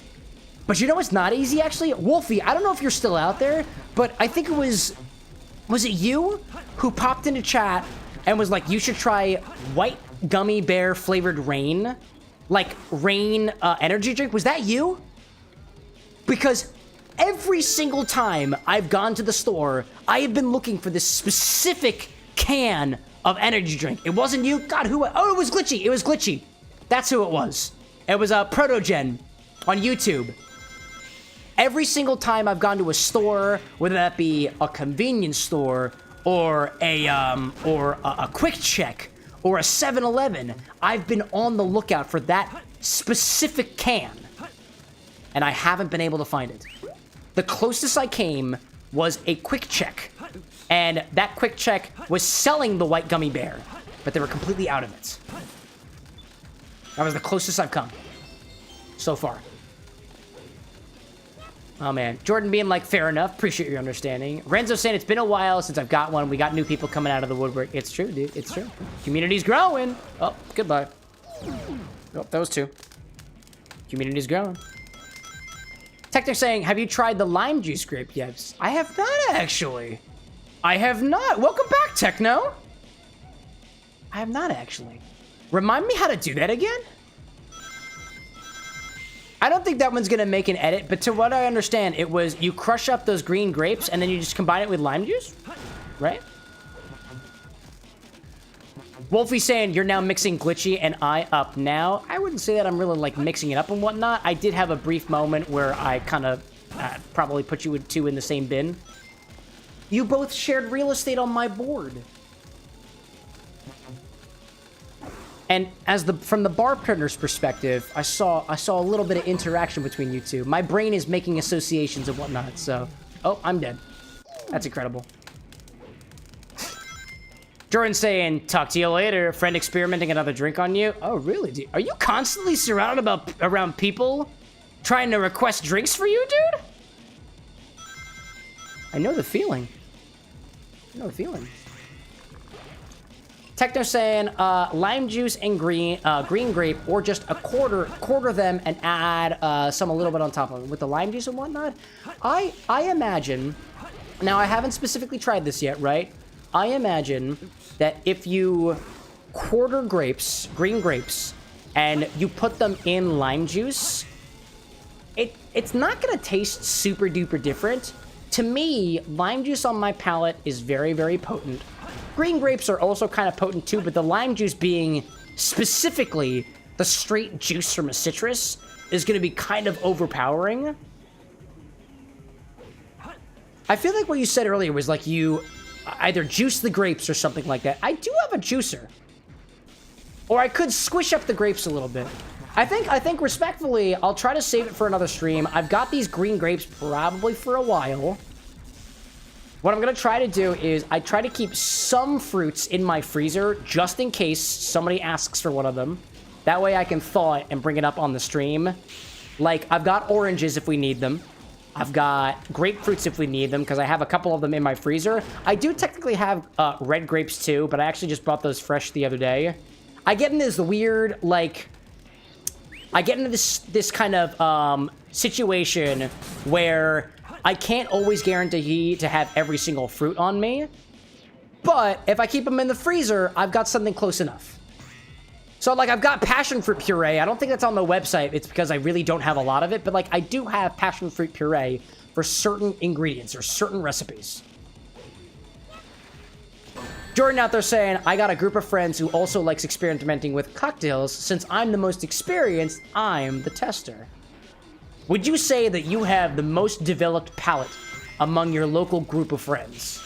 But you know what's not easy, actually? Wolfie, I don't know if you're still out there, but I think it was it you who popped into chat and was like, you should try white gummy bear flavored rain? Like, rain energy drink? Was that you? Because every single time I've gone to the store, I have been looking for this specific can of energy drink. It wasn't you? God, who? Oh, it was Glitchy. It was Glitchy. That's who it was. It was Protogen on YouTube. Every single time I've gone to a store, whether that be a convenience store or a Quick Check or a 7-Eleven, I've been on the lookout for that specific can, and I haven't been able to find it. The closest I came was a Quick Check, and that Quick Check was selling the white gummy bear, but they were completely out of it. That was the closest I've come so far. Oh man, Jordan being like, fair enough, appreciate your understanding. Renzo saying it's been a while since I've got one. We got new people coming out of the woodwork. It's true, dude, it's true. Community's growing. Oh, goodbye. Oh, that was two. Community's growing. Technic saying, have you tried the lime juice grape yet? I have not, actually. I have not. Welcome back, Techno. I have not, actually. Remind me how to do that again? I don't think that one's gonna make an edit, but to what I understand, it was you crush up those green grapes and then you just combine it with lime juice, right? Wolfie saying you're now mixing Glitchy and I up now. I wouldn't say that I'm really like mixing it up and whatnot. I did have a brief moment where I kind of probably put you two in the same bin. You both shared real estate on my board. And as from the bartender's perspective, I saw a little bit of interaction between you two. My brain is making associations and whatnot, so... Oh, I'm dead. That's incredible. Jordan saying, talk to you later. Friend experimenting another drink on you. Oh, really, dude? Are you constantly surrounded around people trying to request drinks for you, dude? I know the feeling. I know the feeling. Techno saying lime juice and green grape, or just a quarter them and add a little bit on top of it with the lime juice and whatnot. I imagine. Now I haven't specifically tried this yet, right? I imagine that if you quarter grapes, green grapes, and you put them in lime juice, it's not gonna taste super duper different. To me, lime juice on my palate is very, very potent. Green grapes are also kind of potent too, but the lime juice being specifically the straight juice from a citrus is gonna be kind of overpowering. I feel like what you said earlier was like you either juice the grapes or something like that. I do have a juicer. Or I could squish up the grapes a little bit. I think respectfully, I'll try to save it for another stream. I've got these green grapes probably for a while. What I'm gonna try to do is I try to keep some fruits in my freezer just in case somebody asks for one of them. That way I can thaw it and bring it up on the stream. Like, I've got oranges if we need them. I've got grapefruits if we need them, because I have a couple of them in my freezer. I do technically have red grapes too, but I actually just bought those fresh the other day. I get into this weird, like... I get into this kind of situation where I can't always guarantee to have every single fruit on me. But if I keep them in the freezer, I've got something close enough. So, like, I've got passion fruit puree. I don't think that's on the website. It's because I really don't have a lot of it. But, like, I do have passion fruit puree for certain ingredients or certain recipes. Jordan out there saying, I got a group of friends who also likes experimenting with cocktails. Since I'm the most experienced, I'm the tester. Would you say that you have the most developed palate among your local group of friends?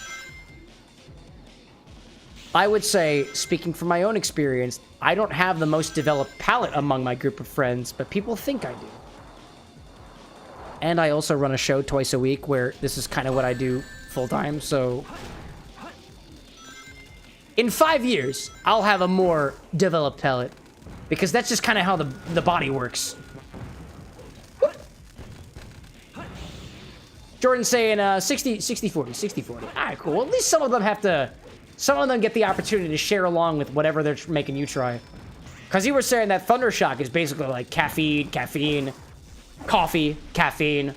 I would say, speaking from my own experience, I don't have the most developed palate among my group of friends, but people think I do. And I also run a show twice a week where this is kind of what I do full-time, so... In 5 years, I'll have a more developed palate. Because that's just kind of how the body works. Jordan's saying 60-40, 60-40. Alright, cool. At least some of them have to... Some of them get the opportunity to share along with whatever they're making you try. Because you were saying that Thundershock is basically like caffeine, coffee, caffeine.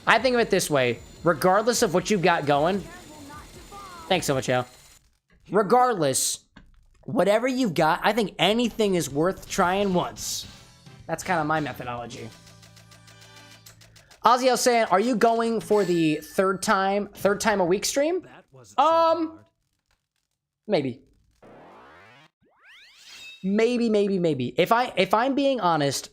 I think of it this way. Regardless of what you've got going... Thanks so much, Al. Regardless, whatever you've got, I think anything is worth trying once. That's kind of my methodology. Ozzy saying, are you going for the third time a week stream? Maybe. Maybe. If I'm being honest,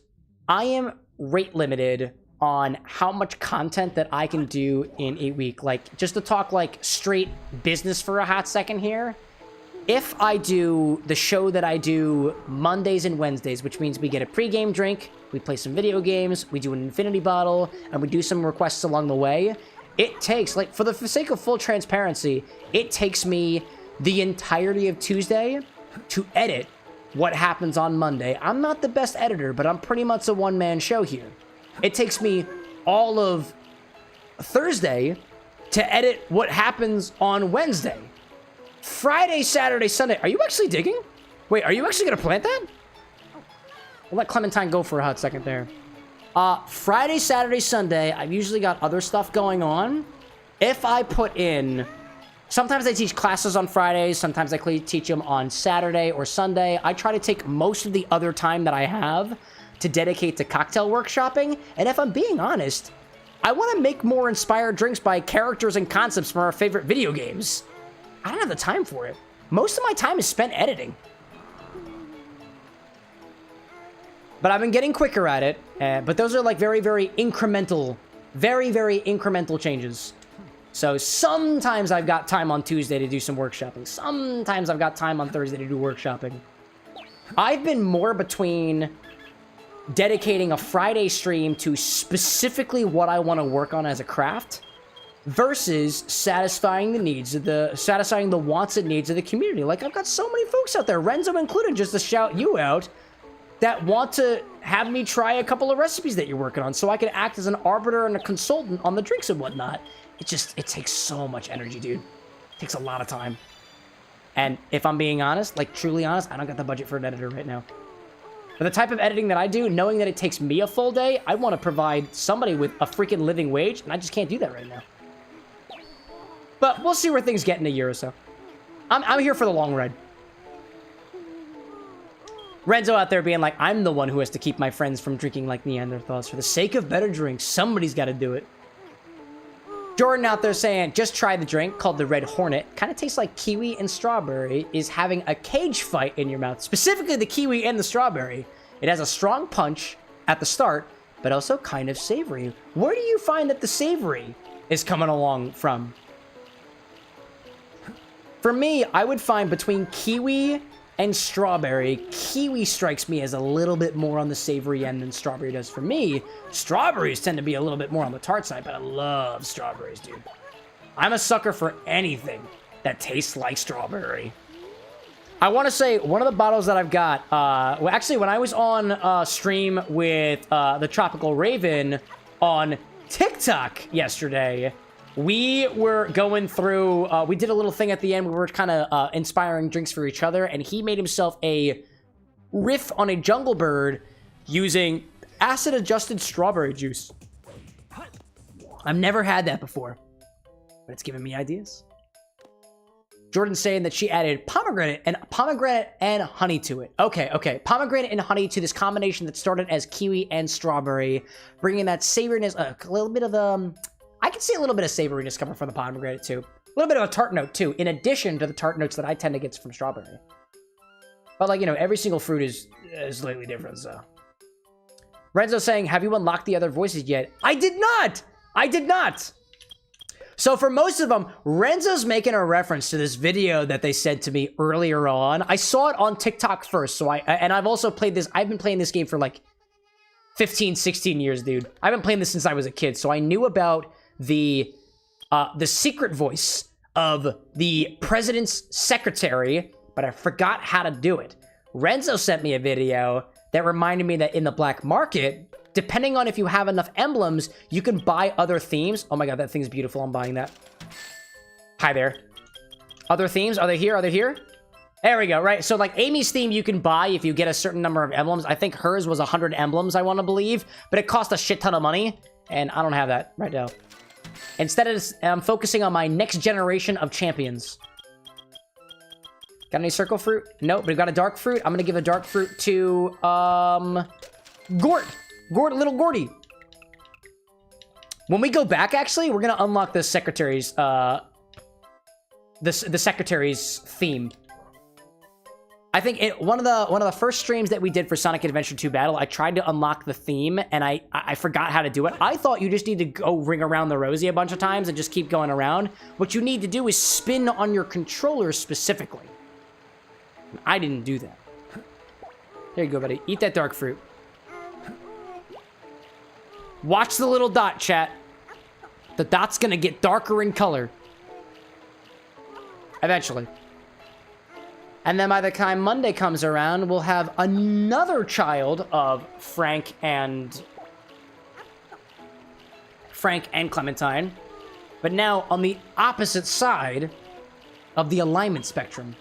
I am rate limited on how much content that I can do in a week. Like, just to talk like straight business for a hot second here. If I do the show that I do Mondays and Wednesdays, which means we get a pregame drink, we play some video games, we do an infinity bottle, and we do some requests along the way, it takes, like, for the sake of full transparency, it takes me the entirety of Tuesday to edit what happens on Monday. I'm not the best editor, but I'm pretty much a one-man show here. It takes me all of Thursday to edit what happens on Wednesday. Friday, Saturday, Sunday. Are you actually digging? Wait, are you actually going to plant that? We'll let Clementine go for a hot second there. Friday, Saturday, Sunday, I've usually got other stuff going on. If I put in... Sometimes I teach classes on Fridays. Sometimes I teach them on Saturday or Sunday. I try to take most of the other time that I have to dedicate to cocktail workshopping. And if I'm being honest, I want to make more inspired drinks by characters and concepts from our favorite video games. I don't have the time for it. Most of my time is spent editing. But I've been getting quicker at it. But those are like very, very incremental changes. So sometimes I've got time on Tuesday to do some workshopping. Sometimes I've got time on Thursday to do workshopping. I've been more between dedicating a Friday stream to specifically what I want to work on as a craft versus satisfying the wants and needs of the community. Like, I've got so many folks out there, Renzo included, just to shout you out, that want to have me try a couple of recipes that you're working on so I can act as an arbiter and a consultant on the drinks and whatnot. It takes so much energy, dude. It takes a lot of time. And if I'm being honest, like truly honest, I don't got the budget for an editor right now. But the type of editing that I do, knowing that it takes me a full day, I want to provide somebody with a freaking living wage, and I just can't do that right now. But we'll see where things get in a year or so. I'm here for the long ride. Renzo out there being like, I'm the one who has to keep my friends from drinking like Neanderthals. For the sake of better drinks, somebody's got to do it. Jordan out there saying, just try the drink called the Red Hornet. Kind of tastes like kiwi and strawberry. Is having a cage fight in your mouth. Specifically the kiwi and the strawberry. It has a strong punch at the start, but also kind of savory. Where do you find that the savory is coming along from? For me, I would find between kiwi and strawberry, kiwi strikes me as a little bit more on the savory end than strawberry does for me. Strawberries tend to be a little bit more on the tart side, but I love strawberries, dude. I'm a sucker for anything that tastes like strawberry. I want to say one of the bottles that I've got, well, actually, when I was on stream with the Tropical Raven on TikTok yesterday, we were going through, we did a little thing at the end. We were kind of inspiring drinks for each other, and he made himself a riff on a jungle bird using acid-adjusted strawberry juice. I've never had that before, but it's giving me ideas. Jordan's saying that she added pomegranate and honey to it. Okay. Pomegranate and honey to this combination that started as kiwi and strawberry, bringing that savoriness, a little bit of I can see a little bit of savoriness coming from the pomegranate too. A little bit of a tart note too, in addition to the tart notes that I tend to get from strawberry. But like, you know, every single fruit is slightly different, so. Renzo saying, have you unlocked the other voices yet? I did not! So for most of them, Renzo's making a reference to this video that they sent to me earlier on. I saw it on TikTok first, so I've also played this, I've been playing this game for like 15, 16 years, dude. I've been playing this since I was a kid, so I knew about the secret voice of the president's secretary, but I forgot how to do it. Renzo sent me a video that reminded me that in the black market, depending on if you have enough emblems, you can buy other themes. Oh my god, that thing's beautiful. I'm buying that. Hi there. Other themes, are they here? Are they here? There we go, right? So like Amy's theme you can buy if you get a certain number of emblems. I think hers was 100 emblems, I want to believe, but it cost a shit ton of money, and I don't have that right now. Instead, I'm focusing on my next generation of champions. Got any circle fruit? Nope, but we've got a dark fruit. I'm gonna give a dark fruit to, Gort, little Gordy. When we go back, actually, we're gonna unlock the secretary's, the secretary's theme. I think one of the first streams that we did for Sonic Adventure 2 Battle, I tried to unlock the theme, and I forgot how to do it. I thought you just need to go ring around the Rosie a bunch of times and just keep going around. What you need to do is spin on your controller specifically. I didn't do that. There you go, buddy. Eat that dark fruit. Watch the little dot, chat. The dot's gonna get darker in color. Eventually. And then by the time Monday comes around, we'll have another child of Frank and Clementine, but now on the opposite side of the alignment spectrum.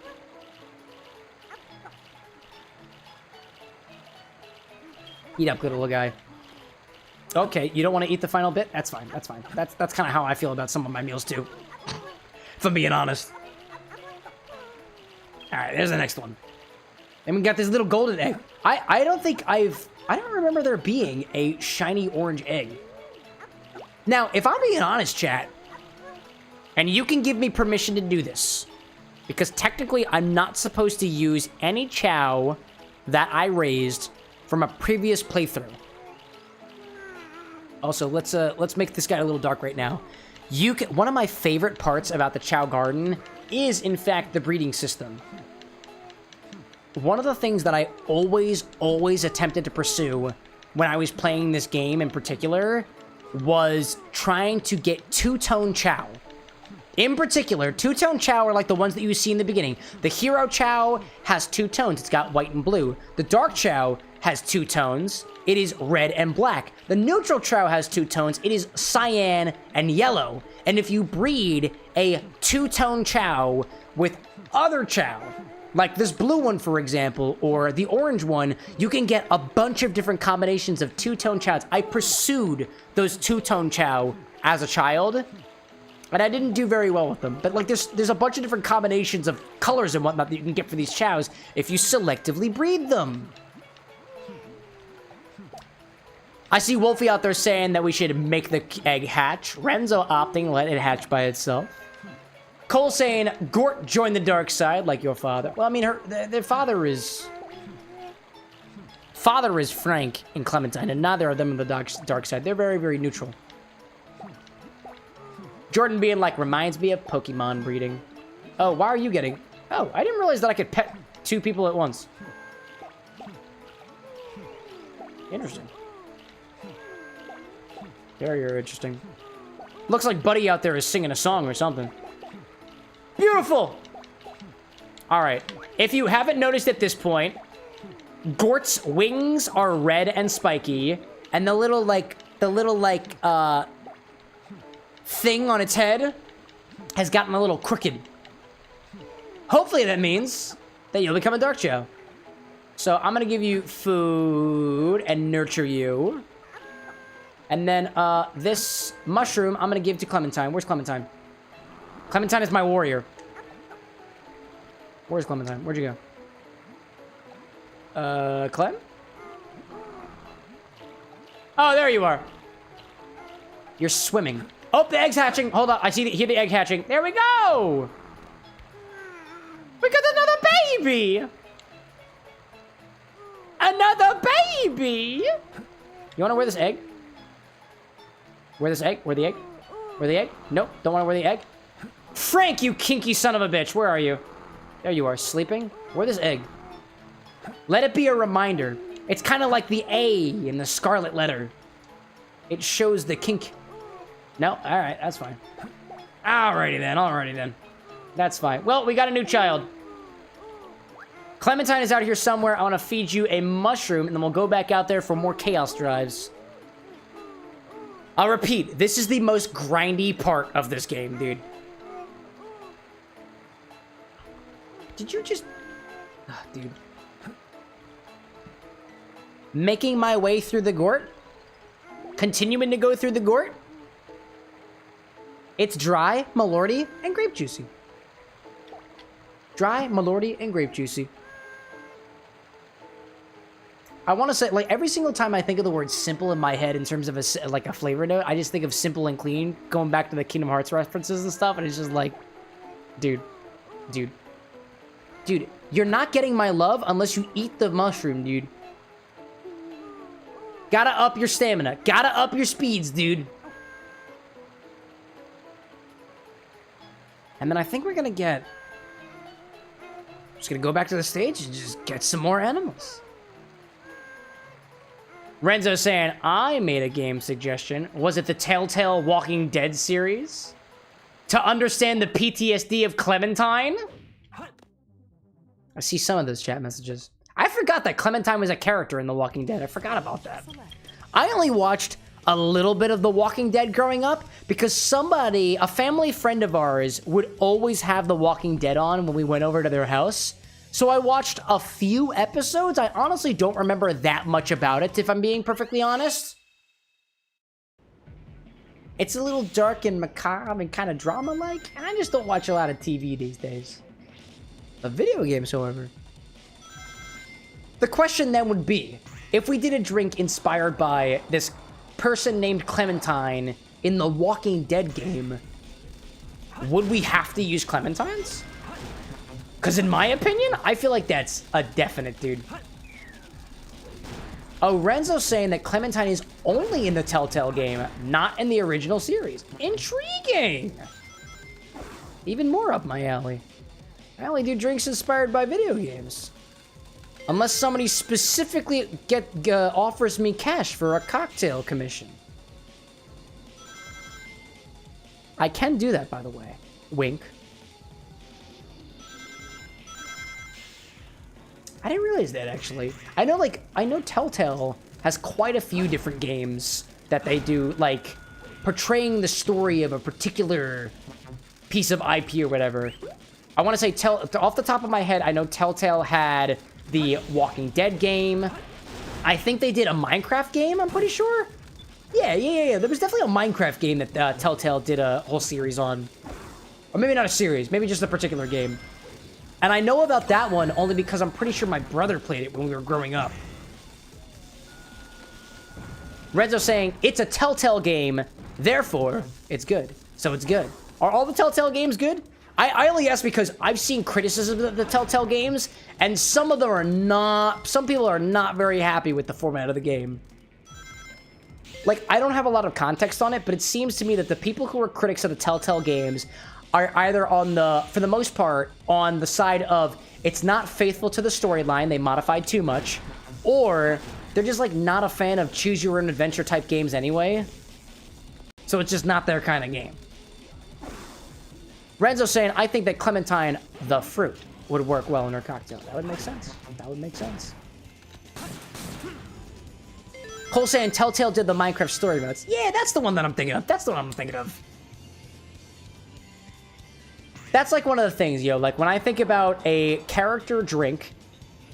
Eat up, good little guy. Okay, you don't want to eat the final bit? That's fine, that's fine. That's kind of how I feel about some of my meals too, if I'm being honest. Alright, there's the next one. And we got this little golden egg. I don't remember there being a shiny orange egg. Now, if I'm being honest, chat, and you can give me permission to do this, because technically I'm not supposed to use any chow that I raised from a previous playthrough. Also, let's make this guy a little dark right now. One of my favorite parts about the Chow Garden is, in fact, the breeding system. One of the things that I always attempted to pursue when I was playing this game in particular was trying to get two-tone Chow. In particular, two-tone chow are like the ones that you see in the beginning. The hero chow has two tones. It's got white and blue. The dark chow has two tones. It is red and black. The neutral chow has two tones. It is cyan and yellow. And if you breed a two-tone chow with other chow, like this blue one, for example, or the orange one, you can get a bunch of different combinations of two-tone chows. I pursued those two-tone chow as a child, and I didn't do very well with them. But like there's a bunch of different combinations of colors and whatnot that you can get for these chows if you selectively breed them. I see Wolfie out there saying that we should make the egg hatch. Renzo opting let it hatch by itself. Cole saying, Gort joined the dark side like your father. Well, I mean, their father is Frank and Clementine, and neither of them on the dark side. They're very, very neutral. Jordan being like, reminds me of Pokemon breeding. Oh, why are you getting... Oh, I didn't realize that I could pet two people at once. Interesting. Very, very interesting. Looks like Buddy out there is singing a song or something. Beautiful! Alright. If you haven't noticed at this point, Gort's wings are red and spiky, and the little thing on its head has gotten a little crooked. Hopefully that means that you'll become a dark chow. So I'm gonna give you food and nurture you. And then this mushroom I'm gonna give to Clementine. Where's Clementine? Clementine is my warrior. Where's Clementine? Where'd you go? Clem? Oh, there you are. You're swimming. Oh, the egg's hatching. Hold on. Hear the egg hatching. There we go. We got another baby. Another baby. You want to wear this egg? Wear this egg? Wear the egg? Wear the egg? Nope. Don't want to wear the egg. Frank, you kinky son of a bitch. Where are you? There you are, sleeping. Wear this egg. Let it be a reminder. It's kind of like the A in the scarlet letter. It shows the kink. No? Alright, that's fine. Alrighty then. That's fine. Well, we got a new child. Clementine is out here somewhere. I want to feed you a mushroom, and then we'll go back out there for more chaos drives. I'll repeat, this is the most grindy part of this game, dude. Did you just... Oh, dude. Making my way through the Gort? Continuing to go through the Gort? It's dry, malorty, and grape juicy. Dry, malorty, and grape juicy. I want to say, like, every single time I think of the word simple in my head in terms of a flavor note, I just think of simple and clean, going back to the Kingdom Hearts references and stuff, and it's just like, dude, you're not getting my love unless you eat the mushroom, dude. Gotta up your stamina. Gotta up your speeds, dude. And then I think we're gonna get... Just gonna go back to the stage and just get some more animals. Renzo saying, I made a game suggestion. Was it the Telltale Walking Dead series? To understand the PTSD of Clementine? I see some of those chat messages. I forgot that Clementine was a character in The Walking Dead. I forgot about that. I only watched a little bit of The Walking Dead growing up because somebody, a family friend of ours, would always have The Walking Dead on when we went over to their house. So I watched a few episodes. I honestly don't remember that much about it, if I'm being perfectly honest. It's a little dark and macabre and kind of drama-like, and I just don't watch a lot of TV these days. The video games, however. The question then would be, if we did a drink inspired by this person named Clementine in the Walking Dead game, would we have to use clementines? Because in my opinion, I feel like that's a definite, dude. Oh, Renzo's saying that Clementine is only in the Telltale game, not in the original series. Intriguing! Even more up my alley. I only do drinks inspired by video games. Unless somebody specifically offers me cash for a cocktail commission. I can do that, by the way. Wink. I didn't realize that, actually. I know Telltale has quite a few different games that they do, like, portraying the story of a particular piece of IP or whatever. I want to say, off the top of my head, I know Telltale had the Walking Dead game. I think they did a Minecraft game, I'm pretty sure. Yeah. There was definitely a Minecraft game that Telltale did a whole series on. Or maybe not a series, maybe just a particular game. And I know about that one only because I'm pretty sure my brother played it when we were growing up. Renzo saying, it's a Telltale game, therefore, it's good. So it's good. Are all the Telltale games good? I only ask because I've seen criticisms of the Telltale games, and some of them are not... Some people are not very happy with the format of the game. Like, I don't have a lot of context on it, but it seems to me that the people who are critics of the Telltale games are either on the, for the most part, on the side of it's not faithful to the storyline, they modified too much, or they're just, like, not a fan of choose-your-own-adventure type games anyway. So it's just not their kind of game. Renzo saying, I think that Clementine, the fruit, would work well in her cocktail. That would make sense. That would make sense. Cole saying, Telltale did the Minecraft story modes. Yeah, that's the one that I'm thinking of. That's the one I'm thinking of. That's like one of the things, yo. Like, when I think about a character drink,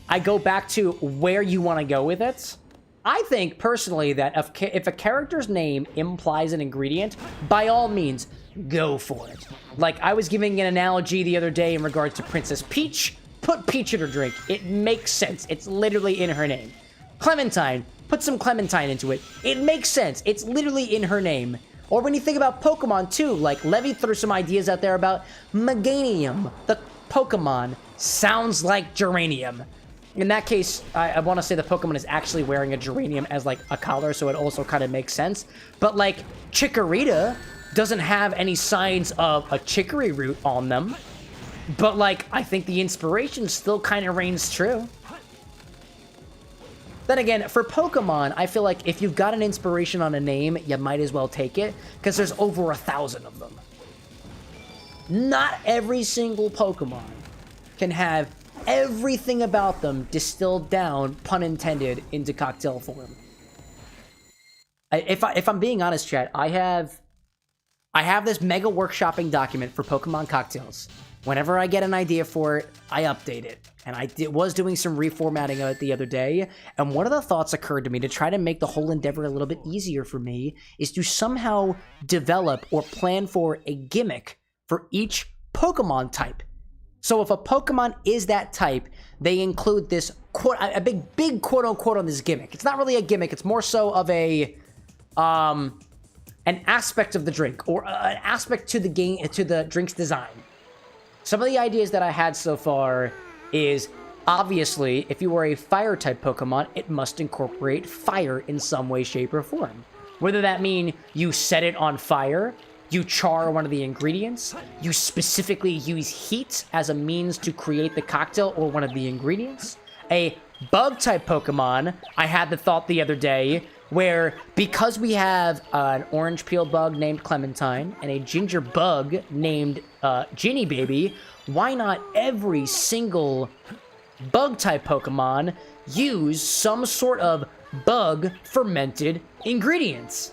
I go back to where you want to go with it. I think, personally, that if a character's name implies an ingredient, by all means, go for it. Like, I was giving an analogy the other day in regards to Princess Peach. Put Peach in her drink. It makes sense. It's literally in her name. Clementine. Put some Clementine into it. It makes sense. It's literally in her name. Or when you think about Pokemon, too. Like, Levy threw some ideas out there about Meganium. The Pokemon sounds like geranium. In that case, I want to say the Pokemon is actually wearing a geranium as, like, a collar, so it also kind of makes sense. But, like, Chikorita doesn't have any signs of a chicory root on them. But, like, I think the inspiration still kind of reigns true. Then again, for Pokemon, I feel like if you've got an inspiration on a name, you might as well take it, because there's over 1,000 of them. Not every single Pokemon can have everything about them distilled down, pun intended, into cocktail form. If I'm being honest, chat, I have this mega workshopping document for Pokemon cocktails. Whenever I get an idea for it, I update it. And I was doing some reformatting of it the other day, and one of the thoughts occurred to me to try to make the whole endeavor a little bit easier for me is to somehow develop or plan for a gimmick for each Pokemon type. So if a Pokemon is that type, they include this a big quote unquote on this gimmick. It's not really a gimmick, it's more so of a an aspect of the drink, or an aspect to the game, to the drink's design. Some of the ideas that I had so far is, obviously, if you are a fire-type Pokemon, it must incorporate fire in some way, shape, or form. Whether that mean you set it on fire, you char one of the ingredients, you specifically use heat as a means to create the cocktail or one of the ingredients. A bug-type Pokemon, I had the thought the other day, where because we have an orange peel bug named Clementine and a ginger bug named Ginny Baby, why not every single bug-type Pokemon use some sort of bug-fermented ingredients?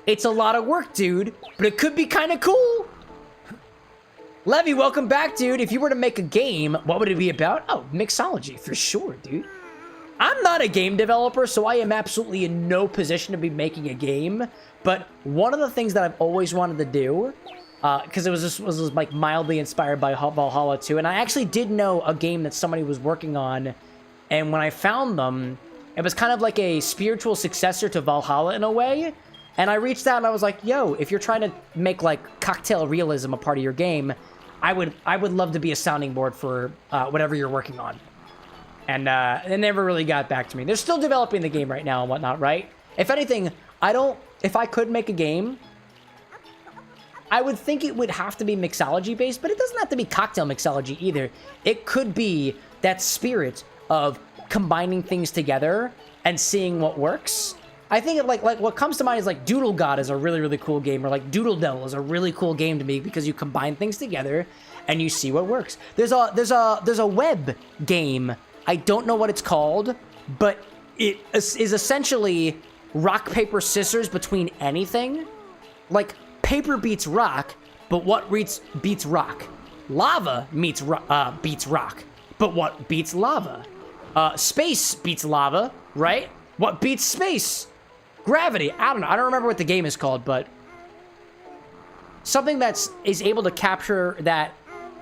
It's a lot of work, dude, but it could be kind of cool. Levy, welcome back, dude. If you were to make a game, what would it be about? Oh, mixology, for sure, dude. I'm not a game developer, so I am absolutely in no position to be making a game, but one of the things that I've always wanted to do, because it was like mildly inspired by Valhalla 2, and I actually did know a game that somebody was working on, and when I found them, it was kind of like a spiritual successor to Valhalla in a way, and I reached out and I was like, yo, if you're trying to make like cocktail realism a part of your game, I would love to be a sounding board for whatever you're working on. And they never really got back to me. They're still developing the game right now and whatnot, right? If anything, if I could make a game, I would think it would have to be mixology based, but it doesn't have to be cocktail mixology either. It could be that spirit of combining things together and seeing what works. I think like what comes to mind is like Doodle God is a really, really cool game, or like Doodle Devil is a really cool game to me because you combine things together and you see what works. There's a web game. I don't know what it's called, but it is essentially rock, paper, scissors between anything. Like paper beats rock, but what beats rock? Lava beats rock, but what beats lava? Space beats lava, right? What beats space? Gravity. I don't know. I don't remember what the game is called, but something is able to capture that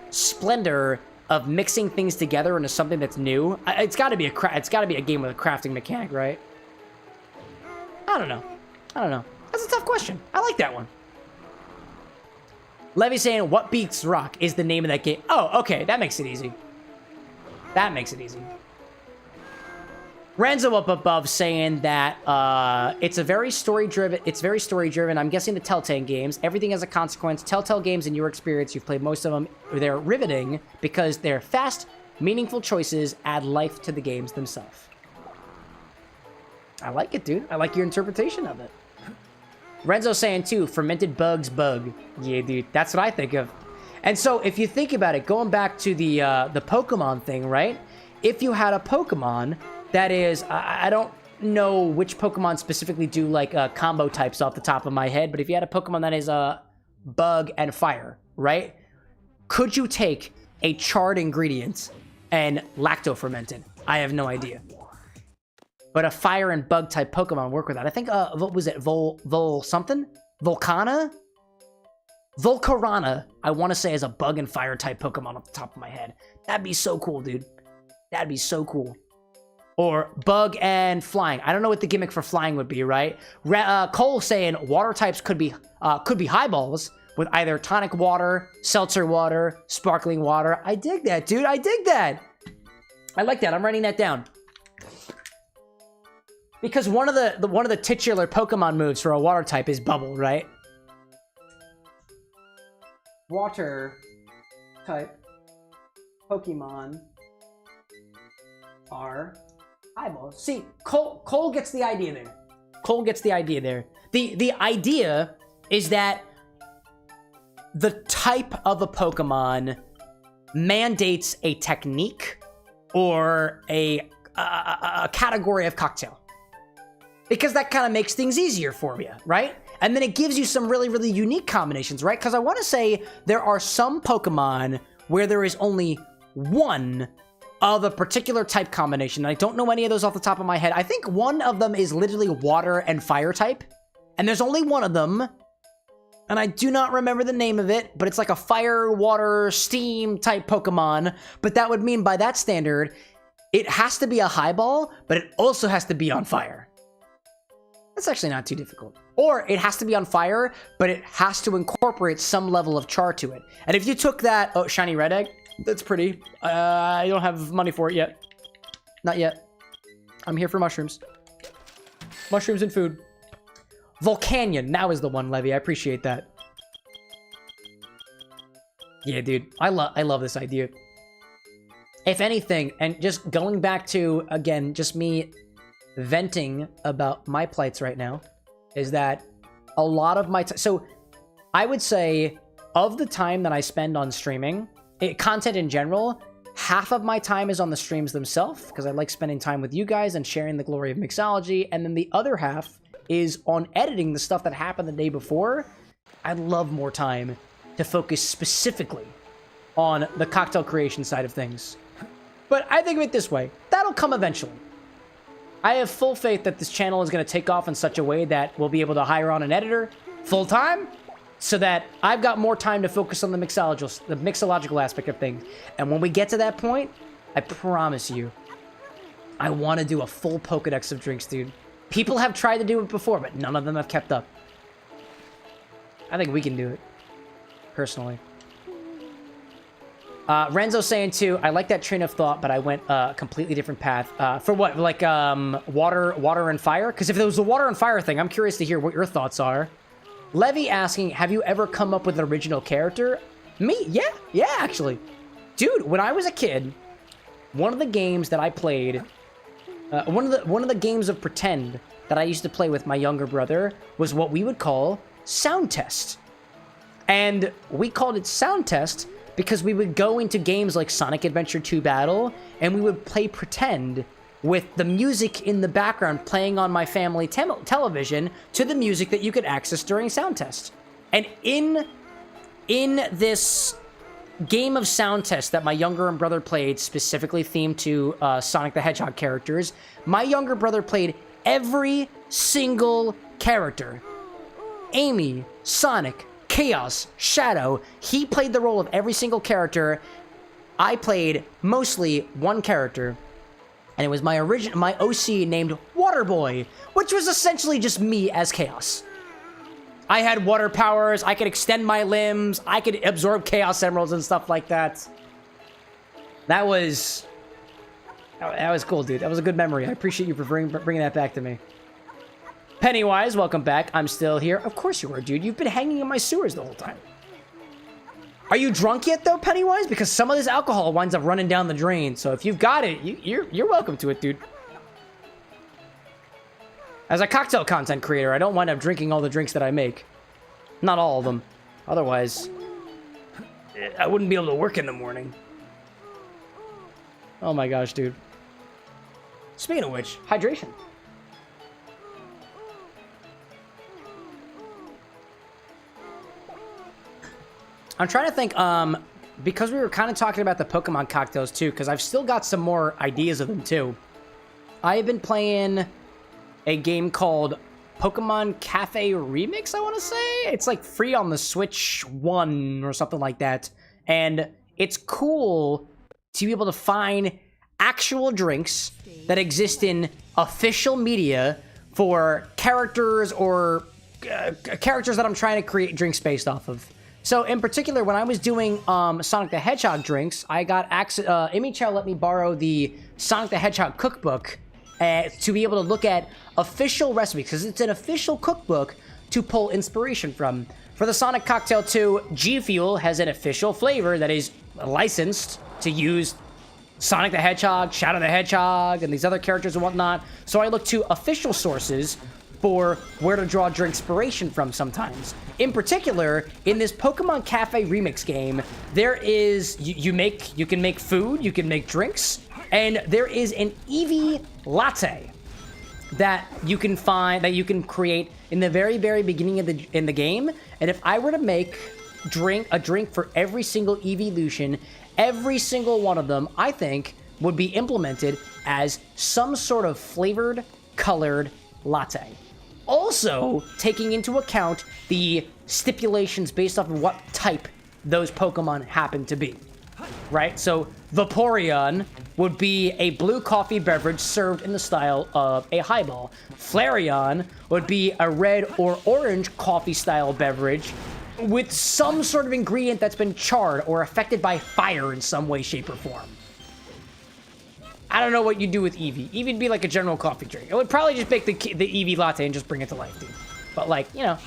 splendor of mixing things together into something that's new. It's got to be a game with a crafting mechanic, right? I don't know. That's a tough question. I like that one. Levy saying, what beats rock is the name of that game. Oh, okay. That makes it easy. Renzo up above saying that it's very story driven. I'm guessing the Telltale games. Everything has a consequence. Telltale games, in your experience, you've played most of them. They're riveting because they're fast, meaningful choices add life to the games themselves. I like it, dude. I like your interpretation of it. Renzo saying too, fermented bugs bug. Yeah, dude. That's what I think of. And so if you think about it, going back to the Pokemon thing, right? If you had a Pokemon that is, I don't know which Pokemon specifically do like combo types off the top of my head, but if you had a Pokemon that is bug and fire, right? Could you take a charred ingredient and lacto ferment it? I have no idea. But a fire and bug type Pokemon work with that. I think, what was it? Something? Volcana? Volcarona, I want to say, is a bug and fire type Pokemon off the top of my head. That'd be so cool, dude. That'd be so cool. Or bug and flying. I don't know what the gimmick for flying would be, right? Cole saying water types could be highballs with either tonic water, seltzer water, sparkling water. I dig that, dude. I dig that. I like that. I'm writing that down. Because one of the titular Pokemon moves for a water type is bubble, right? Water type Pokemon are eyeballs. See, Cole gets the idea there. Cole gets the idea there. The idea is that the type of a Pokemon mandates a technique or a category of cocktail. Because that kind of makes things easier for you, right? And then it gives you some really, really unique combinations, right? Because I want to say there are some Pokemon where there is only one of a particular type combination. I don't know any of those off the top of my head. I think one of them is literally water and fire type. And there's only one of them. And I do not remember the name of it, but it's like a fire, water, steam type Pokemon. But that would mean by that standard, it has to be a highball, but it also has to be on fire. That's actually not too difficult. Or it has to be on fire, but it has to incorporate some level of char to it. And if you took that... Oh, shiny red egg. That's pretty. I don't have money for it yet. Not yet. I'm here for mushrooms. Mushrooms and food. Volcanion. Now is the one, Levy. I appreciate that. Yeah, dude. I love this idea. If anything, and just going back to, again, just me venting about my plights right now, is that a lot of my... So, I would say, of the time that I spend on streaming... content in general, half of my time is on the streams themselves, because I like spending time with you guys and sharing the glory of mixology, and then the other half is on editing the stuff that happened the day before. I'd love more time to focus specifically on the cocktail creation side of things. But I think of it this way, that'll come eventually. I have full faith that this channel is going to take off in such a way that we'll be able to hire on an editor full-time, so that I've got more time to focus on the mixological aspect of things. And when we get to that point, I promise you, I want to do a full Pokedex of drinks, dude. People have tried to do it before, but none of them have kept up. I think we can do it, personally. Renzo saying too, I like that train of thought, but I went a completely different path. For what? Like water and fire? Because if there was a water and fire thing, I'm curious to hear what your thoughts are. Levy asking, have you ever come up with an original character? Me? Yeah, actually. Dude, when I was a kid, one of the games that I played One of the games of pretend that I used to play with my younger brother was what we would call sound test. And we called it sound test because we would go into games like Sonic Adventure 2 Battle, and we would play pretend with the music in the background playing on my family television to the music that you could access during sound test. And in this game of sound test that my younger brother played, specifically themed to Sonic the Hedgehog characters, my younger brother played every single character. Amy, Sonic, Chaos, Shadow. He played the role of every single character. I played mostly one character, and it was my OC named Waterboy, which was essentially just me as Chaos. I had water powers, I could extend my limbs, I could absorb Chaos Emeralds and stuff like that. That was cool, dude. That was a good memory. I appreciate you for bringing that back to me. Pennywise, welcome back. I'm still here. Of course you are, dude. You've been hanging in my sewers the whole time. Are you drunk yet, though, Pennywise? Because some of this alcohol winds up running down the drain. So if you've got it, you're welcome to it, dude. As a cocktail content creator, I don't wind up drinking all the drinks that I make. Not all of them. Otherwise, I wouldn't be able to work in the morning. Oh my gosh, dude. Speaking of which, hydration. I'm trying to think, because we were kind of talking about the Pokemon cocktails too, because I've still got some more ideas of them too. I've been playing a game called Pokemon Cafe Remix, I want to say. It's like free on the Switch 1 or something like that. And it's cool to be able to find actual drinks that exist in official media for characters or characters that I'm trying to create drinks based off of. So in particular, when I was doing Sonic the Hedgehog drinks, I got access. Amy Chow let me borrow the Sonic the Hedgehog cookbook to be able to look at official recipes, because it's an official cookbook to pull inspiration from. For the Sonic Cocktail 2, G Fuel has an official flavor that is licensed to use Sonic the Hedgehog, Shadow the Hedgehog, and these other characters and whatnot. So I look to official sources for where to draw drink inspiration from sometimes. In particular, in this Pokemon Cafe Remix game, there is, you can make food, you can make drinks, and there is an Eevee latte that you can find, that you can create in the very, very beginning of the game. And if I were to make a drink for every single evolution, every single one of them, I think, would be implemented as some sort of flavored, colored latte. Also, taking into account the stipulations based off of what type those Pokemon happen to be, right? So, Vaporeon would be a blue coffee beverage served in the style of a highball. Flareon would be a red or orange coffee-style beverage with some sort of ingredient that's been charred or affected by fire in some way, shape, or form. I don't know what you do with Eevee. Eevee would be like a general coffee drink. It would probably just make the Eevee latte and just bring it to life, dude. But like, you know,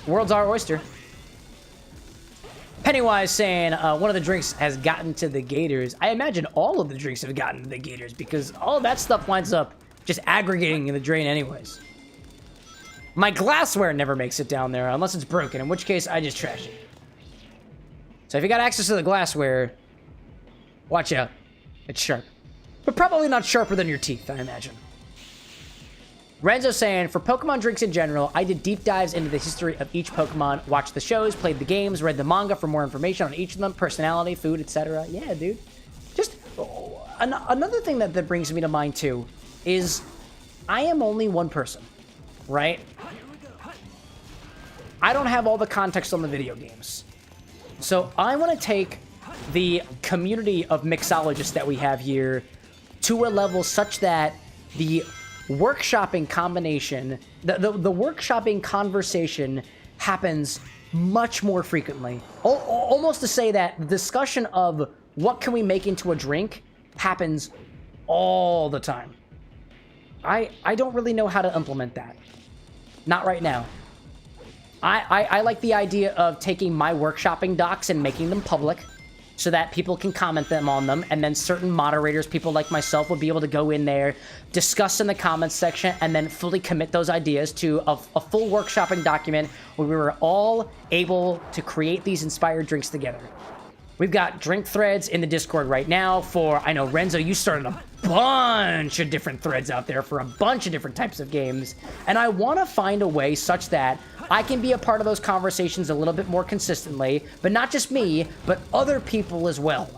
world's our oyster. Pennywise saying one of the drinks has gotten to the gators. I imagine all of the drinks have gotten to the gators because all that stuff winds up just aggregating in the drain anyways. My glassware never makes it down there unless it's broken, in which case I just trash it. So if you got access to the glassware, watch out. It's sharp. But probably not sharper than your teeth, I imagine. Renzo saying, for Pokemon drinks in general, I did deep dives into the history of each Pokemon, watched the shows, played the games, read the manga for more information on each of them, personality, food, etc. Yeah, dude. Just another thing that brings me to mind, too, is I am only one person, right? I don't have all the context on the video games. So I want to take the community of mixologists that we have here to a level such that the workshopping combination, the workshopping conversation happens much more frequently. Almost to say that the discussion of what can we make into a drink happens all the time. I don't really know how to implement that. Not right now. I like the idea of taking my workshopping docs and making them public, so that people can comment them on them, and then certain moderators, people like myself, will be able to go in there, discuss in the comments section, and then fully commit those ideas to a full workshopping document where we were all able to create these inspired drinks together. We've got drink threads in the Discord right now for, I know, Renzo, you started a bunch of different threads out there for a bunch of different types of games, and I want to find a way such that I can be a part of those conversations a little bit more consistently, but not just me, but other people as well.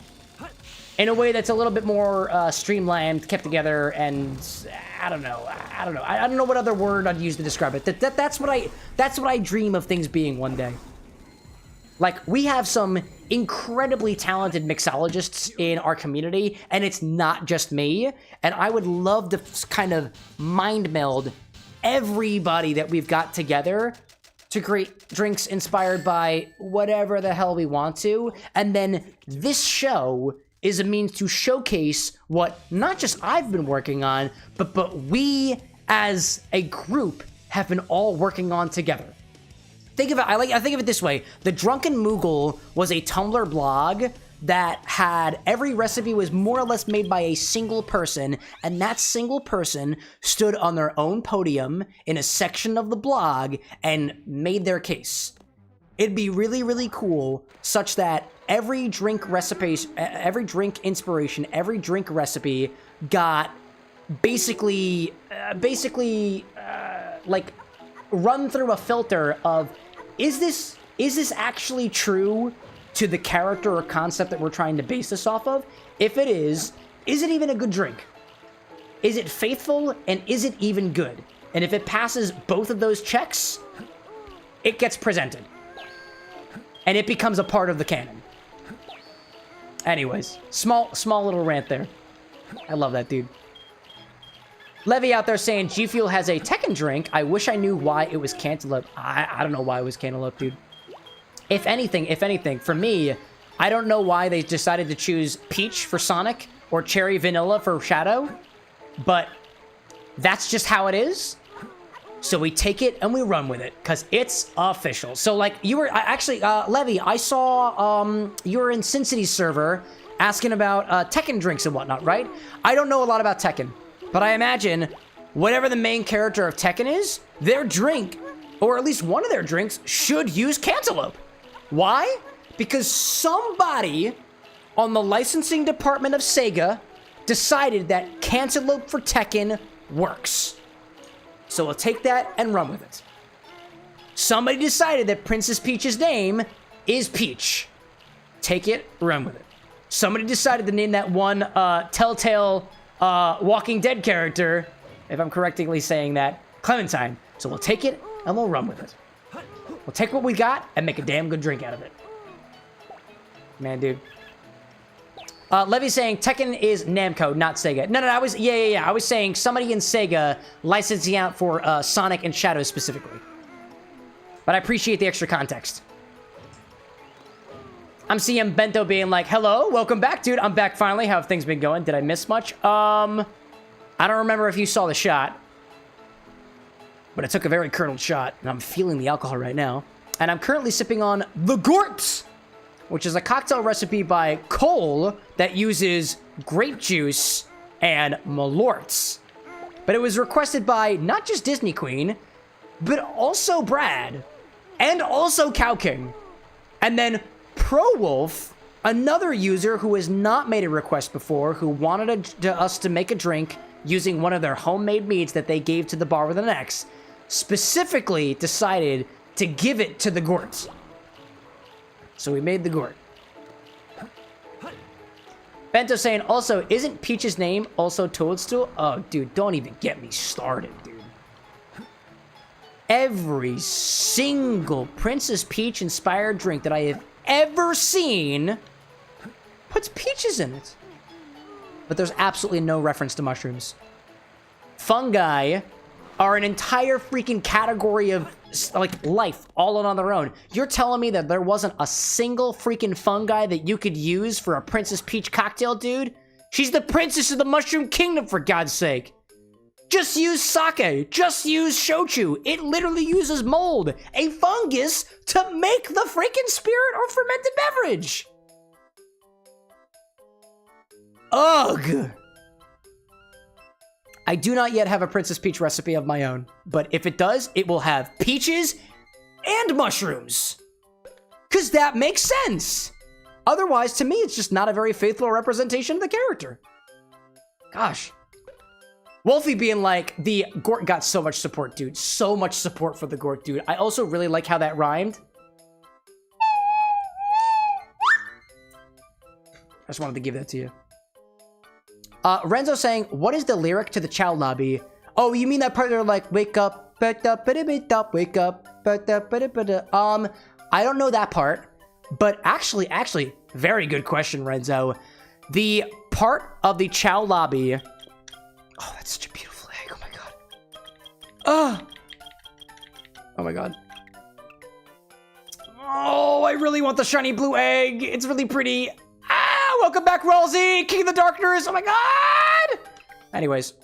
In a way that's a little bit more streamlined, kept together, and I don't know. I don't know what other word I'd use to describe it. That's what I dream of things being one day. Like, we have some incredibly talented mixologists in our community, and it's not just me, and I would love to kind of mind meld everybody that we've got together to create drinks inspired by whatever the hell we want to, and then this show is a means to showcase what not just I've been working on, but we as a group have been all working on together. Think of it, I think of it this way. The Drunken Moogle was a Tumblr blog that had every recipe was more or less made by a single person, and that single person stood on their own podium in a section of the blog and made their case. It'd be really, really cool such that every drink recipe, every drink inspiration, every drink recipe got basically like run through a filter of, is this actually true to the character or concept that we're trying to base this off of? If it is it even a good drink? Is it faithful, and is it even good? And if it passes both of those checks, it gets presented. And it becomes a part of the canon. Anyways, small little rant there. I love that dude. Levy out there saying, G Fuel has a Tekken drink. I wish I knew why it was cantaloupe. I don't know why it was cantaloupe, dude. If anything, for me, I don't know why they decided to choose peach for Sonic or cherry vanilla for Shadow, but that's just how it is. So we take it and we run with it, because it's official. So, like, you were... Actually, Levy, I saw you were in Sin City's server asking about Tekken drinks and whatnot, right? I don't know a lot about Tekken, but I imagine whatever the main character of Tekken is, their drink, or at least one of their drinks, should use cantaloupe. Why? Because somebody on the licensing department of Sega decided that cantaloupe for Tekken works. So we'll take that and run with it. Somebody decided that Princess Peach's name is Peach. Take it, run with it. Somebody decided to name that one Telltale Walking Dead character, if I'm correctly saying that, Clementine. So we'll take it and we'll run with it. We'll take what we got and make a damn good drink out of it. Man, dude. Levy's saying Tekken is Namco, not Sega. No, I was, yeah. I was saying somebody in Sega licensing out for Sonic and Shadow specifically. But I appreciate the extra context. I'm seeing Bento being like, hello, welcome back, dude. I'm back finally. How have things been going? Did I miss much? I don't remember if you saw the shot, but I took a very curdled shot, and I'm feeling the alcohol right now. And I'm currently sipping on the Gort, which is a cocktail recipe by Cole that uses grape juice and Malört. But it was requested by not just Disney Queen, but also Brad, and also Cow King. And then Pro Wolf, another user who has not made a request before, who wanted us to make a drink using one of their homemade meads that they gave to the bar with an X, specifically decided to give it to the Gort. So we made the Gort. Bento saying, also, isn't Peach's name also Toadstool? Oh, dude, don't even get me started, dude. Every single Princess Peach inspired drink that I have ever seen puts peaches in it. But there's absolutely no reference to mushrooms. Fungi are an entire freaking category of, like, life all on their own. You're telling me that there wasn't a single freaking fungi that you could use for a Princess Peach cocktail, dude? She's the princess of the Mushroom Kingdom, for God's sake. Just use sake. Just use shochu. It literally uses mold, a fungus, to make the freaking spirit or fermented beverage. Ugh! I do not yet have a Princess Peach recipe of my own, but if it does, it will have peaches and mushrooms. Because that makes sense. Otherwise, to me, it's just not a very faithful representation of the character. Gosh. Wolfie being like, the Gort got so much support, dude. So much support for the Gort, dude. I also really like how that rhymed. I just wanted to give that to you. Renzo saying, what is the lyric to the Chow Lobby? Oh, you mean that part where they're like, wake up, wake up, wake up. I don't know that part, but actually, very good question, Renzo. The part of the Chow Lobby. Oh, that's such a beautiful egg. Oh my god. Oh my god. Oh, I really want the shiny blue egg. It's really pretty. Welcome back, Ralsei, King of the Darkness. Oh my god! Anyways,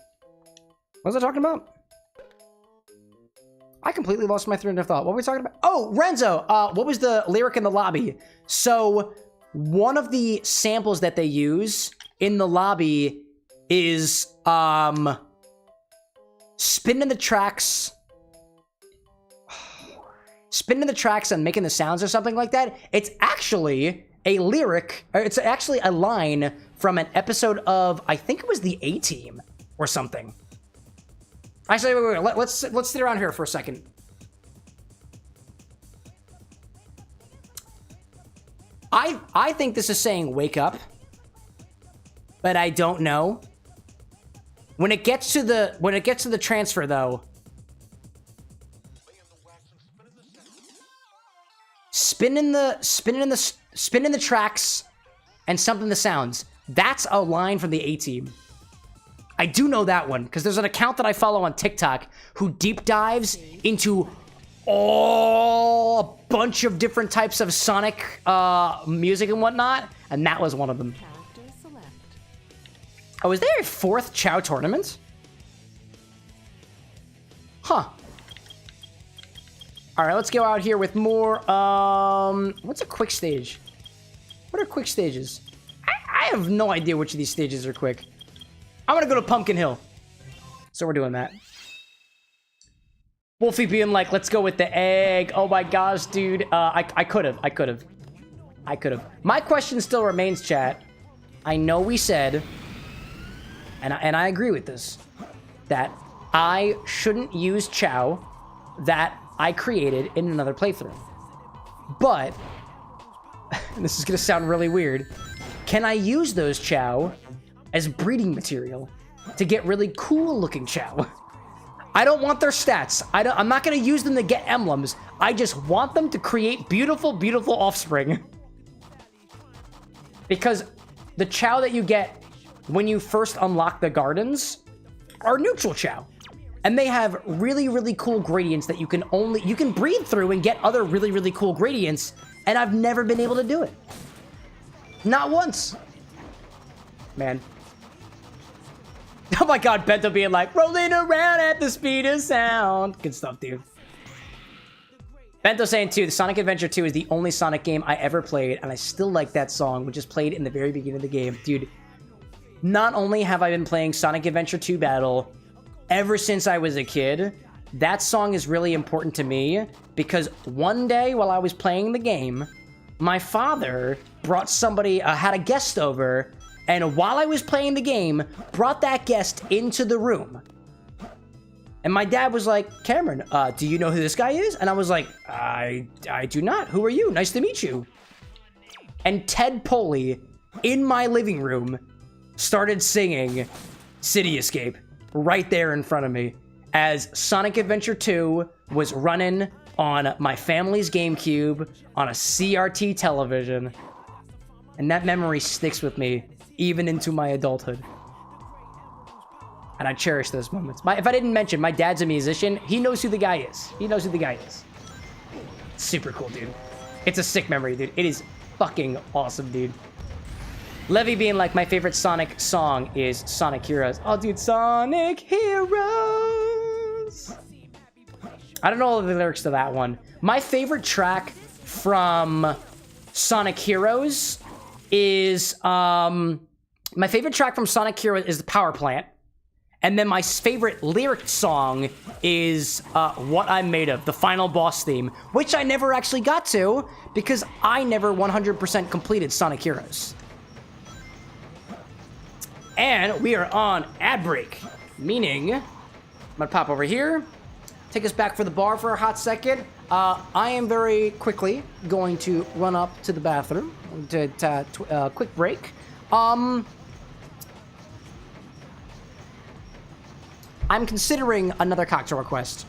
what was I talking about? I completely lost my train of thought. What were we talking about? Oh, Renzo, what was the lyric in the lobby? So, one of the samples that they use in the lobby is, spinning the tracks and making the sounds or something like that. It's actually a lyric, or it's actually a line from an episode of, I think it was the A-Team or something. Actually, wait. Let's sit around here for a second. I think this is saying wake up, but I don't know. When it gets to the transfer though, spinning the tracks and something the sounds. That's a line from the A-Team. I do know that one because there's an account that I follow on TikTok who deep dives into a bunch of different types of Sonic music and whatnot, and that was one of them. Oh, is there a 4th Chow tournament? Huh. All right, let's go out here with more. What's a quick stage? What are quick stages? I have no idea which of these stages are quick. I'm gonna go to Pumpkin Hill. So we're doing that. Wolfie being like, let's go with the egg. Oh my gosh, dude. I could have. My question still remains, chat. I know we said, and I agree with this, that I shouldn't use Chow that I created in another playthrough. But, and this is gonna sound really weird, can I use those Chow as breeding material to get really cool looking Chow? I don't want their stats. I'm not gonna use them to get emblems. I just want them to create beautiful, beautiful offspring. Because the Chow that you get when you first unlock the gardens are neutral Chow. And they have really, really cool gradients that you can breed through and get other really, really cool gradients, and I've never been able to do it. Not once. Man. Oh my god, Bento being like, rolling around at the speed of sound. Good stuff, dude. Bento saying too, the Sonic Adventure 2 is the only Sonic game I ever played, and I still like that song, which is played in the very beginning of the game. Dude, not only have I been playing Sonic Adventure 2 Battle ever since I was a kid, that song is really important to me because one day while I was playing the game, my father brought somebody, had a guest over, and while I was playing the game, brought that guest into the room. And my dad was like, Cameron, do you know who this guy is? And I was like, I do not. Who are you? Nice to meet you. And Ted Poley, in my living room, started singing City Escape right there in front of me as Sonic Adventure 2 was running on my family's GameCube on a CRT television. And that memory sticks with me even into my adulthood. And I cherish those moments. If I didn't mention, my dad's a musician. He knows who the guy is. Super cool, dude. It's a sick memory, dude. It is fucking awesome, dude. Levy being like, my favorite Sonic song is Sonic Heroes. Oh, dude, Sonic Heroes. I don't know all the lyrics to that one. My favorite track from Sonic Heroes is, My favorite track from Sonic Hero is the Power Plant. And then my favorite lyric song is What I'm Made Of, the final boss theme, which I never actually got to because I never 100% completed Sonic Heroes. And we are on ad break, meaning I'm gonna pop over here, take us back for the bar for a hot second. I am very quickly going to run up to the bathroom to quick break. I'm considering another cocktail request,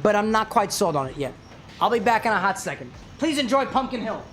but I'm not quite sold on it yet. I'll be back in a hot second. Please enjoy Pumpkin Hill.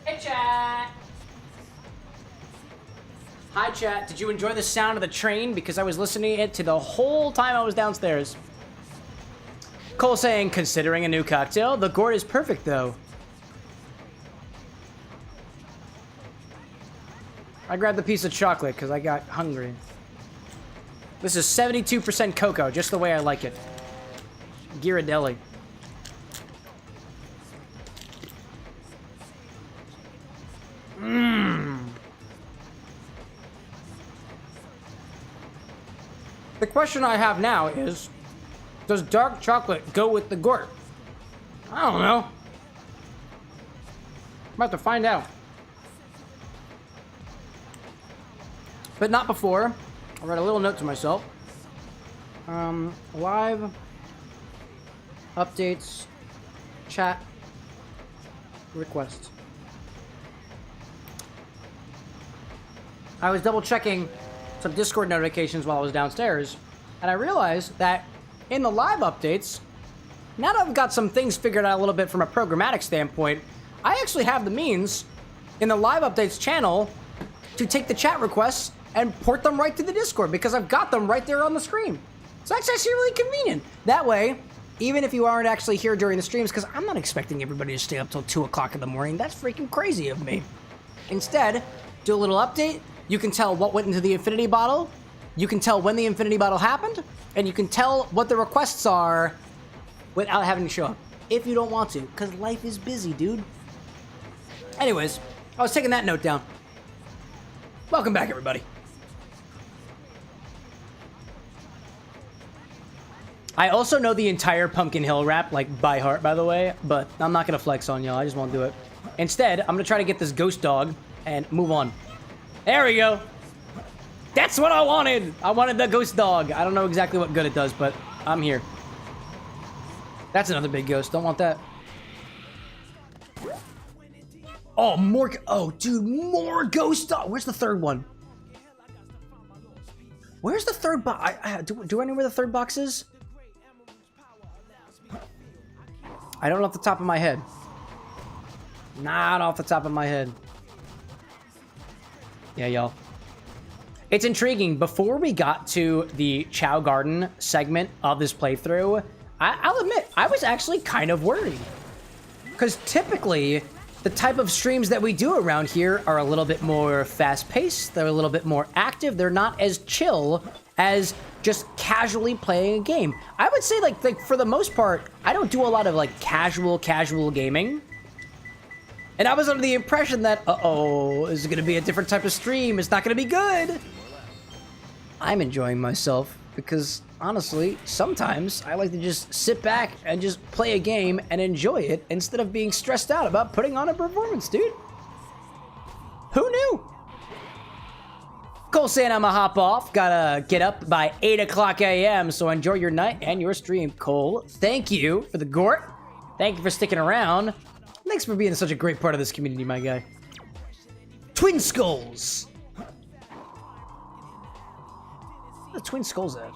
Hey, chat. Hi, chat. Did you enjoy the sound of the train? Because I was listening to it the whole time I was downstairs. Cole saying, considering a new cocktail, the Gort is perfect, though. I grabbed the piece of chocolate because I got hungry. This is 72% cocoa, just the way I like it. Ghirardelli. The question I have now is, does dark chocolate go with the Gort? I don't know. I'm about to find out. But not before. I'll write a little note to myself. Live updates, chat, request. I was double checking some Discord notifications while I was downstairs, and I realized that in the live updates, now that I've got some things figured out a little bit from a programmatic standpoint, I actually have the means in the live updates channel to take the chat requests and port them right to the Discord because I've got them right there on the screen. So that's actually really convenient. That way, even if you aren't actually here during the streams, because I'm not expecting everybody to stay up till 2 o'clock in the morning, that's freaking crazy of me. Instead, do a little update. You can tell what went into the infinity bottle. You can tell when the infinity bottle happened. And you can tell what the requests are without having to show up. If you don't want to, because life is busy, dude. Anyways, I was taking that note down. Welcome back, everybody. I also know the entire Pumpkin Hill rap, like, by heart, by the way. But I'm not going to flex on y'all. I just won't do it. Instead, I'm going to try to get this ghost dog and move on. There we go. That's what I wanted. I wanted the ghost dog. I don't know exactly what good it does, but I'm here. That's another big ghost. Don't want that. Oh, more. Oh, dude, more ghost dog. Where's the third one? Where's the third box? Do I know where the third box is? I don't know off the top of my head. Not off the top of my head. Yeah, y'all. It's intriguing. Before we got to the Chow Garden segment of this playthrough, I'll admit, I was actually kind of worried. Because typically, the type of streams that we do around here are a little bit more fast-paced. They're a little bit more active. They're not as chill as just casually playing a game. I would say, like for the most part, I don't do a lot of, like, casual gaming. And I was under the impression that, uh-oh, this is going to be a different type of stream. It's not going to be good. I'm enjoying myself because, honestly, sometimes I like to just sit back and just play a game and enjoy it instead of being stressed out about putting on a performance, dude. Who knew? Cole saying I'ma hop off. Gotta get up by 8 o'clock a.m., so enjoy your night and your stream, Cole. Thank you for the Gort. Thank you for sticking around. Thanks for being such a great part of this community, my guy. Twin Skulls. Where the Twin Skulls at?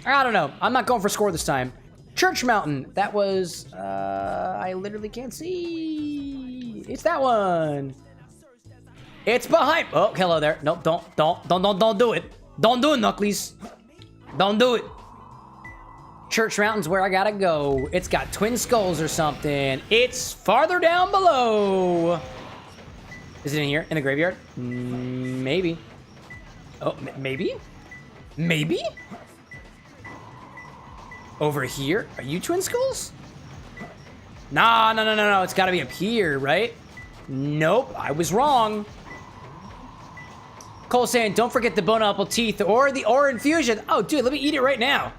I don't know. I'm not going for score this time. Church Mountain. That was, I literally can't see. It's that one. It's behind. Oh, hello there. Nope, don't do it. Don't do it, Knuckles. Don't do it. Church Mountain's where I gotta go. It's got twin skulls or something. It's farther down below. Is it in here? In the graveyard? Maybe. Oh, maybe? Maybe? Over here? Are you twin skulls? Nah, no. It's gotta be up here, right? Nope, I was wrong. Cole saying, don't forget the bone apple teeth or the ore infusion. Oh, dude, let me eat it right now.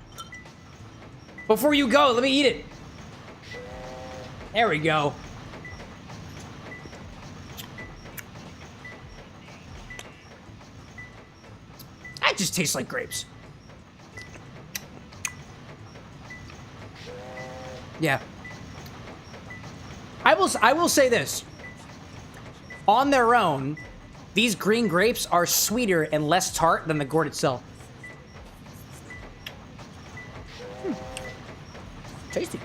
Before you go, let me eat it. There we go. That just tastes like grapes. Yeah. I will say this. On their own, these green grapes are sweeter and less tart than the gourd itself. Tasty.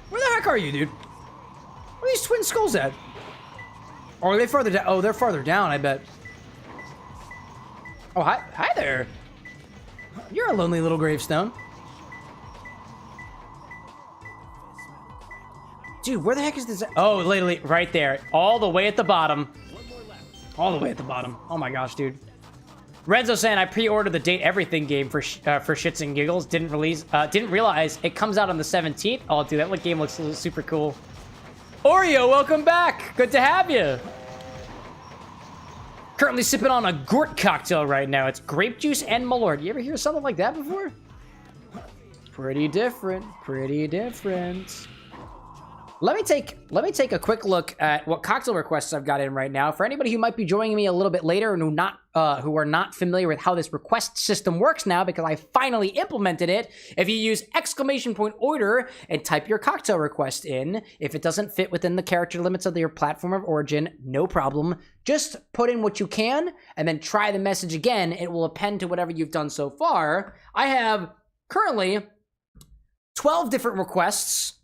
Where the heck are you, dude? Where are these twin skulls at? Or are they further down? Oh, they're farther down, I bet. Oh, hi there. You're a lonely little gravestone. Dude, where the heck is this? Oh, literally right there. All the way at the bottom. All the way at the bottom. Oh my gosh, dude. Renzo saying I pre-ordered the Date Everything game for shits and giggles. Didn't realize it comes out on the 17th. Oh, dude, that game looks super cool. Oreo, welcome back. Good to have you. Currently sipping on a Gort cocktail right now. It's grape juice and Malört. You ever hear something like that before? Pretty different. Pretty different. Let me take a quick look at what cocktail requests I've got in right now. For anybody who might be joining me a little bit later and who are not familiar with how this request system works now, because I finally implemented it, if you use !order and type your cocktail request in, if it doesn't fit within the character limits of your platform of origin, no problem. Just put in what you can and then try the message again. It will append to whatever you've done so far. I have currently 12 different requests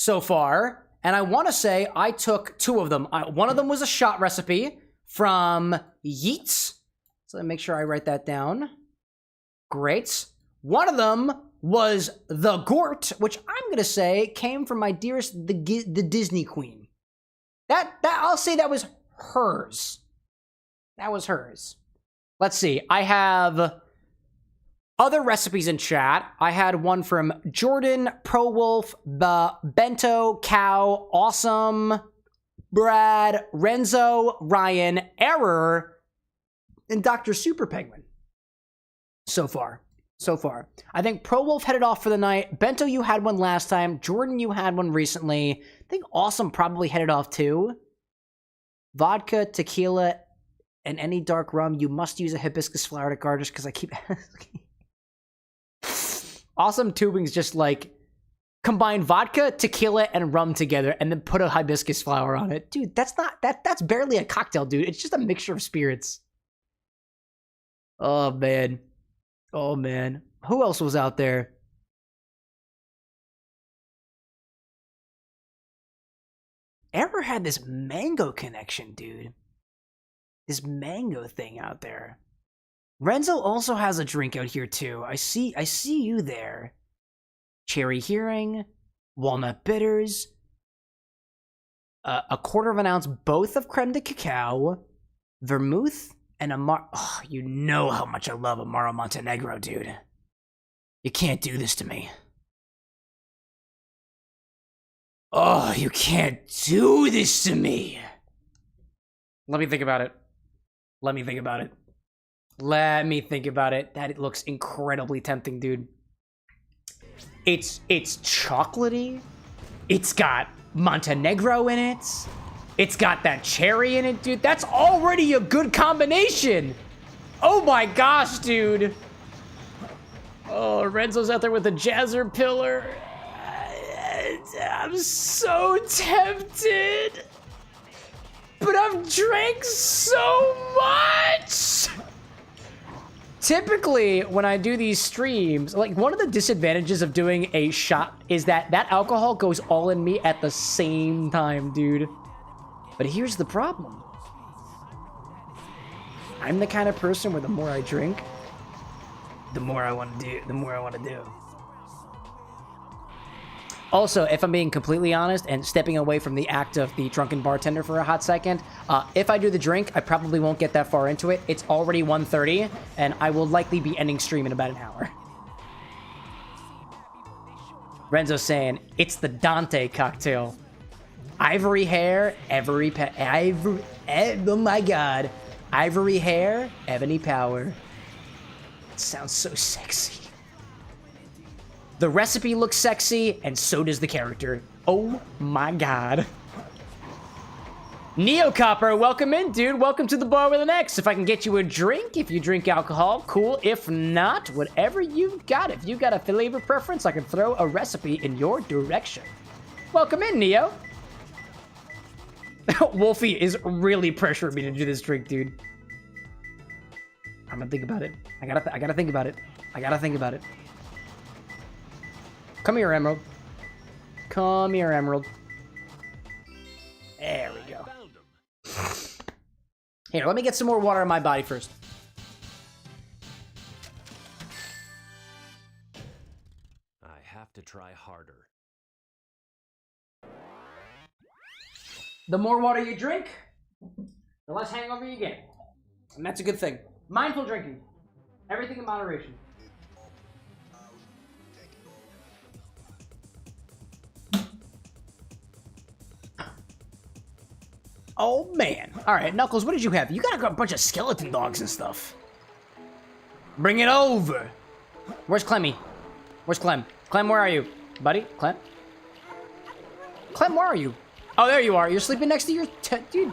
so far, and I want to say I took 2 of them. One of them was a shot recipe from Yeats. So let me make sure I write that down. Great. One of them was the Gort, which I'm going to say came from my dearest, the Disney Queen. That I'll say that was hers. That was hers. Let's see. I have other recipes in chat. I had one from Jordan, Pro Wolf, Bento, Cow, Awesome, Brad, Renzo, Ryan, Error, and Dr. Super Penguin. So far. I think Pro Wolf headed off for the night. Bento, you had one last time. Jordan, you had one recently. I think Awesome probably headed off too. Vodka, tequila, and any dark rum. You must use a hibiscus flower to garnish because I keep asking. Awesome Tubing's just like combine vodka, tequila, and rum together, and then put a hibiscus flower on it. Dude, that's barely a cocktail, dude. It's just a mixture of spirits. Oh, man. Oh, man. Who else was out there? Ever had this mango connection, dude? This mango thing out there. Renzo also has a drink out here, too. I see you there. Cherry Hearing, Walnut Bitters, a 1/4 ounce both of creme de cacao, vermouth, and oh, you know how much I love Amaro Montenegro, dude. You can't do this to me. Oh, you can't do this to me. Let me think about it. Let me think about it. Let me think about it. That looks incredibly tempting, dude. It's chocolatey. It's got Montenegro in it. It's got that cherry in it, dude. That's already a good combination. Oh my gosh, dude. Oh, Renzo's out there with a Jazzer Pillar. I'm so tempted. But I've drank so much. Typically, when I do these streams, like, one of the disadvantages of doing a shot is that alcohol goes all in me at the same time, dude. But here's the problem. I'm the kind of person where the more I drink, the more I want to do. Also, if I'm being completely honest and stepping away from the act of the drunken bartender for a hot second, if I do the drink, I probably won't get that far into it. It's already 1:30, and I will likely be ending stream in about an hour. Renzo's saying, it's the Dante cocktail. Ivory hair, oh my god. Ivory hair, ebony power. It sounds so sexy. The recipe looks sexy, and so does the character. Oh my god. Neo Copper, welcome in, dude. Welcome to the bar with an X. If I can get you a drink, if you drink alcohol, cool. If not, whatever you've got. If you've got a flavor preference, I can throw a recipe in your direction. Welcome in, Neo. Wolfie is really pressuring me to do this drink, dude. I'm gonna think about it. I gotta think about it. I gotta think about it. Come here, Emerald. Come here, Emerald. There we go. Here, let me get some more water in my body first. I have to try harder. The more water you drink, the less hangover you get. And that's a good thing. Mindful drinking. Everything in moderation. Oh, man. All right, Knuckles, what did you have? You got a bunch of skeleton dogs and stuff. Bring it over. Where's Clemmy? Where's Clem? Clem, where are you? Buddy? Clem? Clem, where are you? Oh, there you are. You're sleeping next to your... Dude.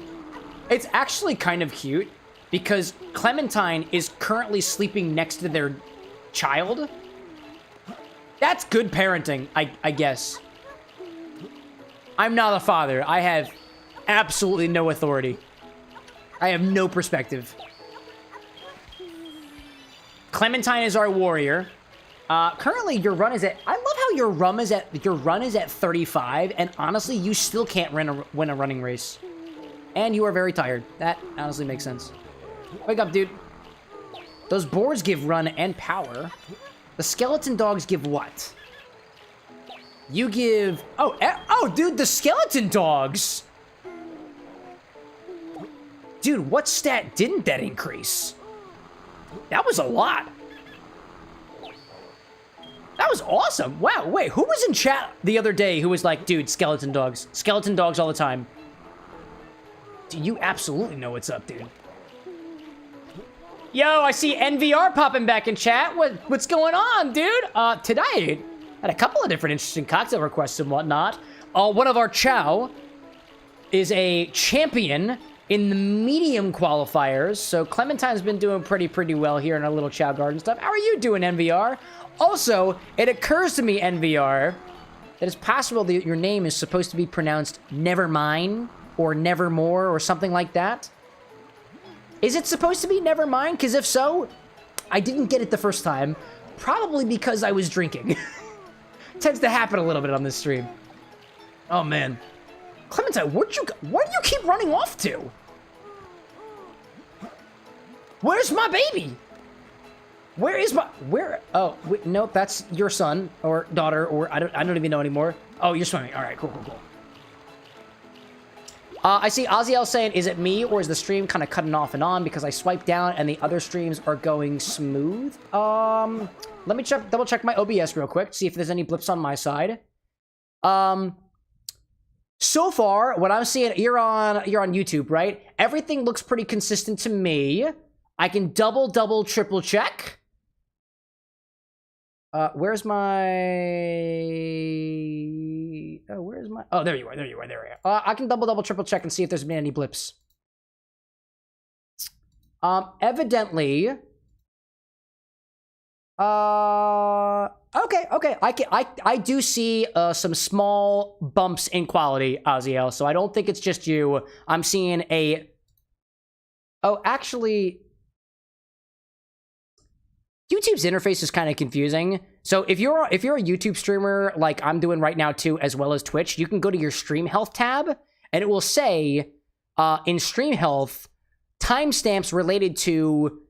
It's actually kind of cute because Clementine is currently sleeping next to their child. That's good parenting, I guess. I'm not a father. I have absolutely no authority. I have no perspective. Clementine is our warrior. Currently, your run is at... I love how your run is at 35, and honestly, you still can't win a running race. And you are very tired. That honestly makes sense. Wake up, dude. Those boars give run and power. The skeleton dogs give what? You give... Oh, dude, the skeleton dogs! Dude, what stat didn't that increase? That was a lot. That was awesome. Wow, wait, who was in chat the other day who was like, dude, skeleton dogs all the time? Dude, you absolutely know what's up, dude. Yo, I see NVR popping back in chat. What's going on, dude? Today, had a couple of different interesting cocktail requests and whatnot. One of our chow is a champion in the medium qualifiers, so Clementine's been doing pretty well here in our little chow garden stuff. How are you doing, NVR? Also, it occurs to me, NVR, that it's possible that your name is supposed to be pronounced Nevermind or Nevermore or something like that. Is it supposed to be Nevermind? Because if so, I didn't get it the first time. Probably because I was drinking. Tends to happen a little bit on this stream. Oh, man. Clementine, where do you keep running off to? Where's my baby? Where is my... Oh, wait, nope, that's your son or daughter or... I don't even know anymore. Oh, you're swimming. All right, cool. I see Aziel saying, is it me or is the stream kind of cutting off and on because I swiped down and the other streams are going smooth? Let me double check my OBS real quick, see if there's any blips on my side. So far, what I'm seeing, you're on YouTube, right? Everything looks pretty consistent to me. I can double, triple check. Where's my... Oh, where's my... Oh, there you are. I can double, triple check and see if there's been any blips. Evidently... Okay. I do see some small bumps in quality, Aziel, so I don't think it's just you. I'm seeing a... Oh, actually... YouTube's interface is kind of confusing. So if you're a YouTube streamer like I'm doing right now too, as well as Twitch, you can go to your stream health tab and it will say in stream health timestamps related to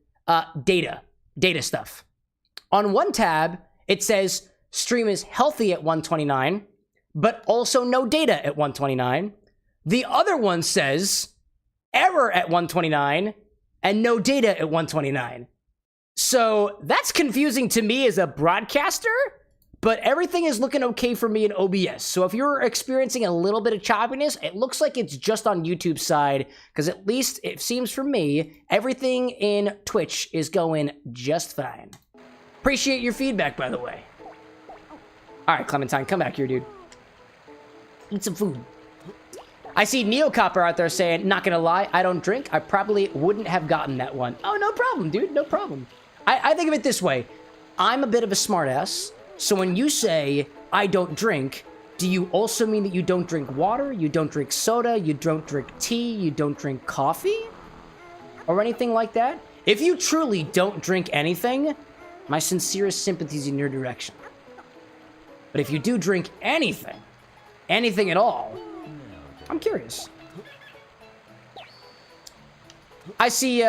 data stuff. On one tab, it says stream is healthy at 129, but also no data at 129. The other one says error at 129 and no data at 129. So that's confusing to me as a broadcaster, but everything is looking okay for me in OBS. So if you're experiencing a little bit of choppiness, it looks like it's just on YouTube's side, because at least it seems for me, everything in Twitch is going just fine. Appreciate your feedback, by the way. All right, Clementine, come back here, dude. Eat some food. I see Neocopper out there saying, not gonna lie, I don't drink. I probably wouldn't have gotten that one. Oh, no problem, dude, no problem. I think of it this way. I'm a bit of a smartass, so when you say, I don't drink, do you also mean that you don't drink water, you don't drink soda, you don't drink tea, you don't drink coffee? Or anything like that? If you truly don't drink anything, my sincerest sympathies in your direction. But if you do drink anything at all, I'm curious. I see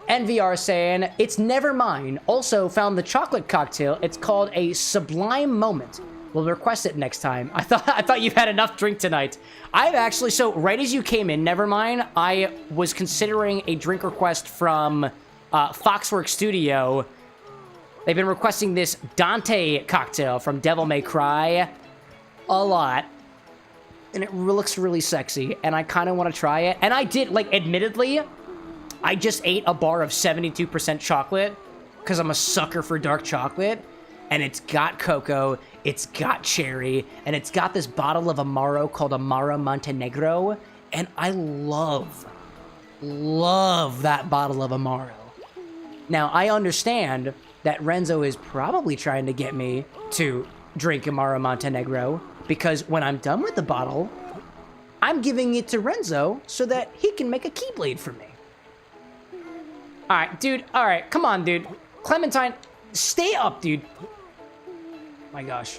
NVR saying, it's Nevermind. Also found the chocolate cocktail. It's called a Sublime Moment. We'll request it next time. I thought you've had enough drink tonight. I've actually, so right as you came in, Nevermind, I was considering a drink request from Foxworks Studio. They've been requesting this Dante cocktail from Devil May Cry a lot. And it looks really sexy, and I kind of want to try it. And I did, like, admittedly, I just ate a bar of 72% chocolate because I'm a sucker for dark chocolate. And it's got cocoa, it's got cherry, and it's got this bottle of Amaro called Amaro Montenegro. And I love that bottle of Amaro. Now, I understand that Renzo is probably trying to get me to drink Amaro Montenegro, because when I'm done with the bottle, I'm giving it to Renzo so that he can make a Keyblade for me. All right, dude. All right, come on, dude. Clementine, stay up, dude. My gosh.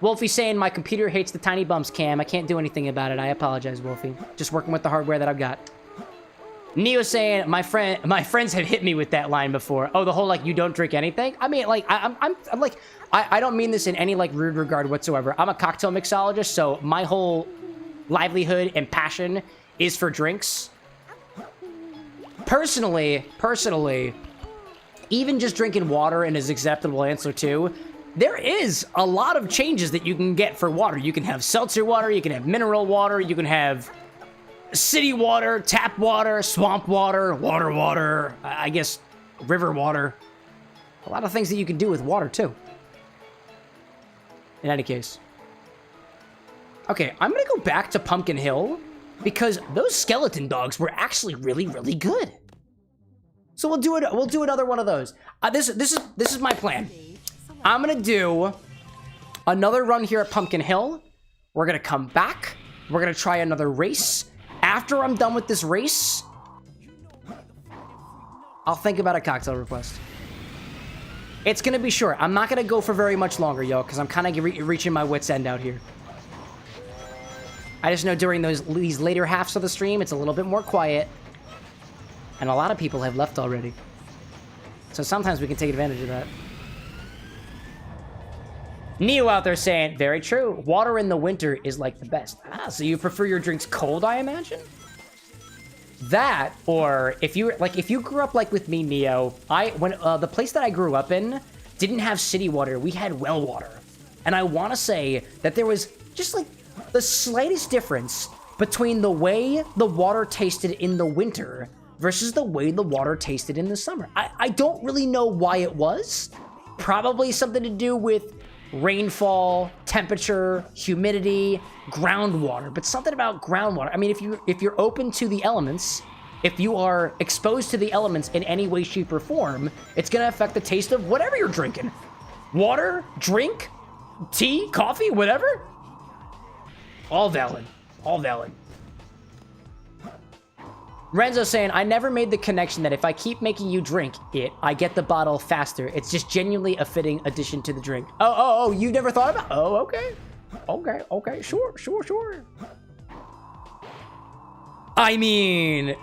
Wolfie saying, my computer hates the tiny bumps, Cam. I can't do anything about it. I apologize, Wolfie. Just working with the hardware that I've got. Neo saying, my friends have hit me with that line before. Oh, the whole, like, you don't drink anything? I mean, like, I'm like, I don't mean this in any, like, rude regard whatsoever. I'm a cocktail mixologist, so my whole livelihood and passion is for drinks. Personally, even just drinking water is an acceptable answer, too. There is a lot of changes that you can get for water. You can have seltzer water, you can have mineral water, you can have city water, tap water, swamp water, water, I guess river water. A lot of things that you can do with water, too. In any case. Okay, I'm gonna go back to Pumpkin Hill because those skeleton dogs were actually really, really good. So we'll do it. We'll do another one of those. This is my plan. I'm gonna do another run here at Pumpkin Hill. We're gonna come back. We're gonna try another race. After I'm done with this race, I'll think about a cocktail request. It's gonna be short. I'm not gonna go for very much longer, yo, because I'm kind of reaching my wit's end out here. I just know during these later halves of the stream, it's a little bit more quiet. And a lot of people have left already. So sometimes we can take advantage of that. Neo out there saying, very true. Water in the winter is like the best. Ah, so you prefer your drinks cold, I imagine? That, or if you grew up like with me, Neo, the place that I grew up in didn't have city water. We had well water. And I want to say that there was just like the slightest difference between the way the water tasted in the winter versus the way the water tasted in the summer. I don't really know why it was. Probably something to do with rainfall, temperature, humidity, groundwater, but something about groundwater. I mean, if you're open to the elements, if you are exposed to the elements in any way, shape, or form, it's gonna affect the taste of whatever you're drinking. Water, drink, tea, coffee, whatever. All valid. All valid. Renzo saying, I never made the connection that if I keep making you drink it, I get the bottle faster. It's just genuinely a fitting addition to the drink. Oh, you never thought about it? Oh, okay. Okay, sure. I mean,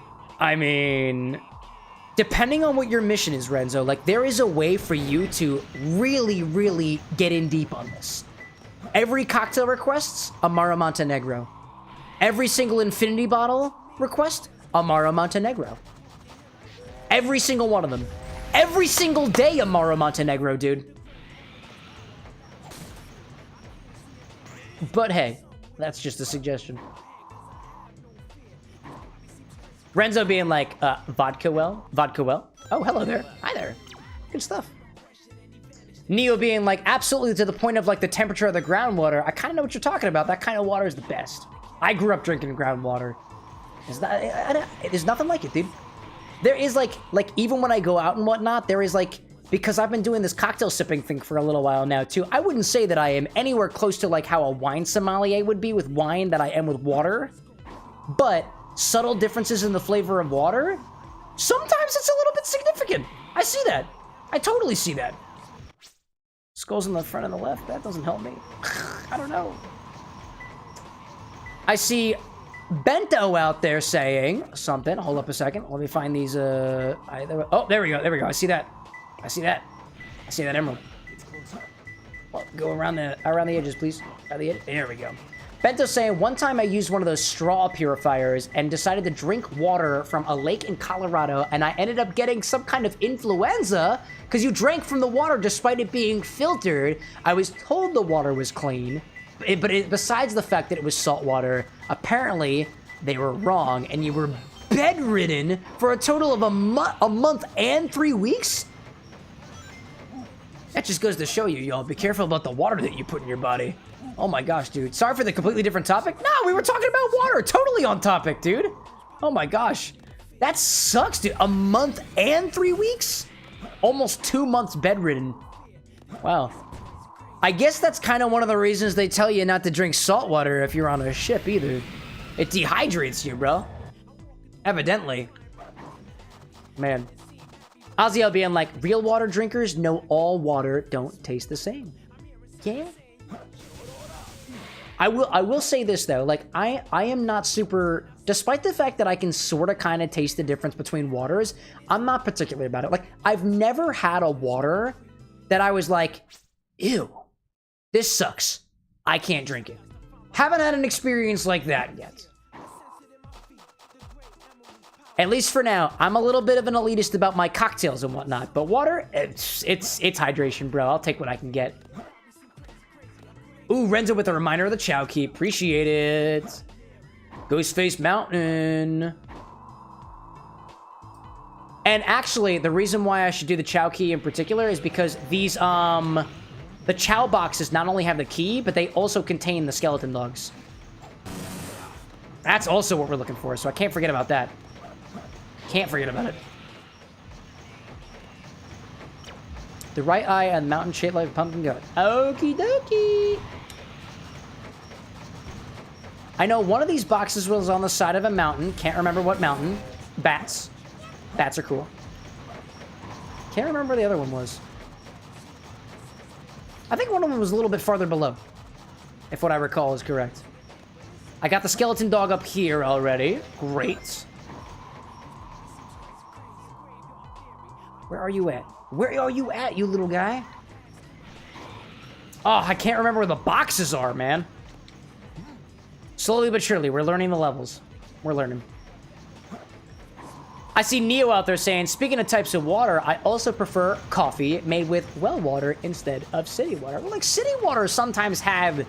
depending on what your mission is, Renzo, like, there is a way for you to really, really get in deep on this. Every cocktail requests, Amaro Montenegro. Every single infinity bottle request, Amaro Montenegro. Every single one of them. Every single day, Amaro Montenegro, dude. But hey, that's just a suggestion. Renzo being like, vodka well? Oh, hello there. Hi there. Good stuff. Neo being like, absolutely to the point of like the temperature of the groundwater. I kind of know what you're talking about. That kind of water is the best. I grew up drinking groundwater. There's nothing like it, dude. There is like even when I go out and whatnot, there is like, because I've been doing this cocktail sipping thing for a little while now too. I wouldn't say that I am anywhere close to like how a wine sommelier would be with wine that I am with water, but subtle differences in the flavor of water, sometimes it's a little bit significant. I see that. I totally see that. Skulls in the front and the left, that doesn't help me. I don't know. I see Bento out there saying something. Hold up a second. Let me find these. Oh, there we go. I see that. I see that emerald. Well, go around the edges, please. There we go. Bento saying, one time I used one of those straw purifiers and decided to drink water from a lake in Colorado, and I ended up getting some kind of influenza because you drank from the water despite it being filtered. I was told the water was clean, but besides the fact that it was salt water, apparently they were wrong, and you were bedridden for a total of a month and 3 weeks? That just goes to show you, y'all, be careful about the water that you put in your body. Oh my gosh, dude. Sorry for the completely different topic. No, we were talking about water. Totally on topic, dude. Oh my gosh. That sucks, dude. A month and 3 weeks? Almost 2 months bedridden. Wow. I guess that's kind of one of the reasons they tell you not to drink salt water if you're on a ship either. It dehydrates you, bro. Evidently. Man. Ozzy being like, real water drinkers know all water don't taste the same. Yeah. I will say this though, like I am not super, despite the fact that I can sort of kind of taste the difference between waters, I'm not particular about it. Like I've never had a water that I was like, ew, this sucks. I can't drink it. Haven't had an experience like that yet. At least for now. I'm a little bit of an elitist about my cocktails and whatnot, but water, it's hydration, bro. I'll take what I can get. Ooh, Renzo with a reminder of the Chow Key. Appreciate it. Ghostface Mountain. And actually, the reason why I should do the Chow Key in particular is because these, the Chow boxes not only have the key, but they also contain the skeleton dogs. That's also what we're looking for, so I can't forget about that. Can't forget about it. The right eye and mountain shaped like a pumpkin goat. Okie dokie. I know one of these boxes was on the side of a mountain. Can't remember what mountain. Bats. Bats are cool. Can't remember where the other one was. I think one of them was a little bit farther below, if what I recall is correct. I got the skeleton dog up here already. Great. Where are you at? Where are you at, you little guy? Oh, I can't remember where the boxes are, man. Slowly but surely, we're learning the levels. We're learning. I see Neo out there saying, speaking of types of water, I also prefer coffee made with well water instead of city water. Well, like, city water sometimes have...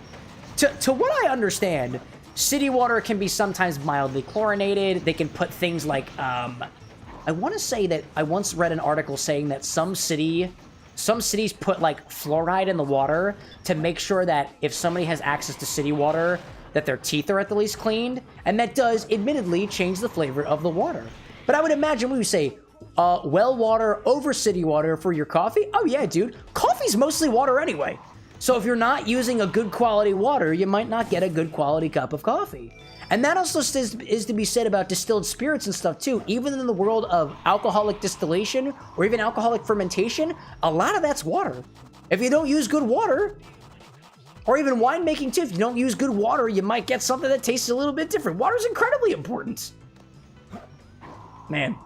To what I understand, city water can be sometimes mildly chlorinated. They can put things like... I want to say that I once read an article saying that some cities put, like, fluoride in the water to make sure that if somebody has access to city water, that their teeth are at the least cleaned. And that does, admittedly, change the flavor of the water. But I would imagine we would say, well water over city water for your coffee? Oh yeah, dude. Coffee's mostly water anyway. So if you're not using a good quality water, you might not get a good quality cup of coffee. And that also is to be said about distilled spirits and stuff too. Even in the world of alcoholic distillation or even alcoholic fermentation, a lot of that's water. If you don't use good water, or even winemaking too, if you don't use good water, you might get something that tastes a little bit different. Water's incredibly important. Man.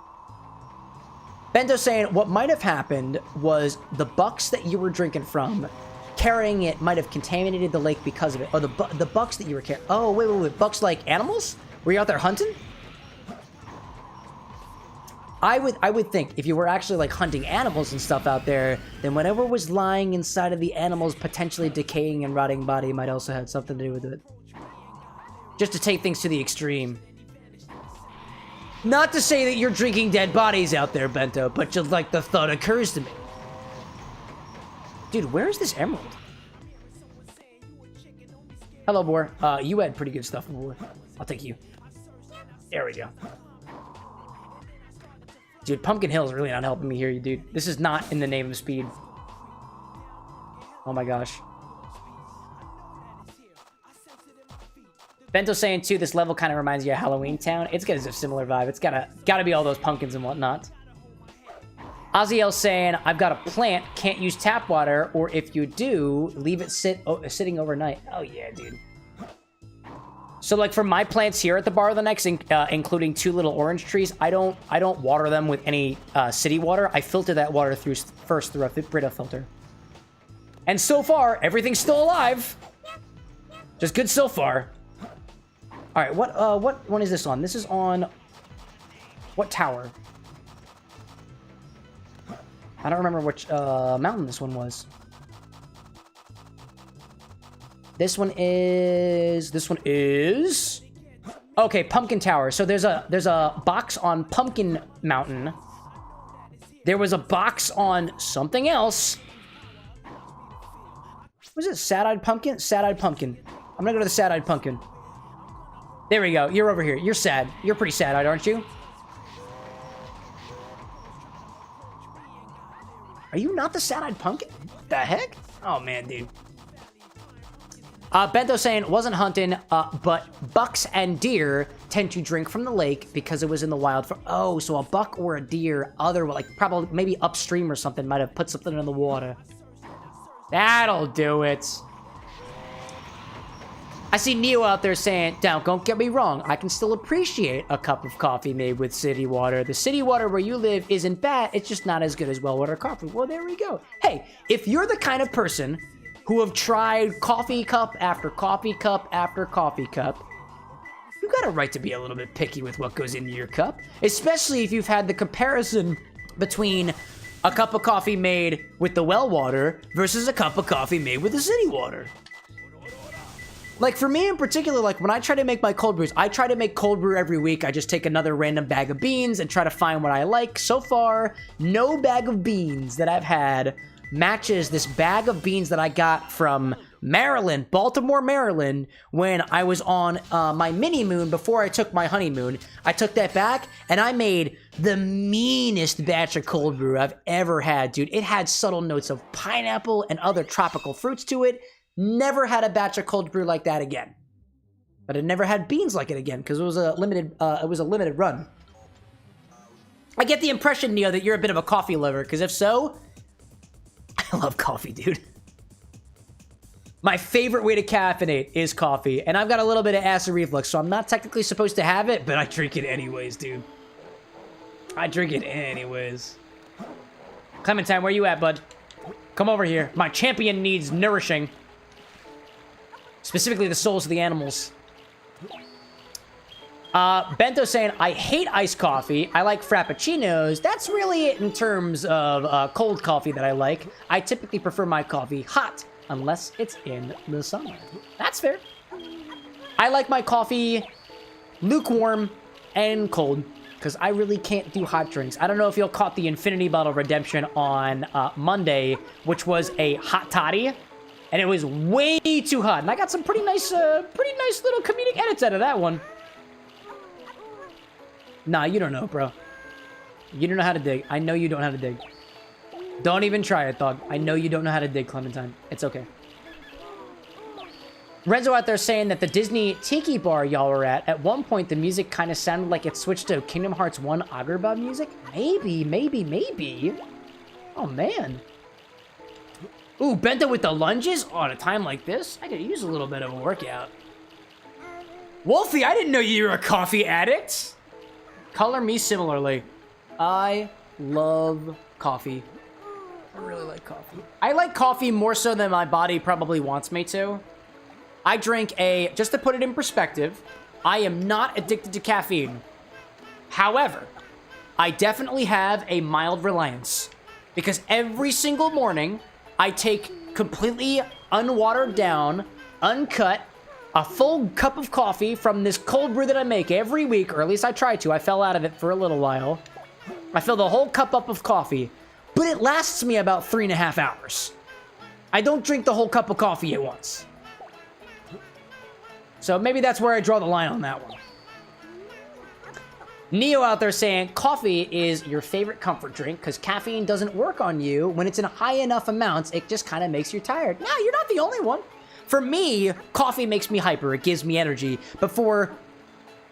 Bento saying, what might have happened was the bucks that you were drinking from, carrying it might have contaminated the lake because of it. Or the bucks that you were carrying. Oh, wait. Bucks like animals? Were you out there hunting? I would think if you were actually like hunting animals and stuff out there, then whatever was lying inside of the animal's potentially decaying and rotting body might also have something to do with it. Just to take things to the extreme. Not to say that you're drinking dead bodies out there, Bento, but just like the thought occurs to me. Dude, where is this emerald? Hello, Boar. You had pretty good stuff, Boar. I'll take you. There we go. Dude, Pumpkin Hill's really not helping me here, dude. This is not in the name of speed. Oh my gosh. Bento's saying too, this level kind of reminds you of Halloween Town. It's got a similar vibe. It's gotta be all those pumpkins and whatnot. Aziel's saying, I've got a plant, can't use tap water, or if you do, leave it sitting overnight. Oh yeah, dude. So like for my plants here at the Bar of the Next, including 2 little orange trees, I don't water them with any city water. I filter that water first through a Brita filter. And so far, everything's still alive. Just good so far. All right, what one is this on? This is on what tower? I don't remember which mountain this one was. This one is okay, Pumpkin Tower. So there's a box on Pumpkin Mountain. There was a box on something else. Was it Sad-Eyed Pumpkin? Sad-Eyed Pumpkin. I'm gonna go to the Sad-Eyed Pumpkin. There we go. You're over here. You're sad. You're pretty sad-eyed, aren't you? Are you not the Sad-Eyed Pumpkin? The heck? Oh, man, dude. Bento saying, wasn't hunting, but bucks and deer tend to drink from the lake because it was in the wild. Oh, so a buck or a deer, like probably maybe upstream or something, might have put something in the water. That'll do it. I see Neo out there saying, don't get me wrong, I can still appreciate a cup of coffee made with city water. The city water where you live isn't bad, it's just not as good as well-watered coffee. Well, there we go. Hey, if you're the kind of person who have tried coffee cup after coffee cup after coffee cup, you got a right to be a little bit picky with what goes into your cup, especially if you've had the comparison between a cup of coffee made with the well water versus a cup of coffee made with the city water. Like, for me in particular, like, when I try to make my cold brews, I try to make cold brew every week. I just take another random bag of beans and try to find what I like. So far, no bag of beans that I've had matches this bag of beans that I got from Maryland, Baltimore, Maryland, when I was on my mini moon before I took my honeymoon. I took that back and I made the meanest batch of cold brew I've ever had, dude. It had subtle notes of pineapple and other tropical fruits to it. Never had a batch of cold brew like that again. But I never had beans like it again because it was a limited run. I get the impression, Neo, that you're a bit of a coffee lover, because if so, I love coffee, dude. My favorite way to caffeinate is coffee, and I've got a little bit of acid reflux, so I'm not technically supposed to have it, but I drink it anyways, dude. I drink it anyways. Clementine, where you at, bud? Come over here. My champion needs nourishing. Specifically the souls of the animals. Bento saying, I hate iced coffee. I like frappuccinos. That's really it in terms of cold coffee that I like. I typically prefer my coffee hot, unless it's in the summer. That's fair. I like my coffee lukewarm and cold, because I really can't do hot drinks. I don't know if y'all caught the Infinity Bottle Redemption on Monday, which was a hot toddy, and it was way too hot. And I got some pretty nice little comedic edits out of that one. Nah, you don't know, bro. You don't know how to dig. I know you don't know how to dig. Don't even try it, dog. I know you don't know how to dig, Clementine. It's okay. Renzo out there saying that the Disney Tiki Bar y'all were at one point, the music kind of sounded like it switched to Kingdom Hearts 1 Agrabah music? Maybe. Oh, man. Ooh, Bento with the lunges? Oh, at a time like this, I could use a little bit of a workout. Wolfie, I didn't know you were a coffee addict. Color me similarly. I love coffee. I really like coffee. I like coffee more so than my body probably wants me to. I drink just to put it in perspective, I am not addicted to caffeine. However, I definitely have a mild reliance. Because every single morning, I take completely unwatered down, uncut, a full cup of coffee from this cold brew that I make every week, or at least I try to. I fell out of it for a little while. I fill the whole cup up of coffee, but it lasts me about 3.5 hours. I don't drink the whole cup of coffee at once. So maybe that's where I draw the line on that one. Neo out there saying, coffee is your favorite comfort drink because caffeine doesn't work on you. When it's in high enough amounts, it just kind of makes you tired. No, you're not the only one. For me, coffee makes me hyper. It gives me energy. But for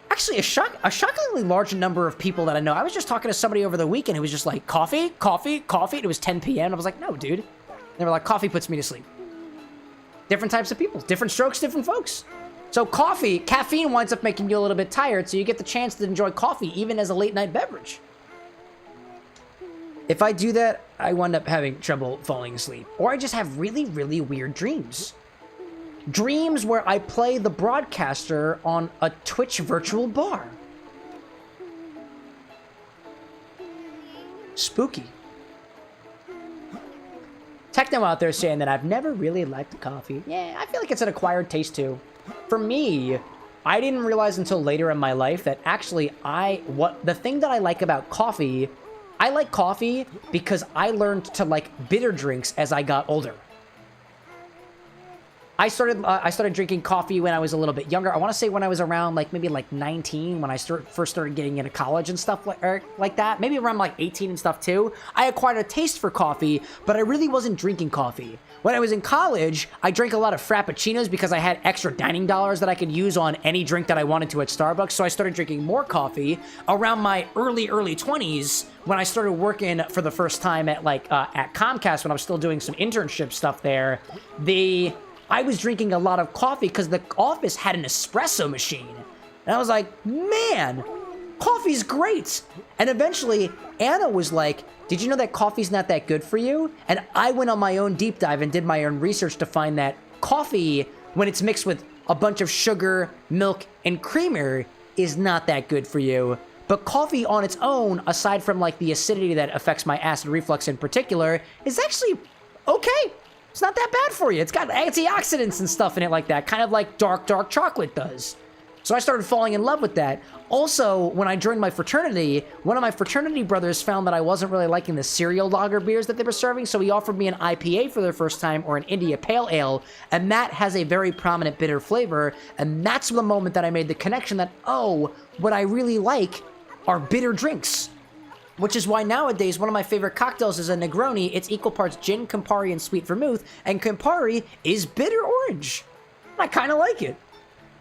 actually a shockingly large number of people that I know, I was just talking to somebody over the weekend who was just like, coffee? It was 10 p.m. I was like, no, dude. They were like, coffee puts me to sleep. Different types of people, different strokes, different folks. So caffeine winds up making you a little bit tired, so you get the chance to enjoy coffee even as a late night beverage. If I do that, I wind up having trouble falling asleep. Or I just have really, really weird dreams. Dreams where I play the broadcaster on a Twitch virtual bar. Spooky. Techno out there saying that I've never really liked coffee. Yeah, I feel like it's an acquired taste too. For me, I didn't realize until later in my life that actually the thing that I like about coffee, I like coffee because I learned to like bitter drinks as I got older. I started drinking coffee when I was a little bit younger. I want to say when I was around maybe 19, when I first started getting into college and stuff like that. Maybe around 18 and stuff too. I acquired a taste for coffee, but I really wasn't drinking coffee. When I was in college, I drank a lot of frappuccinos because I had extra dining dollars that I could use on any drink that I wanted to at Starbucks. So I started drinking more coffee around my early 20s when I started working for the first time at Comcast when I was still doing some internship stuff there. I was drinking a lot of coffee because the office had an espresso machine. And I was like, man, coffee's great. And eventually, Anna was like, did you know that coffee's not that good for you? And I went on my own deep dive and did my own research to find that coffee, when it's mixed with a bunch of sugar, milk, and creamer, is not that good for you. But coffee on its own, aside from the acidity that affects my acid reflux in particular, is actually okay. It's not that bad for you. It's got antioxidants and stuff in it like that, kind of like dark chocolate does. So I started falling in love with that. Also, when I joined my fraternity, one of my fraternity brothers found that I wasn't really liking the cereal lager beers that they were serving, so he offered me an IPA for the first time, or an India Pale Ale, and that has a very prominent bitter flavor, and that's the moment that I made the connection that, oh, what I really like are bitter drinks. Which is why nowadays, one of my favorite cocktails is a Negroni. It's equal parts gin, Campari, and sweet vermouth, and Campari is bitter orange. I kind of like it.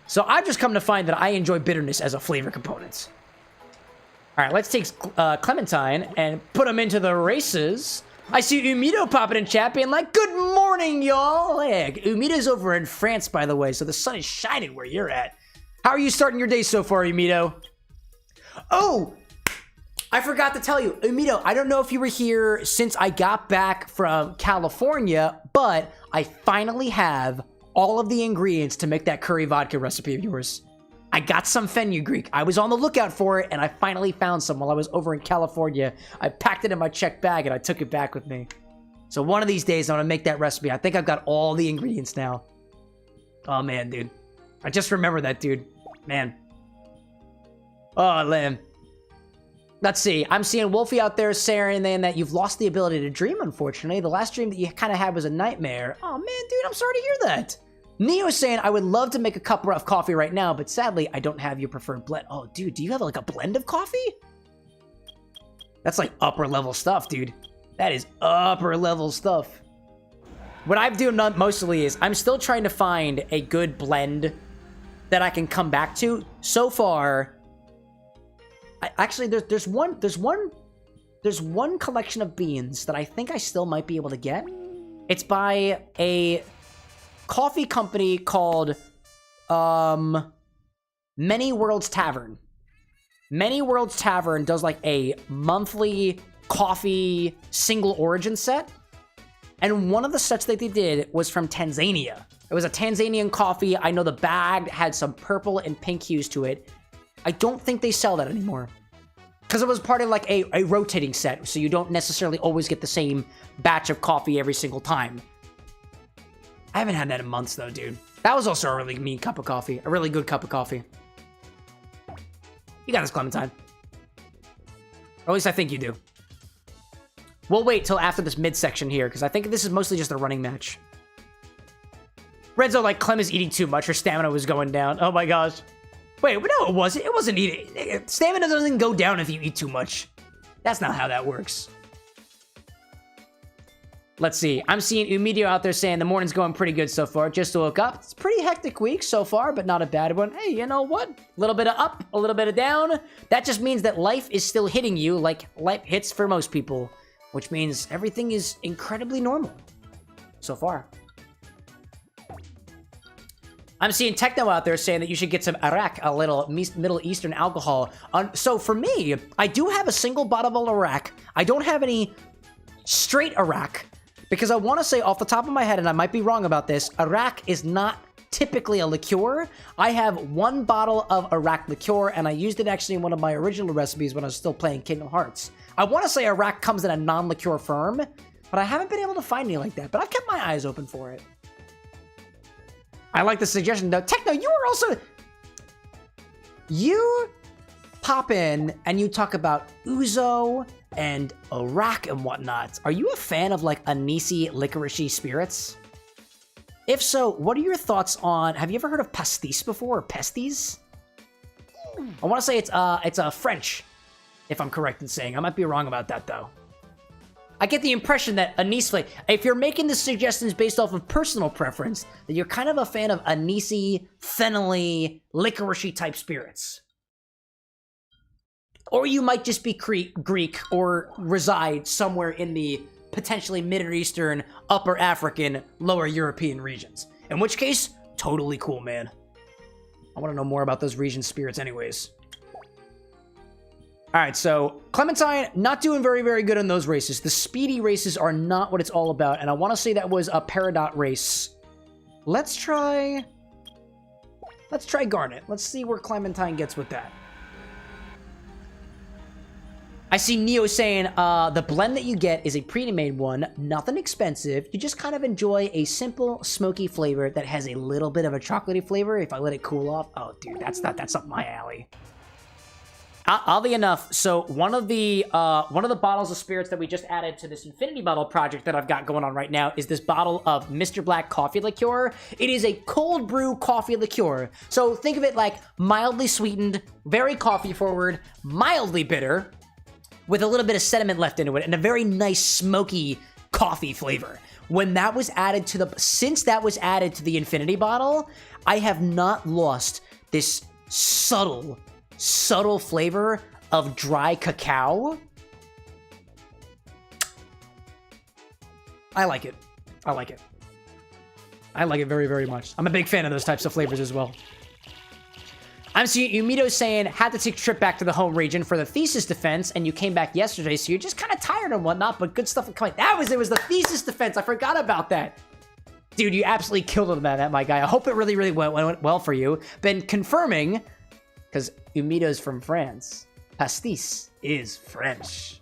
So I've just come to find that I enjoy bitterness as a flavor component. All right, let's take Clementine and put him into the races. I see Umido popping in chat being like, good morning, y'all. Hey, Umido's over in France, by the way, so the sun is shining where you're at. How are you starting your day so far, Umido? Oh, I forgot to tell you, Umido, I don't know if you were here since I got back from California, but I finally have all of the ingredients to make that curry vodka recipe of yours. I got some fenugreek. I was on the lookout for it, and I finally found some while I was over in California. I packed it in my checked bag, and I took it back with me. So one of these days, I'm gonna make that recipe. I think I've got all the ingredients now. Oh, man, dude. I just remember that, dude. Man. Oh, man. Let's see. I'm seeing Wolfie out there saying that you've lost the ability to dream, unfortunately. The last dream that you kind of had was a nightmare. Oh, man, dude, I'm sorry to hear that. Neo's saying, I would love to make a cup of coffee right now, but sadly, I don't have your preferred blend. Oh, dude, do you have like a blend of coffee? That's like upper level stuff, dude. That is upper level stuff. What I'm doing mostly is I'm still trying to find a good blend that I can come back to. So far, actually, there's one collection of beans that I think I still might be able to get. It's by a coffee company called Many Worlds Tavern. Many Worlds Tavern does like a monthly coffee single origin set. And one of the sets that they did was from Tanzania. It was a Tanzanian coffee. I know the bag had some purple and pink hues to it. I don't think they sell that anymore. Because it was part of like a rotating set, so you don't necessarily always get the same batch of coffee every single time. I haven't had that in months, though, dude. That was also a really mean cup of coffee. A really good cup of coffee. You got this, Clementine. Or at least I think you do. We'll wait till after this midsection here, because I think this is mostly just a running match. Renzo, like, Clem is eating too much. Her stamina was going down. Oh, my gosh. Wait, no, it wasn't. It wasn't eating. Stamina doesn't go down if you eat too much. That's not how that works. Let's see. I'm seeing Umidio out there saying the morning's going pretty good so far. Just woke up. It's a pretty hectic week so far, but not a bad one. Hey, you know what? A little bit of up, a little bit of down. That just means that life is still hitting you like life hits for most people, which means everything is incredibly normal so far. I'm seeing Techno out there saying that you should get some Arak, a little Middle Eastern alcohol. So for me, I do have a single bottle of Arak. I don't have any straight Arak, because I want to say off the top of my head, and I might be wrong about this, Arak is not typically a liqueur. I have one bottle of Arak liqueur, and I used it actually in one of my original recipes when I was still playing Kingdom Hearts. I want to say Arak comes in a non-liqueur form, but I haven't been able to find any like that, but I've kept my eyes open for it. I like the suggestion, though. Techno, you are also... You pop in and you talk about Ouzo and Arak and whatnot. Are you a fan of, like, anisey, licoricey spirits? If so, what are your thoughts on... Have you ever heard of pastis before, or pestis? I want to say it's French, if I'm correct in saying. I might be wrong about that, though. I get the impression that anise flavor, if you're making the suggestions based off of personal preference, that you're kind of a fan of anisey, fennel-y, licoricey type spirits. Or you might just be Greek or reside somewhere in the potentially Middle Eastern, Upper African, Lower European regions. In which case, totally cool, man. I want to know more about those region spirits anyways. All right, so Clementine, not doing very, very good in those races. The speedy races are not what it's all about, and I want to say that was a Peridot race. Let's try Garnet. Let's see where Clementine gets with that. I see Neo saying, the blend that you get is a pre-made one, nothing expensive. You just kind of enjoy a simple, smoky flavor that has a little bit of a chocolatey flavor. If I let it cool off, oh, dude, that's up my alley. Oddly enough, so one of the bottles of spirits that we just added to this infinity bottle project that I've got going on right now is this bottle of Mr. Black coffee liqueur. It is a cold brew coffee liqueur. So think of it like mildly sweetened, very coffee forward, mildly bitter, with a little bit of sediment left into it, and a very nice smoky coffee flavor. When that was added to since that was added to the infinity bottle, I have not lost this subtle flavor of dry cacao. I like it. I like it. I like it very, very much. I'm a big fan of those types of flavors as well. I'm seeing Umito saying, had to take a trip back to the home region for the thesis defense, and you came back yesterday, so you're just kind of tired and whatnot, but good stuff coming. It was the thesis defense. I forgot about that. Dude, you absolutely killed it on that, my guy. I hope it really, really went well for you. Been confirming, because Umito's from France. Pastis is French.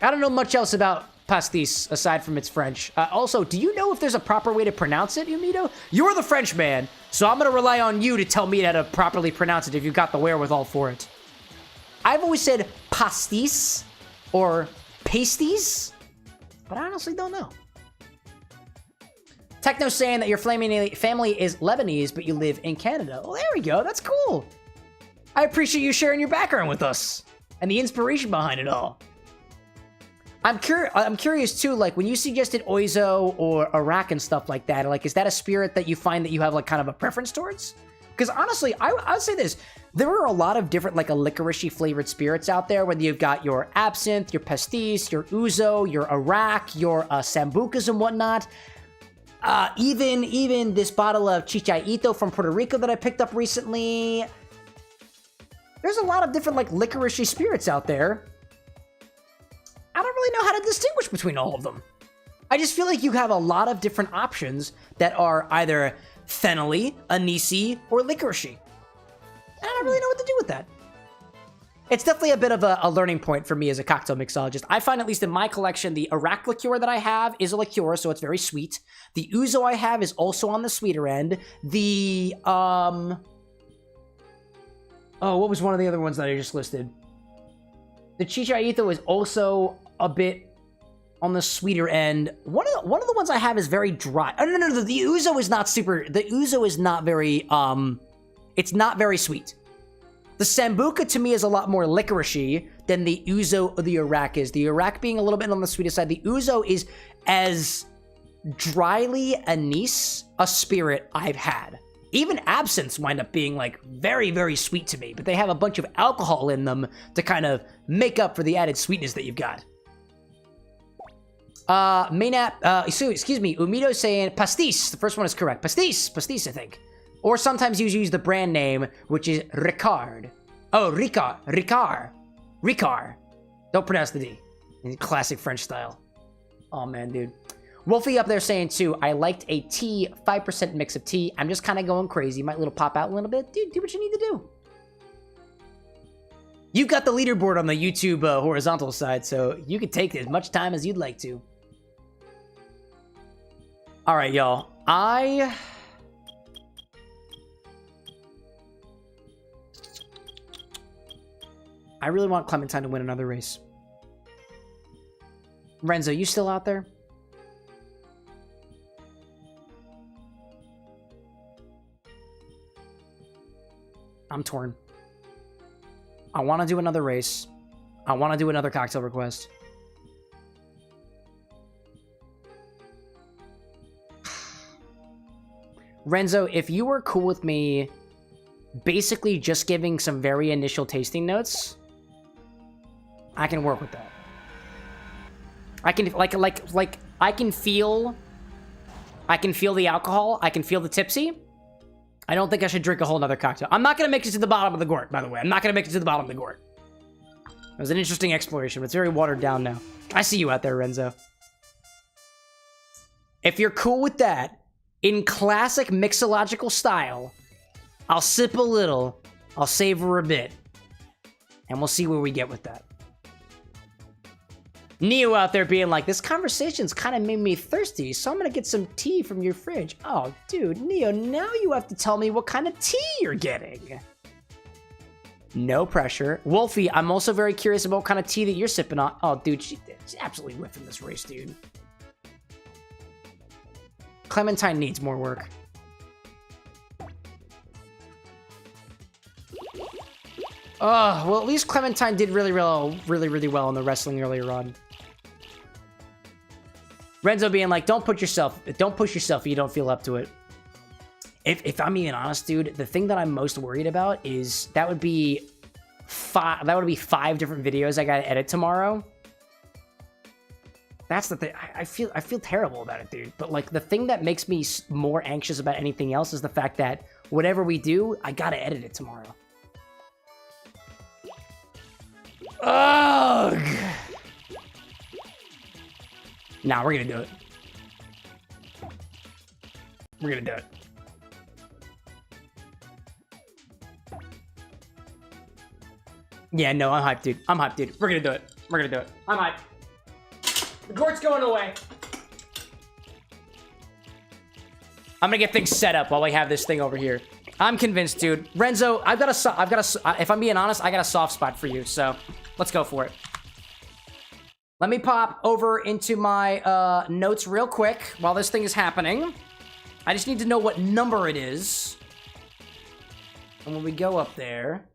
I don't know much else about pastis aside from it's French. Also, do you know if there's a proper way to pronounce it, Umito? You're the French man, so I'm gonna rely on you to tell me how to properly pronounce it if you've got the wherewithal for it. I've always said pastis or pasties, but I honestly don't know. Techno saying that your family is Lebanese, but you live in Canada. Oh, there we go. That's cool. I appreciate you sharing your background with us and the inspiration behind it all. I'm curious too, like when you suggested Oizo or Iraq and stuff like that, like is that a spirit that you find that you have like kind of a preference towards? Because honestly, I would say this, there are a lot of different like a licorice-y flavored spirits out there, whether you've got your absinthe, your pastis, your Ouzo, your Iraq, your Sambucas and whatnot. Even this bottle of Chichaito from Puerto Rico that I picked up recently. There's a lot of different like licorice-y spirits out there. I don't really know how to distinguish between all of them. I just feel like you have a lot of different options that are either fennel-y, anisey, or licorice-y. And I don't really know what to do with that. It's definitely a bit of a learning point for me as a cocktail mixologist. I find, at least in my collection, the Iraq liqueur that I have is a liqueur, so it's very sweet. The Ouzo I have is also on the sweeter end. The, oh, what was one of the other ones that I just listed? The Chichaito is also a bit on the sweeter end. One of the ones I have is very dry. Oh, no, the Ouzo is not super, the Ouzo is not very, it's not very sweet. The Sambuca to me is a lot more licorice-y than the Ouzo or the Iraq is. The Iraq being a little bit on the sweetest side. The Ouzo is as dryly anise a spirit I've had. Even absinthes wind up being like very, very sweet to me, but they have a bunch of alcohol in them to kind of make up for the added sweetness that you've got. Excuse me, Umito saying pastis. The first one is correct. Pastis, I think. Or sometimes you use the brand name, which is Ricard. Oh, Ricard. Don't pronounce the D. In classic French style. Oh, man, dude. Wolfie up there saying, too, I liked a tea, 5% mix of tea. I'm just kind of going crazy. Might little pop out a little bit. Dude, do what you need to do. You've got the leaderboard on the YouTube horizontal side, so you can take as much time as you'd like to. All right, y'all. I really want Clementine to win another race. Renzo, you still out there? I'm torn. I want to do another race. I want to do another cocktail request. Renzo, if you were cool with me basically just giving some very initial tasting notes, I can work with that. I can I can feel the alcohol, I can feel the tipsy. I don't think I should drink a whole nother cocktail. I'm not gonna make it to the bottom of the Gort, by the way. I'm not gonna make it to the bottom of the Gort. It was an interesting exploration, but it's very watered down now. I see you out there, Renzo. If you're cool with that, in classic mixological style, I'll sip a little, I'll savor a bit, and we'll see where we get with that. Neo out there being like, this conversation's kind of made me thirsty, so I'm gonna get some tea from your fridge. Oh, dude, Neo, now you have to tell me what kind of tea you're getting. No pressure. Wolfie, I'm also very curious about what kind of tea that you're sipping on. Oh, dude, she's absolutely whiffing this race, dude. Clementine needs more work. Oh, well, at least Clementine did really well in the wrestling earlier on. Renzo being like, don't push yourself if you don't feel up to it. If I'm being honest, dude, the thing that I'm most worried about is that would be 5 different videos I gotta edit tomorrow. That's the thing. I feel terrible about it, dude. But like the thing that makes me more anxious about anything else is the fact that whatever we do, I gotta edit it tomorrow. Ugh. Nah, we're gonna do it. We're gonna do it. Yeah, no, I'm hyped, dude. I'm hyped, dude. We're gonna do it. We're gonna do it. I'm hyped. The Gort's going away. I'm gonna get things set up while we have this thing over here. I'm convinced, dude. Renzo, if I'm being honest, I got a soft spot for you, so let's go for it. Let me pop over into my notes real quick while this thing is happening. I just need to know what number it is. And when we go up there...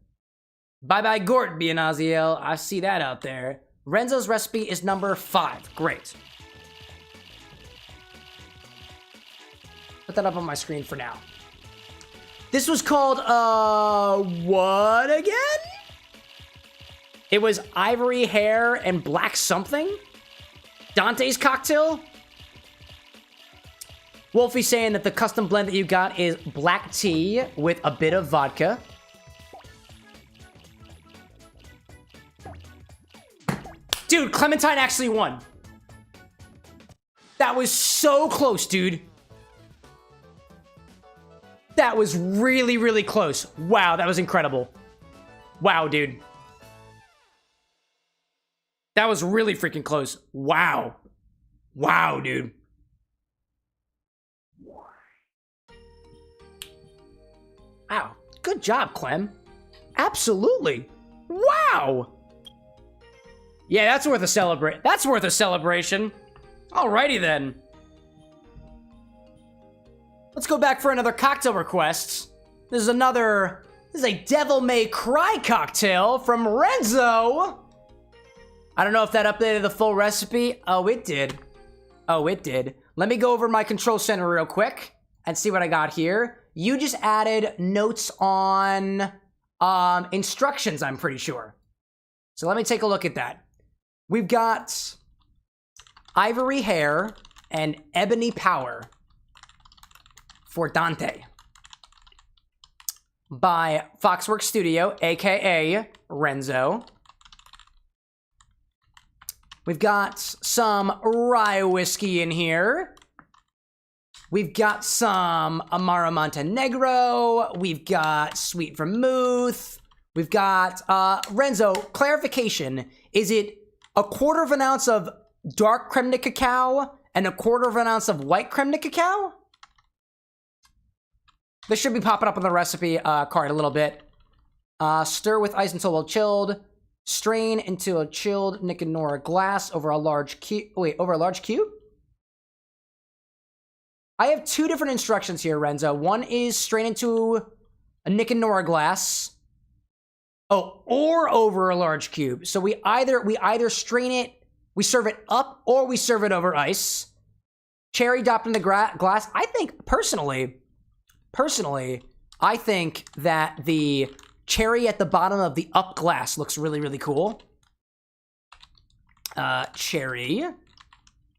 Bye-bye, Gort, Bianaziel. I see that out there. Renzo's recipe is number 5. Great. Put that up on my screen for now. This was called, what again? It was ivory hair and black something? Dante's cocktail? Wolfie saying that the custom blend that you got is black tea with a bit of vodka. Dude, Clementine actually won. That was so close, dude. That was really, really close. Wow, that was incredible. Wow, dude. That was really freaking close. Wow. Wow, dude. Wow. Good job, Clem. Absolutely. Wow. Yeah, that's worth a celebration. Alrighty then. Let's go back for another cocktail request. This is a Devil May Cry cocktail from Renzo. I don't know if that updated the full recipe. Oh, it did. Oh, it did. Let me go over my control center real quick and see what I got here. You just added notes on instructions, I'm pretty sure. So let me take a look at that. We've got Ivory Hair and Ebony Power for Dante by Foxworks Studio, aka Renzo. We've got some rye whiskey in here. We've got some Amaro Montenegro. We've got sweet vermouth. We've got, Renzo, clarification. Is it a 1/4 of an ounce of dark creme de cacao and a 1/4 of an ounce of white creme de cacao? This should be popping up on the recipe card a little bit. Stir with ice until well chilled. Strain into a chilled Nick and Nora glass over a large cube. Wait, over a large cube? I have 2 different instructions here, Renzo. One is strain into a Nick and Nora glass. Oh, or over a large cube. So we either strain it, we serve it up, or we serve it over ice. Cherry dropped in the glass. I think, personally, I think that the cherry at the bottom of the up glass looks really, really cool. Cherry.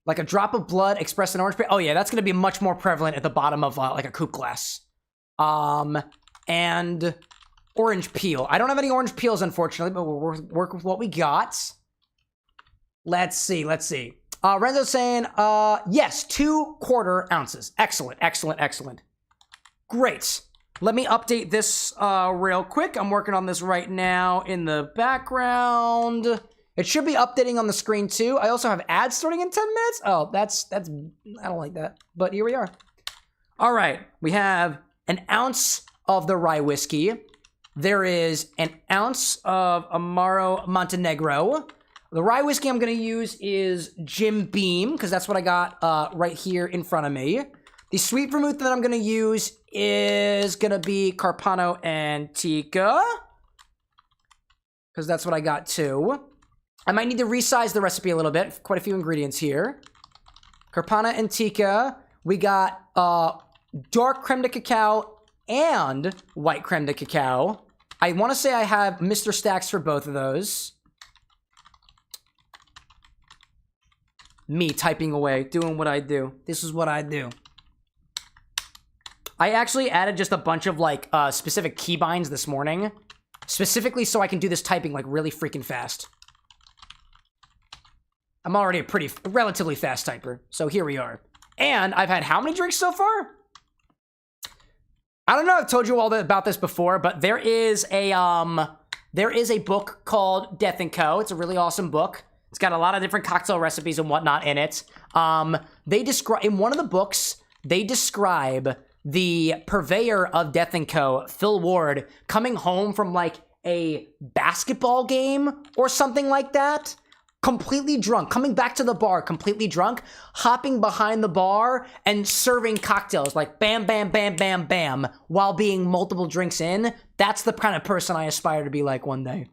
Like a drop of blood expressed in orange peel. Oh yeah, that's gonna be much more prevalent at the bottom of like a coupe glass. And orange peel. I don't have any orange peels, unfortunately, but we'll work with what we got. Let's see. Renzo's saying, yes, 2/4 ounces. Excellent. Great. Let me update this real quick. I'm working on this right now in the background. It should be updating on the screen too. I also have ads starting in 10 minutes. Oh, that's I don't like that. But here we are. All right, we have an ounce of the rye whiskey. There is an ounce of Amaro Montenegro. The rye whiskey I'm going to use is Jim Beam, because that's what I got right here in front of me. The sweet vermouth that I'm going to use is going to be Carpano Antica, because that's what I got too. I might need to resize the recipe a little bit. Quite a few ingredients here. Carpana Antica. We got dark creme de cacao and white creme de cacao. I want to say I have Mr. Stacks for both of those. Me typing away, doing what I do. This is what I do. I actually added just a bunch of like specific keybinds this morning, specifically so I can do this typing like really freaking fast. I'm already a relatively fast typer, so here we are. And I've had how many drinks so far? I don't know if I've told you all about this before, but there is a book called Death & Co. It's a really awesome book. It's got a lot of different cocktail recipes and whatnot in it. They describe, in one of the books, they describe the purveyor of Death & Co., Phil Ward, coming home from like a basketball game or something like that, completely drunk, coming back to the bar completely drunk, hopping behind the bar and serving cocktails like bam, bam, bam, bam, bam, while being multiple drinks in. That's the kind of person I aspire to be like one day.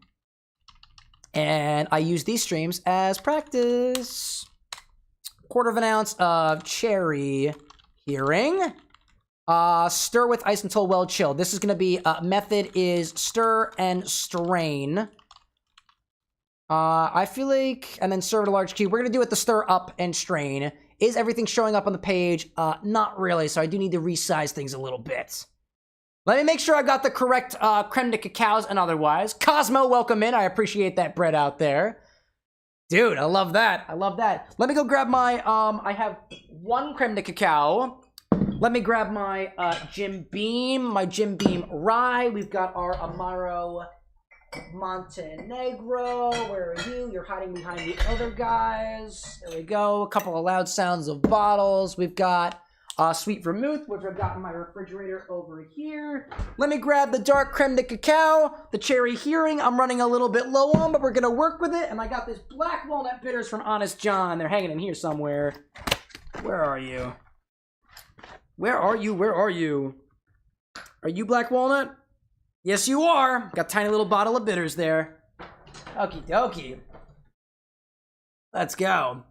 And I use these streams as practice. 1/4 ounce of cherry hearing. Stir with ice until well chilled. This is going to be, method is stir and strain. I feel like, and then serve at a large cube. We're going to do it the stir up and strain. Is everything showing up on the page? Not really, so I do need to resize things a little bit. Let me make sure I got the correct creme de cacaos and otherwise. Cosmo, welcome in. I appreciate that bread out there. Dude, I love that. I love that. Let me go grab my, I have 1 creme de cacao. Let me grab my Jim Beam rye. We've got our Amaro Montenegro. Where are you? You're hiding behind the other guys. There we go. A couple of loud sounds of bottles. We've got sweet vermouth, which I've got in my refrigerator over here. Let me grab the dark creme de cacao, the cherry hearing. I'm running a little bit low on, but we're gonna work with it. And I got this black walnut bitters from Honest John. They're hanging in here somewhere. Where are you? Where are you? Where are you? Are you black walnut? Yes, you are. Got a tiny little bottle of bitters there. Okie dokie. Let's go.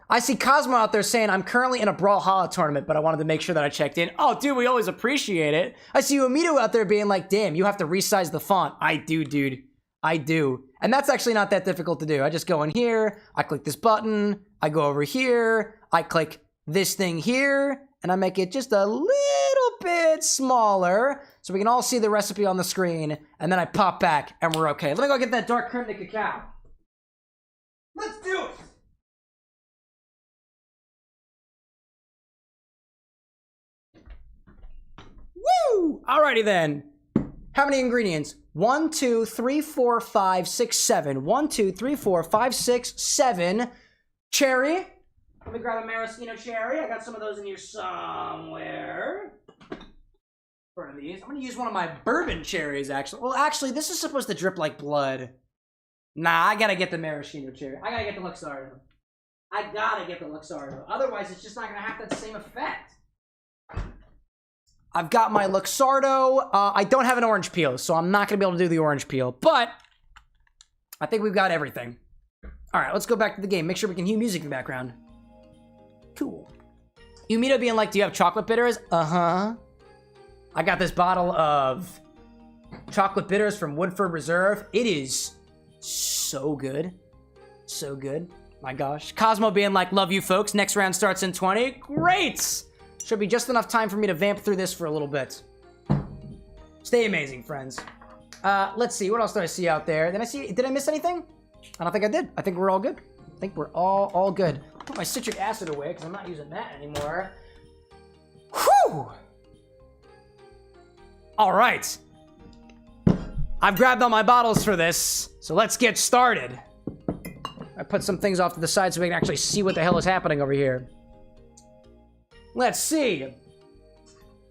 I see Cosmo out there saying, I'm currently in a Brawlhalla tournament, but I wanted to make sure that I checked in. Oh, dude, we always appreciate it. I see Umito out there being like, damn, you have to resize the font. I do, dude. I do. And that's actually not that difficult to do. I just go in here, I click this button, I go over here, I click this thing here, and I make it just a little bit smaller so we can all see the recipe on the screen, and then I pop back and we're okay. Let me go get that dark creme de cacao. Let's do it! Woo! Alrighty then. How many ingredients? 1, 2, 3, 4, 5, 6, 7. 1, 2, 3, 4, 5, 6, 7. Cherry. Let me grab a maraschino cherry. I got some of those in here somewhere. One of these. I'm gonna use one of my bourbon cherries, actually. Well, actually, this is supposed to drip like blood. Nah, I gotta get the maraschino cherry. I gotta get the Luxardo. I gotta get the Luxardo. Otherwise, it's just not gonna have that same effect. I've got my Luxardo. I don't have an orange peel, so I'm not gonna be able to do the orange peel, but I think we've got everything. All right, let's go back to the game. Make sure we can hear music in the background. Cool. Umito being like, do you have chocolate bitters? Uh-huh. I got this bottle of chocolate bitters from Woodford Reserve. It is so good. So good. My gosh. Cosmo being like, love you folks. Next round starts in 20. Great! Should be just enough time for me to vamp through this for a little bit. Stay amazing, friends. Let's see. What else did I see out there? Did I miss anything? I don't think I did. I think we're all good. I think we're all good. I'll put my citric acid away because I'm not using that anymore. Whew! All right. I've grabbed all my bottles for this, so let's get started. I put some things off to the side so we can actually see what the hell is happening over here. Let's see.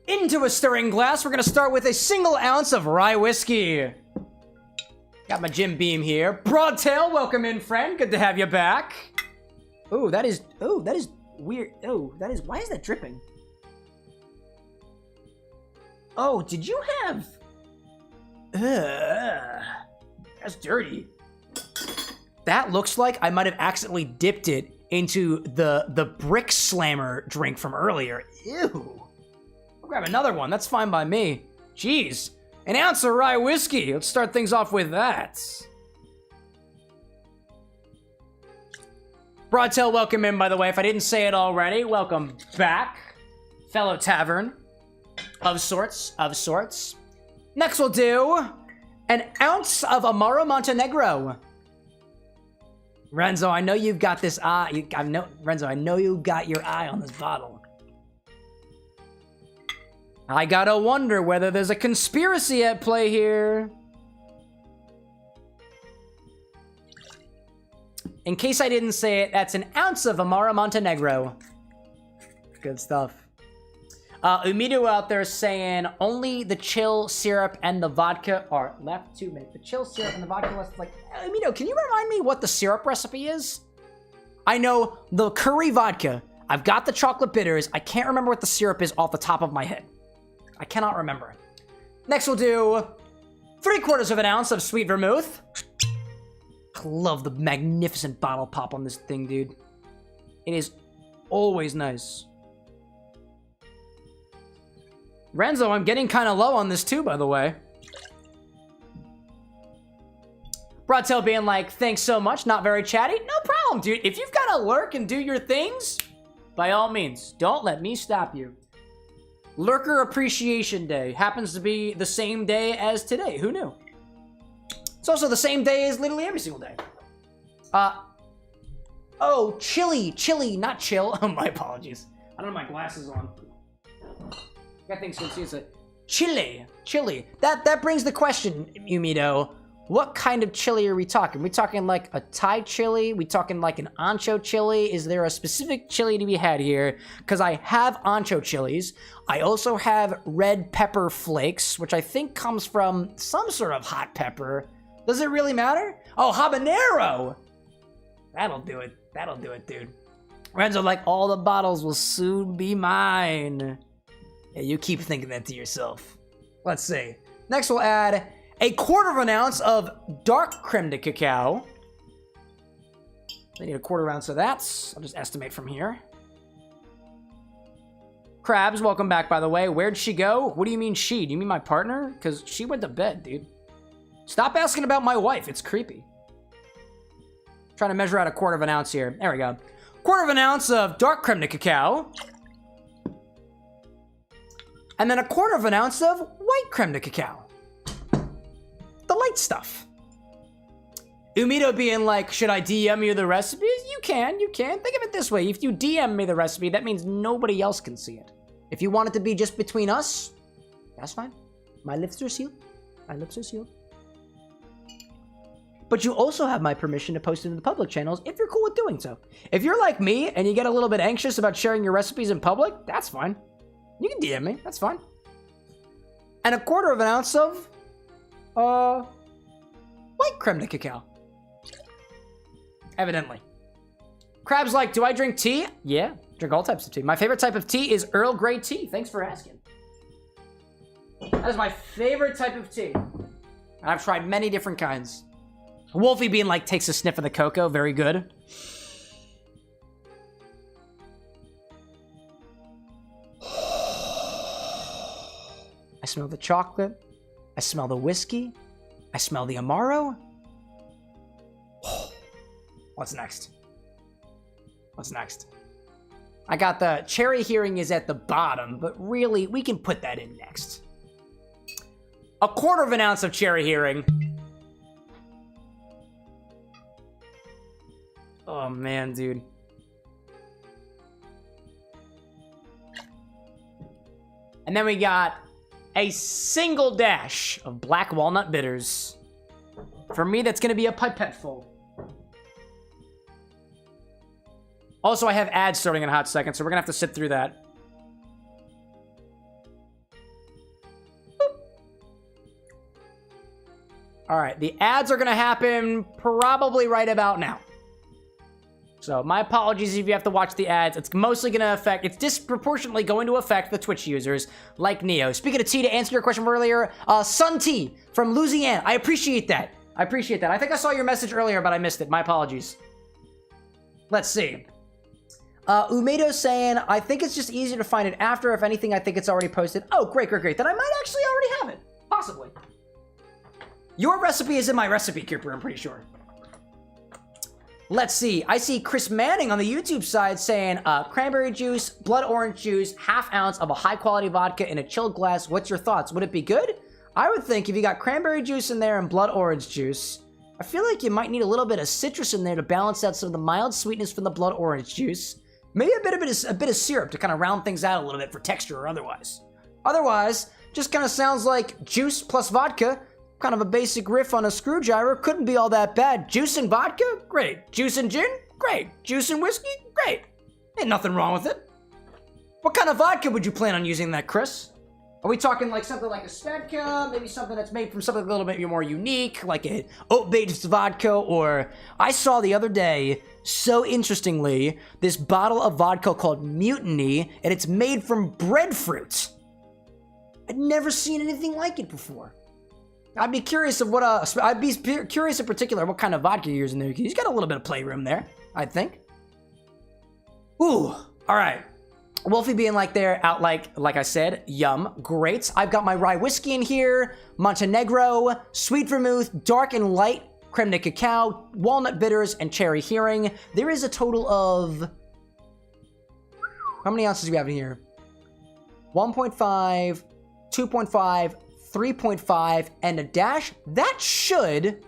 Into a stirring glass, we're gonna start with a single ounce of rye whiskey. Got my Jim Beam here. Broadtail, welcome in, friend. Good to have you back. Ooh, that is weird. Oh, why is that dripping? Oh, did you have... That's dirty. That looks like I might have accidentally dipped it into the Brick Slammer drink from earlier. Ew. I'll grab another one. That's fine by me. Jeez. An ounce of rye whiskey. Let's start things off with that. Broadtail, welcome in, by the way. If I didn't say it already, welcome back. Fellow tavern. Of sorts. Next we'll do an ounce of Amaro Montenegro. Renzo, I know you've got this eye. Renzo, I know you've got your eye on this bottle. I gotta wonder whether there's a conspiracy at play here. In case I didn't say it, that's an ounce of Amaro Montenegro. Good stuff. Umido out there saying only the chill syrup and the vodka are left to make. The chill syrup and the vodka left. Like, Umido, can you remind me what the syrup recipe is? I know the curry vodka. I've got the chocolate bitters. I can't remember what the syrup is off the top of my head. I cannot remember. Next we'll do 3/4 of an ounce of sweet vermouth. I love the magnificent bottle pop on this thing, dude. It is always nice. Renzo, I'm getting kind of low on this too, by the way. Broadtail being like, thanks so much, not very chatty. No problem, dude. If you've got to lurk and do your things, by all means, don't let me stop you. Lurker Appreciation Day happens to be the same day as today. Who knew? It's also the same day as literally every single day. Oh, chili, not chill. Oh, my apologies. I don't have my glasses on. Got things confused. Chili. That brings the question, Umido. What kind of chili are we talking? We talking like a Thai chili? We talking like an ancho chili? Is there a specific chili to be had here? Because I have ancho chilies. I also have red pepper flakes, which I think comes from some sort of hot pepper. Does it really matter? Oh, habanero! That'll do it, dude. Renzo, like, all the bottles will soon be mine. Yeah, you keep thinking that to yourself. Let's see. Next, we'll add 1/4 of an ounce of dark creme de cacao. I need 1/4 ounce of that. I'll just estimate from here. Krabs, welcome back, by the way. Where'd she go? What do you mean she? Do you mean my partner? Because she went to bed, dude. Stop asking about my wife. It's creepy. Trying to measure out 1/4 of an ounce here. There we go. 1/4 of an ounce of dark creme de cacao. And then 1/4 of an ounce of white creme de cacao. The light stuff. Umido being like, should I DM you the recipe? You can. Think of it this way. If you DM me the recipe, that means nobody else can see it. If you want it to be just between us, that's fine. My lips are sealed. But you also have my permission to post it in the public channels if you're cool with doing so. If you're like me and you get a little bit anxious about sharing your recipes in public, that's fine. You can DM me, that's fine. And 1/4 of an ounce of white creme de cacao. Evidently. Crab's like, do I drink tea? Yeah, drink all types of tea. My favorite type of tea is Earl Grey tea. Thanks for asking. That is my favorite type of tea. And I've tried many different kinds. Wolfie being like, takes a sniff of the cocoa. Very good. I smell the chocolate. I smell the whiskey. I smell the Amaro. What's next? I got the cherry hearing is at the bottom, but really, we can put that in next. 1/4 of an ounce of cherry hearing. Oh, man, dude. And then we got a single dash of black walnut bitters. For me, that's going to be a pipette full. Also, I have ads starting in a hot second, so we're gonna have to sit through that. All right, the ads are gonna happen probably right about now. So my apologies if you have to watch the ads. It's mostly gonna affect, it's disproportionately going to affect the Twitch users like Neo. Speaking of T, to answer your question from earlier, Sun T from Louisiana, I appreciate that. I appreciate that. I think I saw your message earlier, but I missed it. My apologies. Let's see. Umedo saying, I think it's just easier to find it after. If anything, I think it's already posted. Oh, great, great, great. Then I might actually already have it. Possibly. Your recipe is in my recipe, Cooper, I'm pretty sure. Let's see. I see Chris Manning on the YouTube side saying, cranberry juice, blood orange juice, ½ ounce of a high-quality vodka in a chilled glass. What's your thoughts? Would it be good? I would think if you got cranberry juice in there and blood orange juice, I feel like you might need a little bit of citrus in there to balance out some of the mild sweetness from the blood orange juice. Maybe a bit of syrup to kind of round things out a little bit for texture or otherwise. Otherwise, just kind of sounds like juice plus vodka. Kind of a basic riff on a screwdriver. Couldn't be all that bad. Juice and vodka? Great. Juice and gin? Great. Juice and whiskey? Great. Ain't nothing wrong with it. What kind of vodka would you plan on using that, Chris? Are we talking like something like a Svedka? Maybe something that's made from something a little bit more unique, like a oat-based vodka? Or I saw the other day, so interestingly, this bottle of vodka called Mutiny, and it's made from breadfruit. I'd never seen anything like it before. I'd be curious of curious in particular what kind of vodka you're using there. He's got a little bit of playroom there, I think. Ooh, all right. Wolfie being like I said, yum, great. I've got my rye whiskey in here, Montenegro, sweet vermouth, dark and light, creme de cacao, walnut bitters, and cherry hearing. There is a total of, how many ounces do we have in here? 1.5, 2.5, 3.5, and a dash. That should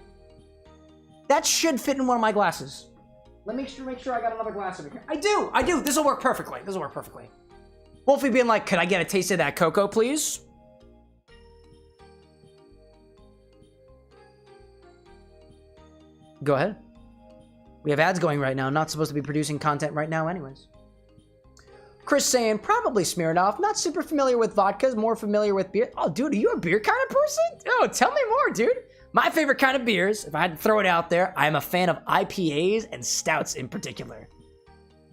fit in one of my glasses. Let me make sure I got another glass over here. I do. This will work perfectly. Wolfie being like, could I get a taste of that cocoa, please? Go ahead. We have ads going right now. Not supposed to be producing content right now anyways. Chris saying, probably Smirnoff. Not super familiar with vodkas, more familiar with beer. Oh, dude, are you a beer kind of person? Oh, tell me more, dude. My favorite kind of beers, if I had to throw it out there, I am a fan of IPAs and stouts in particular.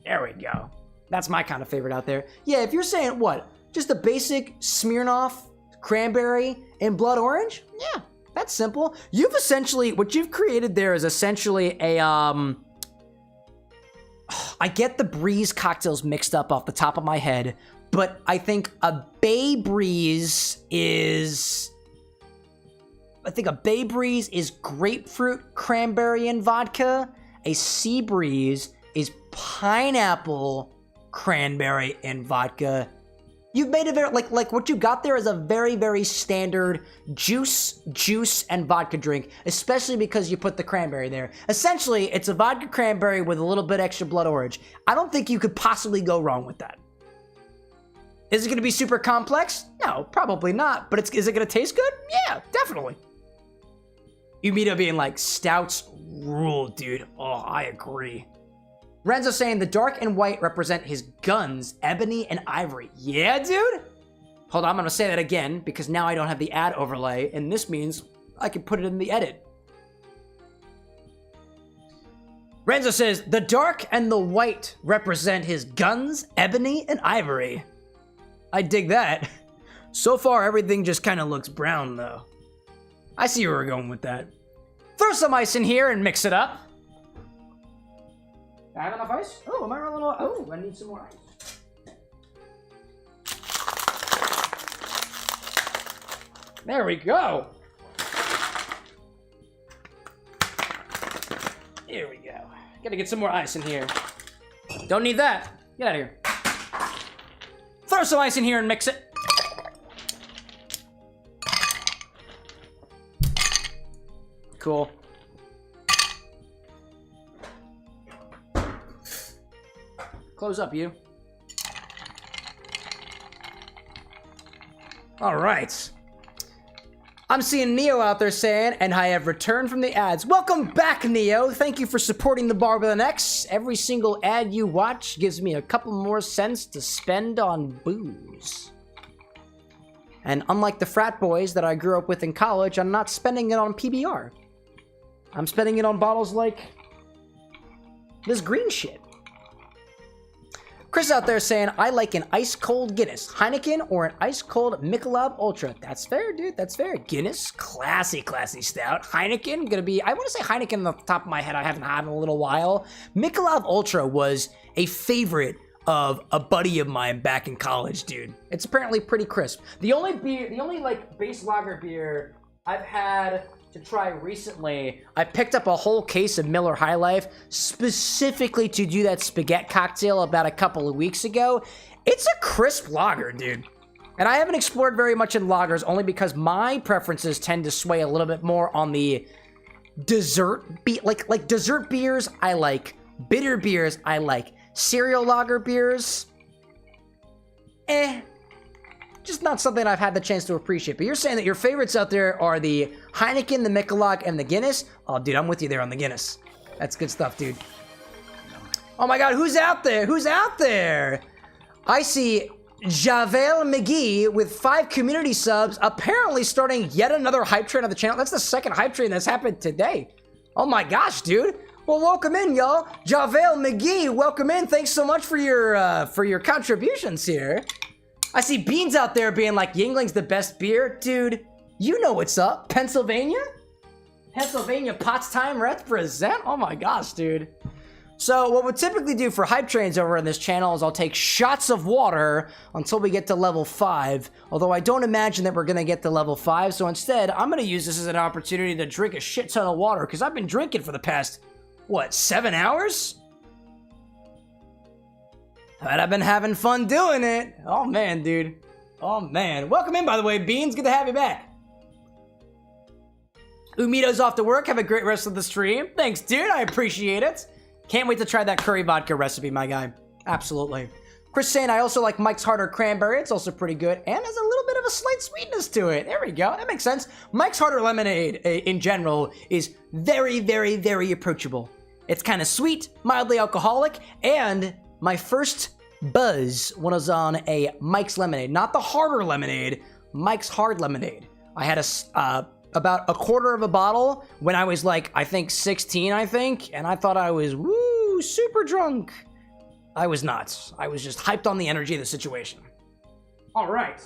There we go. That's my kind of favorite out there. Yeah, if you're saying, what, just a basic Smirnoff, cranberry, and blood orange? Yeah, that's simple. What you've created there is essentially a, I get the Breeze cocktails mixed up off the top of my head, but I think a Bay Breeze is grapefruit, cranberry, and vodka. A Sea Breeze is pineapple, cranberry, and vodka. You've made a very, like what you got there is a very, very standard juice, and vodka drink, especially because you put the cranberry there. Essentially, it's a vodka cranberry with a little bit extra blood orange. I don't think you could possibly go wrong with that. Is it going to be super complex? No, probably not. But is it going to taste good? Yeah, definitely. Umito being like, stouts rule, dude. Oh, I agree. Renzo saying the dark and white represent his guns, ebony and ivory. Yeah, dude? Hold on, I'm going to say that again because now I don't have the ad overlay, and this means I can put it in the edit. Renzo says the dark and the white represent his guns, ebony and ivory. I dig that. So far, everything just kind of looks brown, though. I see where we're going with that. Throw some ice in here and mix it up. I have enough ice? Oh, am I running low? Oh, I need some more ice. There we go. Here we go. Gotta get some more ice in here. Don't need that. Get out of here. Throw some ice in here and mix it. Cool. Close up, you. All right. I'm seeing Neo out there saying, and I have returned from the ads. Welcome back, Neo. Thank you for supporting the Bar with an X. Every single ad you watch gives me a couple more cents to spend on booze. And unlike the frat boys that I grew up with in college, I'm not spending it on PBR. I'm spending it on bottles like this green shit. Chris out there saying, I like an ice-cold Guinness, Heineken, or an ice-cold Michelob Ultra. That's fair, dude. That's fair. Guinness, classy stout. Heineken, gonna be, I want to say Heineken off the top of my head. I haven't had in a little while. Michelob Ultra was a favorite of a buddy of mine back in college, dude. It's apparently pretty crisp. The only like base lager beer I've had to try recently, I picked up a whole case of Miller High Life specifically to do that spaghetti cocktail about a couple of weeks ago. It's a crisp lager, dude. And I haven't explored very much in lagers only because my preferences tend to sway a little bit more on the dessert like dessert beers I like, bitter beers I like, cereal lager beers just not something I've had the chance to appreciate. But you're saying that your favorites out there are the Heineken, the Michelob, and the Guinness? Oh, dude, I'm with you there on the Guinness. That's good stuff, dude. Oh my God, who's out there? Who's out there? I see Javel McGee with 5 community subs, apparently starting yet another hype train on the channel. That's the second hype train that's happened today. Oh my gosh, dude. Well, welcome in, y'all. Javel McGee, welcome in. Thanks so much for your contributions here. I see Beans out there being like, Yingling's the best beer. Dude, you know what's up. Pennsylvania? Pennsylvania Pots Time represent? Oh my gosh, dude. So what we'll typically do for hype trains over on this channel is I'll take shots of water until we get to level 5. Although I don't imagine that we're going to get to level 5. So instead, I'm going to use this as an opportunity to drink a shit ton of water. Because I've been drinking for the past, what, 7 hours? But I've been having fun doing it. Oh, man, dude. Oh, man. Welcome in, by the way, Beans. Good to have you back. Umito's off to work. Have a great rest of the stream. Thanks, dude. I appreciate it. Can't wait to try that curry vodka recipe, my guy. Absolutely. Chris saying, I also like Mike's Harder Cranberry. It's also pretty good. And has a little bit of a slight sweetness to it. There we go. That makes sense. Mike's Harder Lemonade, in general, is very, very, very approachable. It's kind of sweet, mildly alcoholic, and my first buzz when I was on a Mike's Lemonade. Not the harder lemonade, Mike's Hard Lemonade. I had about a quarter of a bottle when I was like, I think 16, and I thought I was, woo, super drunk. I was not. I was just hyped on the energy of the situation. All right.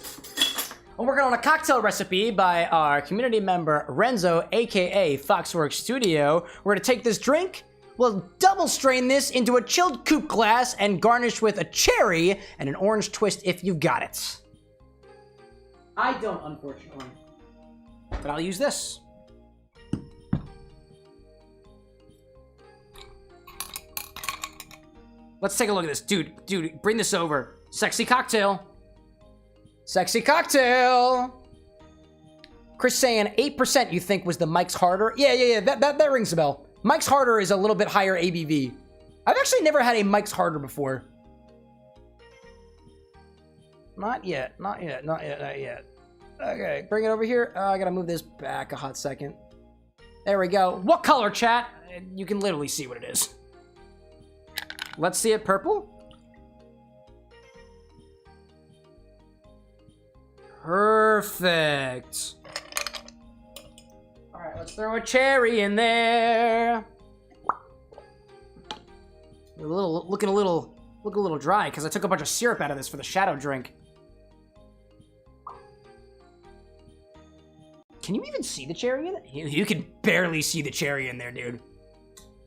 I'm working on a cocktail recipe by our community member, Renzo, aka Foxworks Studio. We're gonna take this drink, we'll double strain this into a chilled coupe glass and garnish with a cherry and an orange twist if you've got it. I don't, unfortunately. But I'll use this. Let's take a look at this. Dude, bring this over. Sexy cocktail. Sexy cocktail. Chris saying 8% you think was the Mike's Harder. Yeah, that rings a bell. Mike's Harder is a little bit higher ABV. I've actually never had a Mike's Harder before. Not yet. Okay, bring it over here. I gotta move this back a hot second. There we go. What color, chat? You can literally see what it is. Let's see it purple. Perfect. All right, let's throw a cherry in there. Looking a little dry because I took a bunch of syrup out of this for the shadow drink. Can you even see the cherry in it? You can barely see the cherry in there, dude.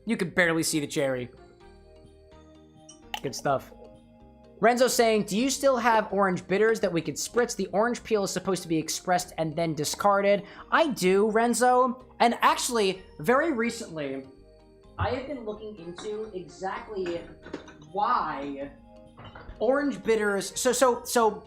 You can barely see the cherry. Good stuff. Renzo saying, do you still have orange bitters that we could spritz? The orange peel is supposed to be expressed and then discarded. I do, Renzo. And actually, very recently, I have been looking into exactly why orange bitters... So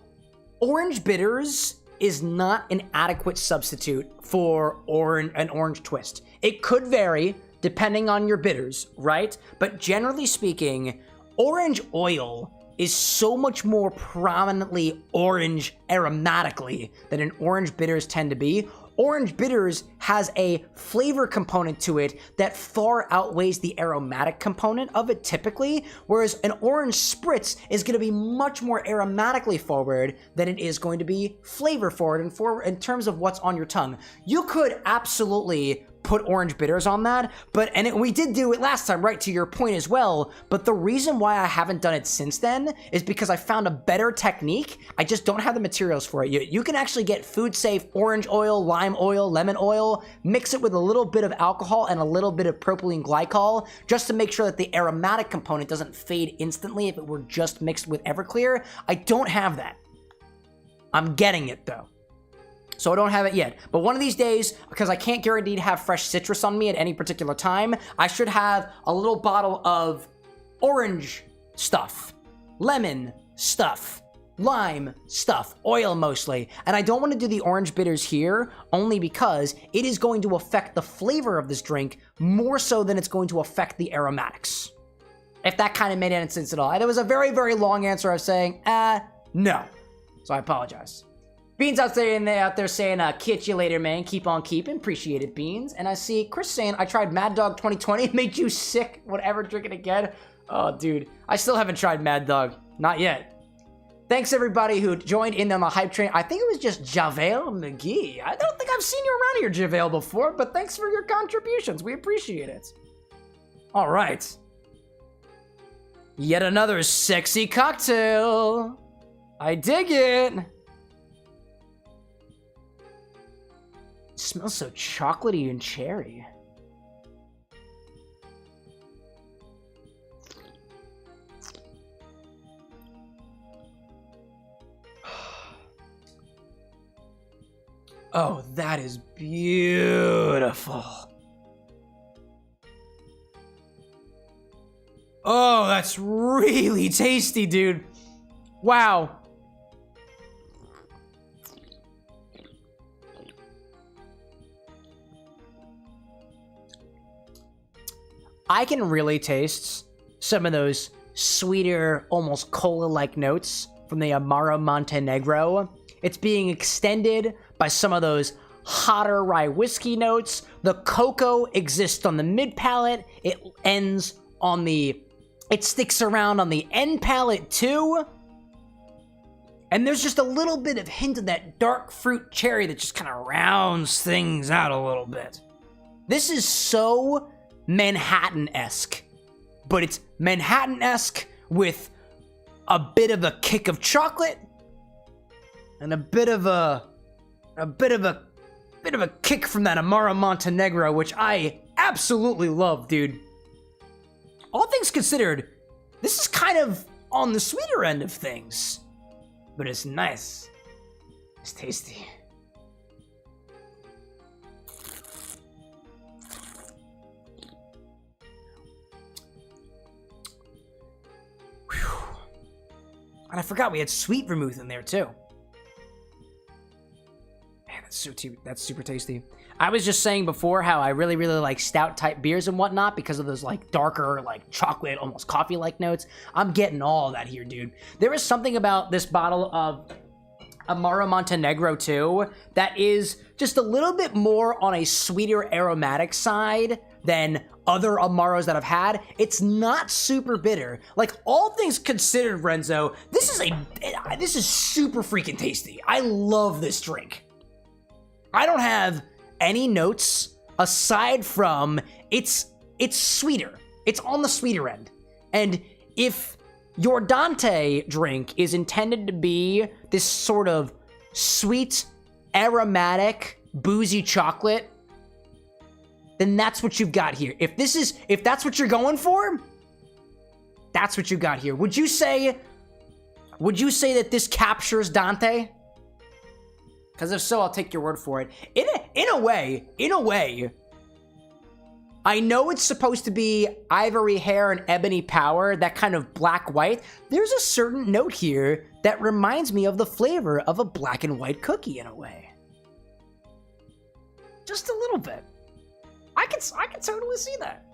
orange bitters is not an adequate substitute for an orange twist. It could vary depending on your bitters, right? But generally speaking, orange oil is so much more prominently orange aromatically than an orange bitters tend to be. orange bitters has a flavor component to it that far outweighs the aromatic component of it typically, whereas an orange spritz is going to be much more aromatically forward than it is going to be flavor forward and forward in terms of what's on your tongue. You could absolutely put orange bitters on that, we did do it last time, right, to your point as well, but the reason why I haven't done it since then is because I found a better technique. I just don't have the materials for it. You can actually get food safe orange oil, lime oil, lemon oil, mix it with a little bit of alcohol and a little bit of propylene glycol just to make sure that the aromatic component doesn't fade instantly if it were just mixed with Everclear. I don't have that. I'm getting it though. So I don't have it yet. But one of these days, because I can't guarantee to have fresh citrus on me at any particular time, I should have a little bottle of orange stuff, lemon stuff, lime stuff, oil mostly. And I don't want to do the orange bitters here only because it is going to affect the flavor of this drink more so than it's going to affect the aromatics. If that kind of made any sense at all. That was a very, very long answer of saying, no. So I apologize. Beans out there saying, catch you later, man. Keep on keeping. Appreciate it, Beans. And I see Chris saying, I tried Mad Dog 2020. It made you sick. Whatever, drink it again. Oh, dude. I still haven't tried Mad Dog. Not yet. Thanks, everybody who joined in on the hype train. I think it was just JaVale McGee. I don't think I've seen you around here, JaVale, before, but thanks for your contributions. We appreciate it. All right. Yet another sexy cocktail. I dig it. It smells so chocolatey and cherry. Oh, that is beautiful. Oh, that's really tasty, dude. Wow. I can really taste some of those sweeter, almost cola-like notes from the Amaro Montenegro. It's being extended by some of those hotter rye whiskey notes. The cocoa exists on the mid palate. It sticks around on the end palate too. And there's just a little bit of hint of that dark fruit cherry that just kind of rounds things out a little bit. This is so Manhattan-esque, but it's Manhattan-esque with a bit of a kick of chocolate and a bit of a kick from that Amaro Montenegro, which I absolutely love, dude. All things considered, this is kind of on the sweeter end of things, but it's nice. It's tasty. And I forgot we had sweet vermouth in there too. Man, that's super tasty. I was just saying before how I really, really like stout type beers and whatnot because of those like darker, like chocolate, almost coffee-like notes. I'm getting all that here, dude. There is something about this bottle of Amaro Montenegro too that is just a little bit more on a sweeter aromatic side than other Amaros that I've had. It's not super bitter. Like, all things considered, Renzo, this is super freaking tasty. I love this drink. I don't have any notes aside from it's sweeter. It's on the sweeter end. And if your Dante drink is intended to be this sort of sweet, aromatic, boozy chocolate, then that's what you've got here. If that's what you're going for, that's what you got here. Would you say that this captures Dante? Because if so, I'll take your word for it. In a way, I know it's supposed to be ivory hair and ebony power, that kind of black-white. There's a certain note here that reminds me of the flavor of a black and white cookie in a way. Just a little bit. I can totally see that.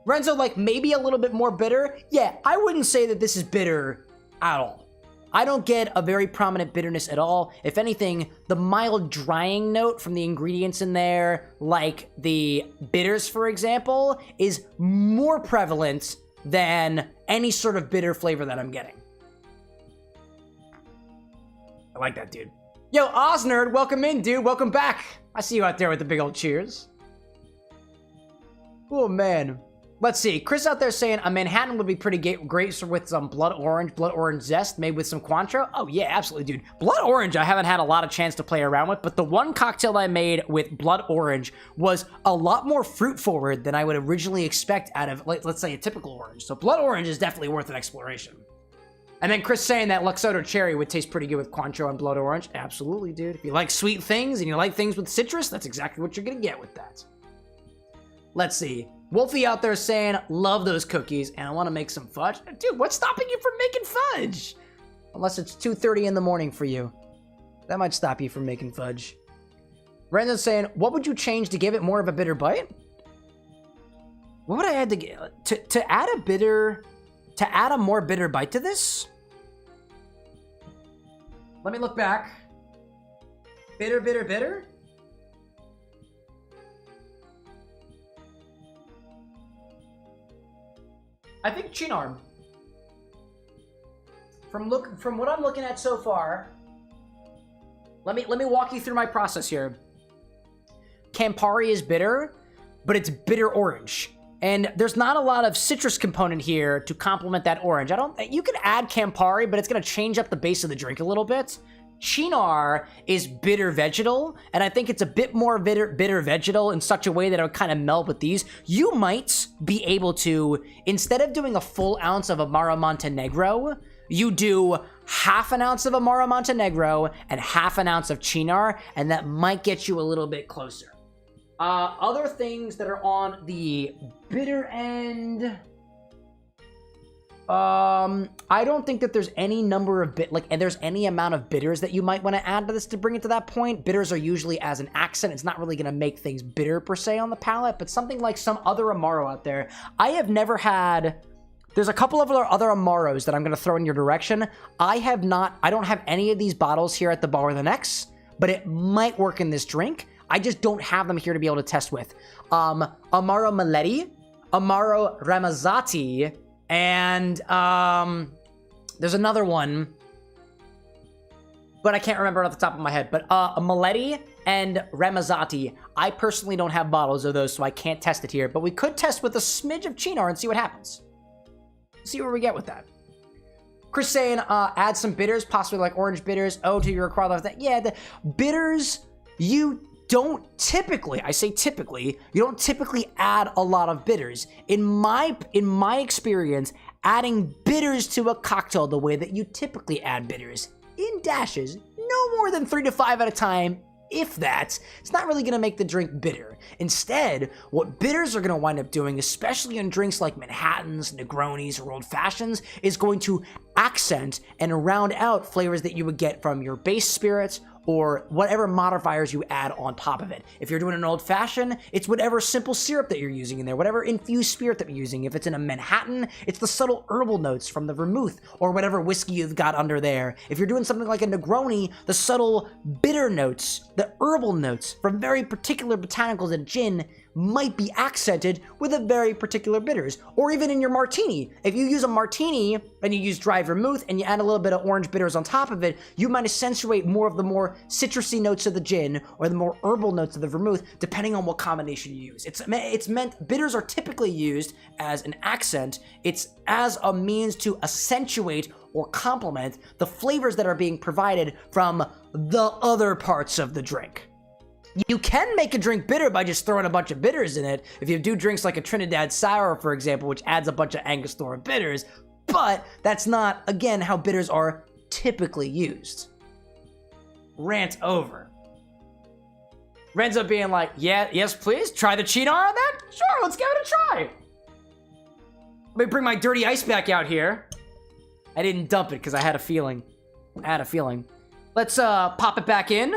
Renzo, like, maybe a little bit more bitter? Yeah, I wouldn't say that this is bitter at all. I don't get a very prominent bitterness at all. If anything, the mild drying note from the ingredients in there, like the bitters, for example, is more prevalent than any sort of bitter flavor that I'm getting. I like that, dude. Yo, Oznerd, welcome in, dude. Welcome back. I see you out there with the big old cheers. Oh, man. Let's see. Chris out there saying a Manhattan would be pretty great with some blood orange zest made with some Cointreau. Oh, yeah, absolutely, dude. Blood orange I haven't had a lot of chance to play around with, but the one cocktail I made with blood orange was a lot more fruit forward than I would originally expect out of, let's say, a typical orange. So blood orange is definitely worth an exploration. And then Chris saying that Luxotto cherry would taste pretty good with Cointreau and blood orange. Absolutely, dude. If you like sweet things and you like things with citrus, that's exactly what you're going to get with that. Let's see. Wolfie out there saying, love those cookies, and I want to make some fudge. Dude, what's stopping you from making fudge? Unless it's 2:30 in the morning for you. That might stop you from making fudge. Brandon's saying, what would you change to give it more of a bitter bite? What would I add to add a bitter... To add a more bitter bite to this? Let me look back. Bitter, bitter, bitter? I think Chinar. From what I'm looking at so far, let me walk you through my process here. Campari is bitter, but it's bitter orange. And there's not a lot of citrus component here to complement that orange. You could add Campari, but it's gonna change up the base of the drink a little bit. Chinar is bitter vegetal, and I think it's a bit more bitter vegetal in such a way that it would kind of meld with these. You might be able to, instead of doing a full ounce of Amaro Montenegro, you do half an ounce of Amaro Montenegro and half an ounce of Chinar, and that might get you a little bit closer. Other things that are on the bitter end. I don't think that there's any number of there's any amount of bitters that you might want to add to this to bring it to that point. Bitters are usually as an accent. It's not really going to make things bitter per se on the palate, but something like some other Amaro out there. I have never had. There's a couple of other Amaros that I'm going to throw in your direction. I don't have any of these bottles here at the bar with an X, but it might work in this drink. I just don't have them here to be able to test with. Amaro Maletti, Amaro Ramazzati, and there's another one, but I can't remember it off the top of my head. But Maletti and Ramazzati, I personally don't have bottles of those, so I can't test it here. But we could test with a smidge of Chinar and see what happens. See where we get with that. Chris saying, add some bitters, possibly like orange bitters. Oh, to your requirement of that. Yeah, the bitters, you don't typically, I say typically, you don't typically add a lot of bitters. In my experience, adding bitters to a cocktail the way that you typically add bitters, in dashes, no more than 3 to 5 at a time, if that, it's not really gonna make the drink bitter. Instead, what bitters are gonna wind up doing, especially in drinks like Manhattans, Negronis, or Old Fashions, is going to accent and round out flavors that you would get from your base spirits or whatever modifiers you add on top of it. If you're doing an old fashioned, it's whatever simple syrup that you're using in there, whatever infused spirit that you're using. If it's in a Manhattan, it's the subtle herbal notes from the vermouth or whatever whiskey you've got under there. If you're doing something like a Negroni, the subtle bitter notes, the herbal notes from very particular botanicals and gin might be accented with a very particular bitters. Or even in your martini. If you use a martini and you use dry vermouth and you add a little bit of orange bitters on top of it, you might accentuate more of the more citrusy notes of the gin or the more herbal notes of the vermouth, depending on what combination you use. Bitters are typically used as an accent. It's as a means to accentuate or complement the flavors that are being provided from the other parts of the drink. You can make a drink bitter by just throwing a bunch of bitters in it. If you do drinks like a Trinidad Sour, for example, which adds a bunch of Angostura bitters, but that's not, again, how bitters are typically used. Rant over. Renzo being like, yeah, yes, please, try the Chinar on that? Sure, let's give it a try. Let me bring my dirty ice back out here. I didn't dump it because I had a feeling. Let's pop it back in.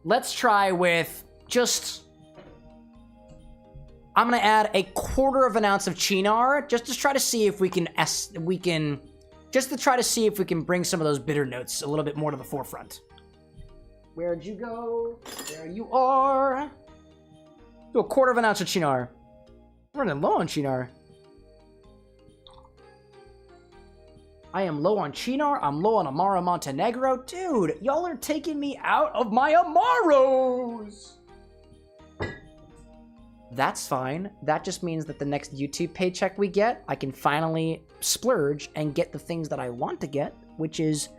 Let's try with just I'm gonna add a 1/4 ounce of Chinar just to try to see if we can bring some of those bitter notes a little bit more to the forefront. Where'd you go? There you are. Do a 1/4 ounce of Chinar. I'm running low on Chinar. I am low on Chinar. I'm low on Amaro Montenegro. Dude, y'all are taking me out of my Amaros. That's fine. That just means that the next YouTube paycheck we get, I can finally splurge and get the things that I want to get, which is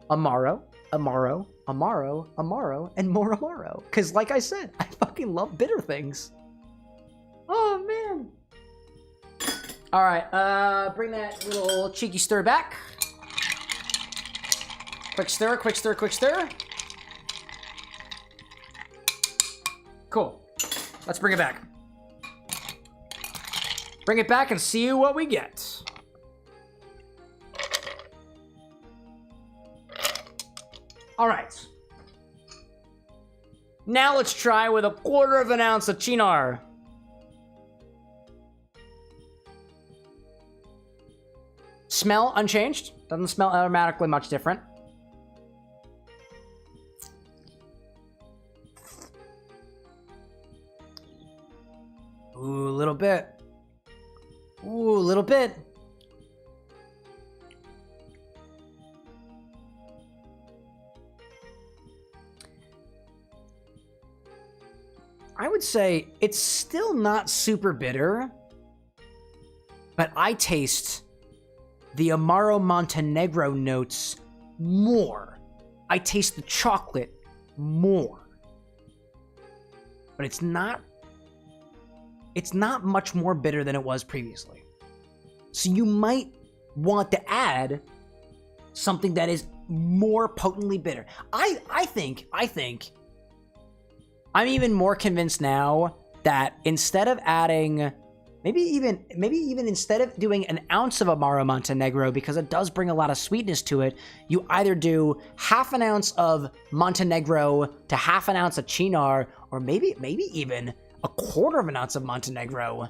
Amaro, Amaro, Amaro, Amaro, and more Amaro. Because like I said, I fucking love bitter things. Oh, man. All right, bring that little cheeky stir back. Quick stir, quick stir, quick stir. Cool. Let's bring it back. Bring it back and see what we get. All right. Now let's try with a 1/4 ounce of Chinar. Smell unchanged. Doesn't smell aromatically much different. Ooh, a little bit. Ooh, a little bit. I would say it's still not super bitter, but I taste the Amaro Montenegro notes more. I taste the chocolate more. But it's not much more bitter than it was previously. So you might want to add something that is more potently bitter. I think I'm even more convinced now that instead of adding maybe even instead of doing an ounce of Amaro Montenegro, because it does bring a lot of sweetness to it, you either do 1/2 ounce of Montenegro to 1/2 ounce of Chinar, or maybe even a 1/4 ounce of Montenegro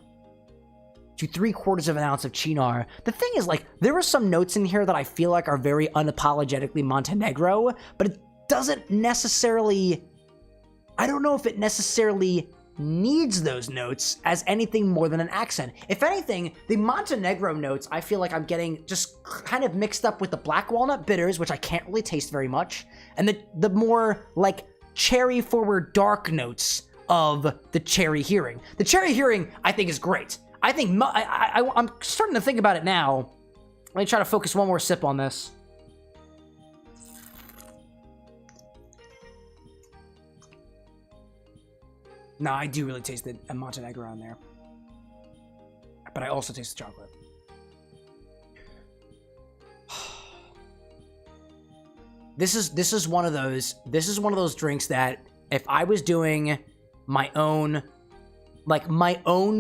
to 3/4 ounce of Chinar. The thing is, like, there are some notes in here that I feel like are very unapologetically Montenegro, but it doesn't necessarily, I don't know if it necessarily needs those notes as anything more than an accent. If anything, the Montenegro notes, I feel like I'm getting just kind of mixed up with the black walnut bitters, which I can't really taste very much, and the more, like, cherry forward dark notes of the cherry hearing. The cherry hearing, I think, is great. I think, I'm starting to think about it now. Let me try to focus one more sip on this. No, I do really taste the Montenegro in there. But I also taste the chocolate. This is one of those drinks that if I was doing my own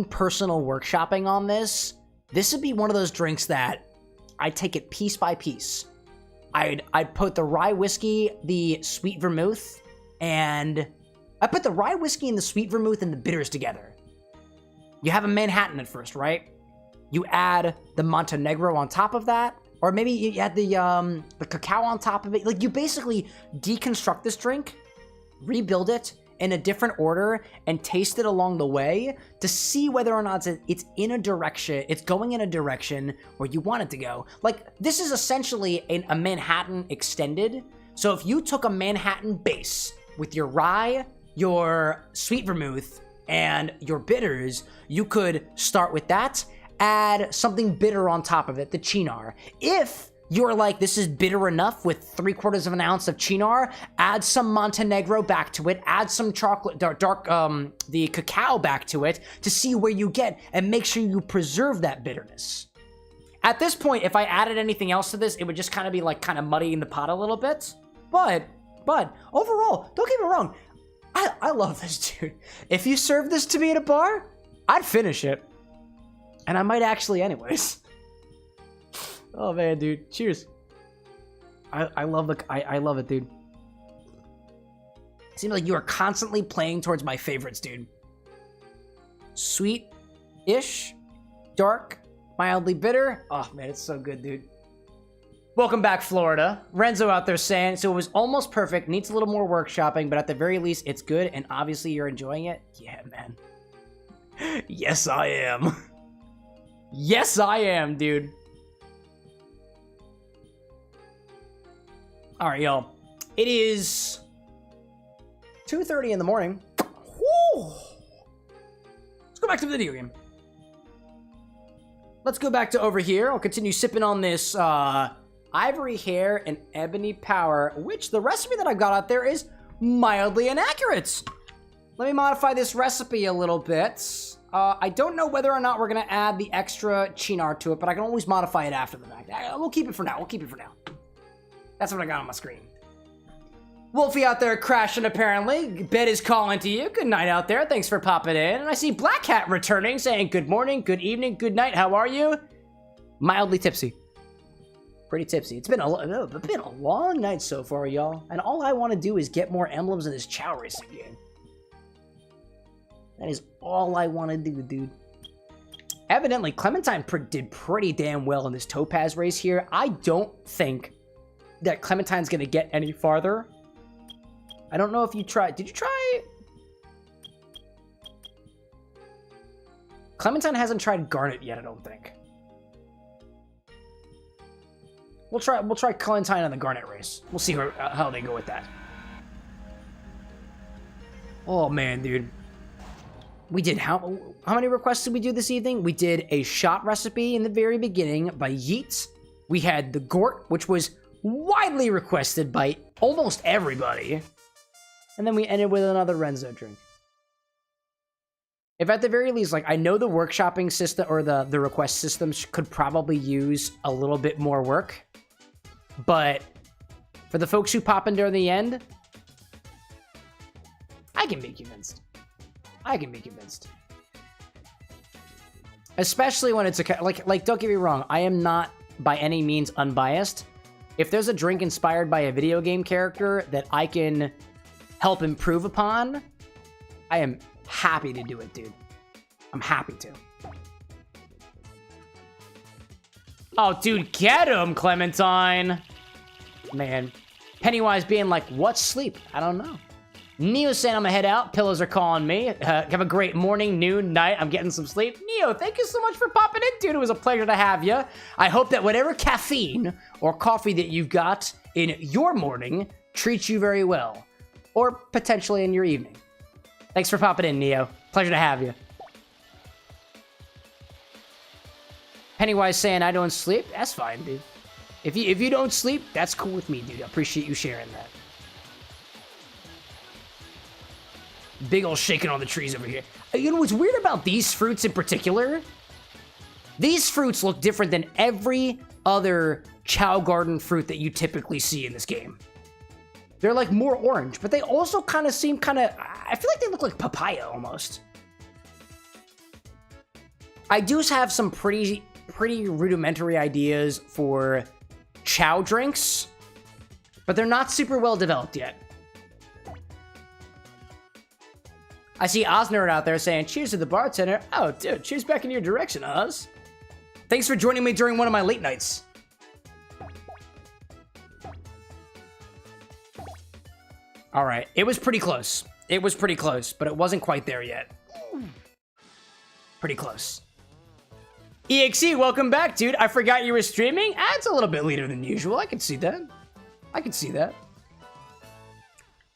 personal workshopping on this would be one of those drinks that I'd take it piece by piece. I'd put the rye whiskey, the sweet vermouth, and I put the rye whiskey and the sweet vermouth and the bitters together. You have a Manhattan at first, right? You add the Montenegro on top of that, or maybe you add the cacao on top of it. Like, you basically deconstruct this drink, rebuild it in a different order, and taste it along the way to see whether or not it's going in a direction where you want it to go. Like, this is essentially a Manhattan extended. So if you took a Manhattan base with your rye, your sweet vermouth, and your bitters, you could start with that, add something bitter on top of it, the Chinar. If you're like, this is bitter enough with 3/4 ounce of Chinar, add some Montenegro back to it, add some chocolate, the cacao back to it to see where you get, and make sure you preserve that bitterness. At this point, if I added anything else to this, it would just kind of be like kind of muddying the pot a little bit. But overall, don't get me wrong, I love this, dude. If you served this to me at a bar, I'd finish it. And I might actually anyways. Oh man, dude. Cheers. I love it, dude. It seems like you are constantly playing towards my favorites, dude. Sweet-ish. Dark. Mildly bitter. Oh, man, it's so good, dude. Welcome back, Florida. Renzo out there saying, so it was almost perfect. Needs a little more workshopping, but at the very least, it's good, and obviously you're enjoying it. Yeah, man. Yes, I am. Yes, I am, dude. All right, y'all. It is 2:30 in the morning. Woo! Let's go back to the video game. Let's go back to over here. I'll continue sipping on this ivory hair and ebony power, which the recipe that I've got out there is mildly inaccurate. Let me modify this recipe a little bit. I don't know whether or not we're going to add the extra chinar to it, but I can always modify it after the fact. We'll keep it for now. We'll keep it for now. That's what I got on my screen. Wolfie out there crashing, apparently. Bed is calling to you. Good night out there. Thanks for popping in. And I see Black Cat returning, saying good morning, good evening, good night. How are you? Mildly tipsy. Pretty tipsy. It's been a long night so far, y'all. And all I want to do is get more emblems in this chow race again. That is all I want to do, dude. Evidently, Clementine did pretty damn well in this Topaz race here. I don't think that Clementine's going to get any farther. I don't know if you tried. Did you try? Clementine hasn't tried Garnet yet, I don't think. We'll try Clementine in the Garnet race. We'll see how they go with that. Oh man, dude. We did how many requests did we do this evening? We did a shot recipe in the very beginning by Yeats. We had the Gort, which was widely requested by almost everybody. And then we ended with another Renzo drink. If at the very least, like, I know the workshopping system or the request systems could probably use a little bit more work. But for the folks who pop in during the end, I can be convinced. I can be convinced. Especially when it's a, like, don't get me wrong, I am not by any means unbiased. If there's a drink inspired by a video game character that I can help improve upon, I am happy to do it, dude. I'm happy to. Oh, dude, get him, Clementine. Man. Pennywise being like, what's sleep? I don't know. Neo saying I'm gonna head out. Pillows are calling me. Have a great morning, noon, night. I'm getting some sleep. Neo, thank you so much for popping in, dude. It was a pleasure to have you. I hope that whatever caffeine or coffee that you've got in your morning treats you very well. Or potentially in your evening. Thanks for popping in, Neo. Pleasure to have you. Pennywise saying I don't sleep. That's fine, dude. If you don't sleep, that's cool with me, dude. I appreciate you sharing that. Big ol' shaking on the trees over here. You know what's weird about these fruits in particular? These fruits look different than every other Chow Garden fruit that you typically see in this game. They're like more orange, but they also kind of seem kind of, I feel like they look like papaya almost. I do have some pretty rudimentary ideas for chow drinks, but they're not super well developed yet. I see Osnerd out there saying, cheers to the bartender. Oh, dude, cheers back in your direction, Oz. Thanks for joining me during one of my late nights. All right, it was pretty close. It was pretty close, but it wasn't quite there yet. Pretty close. EXE, welcome back, dude. I forgot you were streaming. It's a little bit later than usual. I can see that. I can see that.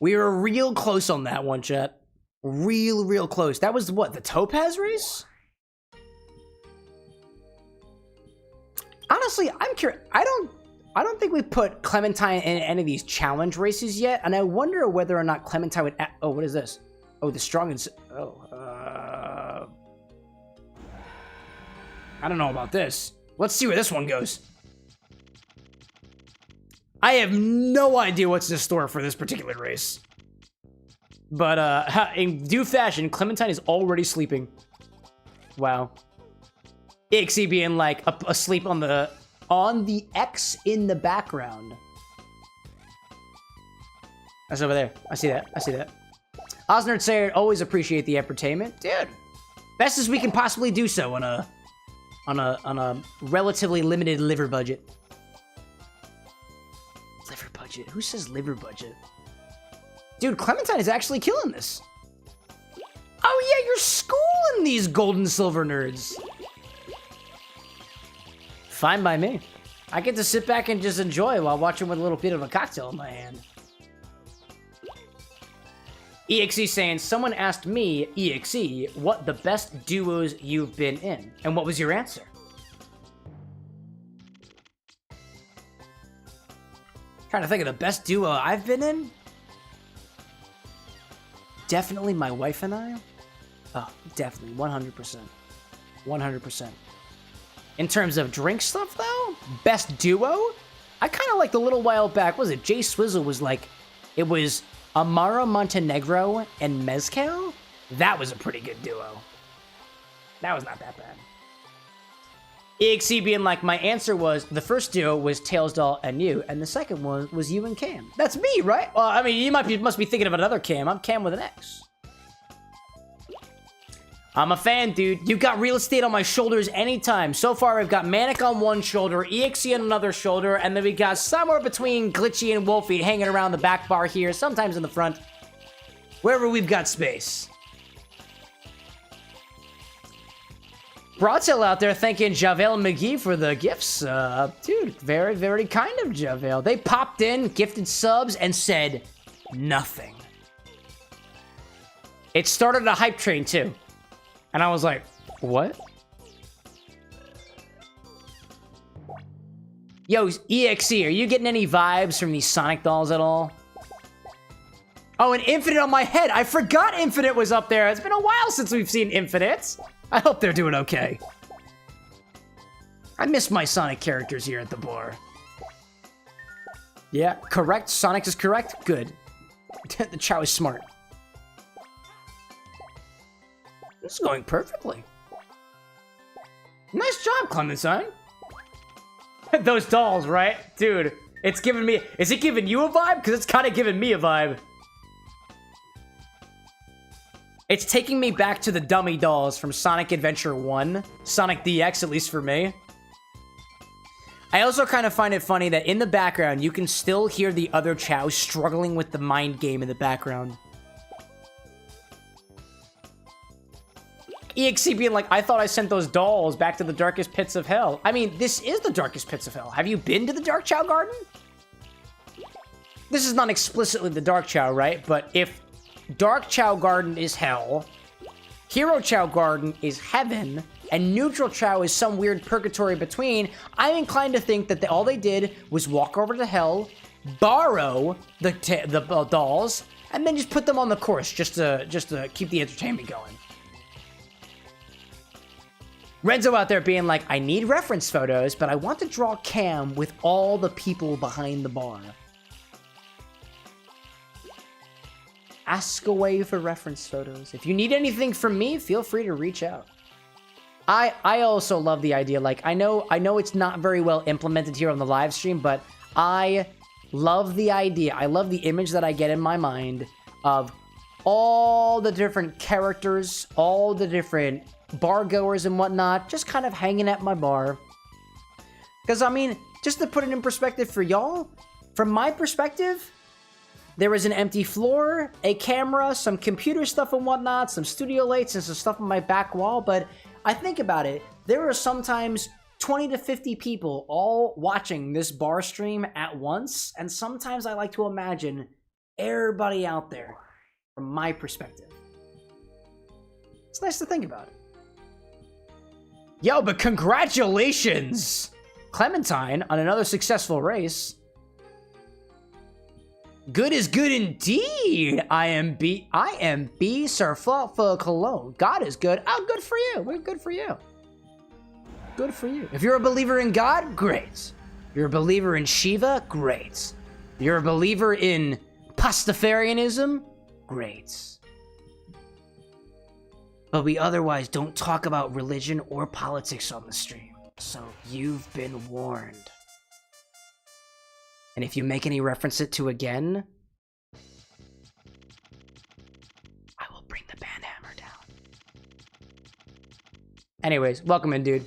We were real close on that one, chat. Real close. That was what, the Topaz race? Honestly, I'm curious. I don't think we put Clementine in any of these challenge races yet, and I wonder whether or not Clementine would. Oh, what is this? Oh, the strong and. Oh, I don't know about this. Let's see where this one goes. I have no idea what's in store for this particular race. But in due fashion, Clementine is already sleeping. Wow. Ixie being like asleep on the X in the background. That's over there. I see that. I see that. Osnerd saying, always appreciate the entertainment. Dude, Best as we can possibly do so on a relatively limited liver budget. Liver budget? Who says liver budget? Dude, Clementine is actually killing this. Oh yeah, you're schooling these gold and silver nerds. Fine by me. I get to sit back and just enjoy while watching with a little bit of a cocktail in my hand. EXE saying, someone asked me, EXE, what the best duos you've been in. And what was your answer? Trying to think of the best duo I've been in. Definitely my wife and I. Oh, definitely, 100%. 100%. In terms of drink stuff, though, best duo? I kind of liked a little while back, was it? Jay Swizzle was like, it was Amara Montenegro and Mezcal? That was a pretty good duo. That was not that bad. EXE being like, my answer was, the first duo was Tails Doll and you, and the second one was you and Cam. That's me, right? Well, I mean, you must be thinking of another Cam. I'm Cam with an X. I'm a fan, dude. You got real estate on my shoulders anytime. So far, I've got Manic on one shoulder, EXE on another shoulder, and then we got somewhere between Glitchy and Wolfie hanging around the back bar here, sometimes in the front. Wherever we've got space. Broadtail out there thanking Javel McGee for the gifts. Dude, very, very kind of Javel. They popped in, gifted subs, and said nothing. It started a hype train, too. And I was like, what? Yo, EXE, are you getting any vibes from these Sonic dolls at all? Oh, and Infinite on my head. I forgot Infinite was up there. It's been a while since we've seen Infinite. I hope they're doing okay. I miss my Sonic characters here at the bar. Yeah, correct. Sonic is correct. Good. The Chow is smart. This is going perfectly. Nice job, Clementine. Those dolls, right? Dude, it's giving me... Is it giving you a vibe? Because it's kind of giving me a vibe. It's taking me back to the dummy dolls from Sonic Adventure 1. Sonic DX, at least for me. I also kind of find it funny that in the background, you can still hear the other Chow struggling with the mind game in the background. EXE being like, I thought I sent those dolls back to the darkest pits of hell. I mean, this is the darkest pits of hell. Have you been to the Dark Chow Garden? This is not explicitly the Dark Chow, right? But if Dark Chow Garden is hell, Hero Chow Garden is heaven, and Neutral Chow is some weird purgatory between, I'm inclined to think that all they did was walk over to hell, borrow the dolls, and then just put them on the course just to keep the entertainment going. Renzo out there being like, I need reference photos, but I want to draw Cam with all the people behind the bar. Ask away for reference photos. If you need anything from me, feel free to reach out. I also love the idea, like, I know it's not very well implemented here on the live stream, but I love the idea. I love the image that I get in my mind of all the different characters, all the different bar goers and whatnot, just kind of hanging at my bar. Because, I mean, just to put it in perspective for y'all, from my perspective, there was an empty floor, a camera, some computer stuff and whatnot, some studio lights and some stuff on my back wall, but I think about it, there are sometimes 20 to 50 people all watching this bar stream at once, and sometimes I like to imagine everybody out there from my perspective. It's nice to think about it. Yo, but congratulations, Clementine, on another successful race. Good is good indeed. I am B, Sir for Cologne. God is good. Oh, good for you. We're good for you. Good for you. If you're a believer in God, great. You're a believer in Shiva, great. You're a believer in Pastafarianism, great. But we otherwise don't talk about religion or politics on the stream. So you've been warned. And if you make any reference it to again, I will bring the banhammer down. Anyways, welcome in, dude.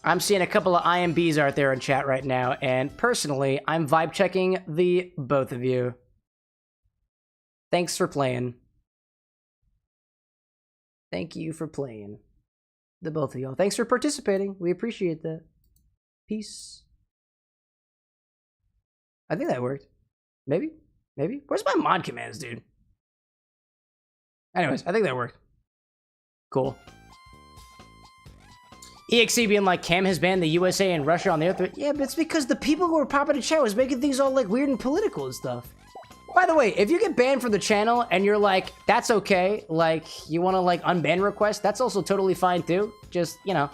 I'm seeing a couple of IMBs out there in chat right now, and personally, I'm vibe checking the both of you. Thanks for playing. Thank you for playing. The both of y'all. Thanks for participating. We appreciate that. Peace. I think that worked. Maybe? Maybe? Where's my mod commands, dude? Anyways, I think that worked. Cool. EXE being like, Cam has banned the USA and Russia on the other. Yeah, but it's because the people who were popping in chat was making things all like weird and political and stuff. By the way, if you get banned from the channel and you're like, that's okay, like, you want to like unban request, that's also totally fine too. Just, you know.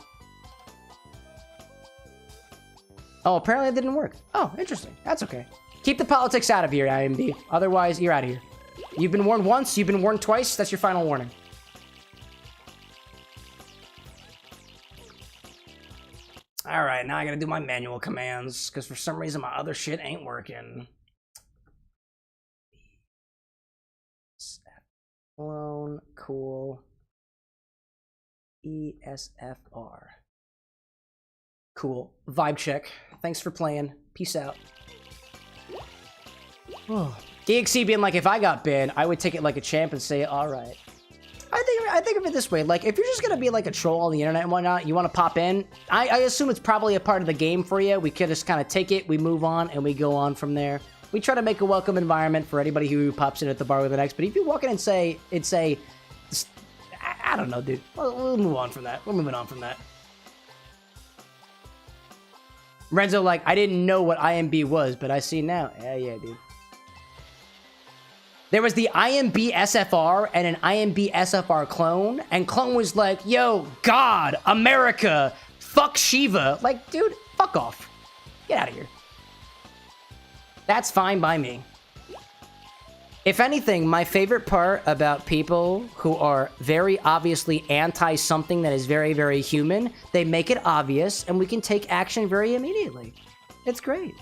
Oh, apparently it didn't work. Oh, interesting. That's okay. Keep the politics out of here, IMD. Otherwise, you're out of here. You've been warned once, you've been warned twice, that's your final warning. Alright, now I gotta do my manual commands, because for some reason my other shit ain't working. Clone, cool. ESFR. Cool. Vibe check. Thanks for playing. Peace out. DXC being like, if I got banned, I would take it like a champ and say, alright. I think of it this way, like, if you're just gonna be like a troll on the internet and whatnot, you want to pop in, I assume it's probably a part of the game for you. We could just kind of take it, we move on, and we go on from there. We try to make a welcome environment for anybody who pops in at the bar with an X, but if you walk in and say, I don't know, dude. We'll move on from that. We're moving on from that. Renzo, like, I didn't know what IMB was, but I see now. Yeah, dude. There was the IMB SFR and an IMB SFR clone, and clone was like, yo, God, America, fuck Shiva. Like, dude, fuck off. Get out of here. That's fine by me. If anything, my favorite part about people who are very obviously anti-something that is very, very human, they make it obvious, and we can take action very immediately. It's great.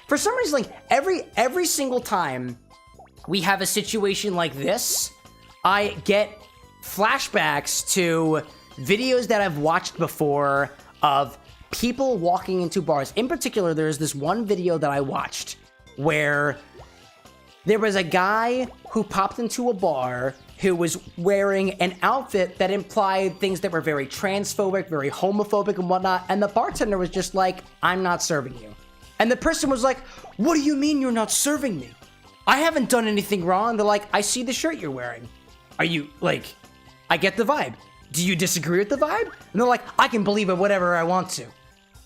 For some reason, like, every single time we have a situation like this, I get flashbacks to videos that I've watched before of people walking into bars. In particular, there's this one video that I watched where there was a guy who popped into a bar who was wearing an outfit that implied things that were very transphobic, very homophobic and whatnot, and the bartender was just like, I'm not serving you. And the person was like, what do you mean you're not serving me? I haven't done anything wrong. They're like, I see the shirt you're wearing. Are you, like, I get the vibe. Do you disagree with the vibe? And they're like, I can believe it whatever I want to.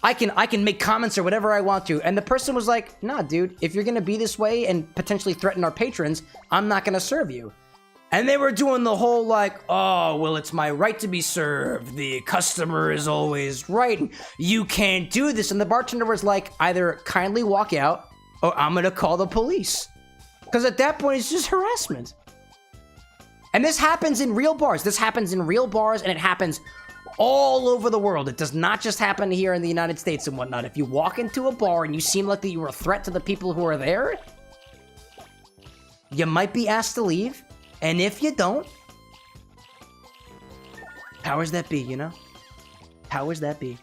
I can make comments or whatever I want to. And the person was like, nah, dude, if you're gonna be this way and potentially threaten our patrons, I'm not gonna serve you. And they were doing the whole like, oh, well, it's my right to be served. The customer is always right. You can't do this. And the bartender was like, either kindly walk out or I'm gonna call the police. Because at that point, it's just harassment. And this happens in real bars. This happens in real bars, and it happens all over the world. It does not just happen here in the United States and whatnot. If you walk into a bar and you seem like that you are a threat to the people who are there, you might be asked to leave. And if you don't, powers that be, you know? Powers that be.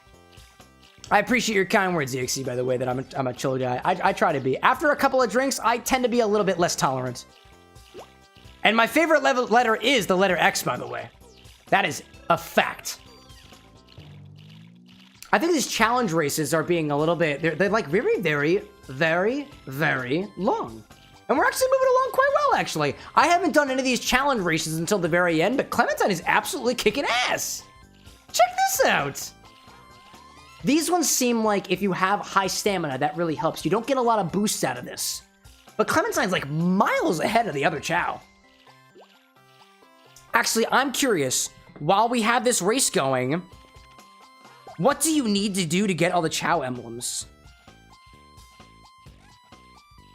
I appreciate your kind words, EXE, by the way, that I'm a chill guy. I try to be. After a couple of drinks, I tend to be a little bit less tolerant. And my favorite letter is the letter X, by the way. That is a fact. I think these challenge races are being a little bit... They're like very, very, very, very long. And we're actually moving along quite well, actually. I haven't done any of these challenge races until the very end, but Clementine is absolutely kicking ass. Check this out. These ones seem like if you have high stamina, that really helps. You don't get a lot of boosts out of this. But Clementine's like miles ahead of the other Chow. Actually, I'm curious, while we have this race going, what do you need to do to get all the Chow emblems?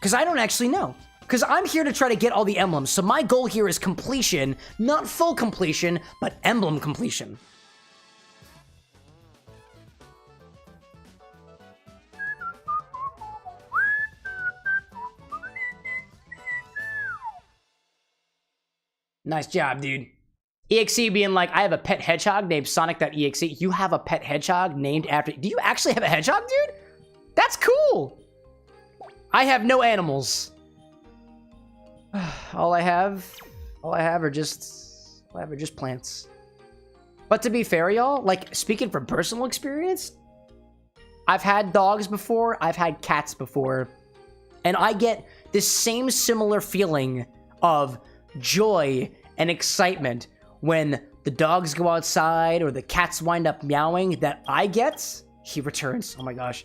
Because I don't actually know. Because I'm here to try to get all the emblems, so my goal here is completion, not full completion, but emblem completion. Nice job, dude. EXE being like, I have a pet hedgehog named Sonic.exe. You have a pet hedgehog named after... Do you actually have a hedgehog, dude? That's cool. I have no animals. All I have are just plants. But to be fair, y'all, like, speaking from personal experience, I've had dogs before, I've had cats before, and I get this same similar feeling of joy and excitement when the dogs go outside or the cats wind up meowing that I get. He returns. Oh my gosh.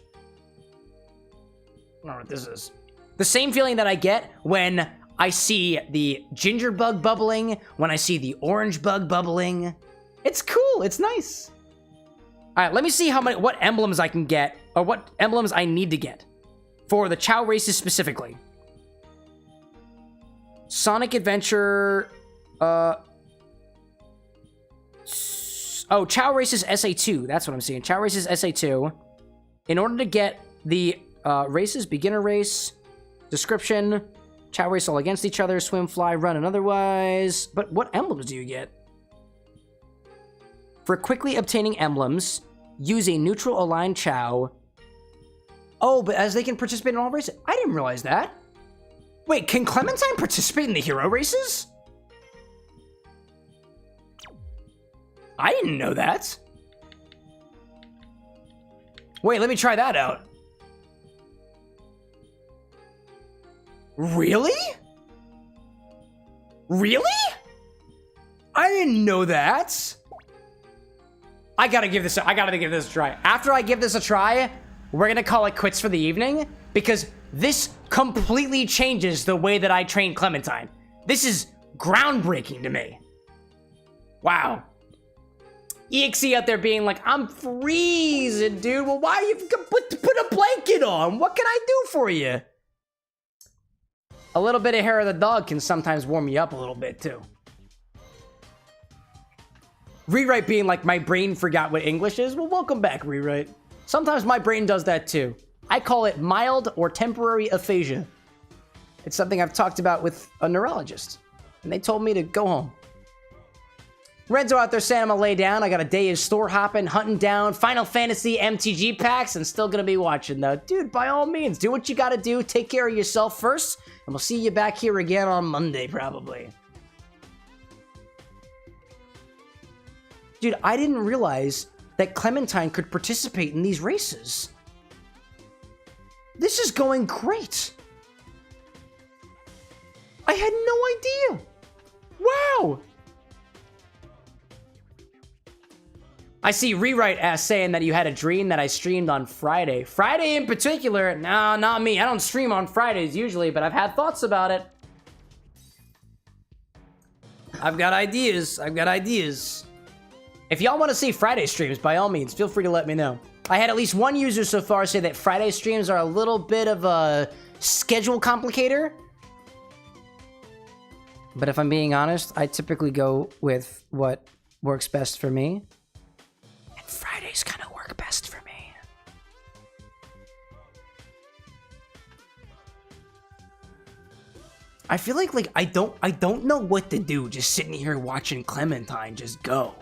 I don't know what this is. The same feeling that I get when I see the ginger bug bubbling, when I see the orange bug bubbling. It's cool. It's nice. All right, let me see what emblems I can get, or what emblems I need to get for the Chow races specifically. Sonic Adventure, oh, Chow races SA2. That's what I'm seeing. Chow races SA2. In order to get the races, beginner race, description, Chow race all against each other, swim, fly, run, and otherwise. But what emblems do you get? For quickly obtaining emblems, use a neutral aligned Chow. Oh, but as they can participate in all races. I didn't realize that. Wait, can Clementine participate in the hero races? I didn't know that. Wait, let me try that out. Really? Really? I didn't know that. I gotta give this a try. After I give this a try, we're gonna call it quits for the evening because this completely changes the way that I train Clementine. This is groundbreaking to me. Wow. EXE out there being like, I'm freezing, dude. Well, why you put a blanket on? What can I do for you? A little bit of hair of the dog can sometimes warm me up a little bit, too. Rewrite being like, my brain forgot what English is. Well, welcome back, Rewrite. Sometimes my brain does that, too. I call it mild or temporary aphasia. It's something I've talked about with a neurologist, and they told me to go home. Renzo out there saying I'm gonna lay down. I got a day of store hopping, hunting down Final Fantasy MTG packs, and still gonna be watching, though. Dude, by all means, do what you gotta do. Take care of yourself first, and we'll see you back here again on Monday, probably. Dude, I didn't realize that Clementine could participate in these races. This is going great. I had no idea. Wow. I see Rewrite as saying that you had a dream that I streamed on Friday. Friday in particular? No, not me. I don't stream on Fridays usually, but I've had thoughts about it. I've got ideas. If y'all want to see Friday streams, by all means, feel free to let me know. I had at least one user so far say that Friday streams are a little bit of a schedule complicator. But if I'm being honest, I typically go with what works best for me. And Fridays kind of work best for me. I feel like I don't know what to do just sitting here watching Clementine just go.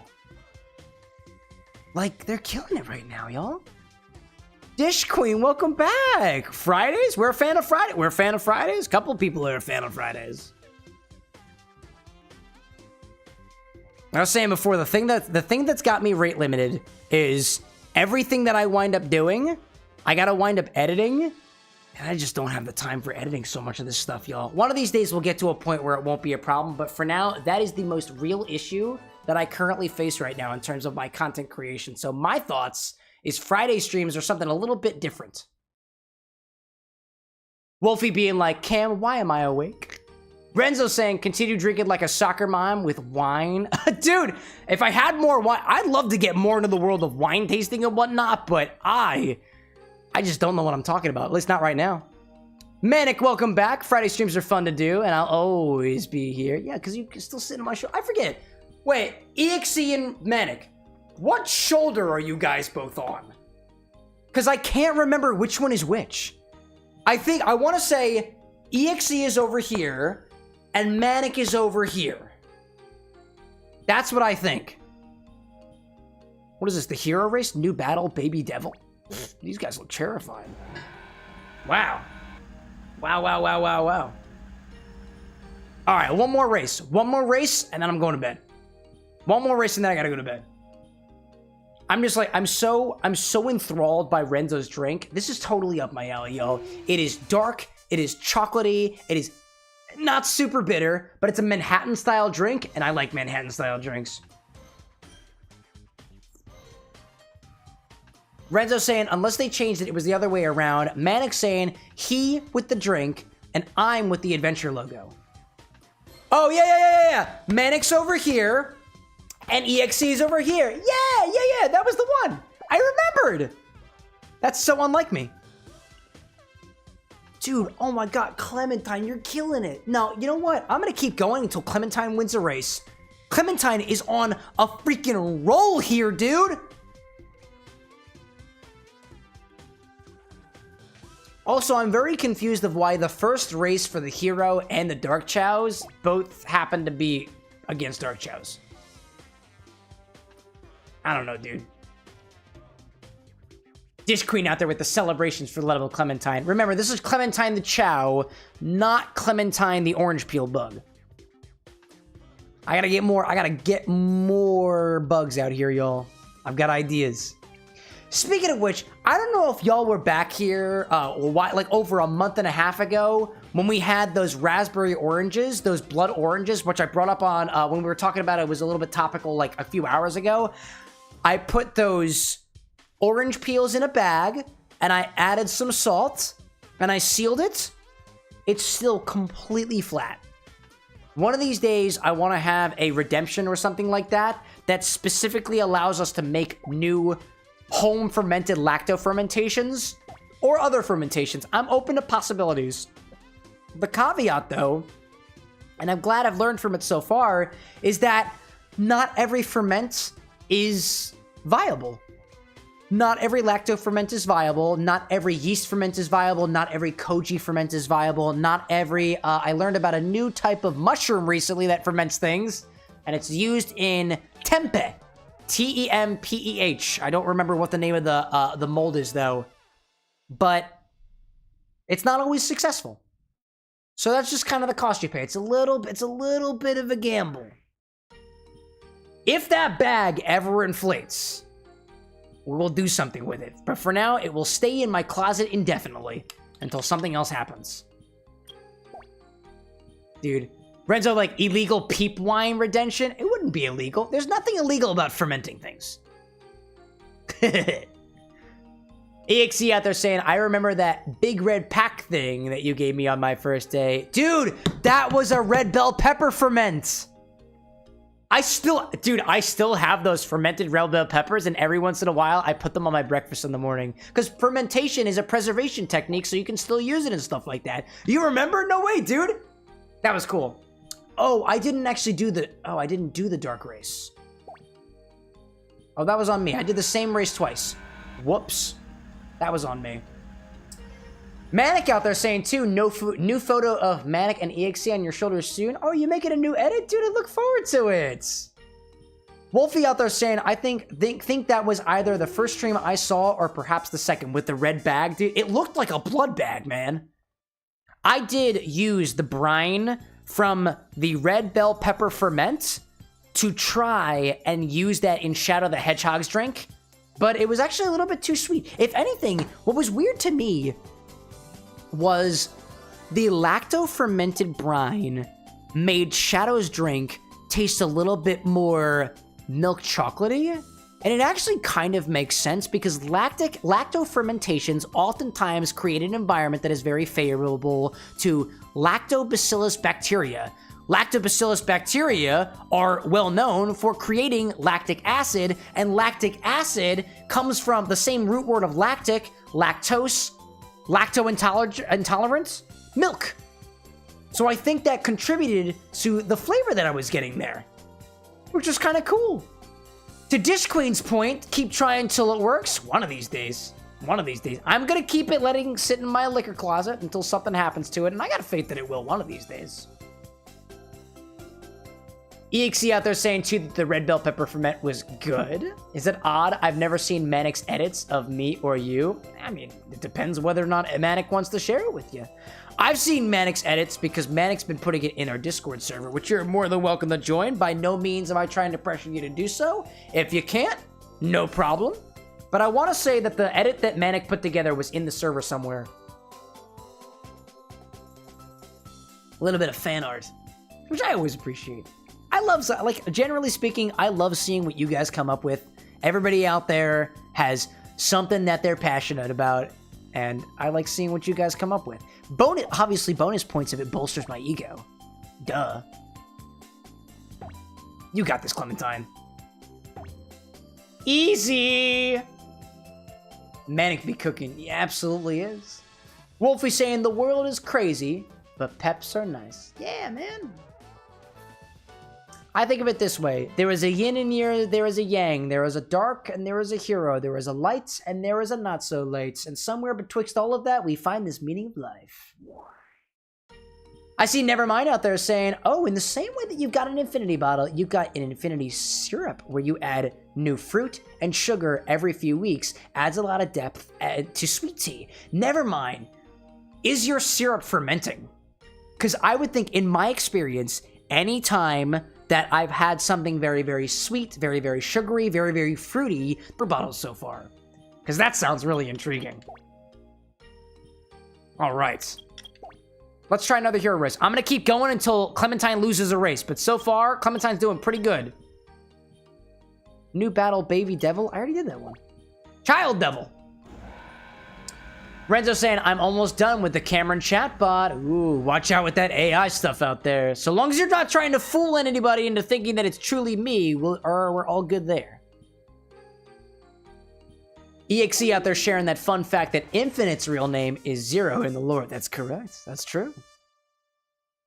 Like, they're killing it right now, y'all. Dish Queen, welcome back. Fridays? We're a fan of Friday. We're a fan of Fridays. A couple people are a fan of Fridays. I was saying before, the thing that's got me rate limited is everything that I wind up doing, I gotta wind up editing, and I just don't have the time for editing so much of this stuff, y'all. One of these days we'll get to a point where it won't be a problem, but for now, that is the most real issue that I currently face right now in terms of my content creation. So my thoughts is Friday streams are something a little bit different. Wolfie being like, Cam, why am I awake? Renzo saying, continue drinking like a soccer mom with wine. Dude, if I had more wine, I'd love to get more into the world of wine tasting and whatnot, but I just don't know what I'm talking about, at least not right now. Manic, welcome back. Friday streams are fun to do, and I'll always be here. Yeah, because you can still sit in my show. I forget. Wait, EXE and Manic, what shoulder are you guys both on? Because I can't remember which one is which. I want to say EXE is over here, and Manic is over here. That's what I think. What is this, the hero race? New battle, baby devil? These guys look terrifying. Wow. Wow, wow, wow, wow, wow. All right, one more race. One more race, and then I'm going to bed. One more race, and then I gotta go to bed. I'm just like, I'm so enthralled by Renzo's drink. This is totally up my alley, y'all. It is dark, it is chocolatey, it is not super bitter, but it's a Manhattan-style drink, and I like Manhattan-style drinks. Renzo saying, unless they changed it, it was the other way around. Manic saying, he with the drink, and I'm with the adventure logo. Oh, yeah. Manic's over here, and EXC's over here. Yeah, that was the one. I remembered. That's so unlike me. Dude, oh my god, Clementine, you're killing it. No, you know what? I'm gonna keep going until Clementine wins a race. Clementine is on a freaking roll here, dude. Also, I'm very confused of why the first race for the hero and the Dark Chows both happen to be against Dark Chows. I don't know, dude. Dish Queen out there with the celebrations for Level Clementine. Remember, this is Clementine the Chow, not Clementine the orange peel bug. I gotta get more bugs out here, y'all. I've got ideas. Speaking of which, I don't know if y'all were back here like over a month and a half ago when we had those raspberry oranges, those blood oranges, which I brought up on when we were talking about it was a little bit topical like a few hours ago. I put those orange peels in a bag and I added some salt and I sealed it. It's still completely flat. One of these days, I want to have a redemption or something like that that specifically allows us to make new home fermented lacto fermentations or other fermentations. I'm open to possibilities. The caveat though, and I'm glad I've learned from it so far, is that not every ferment is viable. Not every lacto ferment is viable. Not every yeast ferment is viable. Not every koji ferment is viable. Not every, I learned about a new type of mushroom recently that ferments things, and it's used in tempeh. Tempeh. I don't remember what the name of the mold is though, but it's not always successful. So that's just kind of the cost you pay. It's a little bit of a gamble. If that bag ever inflates, we'll do something with it. But for now, it will stay in my closet indefinitely until something else happens. Dude. Renzo, like, illegal peep wine redemption? It wouldn't be illegal. There's nothing illegal about fermenting things. EXE out there saying, I remember that big red pack thing that you gave me on my first day. Dude, that was a red bell pepper ferment. I still have those fermented red bell peppers, and every once in a while, I put them on my breakfast in the morning. Because fermentation is a preservation technique, so you can still use it and stuff like that. You remember? No way, dude. That was cool. Oh, I didn't do the dark race. Oh, that was on me. I did the same race twice. Whoops. That was on me. Manic out there saying, too, new photo of Manic and EXE on your shoulders soon. Oh, you making a new edit? Dude, I look forward to it. Wolfie out there saying, I think that was either the first stream I saw or perhaps the second with the red bag. Dude, it looked like a blood bag, man. I did use the brine from the red bell pepper ferment to try and use that in Shadow the Hedgehog's drink, but it was actually a little bit too sweet. If anything, what was weird to me was the lacto fermented brine made Shadow's drink taste a little bit more milk chocolatey. And it actually kind of makes sense because lacto fermentations oftentimes create an environment that is very favorable to lactobacillus bacteria. Lactobacillus bacteria are well known for creating lactic acid, and lactic acid comes from the same root word of lactic, lactose, lacto-intolerance, milk. So I think that contributed to the flavor that I was getting there, which is kind of cool. To Dish Queen's point, keep trying till it works. One of these days. I'm gonna keep it letting sit in my liquor closet until something happens to it, and I got faith that it will one of these days. EXE out there saying too that the red bell pepper ferment was good. Is it odd? I've never seen Manic's edits of me or you. I mean, it depends whether or not Manic wants to share it with you. I've seen Manic's edits because Manic's been putting it in our Discord server, which you're more than welcome to join. By no means am I trying to pressure you to do so. If you can't, no problem. But I want to say that the edit that Manic put together was in the server somewhere. A little bit of fan art, which I always appreciate. I love, like, generally speaking, I love seeing what you guys come up with. Everybody out there has something that they're passionate about, and I like seeing what you guys come up with. Obviously, bonus points if it bolsters my ego. Duh. You got this, Clementine. Easy! Manic be cooking. He absolutely is. Wolfie saying the world is crazy, but peps are nice. Yeah, man. I think of it this way. There is a yin and yang, there is a yang. There is a dark and there is a hero. There is a light and there is a not so late. And somewhere betwixt all of that, we find this meaning of life. I see Nevermind out there saying, oh, in the same way that you've got an infinity bottle, you've got an infinity syrup where you add new fruit and sugar every few weeks. Adds a lot of depth to sweet tea. Nevermind. Is your syrup fermenting? Because I would think, in my experience, anytime that I've had something very, very sweet, very, very sugary, very, very fruity for bottles so far. Because that sounds really intriguing. All right. Let's try another hero race. I'm going to keep going until Clementine loses a race. But so far, Clementine's doing pretty good. New battle, Baby Devil. I already did that one. Child Devil. Renzo saying, I'm almost done with the Cameron chatbot. Ooh, watch out with that AI stuff out there. So long as you're not trying to fool anybody into thinking that it's truly me, we're all good there. EXE out there sharing that fun fact that Infinite's real name is Zero in the lore. That's correct. That's true.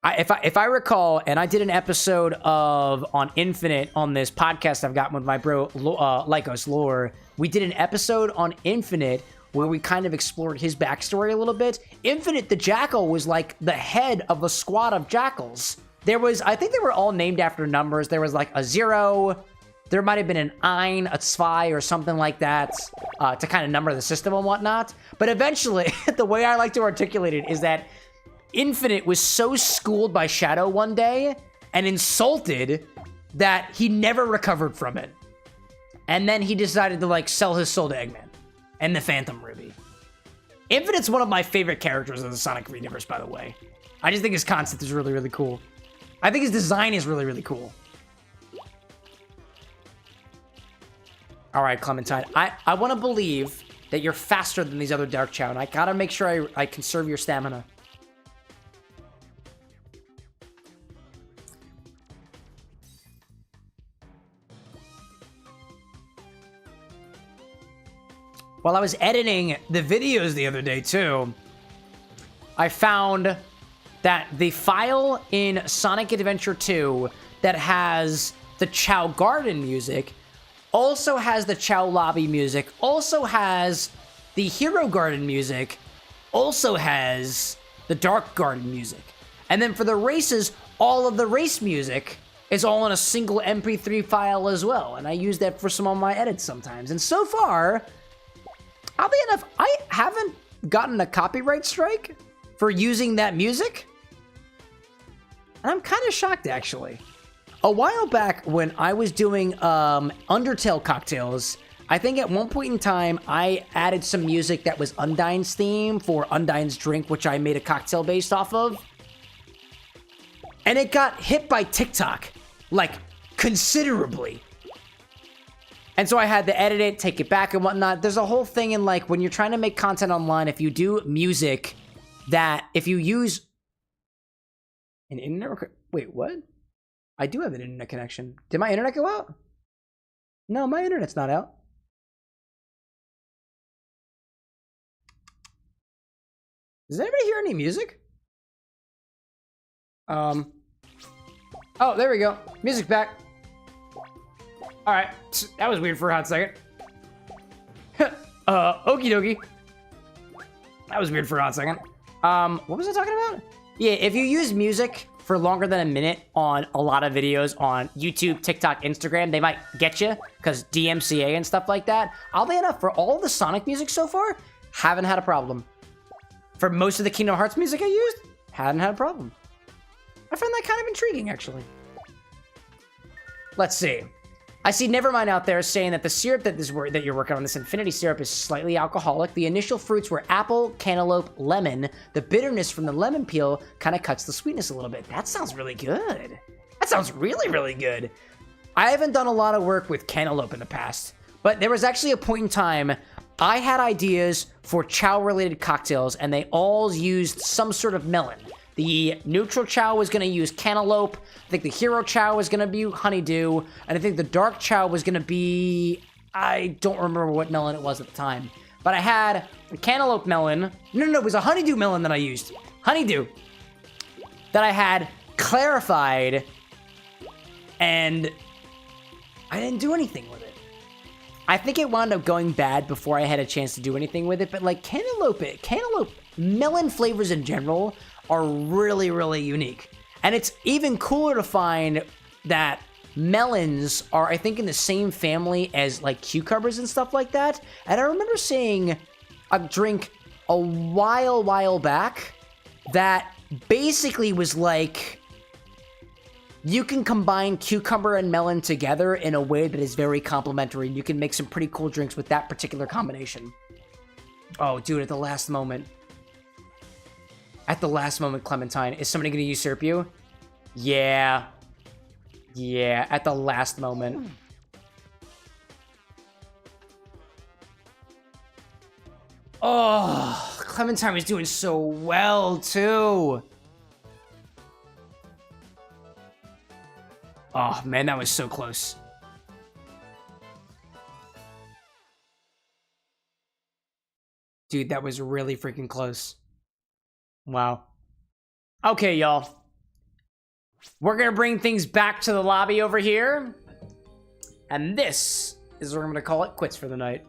If I recall, and I did an episode on Infinite on this podcast I've gotten with my bro Lycos Lore. We did an episode on Infinite where we kind of explored his backstory a little bit. Infinite the Jackal was like the head of a squad of jackals. I think they were all named after numbers. There was like a 0, there might have been an ein, a zwei, or something like that to kind of number the system and whatnot. But eventually, the way I like to articulate it is that Infinite was so schooled by Shadow one day and insulted that he never recovered from it. And then he decided to like sell his soul to Eggman and the Phantom Ruby. Infinite's one of my favorite characters of the Sonic universe, by the way. I just think his concept is really, really cool. I think his design is really, really cool. All right, Clementine. I want to believe that you're faster than these other Dark Chow, and I gotta make sure I conserve your stamina. While I was editing the videos the other day, too, I found that the file in Sonic Adventure 2 that has the Chow Garden music also has the Chow Lobby music, also has the Hero Garden music, also has the Dark Garden music. And then for the races, all of the race music is all in a single MP3 file as well. And I use that for some of my edits sometimes. And so far, oddly enough, I haven't gotten a copyright strike for using that music. And I'm kind of shocked, actually. A while back, when I was doing Undertale cocktails, I think at one point in time, I added some music that was Undyne's theme for Undyne's drink, which I made a cocktail based off of. And it got hit by TikTok, like, considerably. And so I had to edit it, take it back and whatnot. There's a whole thing in, like, when you're trying to make content online, if you do music that, if you use an internet... Wait, what? I do have an internet connection. Did my internet go out? No, my internet's not out. Does anybody hear any music? Oh, there we go. Music back. Alright, that was weird for a hot second. Okie dokie. That was weird for a hot second. What was I talking about? Yeah, if you use music for longer than a minute on a lot of videos on YouTube, TikTok, Instagram, they might get you because DMCA and stuff like that. Oddly enough, for all the Sonic music so far, haven't had a problem. For most of the Kingdom Hearts music I used, hadn't had a problem. I find that kind of intriguing, actually. Let's see. I see Nevermind out there saying that the syrup that you're working on, this Infinity syrup, is slightly alcoholic. The initial fruits were apple, cantaloupe, lemon. The bitterness from the lemon peel kind of cuts the sweetness a little bit. That sounds really good. That sounds really, really good. I haven't done a lot of work with cantaloupe in the past, but there was actually a point in time I had ideas for chow-related cocktails, and they all used some sort of melon. The neutral chow was going to use cantaloupe. I think the hero chow was going to be honeydew. And I think the dark chow was going to be... I don't remember what melon it was at the time. But I had a cantaloupe melon. No, it was a honeydew melon that I used. Honeydew. That I had clarified. And I didn't do anything with it. I think it wound up going bad before I had a chance to do anything with it. But like cantaloupe melon flavors in general are really, really unique. And it's even cooler to find that melons are, I think, in the same family as like cucumbers and stuff like that. And I remember seeing a drink a while back that basically was like, you can combine cucumber and melon together in a way that is very complementary. You can make some pretty cool drinks with that particular combination. Oh, dude, at the last moment. At the last moment, Clementine. Is somebody going to usurp you? Yeah. Yeah, at the last moment. Oh, Clementine was doing so well, too. Oh, man, that was so close. Dude, that was really freaking close. Wow. Okay, y'all. We're gonna bring things back to the lobby over here. And this is what I'm gonna call it quits for the night.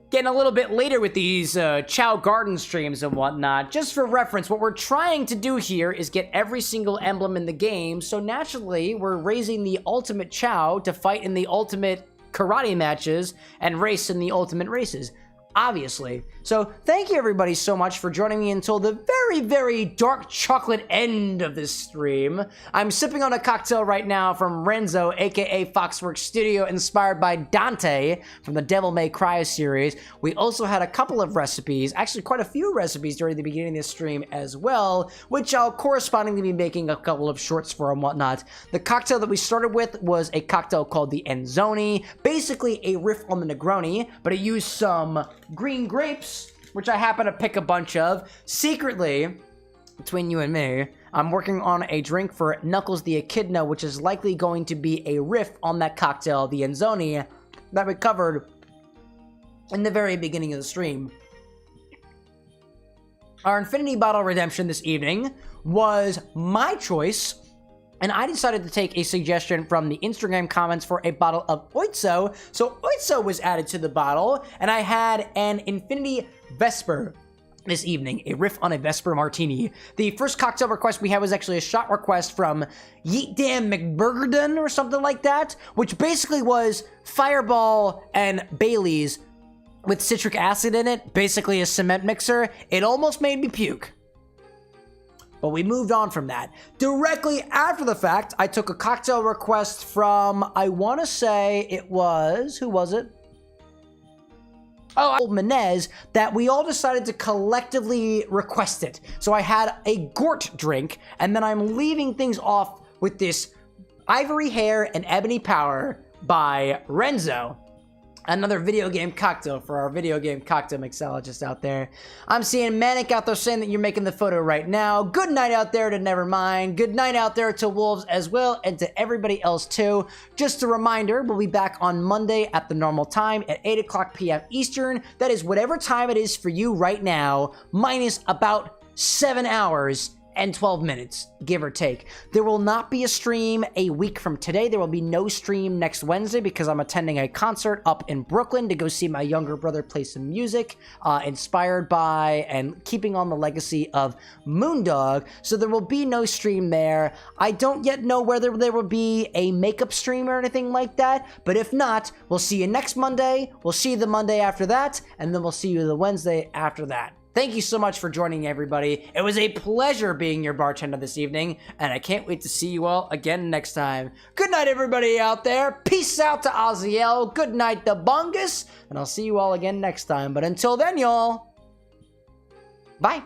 Getting a little bit later with these Chow Garden streams and whatnot. Just for reference, what we're trying to do here is get every single emblem in the game. So naturally, we're raising the ultimate Chow to fight in the ultimate karate matches and race in the ultimate races. Obviously. So thank you everybody so much for joining me until the very, very dark chocolate end of this stream. I'm sipping on a cocktail right now from Renzo, aka Foxworks Studio, inspired by Dante from the Devil May Cry series. We also had a couple of recipes, actually quite a few recipes during the beginning of this stream as well, which I'll correspondingly be making a couple of shorts for and whatnot. The cocktail that we started with was a cocktail called the Enzoni, basically a riff on the Negroni, but it used some green grapes, which I happen to pick a bunch of. Secretly, between you and me, I'm working on a drink for Knuckles the Echidna, which is likely going to be a riff on that cocktail, the Enzoni, that we covered in the very beginning of the stream. Our Infinity Bottle Redemption this evening was my choice, and I decided to take a suggestion from the Instagram comments for a bottle of Oitzo. So Oitzo was added to the bottle, and I had an Infinity Vesper this evening, a riff on a Vesper Martini. The first cocktail request we had was actually a shot request from yeetdammcburgerdab or something like that, which basically was Fireball and Bailey's with citric acid in it, basically a cement mixer. It almost made me puke. But we moved on from that. Directly after the fact, I took a cocktail request from, I want to say it was, who was it? Oh, Menez, that we all decided to collectively request it. So I had a Gort drink, and then I'm leaving things off with this Ivory Hair and Ebony Power by Renzo. Another video game cocktail for our video game cocktail mixologist out there. I'm seeing Manic out there saying that you're making the photo right now. Good night out there to Nevermind. Good night out there to Wolves as well, and to everybody else too. Just a reminder, we'll be back on Monday at the normal time at 8 o'clock p.m. Eastern. That is whatever time it is for you right now, minus about 7 hours and 12 minutes, give or take. There will not be a stream a week from today. There will be no stream next Wednesday because I'm attending a concert up in Brooklyn to go see my younger brother play some music, inspired by and keeping on the legacy of Moondog. So there will be no stream there. I don't yet know whether there will be a makeup stream or anything like that, but if not, we'll see you next Monday. We'll see you the Monday after that, and then we'll see you the Wednesday after that. Thank you so much for joining, everybody. It was a pleasure being your bartender this evening, and I can't wait to see you all again next time. Good night, everybody out there. Peace out to Aziel. Good night, the Bungus, and I'll see you all again next time. But until then, y'all, bye.